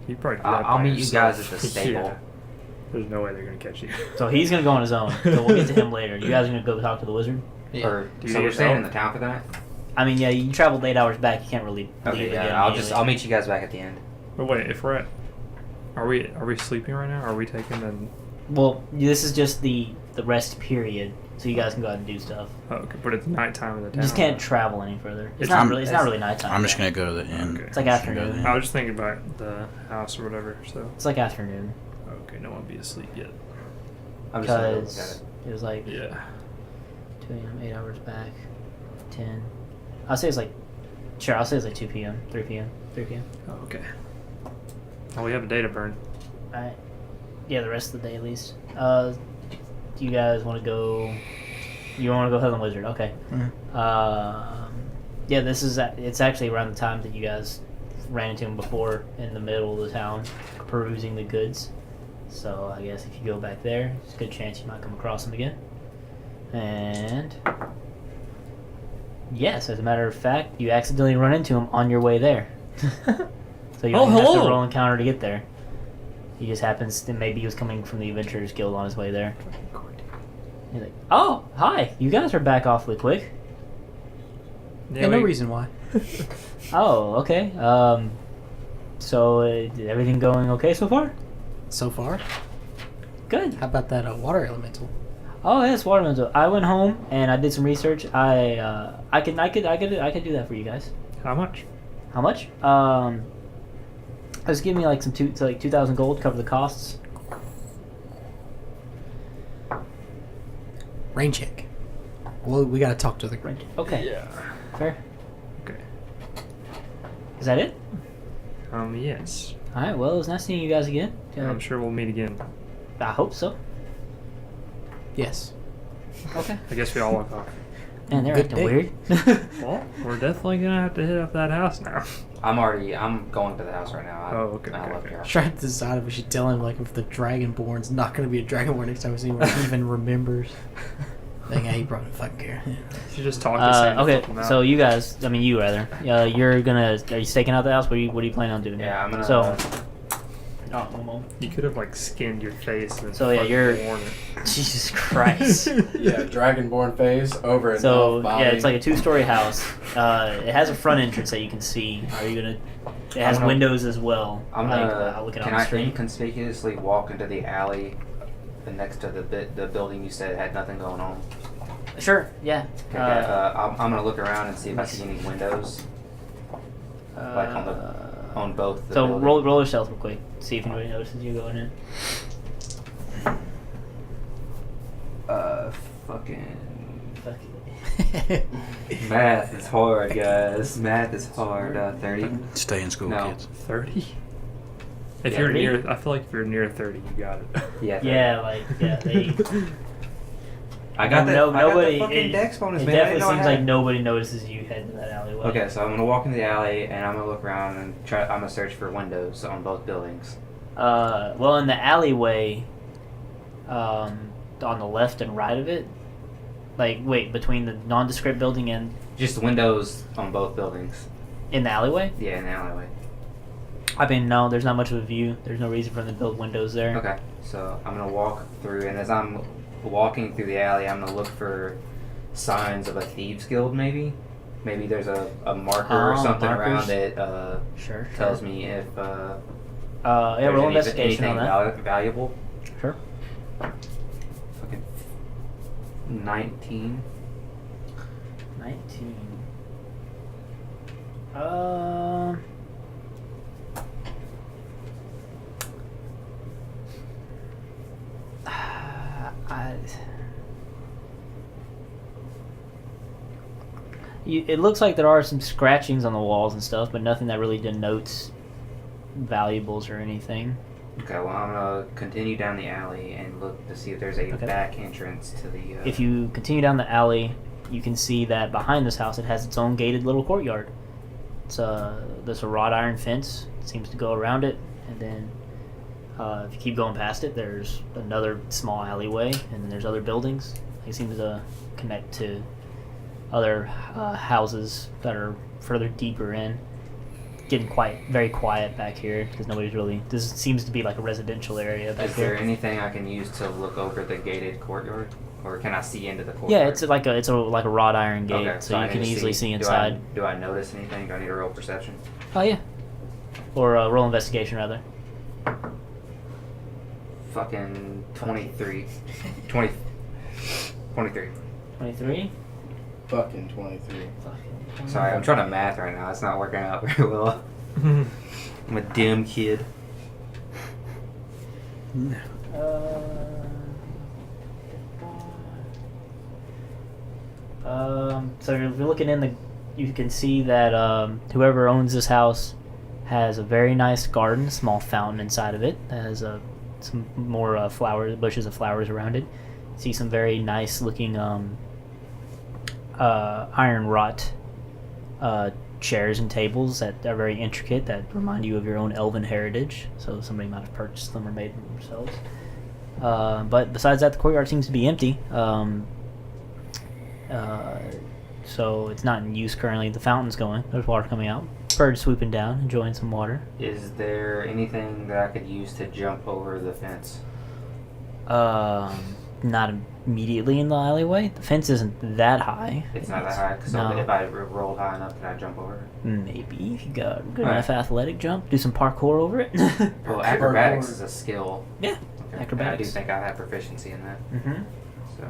You probably. do I'll that by meet you yourself. guys at the stable. Yeah. There's no way they're gonna catch you. So he's gonna go on his own. So we'll get to him later. You guys are gonna go talk to the wizard. Or, Do you so need we're staying help? in the town for the night? I mean, yeah, you traveled 8 hours back. You can't really Okay, leave yeah. again. I'll immediately. meet you guys back at the end. But wait, if we're at, are we sleeping right now? Are we taking an? Well, this is just the rest period, so you guys can go out and do stuff. Oh, okay, but it's nighttime in the You town. just can't travel any further. It's It's- not I'm- really. It's not really nighttime. I'm just yet. gonna go to the inn. Okay. It's like Just gonna go to afternoon. the I inn. was just thinking about the house or whatever. So It's like afternoon okay, no one be asleep yet. I'm just gonna go look at because it. it was like Yeah. 2 a.m. 8 hours back, 10. I'll say it's like, sure. I'll say it's like 2 p.m., 3 p.m., 3 p.m. Oh, okay. Oh, we have a day to burn. All right. Yeah, the rest of the day at least. Do you guys want to go? You want to go Helen Wizard? Okay. Yeah, this is. It's actually around the time that you guys ran into him before in the middle of the town, perusing the goods. So I guess if you go back there, it's a good chance you might come across him again. And yes, as a matter of fact, you accidentally run into him on your way there. So you Oh, don't even have to hello. roll encounter to get there. He just happens to maybe he was coming from the Adventurers Guild on his way there. He's like, "Oh, hi! You guys are back awfully quick." Yeah, no reason why. Oh, okay. So everything going okay so far? So far. Good. How about that water elemental? Oh, yes, watermelon. I went home and I did some research. I could do that for you guys. How much? How much? Just give me like 2,000 gold, cover the costs. Rain check. Well, we gotta talk to the. Right. Okay. Yeah. Fair. Okay. Is that it? Yes. All right. Well, it was nice seeing you guys again. I'm sure we'll meet again. I hope so. Yes. Okay. I guess we all walk off. Man, they're Good acting day. weird. Well, we're definitely gonna have to hit up that house now. I'm going to the house right now. Oh, okay, I okay, left okay. here. Trying to decide if we should tell him like if the Dragonborn's not gonna be a Dragonborn next time we see him, or he even remembers. Think he probably fucking care. You should just talk to Sam. Okay. So you guys, I mean you rather, you're gonna. Are you staking out the house? What are you planning on doing? Yeah, I'm gonna. So. Oh, one moment. you could have like skinned your face and So, yeah, fucking you're- worn it. Jesus Christ. Yeah, Dragonborn face over an So elf body. yeah, it's like a 2-story house. It has a front entrance that you can see. Are you gonna? It has I'm gonna- windows as well. I'm like, gonna. looking Can on the I street. inconspicuously walk into the alley next to the building you said had nothing going on? Sure. Yeah. Okay, I'm gonna look around and see if I see any windows like on both. The So buildings. roll your stealth real quick. See if anybody notices you going in. Fucking Fuck. math is hard, guys. Math is hard. 30. Stay in school, No. kids. 30. If Yeah, you're 30? near, I feel like if you're near 30, you got it. Yeah. 30. Yeah, like They, I got nobody. the fucking It, dex bonus, it man. I definitely didn't know I seems had like it. nobody notices you head into that alleyway. Okay, so I'm gonna walk into the alley and I'm gonna look around and try. I'm gonna search for windows on both buildings. Well, in the alleyway, on the left and right of it, like wait, between the nondescript building and Just windows on both buildings. In the alleyway? Yeah, in the alleyway. I mean, no, there's not much of a view. There's no reason for them to build windows there. Okay, so I'm gonna walk through, and as I'm walking through the alley, I'm gonna look for signs of a thieves guild. Maybe there's a marker or something markers. around that Sure. tells me if Yeah, there's roll investigation on that. valuable. Sure. Fucking 19. 19. It looks like there are some scratchings on the walls and stuff, but nothing that really denotes valuables or anything. Okay, well I'm gonna continue down the alley and look to see if there's a Okay. back entrance to the. If you continue down the alley, you can see that behind this house it has its own gated little courtyard. There's a wrought iron fence. It seems to go around it, and then if you keep going past it, there's another small alleyway, and then there's other buildings. They seem to connect to other houses that are further deeper in. Getting very quiet back here because nobody's really. This seems to be like a residential area back Is here. there anything I can use to look over the gated courtyard, or can I see into the courtyard? Yeah, it's like a wrought iron gate, Okay, so I you need can to easily see Do inside. do I notice anything? Do I need a roll perception? Oh yeah, or roll investigation rather. Fucking 23. 20. 23. 23. Fucking 23. Sorry, I'm trying to math right now. It's not working out very well. I'm a dumb kid. So if you're looking in you can see that whoever owns this house has a very nice garden, small fountain inside of it. That has some more bushes of flowers around it. See some very nice looking iron wrought chairs and tables that are very intricate, that remind you of your own elven heritage. So somebody might have purchased them or made them themselves. But besides that, the courtyard seems to be empty. So it's not in use currently. The fountain's going. There's water coming out. Birds swooping down, enjoying some water. Is there anything that I could use to jump over the fence? Not immediately in the alleyway. The fence isn't that high. It's not that high, so No. if I rolled high enough, can I jump over it? Maybe if you got a good Alright. enough athletic jump, do some parkour over it. Well, acrobatics is a skill. Yeah, Okay. acrobatics. I do think I have proficiency in that. Mm-hmm. So,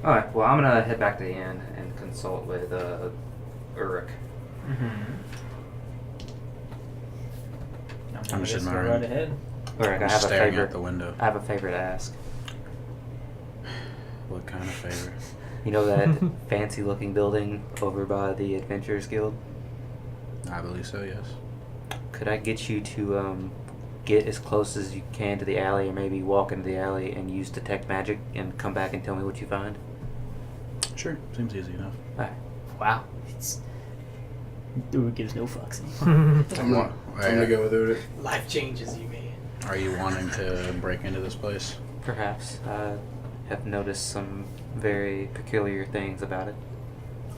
alright, well, I'm gonna head back to the inn and consult with, Uruk. Mm-hmm. I'm just go admiring. right ahead. Uruk, I I'm have a staring favor. out the window. I have a favor to ask. What kind of favor? You know that fancy-looking building over by the Adventurers Guild? I believe so, yes. Could I get you to get as close as you can to the alley, or maybe walk into the alley and use detect magic and come back and tell me what you find? Sure, seems easy enough. Wow. It gives no fucks anymore. I'm gonna go with it. Life changes you, man. Are you wanting to break into this place? Perhaps. I have noticed some very peculiar things about it.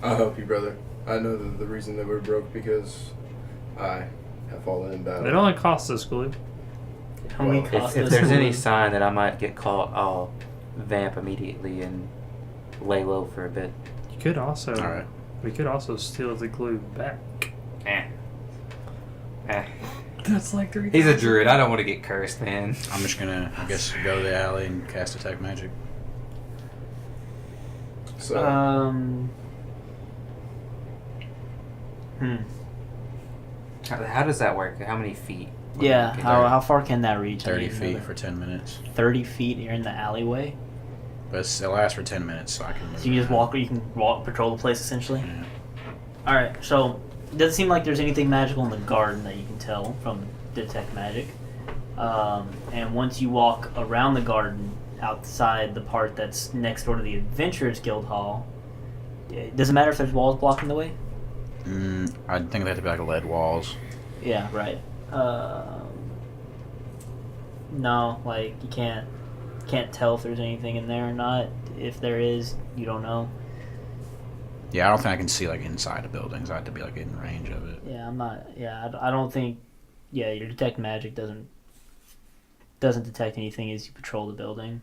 I'll help you, brother. I know that the reason that we're broke because I have fallen in battle. It only costs us, Glib. Only Well, cost If us there's any one. sign that I might get caught, I'll vamp immediately and lay low for a bit. You could also. All right. We could also steal the glue back. Eh. That's like 3. He's a druid. I don't want to get cursed, man. I'm just gonna, I guess, go to the alley and cast detect magic. So How does that work? How many feet? Yeah, Okay. how far can that reach? 30 I mean, feet for 10 minutes. 30 feet. You're in the alleyway. But it lasts for 10 minutes, so I can move. So you just around. walk. You can walk, patrol the place essentially. Yeah. All right. So it doesn't seem like there's anything magical in the garden that you can tell from detect magic. And once you walk around the garden, outside the part that's next door to the Adventurers Guild Hall, it doesn't matter if there's walls blocking the way. I think they have to be like lead walls. Yeah. Right. No, like you can't tell if there's anything in there or not. If there is, you don't know. Yeah, I don't think I can see like inside the buildings. I have to be like in range of it. Yeah, I'm not. Yeah, I don't think. Yeah, your detect magic doesn't detect anything as you patrol the building.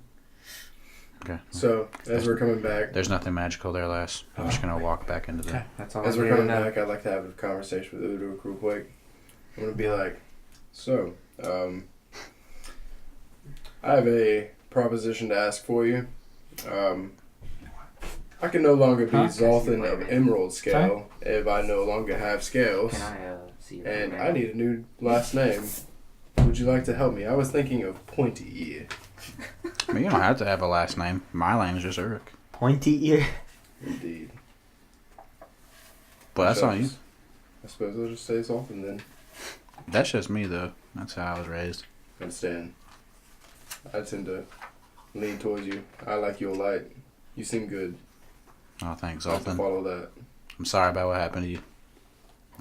Okay. So, as we're coming back, There's nothing magical there, Les. I'm just gonna walk back into the. Okay, that's all. as I we're need to coming know. back, I'd like to have a conversation with Uduk real quick. I'm gonna be like, so, I have a proposition to ask for you. I can no longer be Huh? Zolthan of Emerald Scale if I no longer have scales, Can I see your and email? I need a new last name. Would you like to help me? I was thinking of Pointy Ear. I mean, you don't have to have a last name. My name's just Uruk. Pointy ear. Indeed. But that's So, on you. I suppose I'll just say Zolthan then. That's just me, though. That's how I was raised. Understand. I tend to lean towards you. I like your light. You seem good. Oh, thanks, I'll have to Zoltan. follow that. I'm sorry about what happened to you.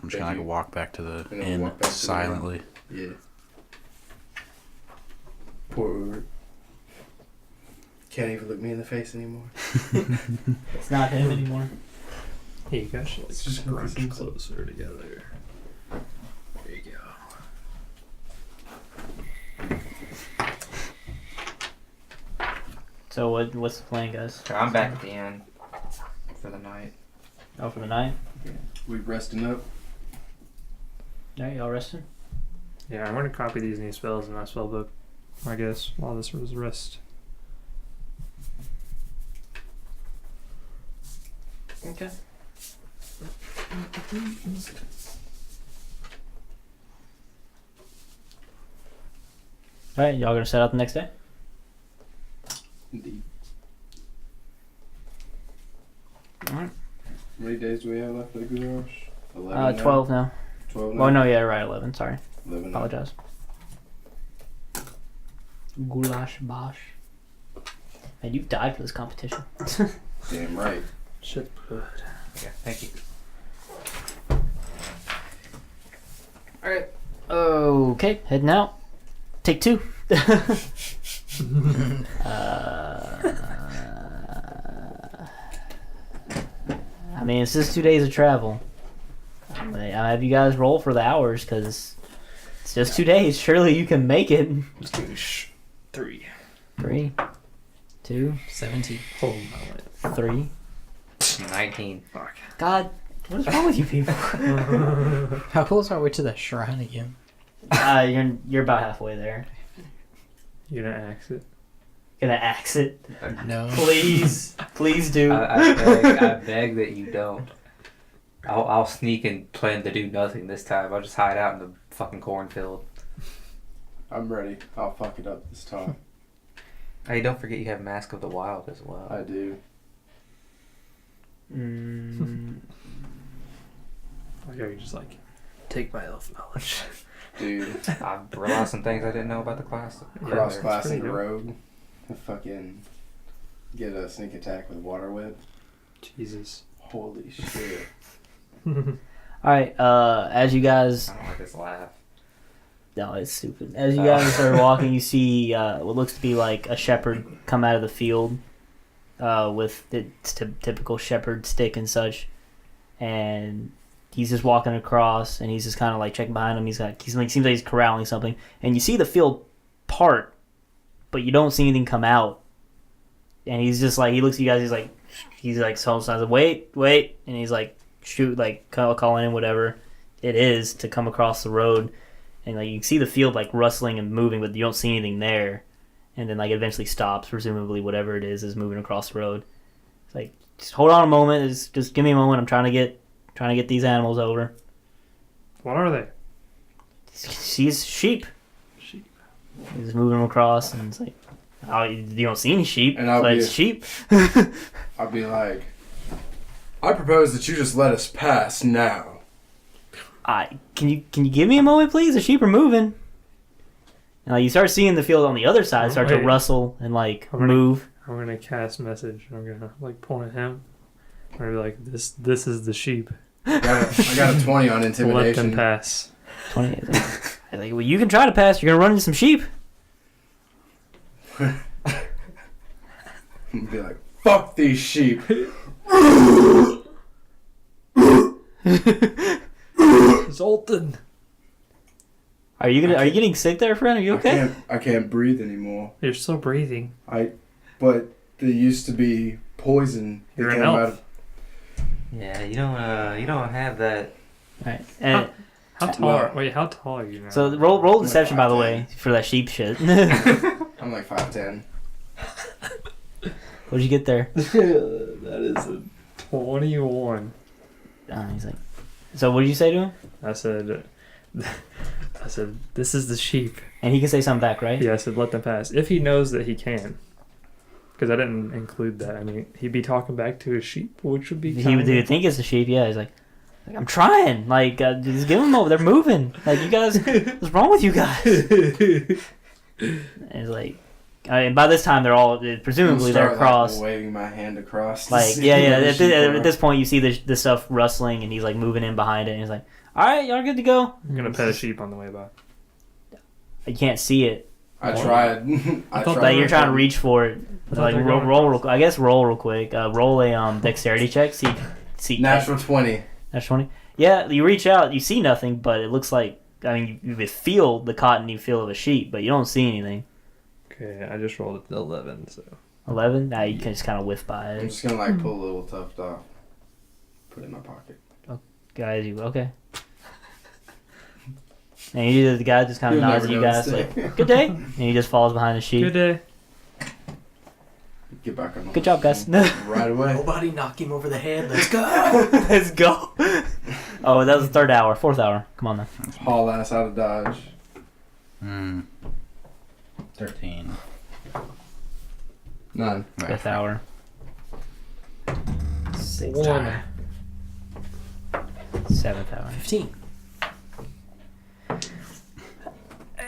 I'm just Thank gonna you. like walk back to the And then inn walk back to the silently. Yeah. Poor Ulrich. Can't even look me in the face anymore. It's not him anymore. Hey, you guys should like It's just scrunch crazy. closer together. There you go. So what's the plan, guys? I'm back at the inn for the night. Oh, for the night. We resting up. All right, y'all resting. Yeah, I'm gonna copy these new spells in my spell book, I guess, while this was rest. Okay. All right, y'all gonna set out the next day? Indeed. All right. How many days do we have left for the Goulash? 11 now? 12 now. 12 now? Oh no, yeah, right, 11. Sorry, 11 now. apologize. Goulash Bosh. Man, you died for this competition. Damn right. Shit, good. Okay, thank you. Alright. Okay, heading out. Take 2. I mean, it's just 2 days of travel. I have you guys roll for the hours because it's just 2 days. Surely you can make it. Let's do 3. 3, 2, 17. Oh my 3. 19. fuck. God, what is wrong with you people? How close are we to the shrine again? You're about halfway there. You're gonna axe it. Gonna axe it. No. Please do. I beg that you don't. I'll sneak and plan to do nothing this time. I'll just hide out in the fucking cornfield. I'm ready. I'll fuck it up this time. Hey, don't forget you have Mask of the Wild as well. I do. Like I could just like take my elf knowledge. Dude. I've realized some things I didn't know about the class. Cross Yeah, classing it's pretty dope. rogue. Fucking get a sneak attack with water whip. Jesus. Holy shit. Alright, as you guys... I don't like this laugh. No, it's stupid. As you guys are walking, you see what looks to be like a shepherd come out of the field with the typical shepherd stick and such. And he's just walking across, and he's just kind of like checking behind him. He seems like he's corralling something. And you see the field part, but you don't see anything come out. And he's just like, he looks at you guys, he's like, so signs of wait, and he's like, shoot, like calling in whatever it is to come across the road. And like you can see the field like rustling and moving, but you don't see anything there. And then like it eventually stops. Presumably, whatever it is moving across the road. It's like, just hold on a moment. Just give me a moment. I'm trying to get these animals over. What are they? She's sheep. Sheep. He's moving them across, and it's like, oh, you don't see any sheep, And I'll but be- it's sheep. I'd be like, I propose that you just let us pass now. Can you give me a moment, please? The sheep are moving. And like you start seeing the field on the other side start to Wait. rustle and like I'm gonna- move. I'm gonna cast message. I'm gonna like point at him. I'm gonna be like, this is the sheep. I got a 20 on Let them intimidation. pass. 20. Like, well, you can try to pass. You're gonna run into some sheep. And be like, fuck these sheep. Zoltan. Are you getting sick there, friend? Are you okay? I can't breathe anymore. You're still breathing. But there used to be poison. that You're an came elf. out of- Yeah, you don't have that. All right. And How tall are you now? so roll I'm deception, like by the 5'10". way, for that sheep shit. I'm like 5'10". What'd you get there? That is a 21. He's like, so what did you say to him? I said, this is the sheep. And he can say something back, right? Yeah, I said, let them pass. If he knows that he can. Because I didn't include that. I mean, he'd be talking back to his sheep, which would be He would think it's a sheep. Yeah, he's like I'm trying. Like, just give them over. They're moving. Like, you guys, what's wrong with you guys? And he's like, and by this time they're all presumably they're across. Like, waving my hand across. to Like, see yeah. where the sheep At are. this point, you see the stuff rustling, and he's like moving in behind it. And he's like, "All right, y'all good to go." I'm going to pet a sheep on the way by. You can't see it. I tried. I thought tried. Like, you're trying to reach for it. I thought Like, they were going roll real. I guess roll real quick. Roll a dexterity check. See. Natural 20. That's 20. Yeah, you reach out, you see nothing, but it looks like, I mean, you feel the cottony feel of a sheep, but you don't see anything. Okay, I just rolled an 11, so. 11? Now you can just kind of whiff by I'm it. just gonna like pull a little tuft off. Put it in my pocket. Guys, okay. And the guy just kind of You'll nods never at you know guys, it's like, good day. And he just falls behind the sheep. Good day. Get back on the Good job, guys. Right away. Nobody knock him over the head. Let's go. Let's go. Oh, that was the 3rd hour. 4th hour. Come on, then. Haul ass out of Dodge. 13. 9. 5th hour. 6th 1. hour. 7th hour. 15.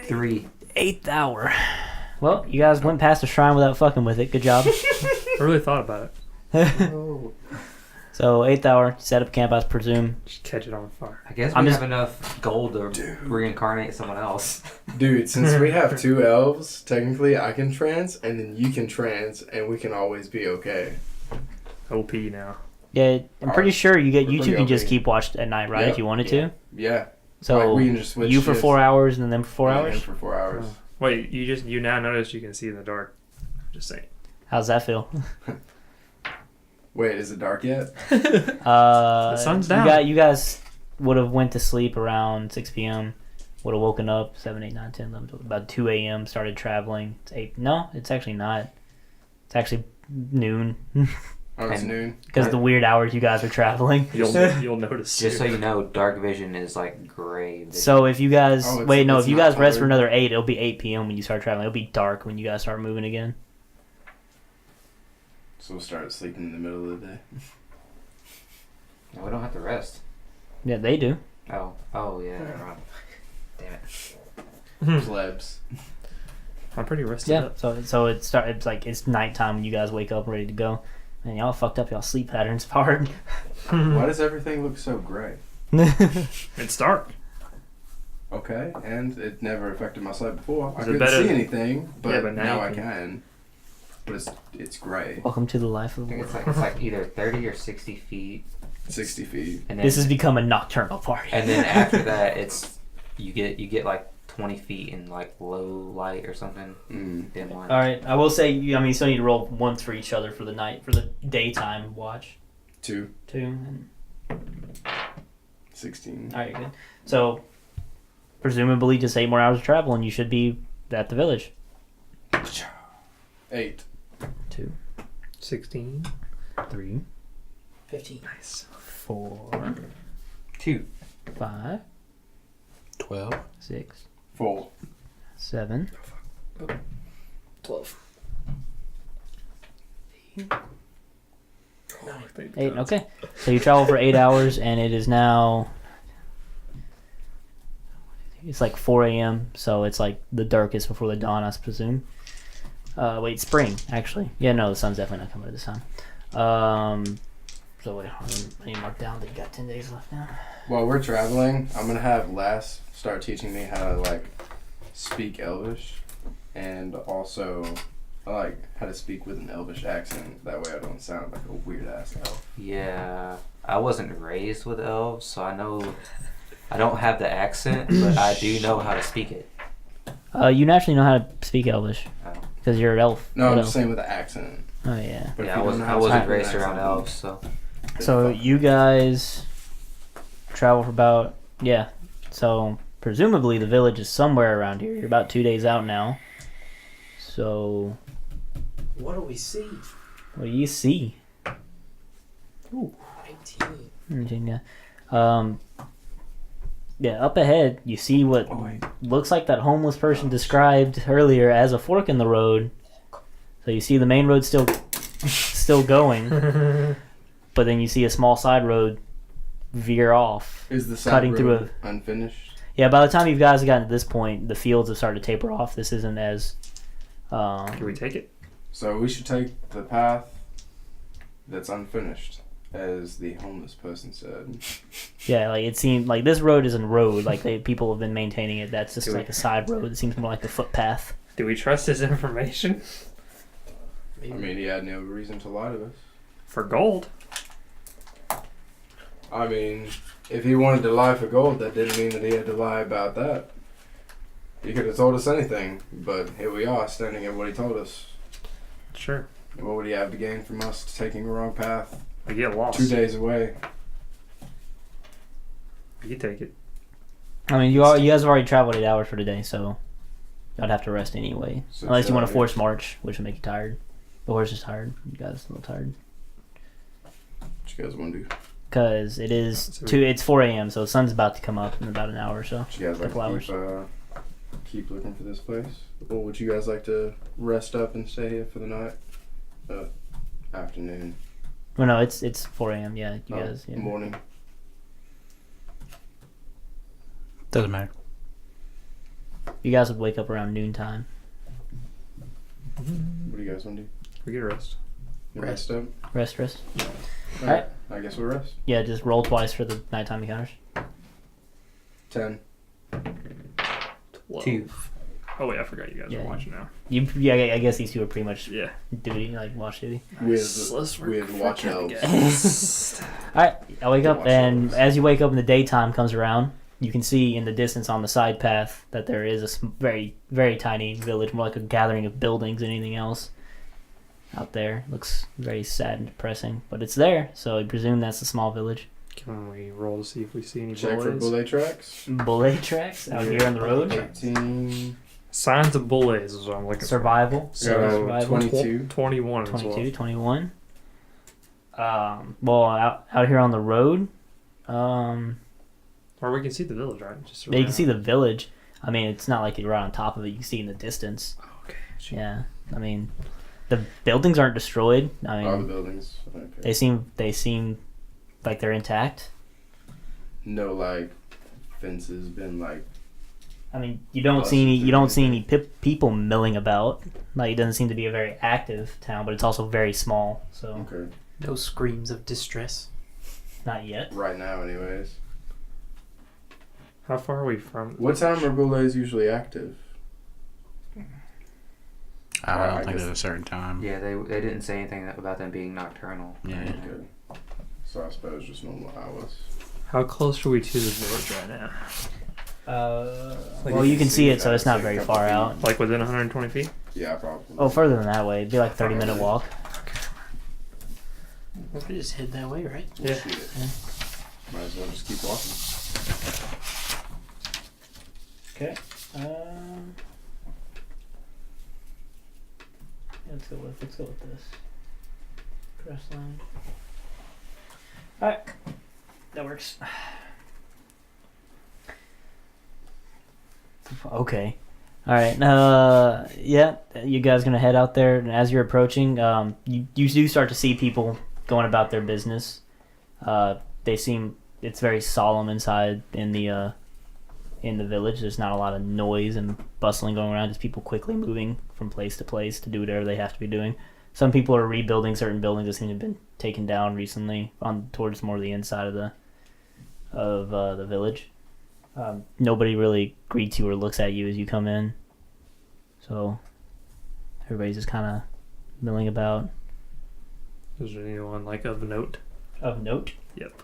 3. 8th hour. Well, you guys went past the shrine without fucking with it. Good job. I really thought about it. So 8th hour, set up camp, I presume. Just catch it on fire. I guess I'm we just- have enough gold to reincarnate someone else. Dude, since we have 2 elves, technically I can trance and then you can trance and we can always be okay. OP now. Yeah, I'm pretty sure you We're two pretty can just OP. keep watched at night, right? Yeah. If you wanted to. Yeah. So Like, we can just switch you for shifts. 4 hours and then them for 4 Yeah, hours. him for 4 hours. Wait, you now notice you can see in the dark. Just saying. How's that feel? Wait, is it dark yet? The sun's down. You guys would have went to sleep around 6 p.m. Would have woken up 7, 8, 9, 10, 11, 12, about 2 a.m. Started traveling. It's 8. No, it's actually not. It's actually noon Oh, it's And- noon. because the weird hours you guys are traveling. You'll notice. Just so too. you know, dark vision is like gray vision. So if you guys Oh, if you not guys rest for colored. another 8, it'll be 8 p.m. when you start traveling. It'll be dark when you guys start moving again. So we'll start sleeping in the middle of the day. No, we don't have to rest. Yeah, they do. Oh yeah. Right. Damn it. Plebs. I'm pretty rested Yeah. up. So it's like it's nighttime when you guys wake up ready to go, and y'all fucked up y'all sleep patterns hard. Why does everything look so gray? It's dark. Okay, and it never affected my sight before. I Is it couldn't better- see anything, but, Yeah, but now now you I can. can. But it's gray. Welcome to the life I of the think world. it's like either 30 or 60 feet, 60 feet. and then This has become a nocturnal party. and then after that, it's you get like 20 feet in like low light or something. Dim light. All right, I will say, you still need to roll once for each other for the night, for the daytime watch. 2. 2. And, 16. all right, good. So, presumably, just 8 more hours of travel, and you should be at the village. 8. 2, 16. 3, 15. Nice. 4, 2. 5, 12. 6, 4. 7, 12. 8. Okay, so you travel for 8 hours, and it is now. It's like 4 a.m., so it's like the darkest before the dawn, I presume. Wait, spring, actually. Yeah, no, the sun's definitely not coming at this time. So wait, I need to mark down that you got 10 days left now. While we're traveling, I'm going to have Lass start teaching me how to, like, speak Elvish. And also I like how to speak with an elvish accent. That way I don't sound like a weird ass elf. Yeah, I wasn't raised with elves, so I know I don't have the accent, but I do know how to speak it. You naturally know how to speak Elvish Oh. because you're an elf. No, I'm What just elf? saying with the accent. Oh yeah. But if Yeah, you I don't wasn't. know I how to wasn't speak with raised an around accent, elves, so then So fuck. you guys travel for about So presumably the village is somewhere around here. You're about 2 days out now. So What do we see? what do you see? 19. Yeah. Yeah, up ahead you see what looks like that homeless person described earlier as a fork in the road. So you see the main road still going, but then you see a small side road veer off. Is the side cutting road through unfinished? Yeah, by the time you guys have gotten to this point, the fields have started to taper off. This isn't as Can we take it? So we should take the path that's unfinished, as the homeless person said. yeah, like it seemed like this road isn't a road. Like people have been maintaining it. That's just Do we- like a side road. It seems more like a footpath. Do we trust his information? I mean, he had no reason to lie to us. For gold? I mean, if he wanted to lie for gold, that didn't mean that he had to lie about that. He could have told us anything, but here we are, standing at what he told us. Sure. And what would he have to gain from us taking the wrong path We get lost. 2 days away? You take it. I mean, you guys have already traveled 8 hours for today, so I'd have to rest anyway. So Unless you want to chill out force march, which would make you tired. The horse is tired. You guys a little tired. What you guys want to do? Because it is So it's 4 a.m. so the sun's about to come up in about an hour or so. Would you guys like Couple to keep looking for this place? Or would you guys like to rest up and stay here for the night? Afternoon. Well, no, it's 4 a.m. Yeah, you guys. Yeah. Morning. Doesn't matter. You guys would wake up around noontime. What do you guys want to do? We get a rest. You rest up? Rest. Alright. I guess we'll rest. Yeah, just roll twice for the nighttime encounters. 10. 12. 2. Oh wait, I forgot you guys Yeah. are watching now. Yeah, I guess these two are pretty much Yeah. duty, like watch duty. With watch elves. Alright, I wake up, Watch and elves. as you wake up and the daytime comes around, you can see in the distance on the side path that there is a very, very tiny village, more like a gathering of buildings than anything else out there. Looks very sad and depressing, but it's there, so I presume that's a small village. Can we roll to see if we see any Check for bullets? bullet tracks. Bullet tracks out here on the road. 18. Signs of bullets is what I'm looking Survival. So Survival. 22. 21 as 22, well. 21. Well, out here on the road, Or we can see the village, right? Just yeah, you can see the village. I mean, it's not like you're right on top of it. You can see in the distance. Okay. Yeah, I mean, the buildings aren't destroyed. I All the mean, buildings. Okay. they seem like they're intact. No, fences been I mean, you don't see any people milling about. Like, it doesn't seem to be a very active town, but it's also very small. So Okay. No screams of distress. not yet. Right now, anyways. How far are we from? What time are bullets usually active? I I don't think guess- there's a certain time. Yeah, they didn't say anything about them being nocturnal. Yeah. Okay. So I suppose just normal hours. How close are we to the village right now? Well, you can see it, so it's not Like a very couple far feet. out. Like within 120 feet? Yeah, probably. Oh, further than that way. It'd be like a 30-minute walk. We just head that way, right? Yeah. Shoot it. Might as well just keep walking. Okay. Let's go with this. Press line. Alright. That works. Okay. Alright. Yeah, you guys gonna head out there, and as you're approaching, you do start to see people going about their business. It's very solemn inside in the village. There's not a lot of noise and bustling going around, just people quickly moving from place to place to do whatever they have to be doing. Some people are rebuilding certain buildings that seem to have been taken down recently towards more of the inside of the village. Nobody really greets you or looks at you as you come in. So Everybody's just kind of milling about. Is there anyone like of note? Of note? Yep.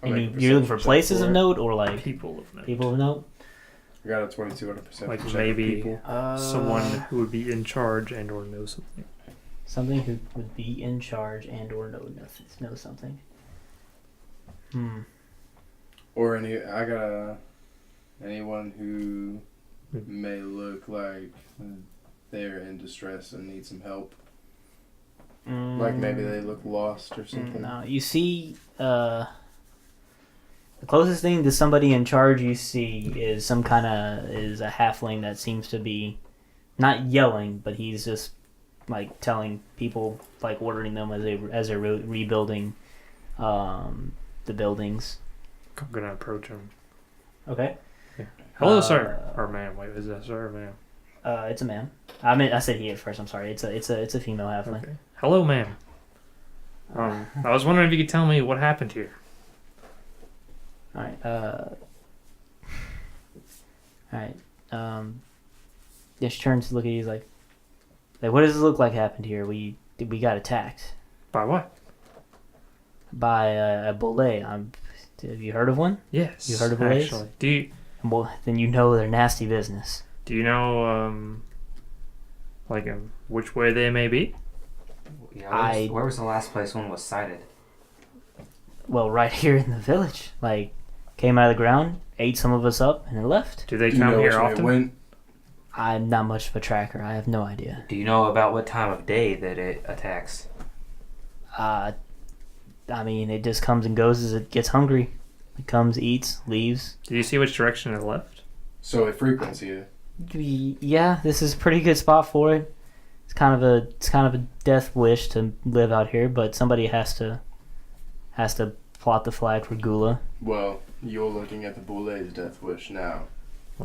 You're looking for places of note or like People of note. people of note? I got a 22 on a perception Like check for maybe people. someone who would be in charge and or know something. Something who would be in charge and or know something. Or anyone who may look like they're in distress and need some help. Like maybe they look lost or something. No, you see, the closest thing to somebody in charge you see is a halfling that seems to be not yelling, but he's just like telling people, like ordering them as they're rebuilding the buildings. I'm gonna approach him. Okay. Hello, sir. Or ma'am. Wait, is that sir or ma'am? It's a man. I said he at first. I'm sorry. It's a female halfling. Okay. Hello, ma'am. I was wondering if you could tell me what happened here. All right. All right. Yeah, she turns to look at you. He's like, what does it look like happened here? We got attacked By what? by a bullet. Have you heard of one? Yes. You heard of bullets? Actually, do you Well, then you know they're nasty business. know which way they may be? Yeah, where was the last place one was sighted? Well, right here in the village. Like, came out of the ground, ate some of us up, and then left. Do they Do you come know which here way it often? went? I'm not much of a tracker. I have no idea. Do you know about what time of day that it attacks? I mean, it just comes and goes as it gets hungry. It comes, eats, leaves. Do you see which direction it left? So it frequents you. Yeah, this is a pretty good spot for it. It's kind of a death wish to live out here, but somebody has to plot the flag for Gula. Well, you're looking at the Boulet's death wish now.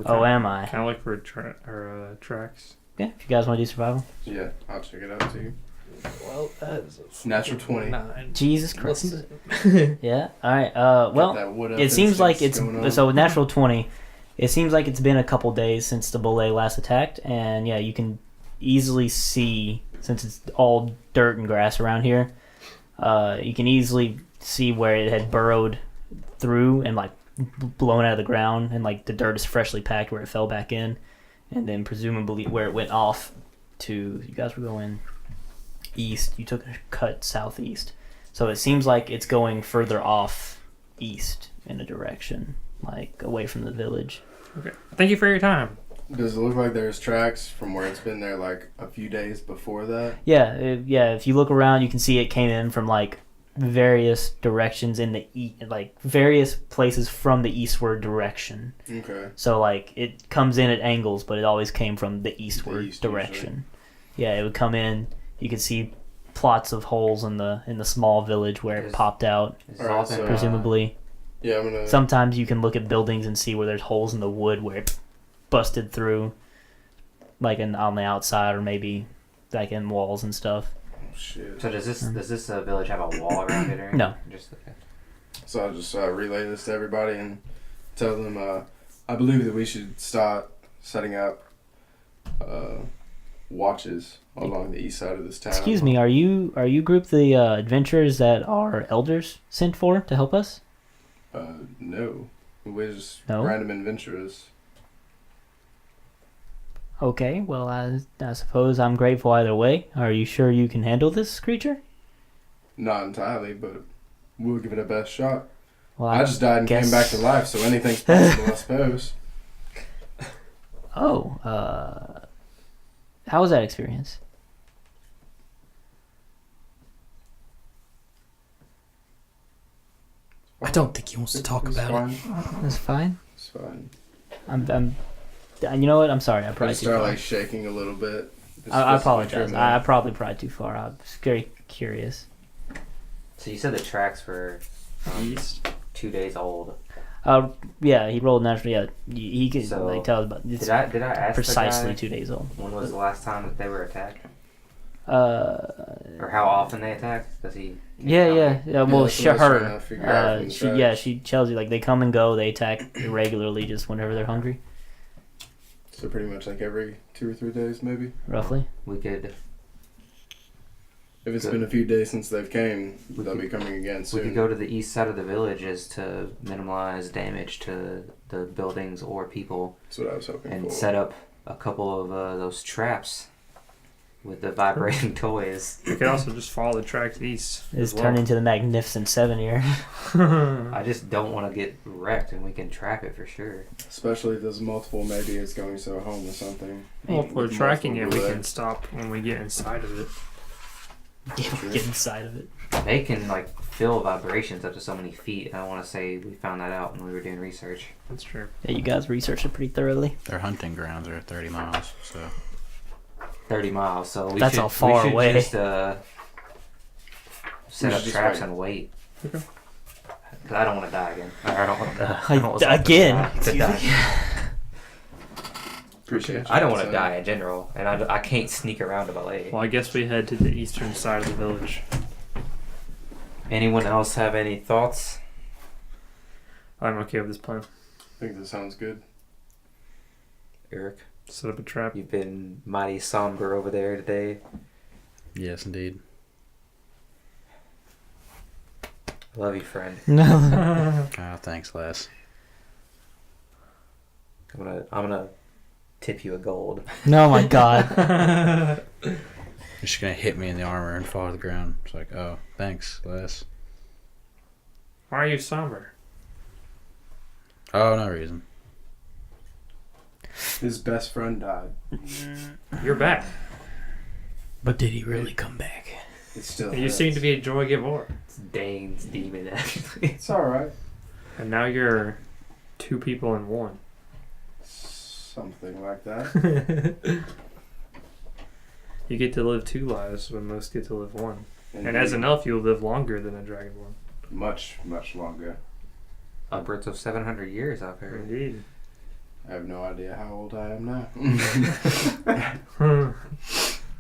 Oh, am I? Can I look for tracks? Yeah, if you guys want to do survival. Yeah, I'll check it out too. Well, that is a Natural 20. Jesus Christ. Listen to Yeah. All right. Got Well, that wood up it seems like instincts it's going on. so natural 20. It seems like it's been a couple days since the bullet last attacked, and yeah, you can easily see, since it's all dirt and grass around here, you can easily see where it had burrowed through and like blown out of the ground, and like the dirt is freshly packed where it fell back in, and then presumably where it went off to. You guys were going east. You took a cut southeast, so it seems like it's going further off east in a direction, like away from the village. Okay. Thank you for your time. Does it look like there's tracks from where it's been there like a few days before that? Yeah, if you look around, you can see it came in from like various directions in the like various places from the eastward direction. Okay. So like it comes in at angles, but it always came from the eastward east, direction. Yeah, it would come in. You could see plots of holes in the small village where it popped out, Is Alright, all been, so- presumably. Yeah, I'm gonna. Sometimes you can look at buildings and see where there's holes in the wood where it busted through, like on the outside or maybe like in walls and stuff. Oh, shit. So does this village have a wall around it or anything? No. Just okay. So I'll just relay this to everybody and tell them I believe that we should start setting up watches along the east side of this town. Excuse me, are you group the adventurers that our elders sent for to help us? No. We're just No? random adventurers. Okay, well I suppose I'm grateful either way. Are you sure you can handle this creature? Not entirely, but we'll give it a best shot. Well, I just died and guess- came back to life, so anything's possible, I suppose. Oh, how was that experience? I don't think he wants to talk It's about it. fine. That's fine. It's fine. I'm you know what? I'm sorry. I I probably just too start far. like shaking a little bit. Just I physically apologize. trembling. I probably pried too far. I'm very curious. So you said the tracks were East. 2 days old. Yeah, he rolled naturally. Yeah, he could So, like tell us about. It's Did I ask precisely the guy 2 days old. when was the last time that they were attacked, Uh, or how often they attacked? Does he? yeah. Well, that's what I was trying her. to figure out from the She tracks. she tells you like they come and go. They attack irregularly, just whenever they're hungry. So pretty much like every 2 or 3 days, maybe. roughly. We could If it's Good. been a few days since they've came, We they'll could- be coming again we soon. could go to the east side of the villages to minimize damage to the buildings or people, That's what I was hoping and for. set up a couple of those traps with the vibrating toys. We could also just follow the tracks east. It's as well. turned into the Magnificent Seven here. I just don't want to get wrecked, and we can trap it for sure. Especially if there's multiple, maybe it's going to a home or something. Well, if we're With tracking it, multiple we relay. can stop when we get inside of it. Get inside of it. They can like feel vibrations up to so many feet. I want to say we found that out when we were doing research. That's true. Yeah, you guys researched it pretty thoroughly. Their hunting grounds are 30 miles, so 30 miles, so That's should, all far we should away. just We set should up just traps wait. and wait. Okay. Cause I don't want to die again. I don't want to. I don't want something Again. to die. Appreciate you. I don't want to So- die in general, and I can't sneak around to Ballet. Well, I guess we head to the eastern side of the village. Anyone else have any thoughts? I'm okay with this plan. I think this sounds good. Eric, Set up a trap. you've been mighty somber over there today. yes, indeed. Love you, friend. No. Thanks, Les. I'm gonna tip you a gold. No, my God. You're just gonna hit me in the armor and fall to the ground. It's like, oh, thanks, Les. Why are you somber? Oh, no reason. His best friend died. You're back. But did he really come back? It still You hurts. seem to be a joy giver. It's Dane's demon, actually. It's alright. And now you're 2 people in 1. Something like that. You get to live 2 lives when most get to live 1. And Indeed. as an elf, you'll live longer than a dragonborn. Much, much longer. Upwards of 700 years, I've heard. Indeed. I have no idea how old I am now.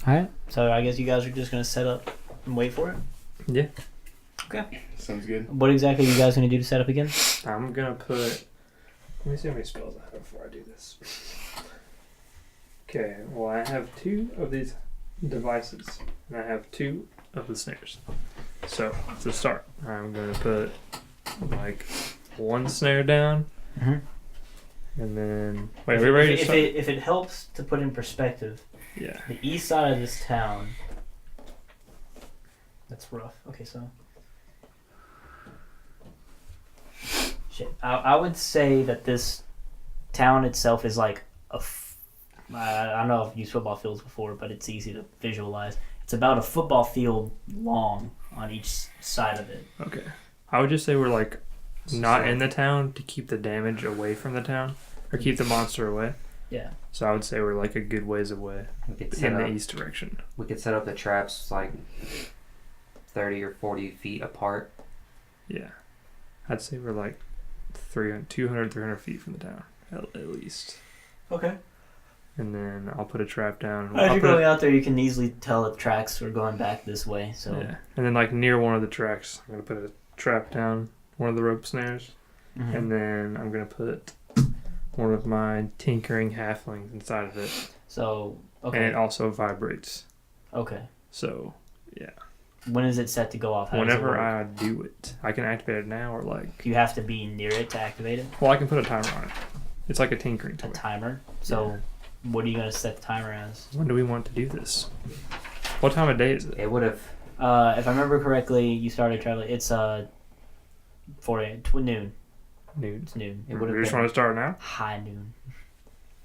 Alright. So I guess you guys are just going to set up and wait for it? Yeah. Sounds good. What exactly are you guys going to do to set up again? I'm gonna put. Let me see how many spells I have before I do this. Okay, well, I have 2 of these devices, and I have 2 of the snares. So, to start, I'm gonna put like 1 snare down, Mm-hmm. and then. Wait, are we ready to start? If it helps to put in perspective, Yeah. the east side of this town. That's rough. Okay, so. Shit. I would say that this town itself is like I don't know if I've used football fields before, but it's easy to visualize. It's about a football field long on each side of it. Okay. I would just say we're like not in the town to keep the damage away from the town, or keep the monster away. Yeah. So I would say we're like a good ways away We could in set the up. east direction. We could set up the traps like 30 or 40 feet apart. Yeah. I'd say we're like 200, 300 feet from the town, at least. Okay. And then I'll put a trap down. As I'll you're put going out there, you can easily tell the tracks are going back this way. So. yeah. And then like near one of the tracks, I'm going to put a trap down, one of the rope snares. Mhm. And then I'm going to put one of my tinkering halflings inside of it. So. And Okay. it also vibrates. Okay. So, yeah. When is it set to go off? How does it Whenever work? I do it, I can activate it now or like. You have to be near it to activate it. Well, I can put a timer on it. It's like a tinkering A toy. timer. So, what are you gonna set the timer as? When do we want to do this? What time of day is it? It would have. If I remember correctly, you started traveling. It's 4 a.m. Noon. Noon. It's noon. It We would have just been want to start now? high noon.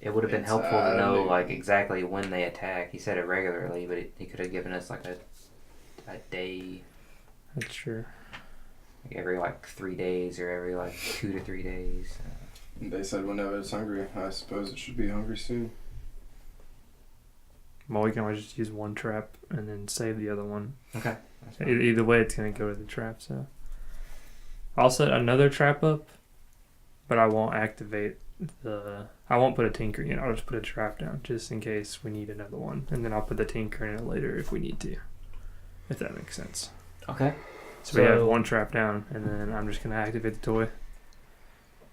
It would have been It's, helpful to know noon. like exactly when they attack. He said it regularly, but he could have given us like a day, That's true. like every like 3 days or every like 2 to 3 days. They said whenever it's hungry. I suppose it should be hungry soon. Well, we can always just use one trap and then save the other one. Okay. Either way, it's going to go to the trap, so. I'll set another trap up, but I won't activate I won't put a tinker in. I'll just put a trap down just in case we need another one. And then I'll put the tinker in it later if we need to. If that makes sense. Okay. So we have So- one trap down, and then I'm just going to activate the toy.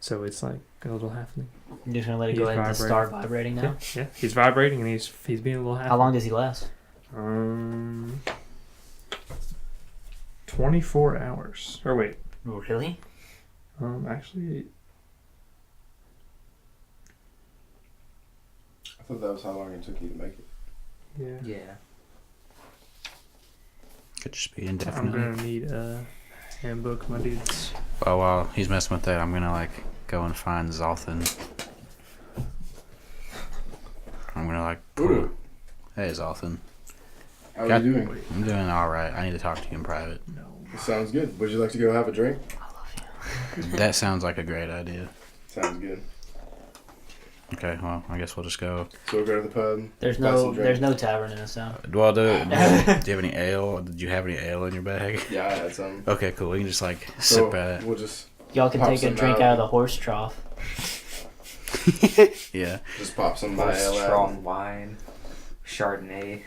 So it's like a little halfling. You're just gonna let it He's go ahead and just start vibrating. vibrating now. Yeah, he's vibrating and he's being a little halfling. How long does he last? 24 hours. Or wait. Really? Actually, I thought that was how long it took you to make it. yeah. Yeah. Could just be I'm indefinite. gonna need a handbook, my dudes. Well, while he's messing with that, I'm gonna like go and find Zolthan. I'm gonna like pull. Ooh. Hey, Zolthan. How are Got- you doing? I'm doing all right. I need to talk to you in private. No. Sounds good. Would you like to go have a drink? That sounds like a great idea. Sounds good. Okay, well, I guess we'll just go. So we'll go to the pub. There's buy some there's drink. no tavern in this town. Well, do you have any ale? Did you have any ale in your bag? Yeah, I had some. Okay, cool. We can just like So sip at we'll just Y'all can Pop take a some drink out. out of the horse trough. it. Yeah. pop some of my ale out. Strong wine, Chardonnay.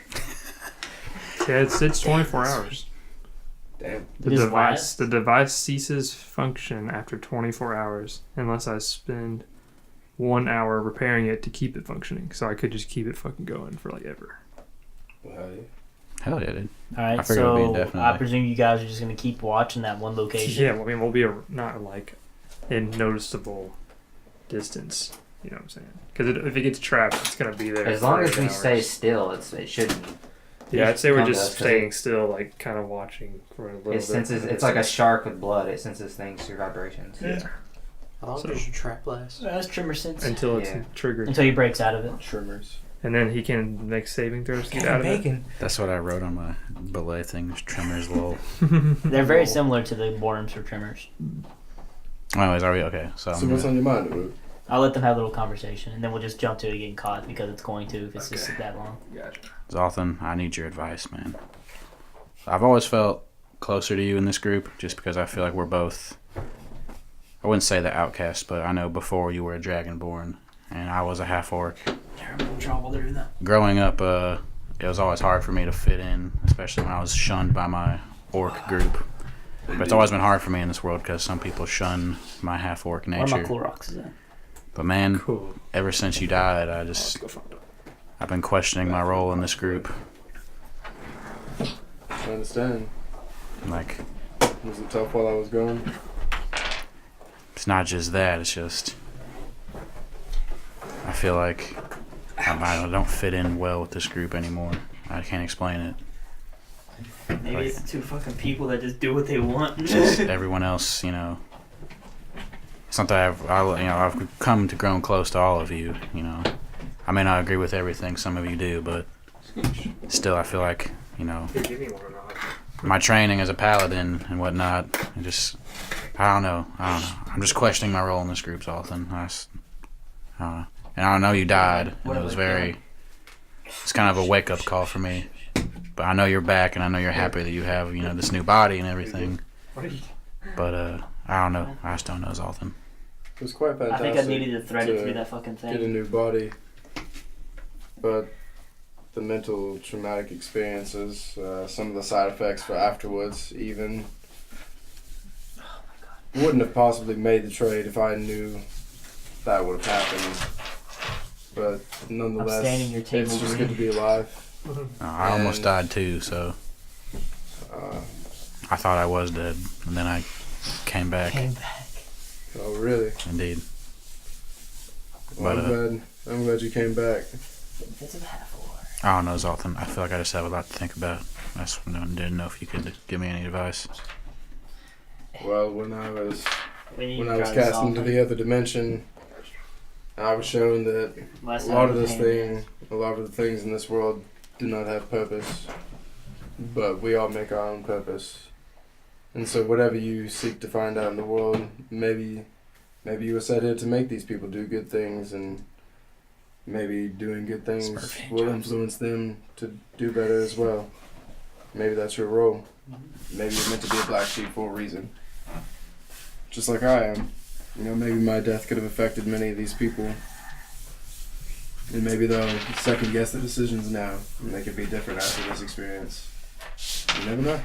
Yeah, it's 24 hours. Damn. The It is device ceases function after 24 hours unless I spend 1 hour repairing it to keep it functioning. So I could just keep it fucking going for like ever. Well, Hell yeah, dude. All I right, figured it would be so indefinitely. I presume you guys are just gonna keep watching that one location. Yeah, well, I mean, we'll be not like in noticeable distance. You know what I'm saying? Because if it gets trapped, it's gonna be there. As for long 8 as we hours. stay still, it shouldn't. Yeah, I'd say we're come to just us, 'cause staying still, like kind of watching for a little It bit. senses. It's like a shark with blood. It senses things through vibrations. Yeah. How long So- does your trap last? That's trimmer sense. Until it's Yeah. triggered, Until he breaks out of it. Trimmers. and then he can make saving throws to get out of it. That's what I wrote on my belay thing. Trimmers, lol. They're very similar to the worms for trimmers. Anyways, are we okay? So, I'm So what's gonna- on your mind, Abu? I'll let them have a little conversation, and then we'll just jump to it getting caught because it's going to if it's just Okay. that long. Gotcha. Zolthan, I need your advice, man. I've always felt closer to you in this group just because I feel like we're both, I wouldn't say the outcasts, but I know before you were a dragonborn and I was a half-orc. Terrible trouble doing that. Growing up, it was always hard for me to fit in, especially when I was shunned by my orc group. But it's always been hard for me in this world because some people shun my half-orc Where are my nature. cool rocks at? But man, Cool. ever since you died, Let's go find out. I've been questioning my role in this group. I understand. Like, Was it tough while I was gone? it's not just that, it's just I feel like I don't fit in well with this group anymore. I can't explain it. Maybe Like- it's the two fucking people that just do what they want. Just everyone else, you know. It's not that I've come to grown close to all of you, you know. I may not agree with everything some of you do, but still I feel like, you know, Here, give me one or not. my training as a paladin and whatnot, I don't know. I'm just questioning my role in this group, Zolthan. And I know you died, and it was it's kind of a wake-up call for me. But I know you're back, and I know you're happy that you have, you know, this new body and everything. What are you? But, I don't know. I just don't know, Zolthan. It was quite I fantastic. think I needed to thread it to through that fucking Get a thing. new body. But the mental traumatic experiences, some of the side effects for afterwards even, wouldn't have possibly made the trade if I knew that would have happened. But nonetheless, standing your table it's just green. good to be alive. I almost And- died too, so Uh, I thought I was dead, and then I came back. Came back. oh really? Indeed. Well, But, I'm glad you came back. Benefits of a half hour. I don't know, Zolthan. I feel like I just have a lot to think about. I just didn't know if you could give me any advice. Well, when I was We need when to I was try this cast into off. the other dimension, I was shown that Last a time lot of we this came. thing, a lot of the things in this world do not have purpose, but we all make our own purpose. And so whatever you seek to find out in the world, maybe you were set here to make these people do good things, and maybe doing good things Smurf will jobs. influence them to do better as well. Maybe that's your role. Maybe you're meant to be a black sheep for a reason. Just like I am. You know, maybe my death could have affected many of these people. And maybe they'll second guess the decisions now, and they could be different after this experience. You never know.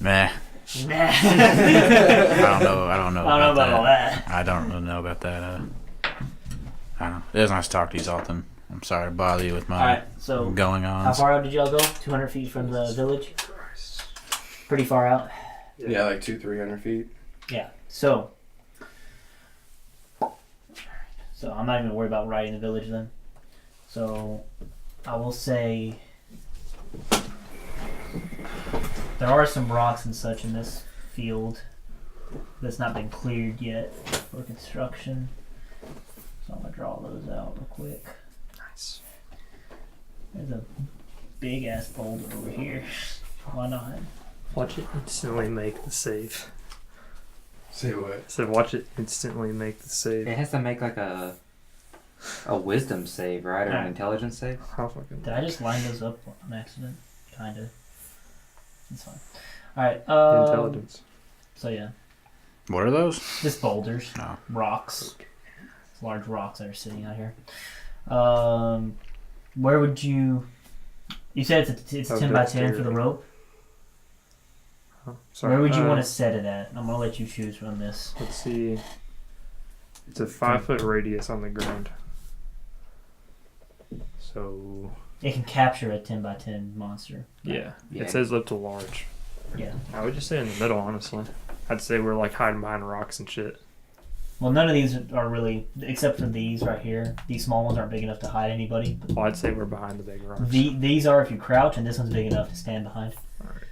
Meh. Nah. I don't know. I don't know about all that. I don't know about that. I don't know. It is nice to talk to you, Zoltan. I'm sorry to bother you with my Alright, so going on. how far out did y'all go? 200 feet from the village? Pretty far out. Yeah, like 200-300 feet. Yeah. So I'm not even gonna worry about riding the village then. So I will say there are some rocks and such in this field that's not been cleared yet for construction. So I'm gonna draw those out real quick. Nice. There's a big ass boulder over here. Why not? Watch it instantly make the save. Say what? I said, watch it instantly make the save. It has to make like a wisdom save, right? Or an intelligence save? How fucking. Did I just line those up on accident? Kinda. It's fine. Alright, Intelligence. so yeah. What are those? Just boulders. Oh. Rocks. Large rocks that are sitting out here. Where would you... You said it's Oh, 10 by 10 for the rope? Oh, sorry. Where would you want to set it at? I'm going to let you choose from this. Let's see. It's a 5-foot radius on the ground. So It can capture a 10 by 10 monster. yeah, Yeah. it says live to large. Yeah. I would just say in the middle, honestly. I'd say we're like hiding behind rocks and shit. Well, none of these are really, except for these right here. These small ones aren't big enough to hide anybody. Well, I'd say we're behind the big rocks. These are if you crouch, and this one's big enough to stand behind. Alright.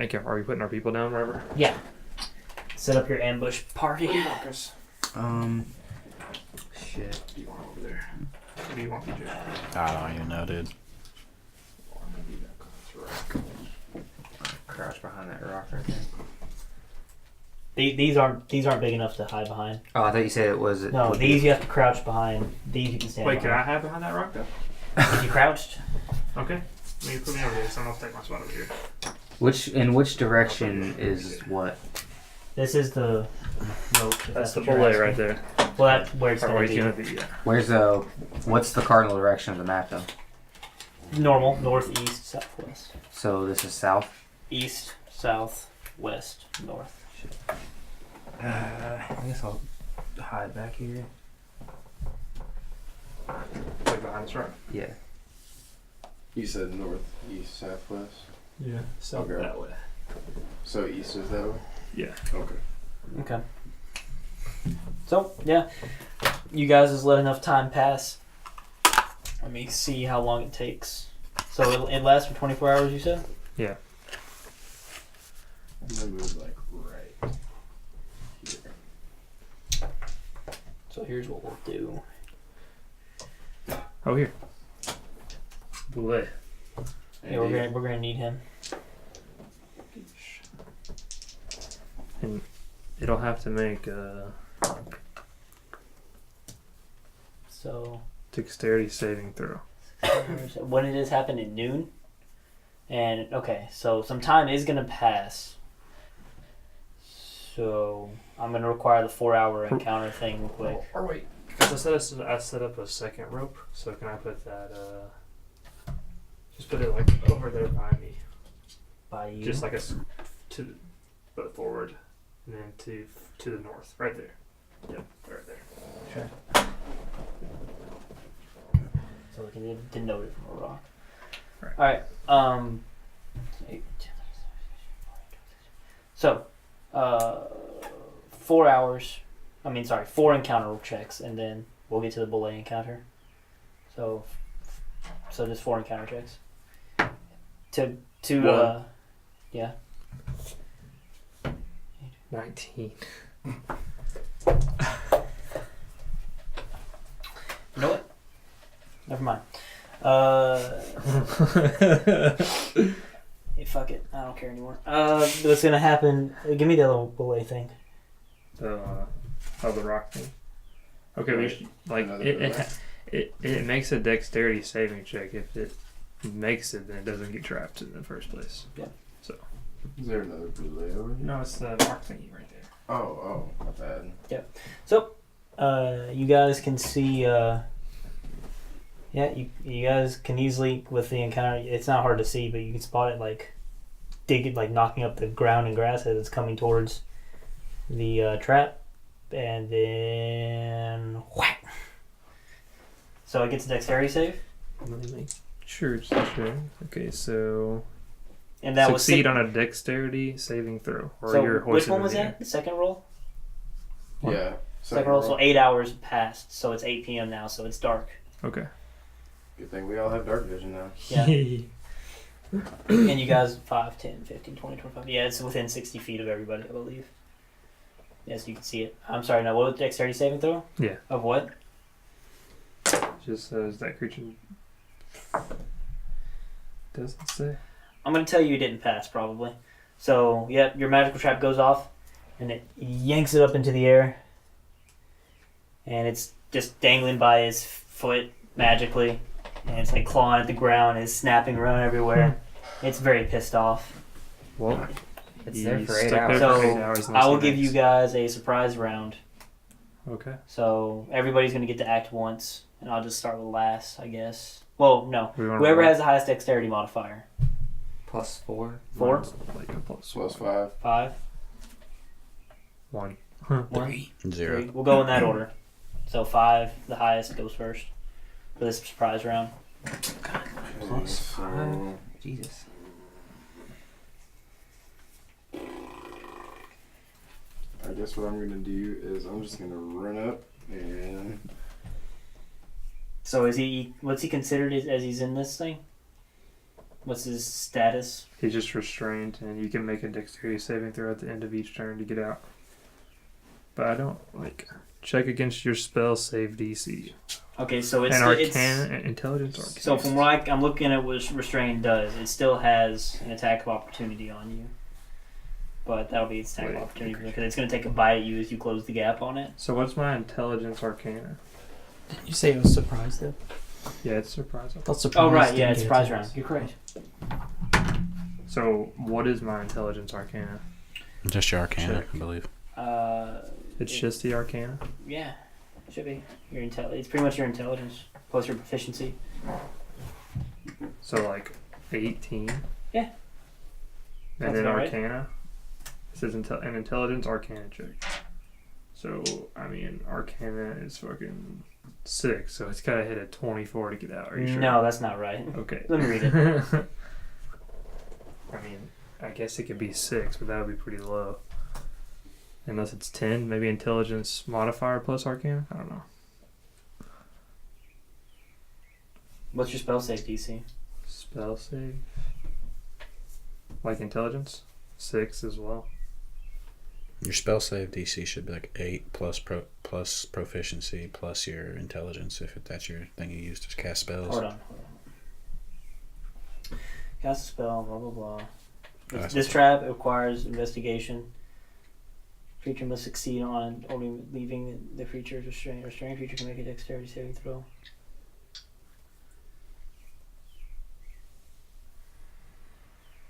Okay, are we putting our people down wherever? Yeah. Set up your ambush party. Shit. What do you want over there? What do you want, PJ? I don't even know, dude. Crouch behind that rock right there. These aren't big enough to hide behind. Oh, I thought you said it was. No, these you have to crouch behind. These you can stand Wait, can I behind. hide behind that rock though? If you crouched, Okay. Maybe put me over here, so I'm gonna take my spot over here. In which direction is what? this is the rope. if That's the what you're bullet asking. right there. Well, that's where it's Or going where to it's be. gonna be, yeah. Where's the? What's the cardinal direction of the map though? Normal, north, east, southwest. So this is south. East, south, west, north. I guess I'll hide back here. Like behind this rock. Yeah. You said north, east, southwest. Yeah. South Okay. that way. So east is that way? Yeah. Okay. Okay. So, yeah. You guys just let enough time pass. Let me see how long it takes. So it lasts for 24 hours, you said? Yeah. I'm gonna move like right here. So here's what we'll do. Oh, here. Bullet. Yeah, we're gonna need him. And it'll have to make So dexterity saving throw. when it is happening at noon, and okay, so some time is gonna pass. So I'm gonna require the 4-hour encounter thing real quick. Or wait, because I set up a second rope. So can I put that? Just put it like over there behind me, By you. just like but forward, and then to the north, right there. Yep, right there. Sure. So we can denote it from a rock. Right. Alright, so 4 hours, 4 encounter checks, and then we'll get to the bullet encounter. So just 4 encounter checks. To yeah. 19. You know what? Never mind. Hey, fuck it. I don't care anymore. What's gonna happen? Give me the little belay thing. The rock thing. Okay, we should, like Another it makes a dexterity saving check. If it makes it, then it doesn't get trapped in the first place. Is there another boule over here? No, it's the rock thingy right there. Oh, my bad. So, you guys can see. You guys can easily with the encounter. It's not hard to see, but you can spot it like digging, like knocking up the ground and grass as it's coming towards the trap, and then whack. So it gets a dexterity save, Let me make sure it's sure. Okay, so and that was succeed on a dexterity saving throw, or So your horse which one in was the that? air. The second roll. What? Yeah. Second roll. So 8 hours passed. So it's 8 p.m. now. So it's dark. Okay. Good thing we all have dark vision now. Yeah. And you guys 5, 10, 15, 20, 25. Yeah, it's within 60 feet of everybody, I believe. Yes, you can see it. I'm sorry. Now, what was the dexterity saving throw? Yeah. Of what? Just says that creature doesn't say. I'm going to tell you didn't pass, probably. So, yep, your magical trap goes off, and it yanks it up into the air. And it's just dangling by his foot magically. And it's like clawing at the ground, and it's snapping around everywhere. It's very pissed off. Well, It's there you for 8 stuck hours. there for So, 8 hours. I will unless give you next. guys a surprise round. Okay. So, everybody's going to get to act once, and I'll just start with last, I guess. Well, no. We wanna Whoever roll has the highest dexterity modifier. +4. 4? mine's like a plus Plus one. 5. 5? 1. 1? 0. 3. We'll go in that order. So 5, the highest, goes first for this surprise round. So, Jesus. I guess what I'm gonna do is I'm just gonna run up and So what's he considered as he's in this thing? What's his status? He's just restrained, and you can make a dexterity saving throw at the end of each turn to get out. But I don't check against your spell save DC. Okay, so it's And it's Arcana, and Intelligence Arcana. so from what I'm looking at what restrained does, it still has an attack of opportunity on you. But that'll be its attack of Wait. opportunity because it's going to take a bite at you as you close the gap on it. So what's my Intelligence Arcana? Didn't you say it was surprise though? Yeah, it's surprise. I thought surprise. Oh right, yeah, didn't it's get surprise attacks. round. You're correct. So what is my Intelligence Arcana? Just your Arcana, Check. I believe. It's just the Arcana? Yeah, should be your It's pretty much your intelligence plus your proficiency. So 18? Yeah. And Sounds then about right. Arcana? It says an Intelligence Arcana check. So, Arcana is fucking 6, so it's gotta hit a 24 to get out. Are you sure? No, that's not right. Okay. Let me read it. I guess it could be 6, but that would be pretty low. Unless it's 10, maybe Intelligence modifier plus Arcana? I don't know. What's your spell save DC? Spell save? Like Intelligence? 6 as well. Your spell save DC should be 8 plus proficiency plus your intelligence if that's your thing you use to cast spells. Hold on. Cast a spell, blah blah blah. That's This trap requires investigation. Creature must succeed on only leaving the creature's restrained. Restrained creature can make a dexterity saving throw.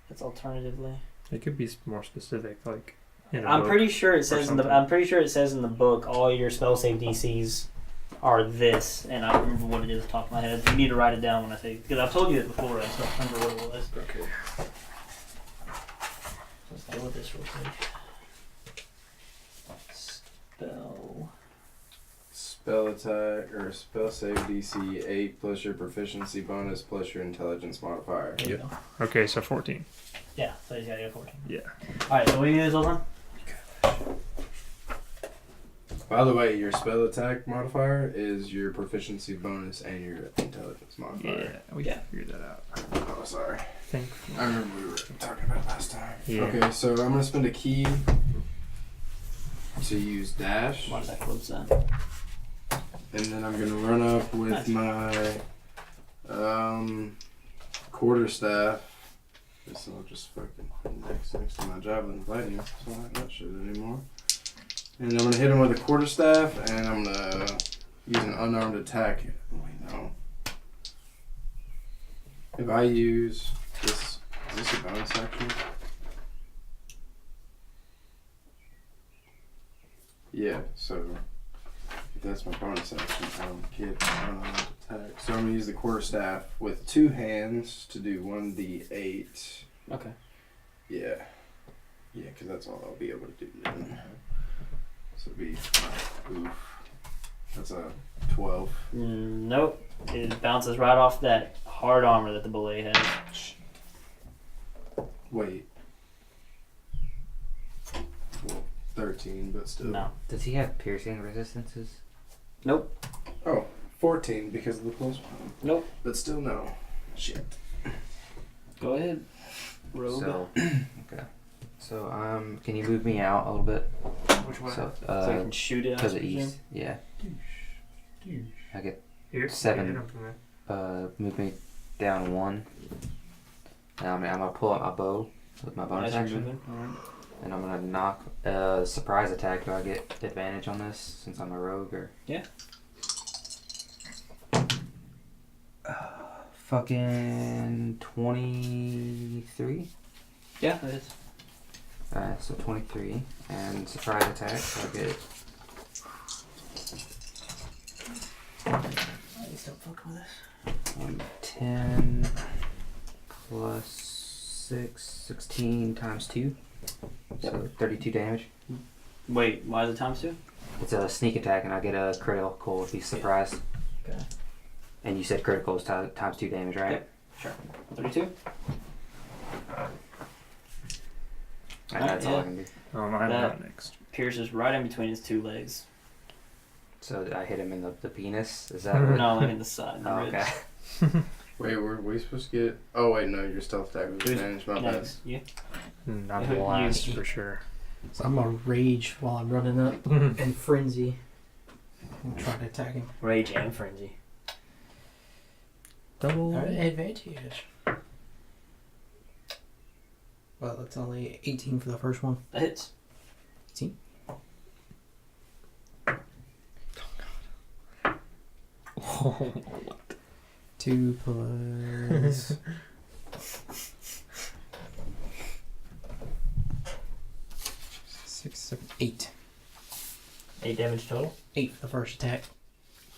That's alternatively. It could be more specific, in a I'm book. pretty sure it says something. I'm pretty sure it says in the book all your spell save DCs are this, and I don't remember what it is off the top of my head. You need to write it down when I say because I've told you it before. I just don't remember what it was. Okay. Let's deal with this real quick. Spell. spell attack or spell save DC 8 plus your proficiency bonus plus your intelligence modifier. There you Yep. go. Okay, so 14. Yeah, so he's got to get 14. Yeah. Alright, so what do you do this whole time? By the way, your spell attack modifier is your proficiency bonus and your intelligence modifier. Yeah, we figured that out. Oh, sorry. Thankfully. I remember we were talking about it last time. Yeah. Okay, so I'm gonna spend a key to use dash, Why does that close that? and then I'm gonna run up with Nice. my quarterstaff. This will just fucking next to my javelin lightning, so I'm not sure anymore. And I'm gonna hit him with a quarterstaff, and I'm gonna use an unarmed attack. Wait, no. If I use this, is this a bonus action? Yeah, so if that's my bonus action, I'll get an unarmed attack. So I'm gonna use the quarterstaff with 2 hands to do 1d8. Okay. Yeah. Yeah, because that's all I'll be able to do then. So it'd be, oof. That's a 12. Nope. It bounces right off that hard armor that the belay has. Wait. Well, 13, but still. No. Does he have piercing resistances? Nope. Oh, 14 because of the plus 1. Nope. But still no. Shit. Go ahead. Rogue. So, okay. So, can you move me out a little bit? Which way? So, So you can shoot it. to the east. Yeah. I get Here, 7. here, I'm gonna- move me down 1. And I'm gonna pull out my bow with my bonus action, and I'm gonna knock surprise attack. Do I get advantage on this since I'm a rogue or? Yeah. Fucking 23. Yeah, that is. Alright, so 23 and surprise attack. So I get. Please don't fuck with this. 10 plus 6, 16 times 2. So 32 damage. Wait, why is it times 2? It's a sneak attack, and I get a critical if he's surprised. Okay. And you said critical is times 2 damage, right? Yep. Sure. 32? That's all yeah. I can do. Oh, I'm That- not next. Pierces right in between his 2 legs. So I hit him in the penis? Is that what? No, like in the side. The Oh, ribs. okay. Wait, were we supposed to get. Oh, wait, no, your stealth attack was Who's advantage. My bad. Next. You? Not Who- the last you- for sure. So I'm gonna rage while I'm running up and frenzy. And try to attack him. Rage and frenzy. Double. Alright, advantage. Well, it's only 18 for the first one. That hits. 18. Oh, 2 plus. 6, 7, 8. 8 damage total. 8 for the first attack.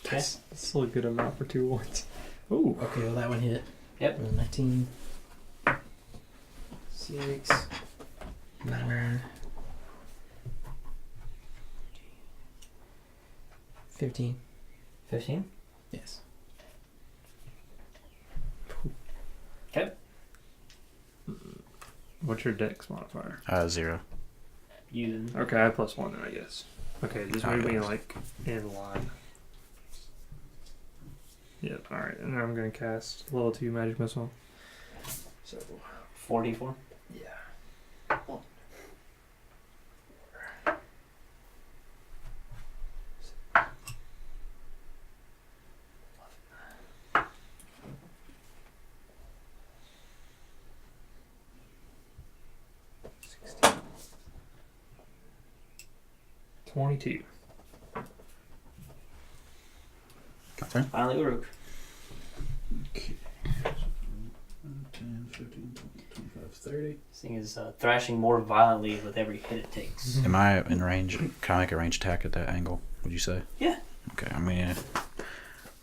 that's still a good amount for 2 ones. Ooh. Okay, well that one hit. Yep. 19. 6. 9. 15. 15. Yes. What's your dex modifier? 0. Using. Okay, I have +1 then, I guess. Okay, just move me yes. like in line. Yep, alright, and then I'm gonna cast level 2 magic missile. So 44. yeah. $16. 22. Finally, Uruk. 10, 15, 25, 30. This thing is thrashing more violently with every hit it takes. Am I in range? Can I make a range attack at that angle, would you say? Yeah. Okay, I'm going to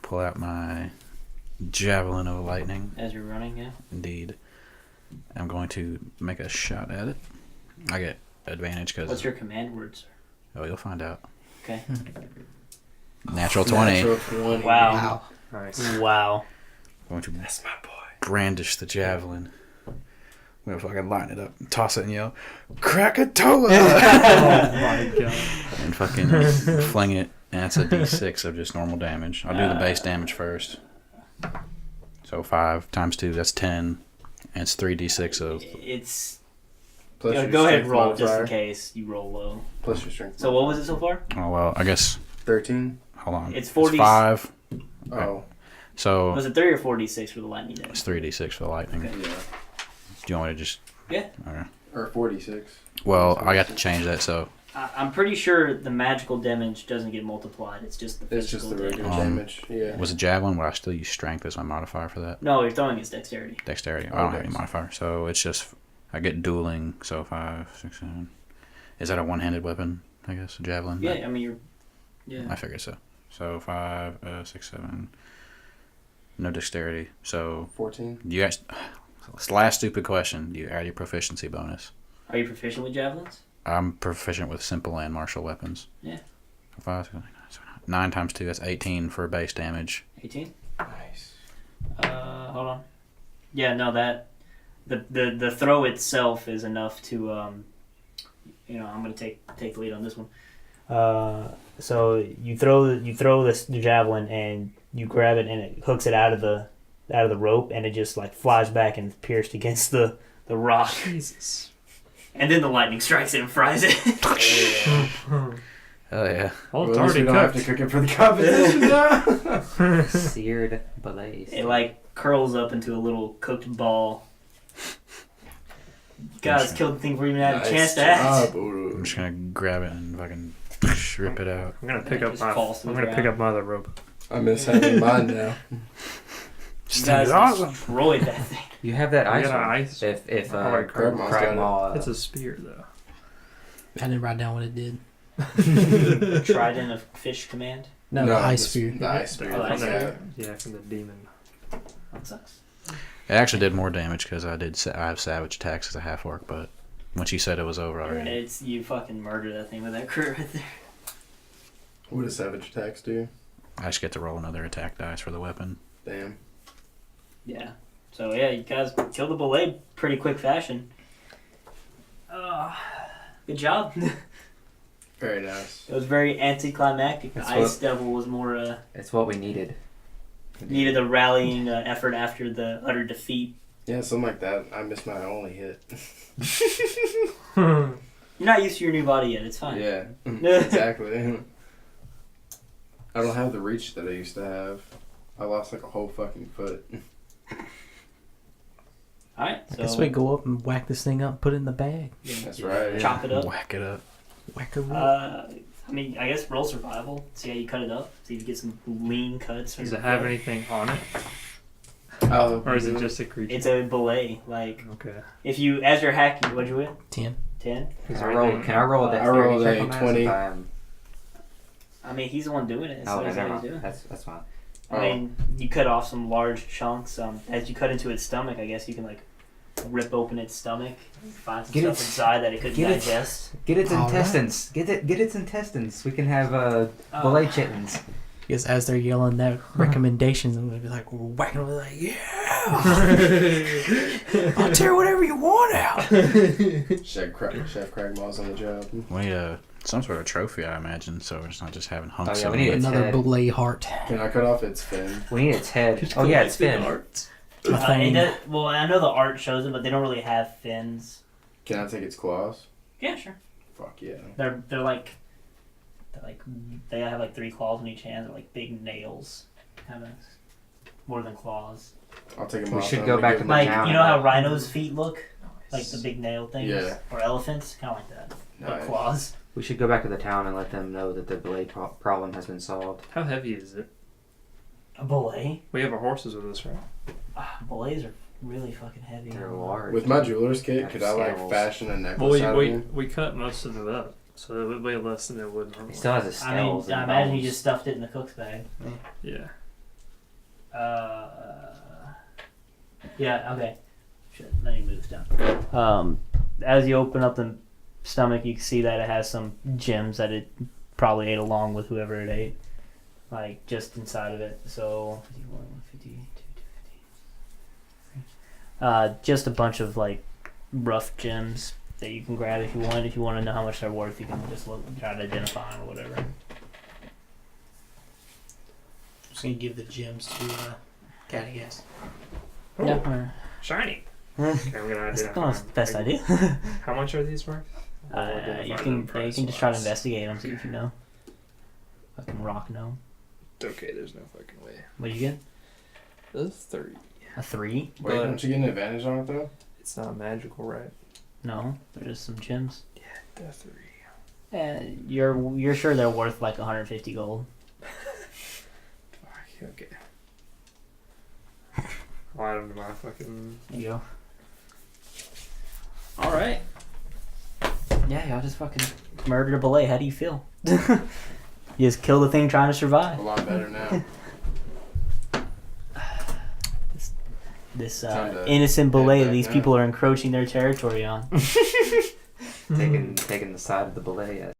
pull out my Javelin of Lightning. As you're running, yeah. Indeed. I'm going to make a shot at it. I get advantage because... What's your command word, sir? Oh, you'll find out. Okay. Natural 20. Natural 20. Wow. Nice. Wow. Going to That's my boy. brandish the javelin. I'm going to fucking line it up and toss it and yell, Krakatoa! Oh my god. And fucking fling it. And that's a d6 of just normal damage. I'll do the base damage first. So 5 times 2, that's 10. And it's 3d6 of... It's. Plus your Go ahead and strength roll just modifier. in case you roll low. Plus your strength. So what was it so far? Oh, well, I guess... 13. Hold on. It's 40. 5. Oh. So Was it 3 or 4d6 for the lightning damage? it's 3d6 for the lightning. Okay. Yeah. Do you want me to just... Yeah. Okay. Or 46. Well, I got to change that, so... I'm pretty sure the magical damage doesn't get multiplied. It's just the It's physical just the regular damage. damage. Yeah. Was it javelin? Would I still use strength as my modifier for that? No, you're throwing his dexterity. Dexterity. I don't have any Okay. modifier, so it's just... I get dueling, so 5, 6, 7... Is that a one-handed weapon, I guess? A javelin? Yeah, I mean, you're. Yeah. I figured so. So 5, 6, 7... No dexterity. So 14. you guys... Last stupid question. Do you add your proficiency bonus? Are you proficient with javelins? I'm proficient with simple and martial weapons. Yeah. 9 times 2, that's 18 for base damage. 18. Nice. Hold on. Yeah, no, that the throw itself is enough to I'm gonna take the lead on this one. So you throw the javelin and you grab it and it hooks it out of the rope and it just like flies back and pierced against the rock. Jesus. And then the lightning strikes it and fries it. Oh yeah. Well, Well, it's at least already we don't have cooked. to cook it for the competition now. Seared blaze. It like curls up into a little cooked ball. Guys killed the thing before we even had a chance to act. I'm just gonna grab it and fucking rip it out. I'm gonna pick It up just my. falls to I'm the gonna pick ground. up my other rope. I miss having mine now. You guys destroyed that thing. You have that I ice got an one. ice. If Oh, wait, Cragmaw's got it. Cragmaw, It's a spear though. I didn't write down what it did. Trident of fish command. No, the ice the- sphere. The ice spear. Oh, ice yeah. spear. Yeah, from the demon. That sucks. It actually did more damage because I have savage attacks as a half orc, but when she said it was over already, It's you fucking murder that thing with that crew right there. What does savage attacks do? I just get to roll another attack dice for the weapon. Damn. Yeah. So yeah, you guys killed the belay pretty quick fashion. Good job. Very nice. It was very anticlimactic. The That's Ice what- Devil was more it's what we needed. needed a rallying effort after the utter defeat. Yeah, something like that. I missed my only hit. You're not used to your new body yet. It's fine. Yeah, exactly. I don't have the reach that I used to have. I lost like a whole fucking foot. All right. I So guess we go up and whack this thing up, put it in the bag, That's right. Yeah. chop it up. Whack it up. whack her up. I mean, I guess roll survival. See how you cut it up. See if you get some lean cuts. from Does your it have foot. anything on it, Oh, or is it just a creature? It's a belay. Like Okay. if you, as you're hacking, what'd you win? 10. 10. Is Can there I roll? anything- Can I roll a I rolled dexterity check a on that 20. since I'm- I mean, he's the one doing it. So Oh, he's never what he's mind. doing. That's fine. I mean, you cut off some large chunks. As you cut into its stomach, I guess you can like rip open its stomach, find some Get stuff its- inside that it couldn't get its- digest. Get its All intestines. Get its intestines. We can have Oh. belay chittens. Because as they're yelling that recommendations, I'm going to be like, whacking them like, yeah! I'll tear whatever you want out! Chef Cragmaw's on the job. We need some sort of trophy, I imagine, so it's not just having hunks yeah, of we need meat. Its Another head. belay heart. Can I cut off its fin? We need its head. Oh yeah, it's fin. My thing. Well, I know the art shows it, but they don't really have fins. Can I take its claws? Yeah, sure. Fuck yeah. They're they have like 3 claws on each hand. They're like big nails, kind of more than claws. I'll take them We off. should and go I'm back gonna to give Like town. you know how rhinos' feet look, like the big nail things, Yeah. or elephants, kind of like that, but Nice. claws. We should go back to the town and let them know that the belay problem has been solved. How heavy is it? A belay? We have our horses with us, right? Belays are really fucking heavy. They're large. With my jeweler's kit, Have could I like scales. fashion a necklace out of Well, him? we cut most of it up, so it would weigh less than it would He normally. still has his I mean, scales. I and imagine he bones. just stuffed it in the cook's bag. Yeah. Yeah, okay. Shit, let me move this down. As you open up the stomach, you can see that it has some gems that it probably ate along with whoever it ate. Like, just inside of it. So, 51, 150, 250. Just a bunch of, like, rough gems that you can grab if you want. If you want to know how much they're worth, you can just look, try to identify them or whatever. I'm just going to give the gems to Cat, I guess. Oh, Yeah. shiny. Okay, I'm gonna That's identify not the them. best idea. How much are these worth? I'll identify You them can just try to price-wise. investigate them, see if you know. Fucking rock gnome. Okay, there's no fucking way. What do you get? This is 3. A 3? Wait, don't you get an advantage on it though? It's not magical, right? No, they're just some gems. The 3. You're sure they're worth like 150 gold. Fuck, okay. I'll add them to my fucking... There you go. Alright. Yeah, y'all just fucking murdered a belay. How do you feel? You just killed the thing trying to survive. A lot better now. this Time to innocent belay head that back these now. people are encroaching their territory on. Taking the side of the belay.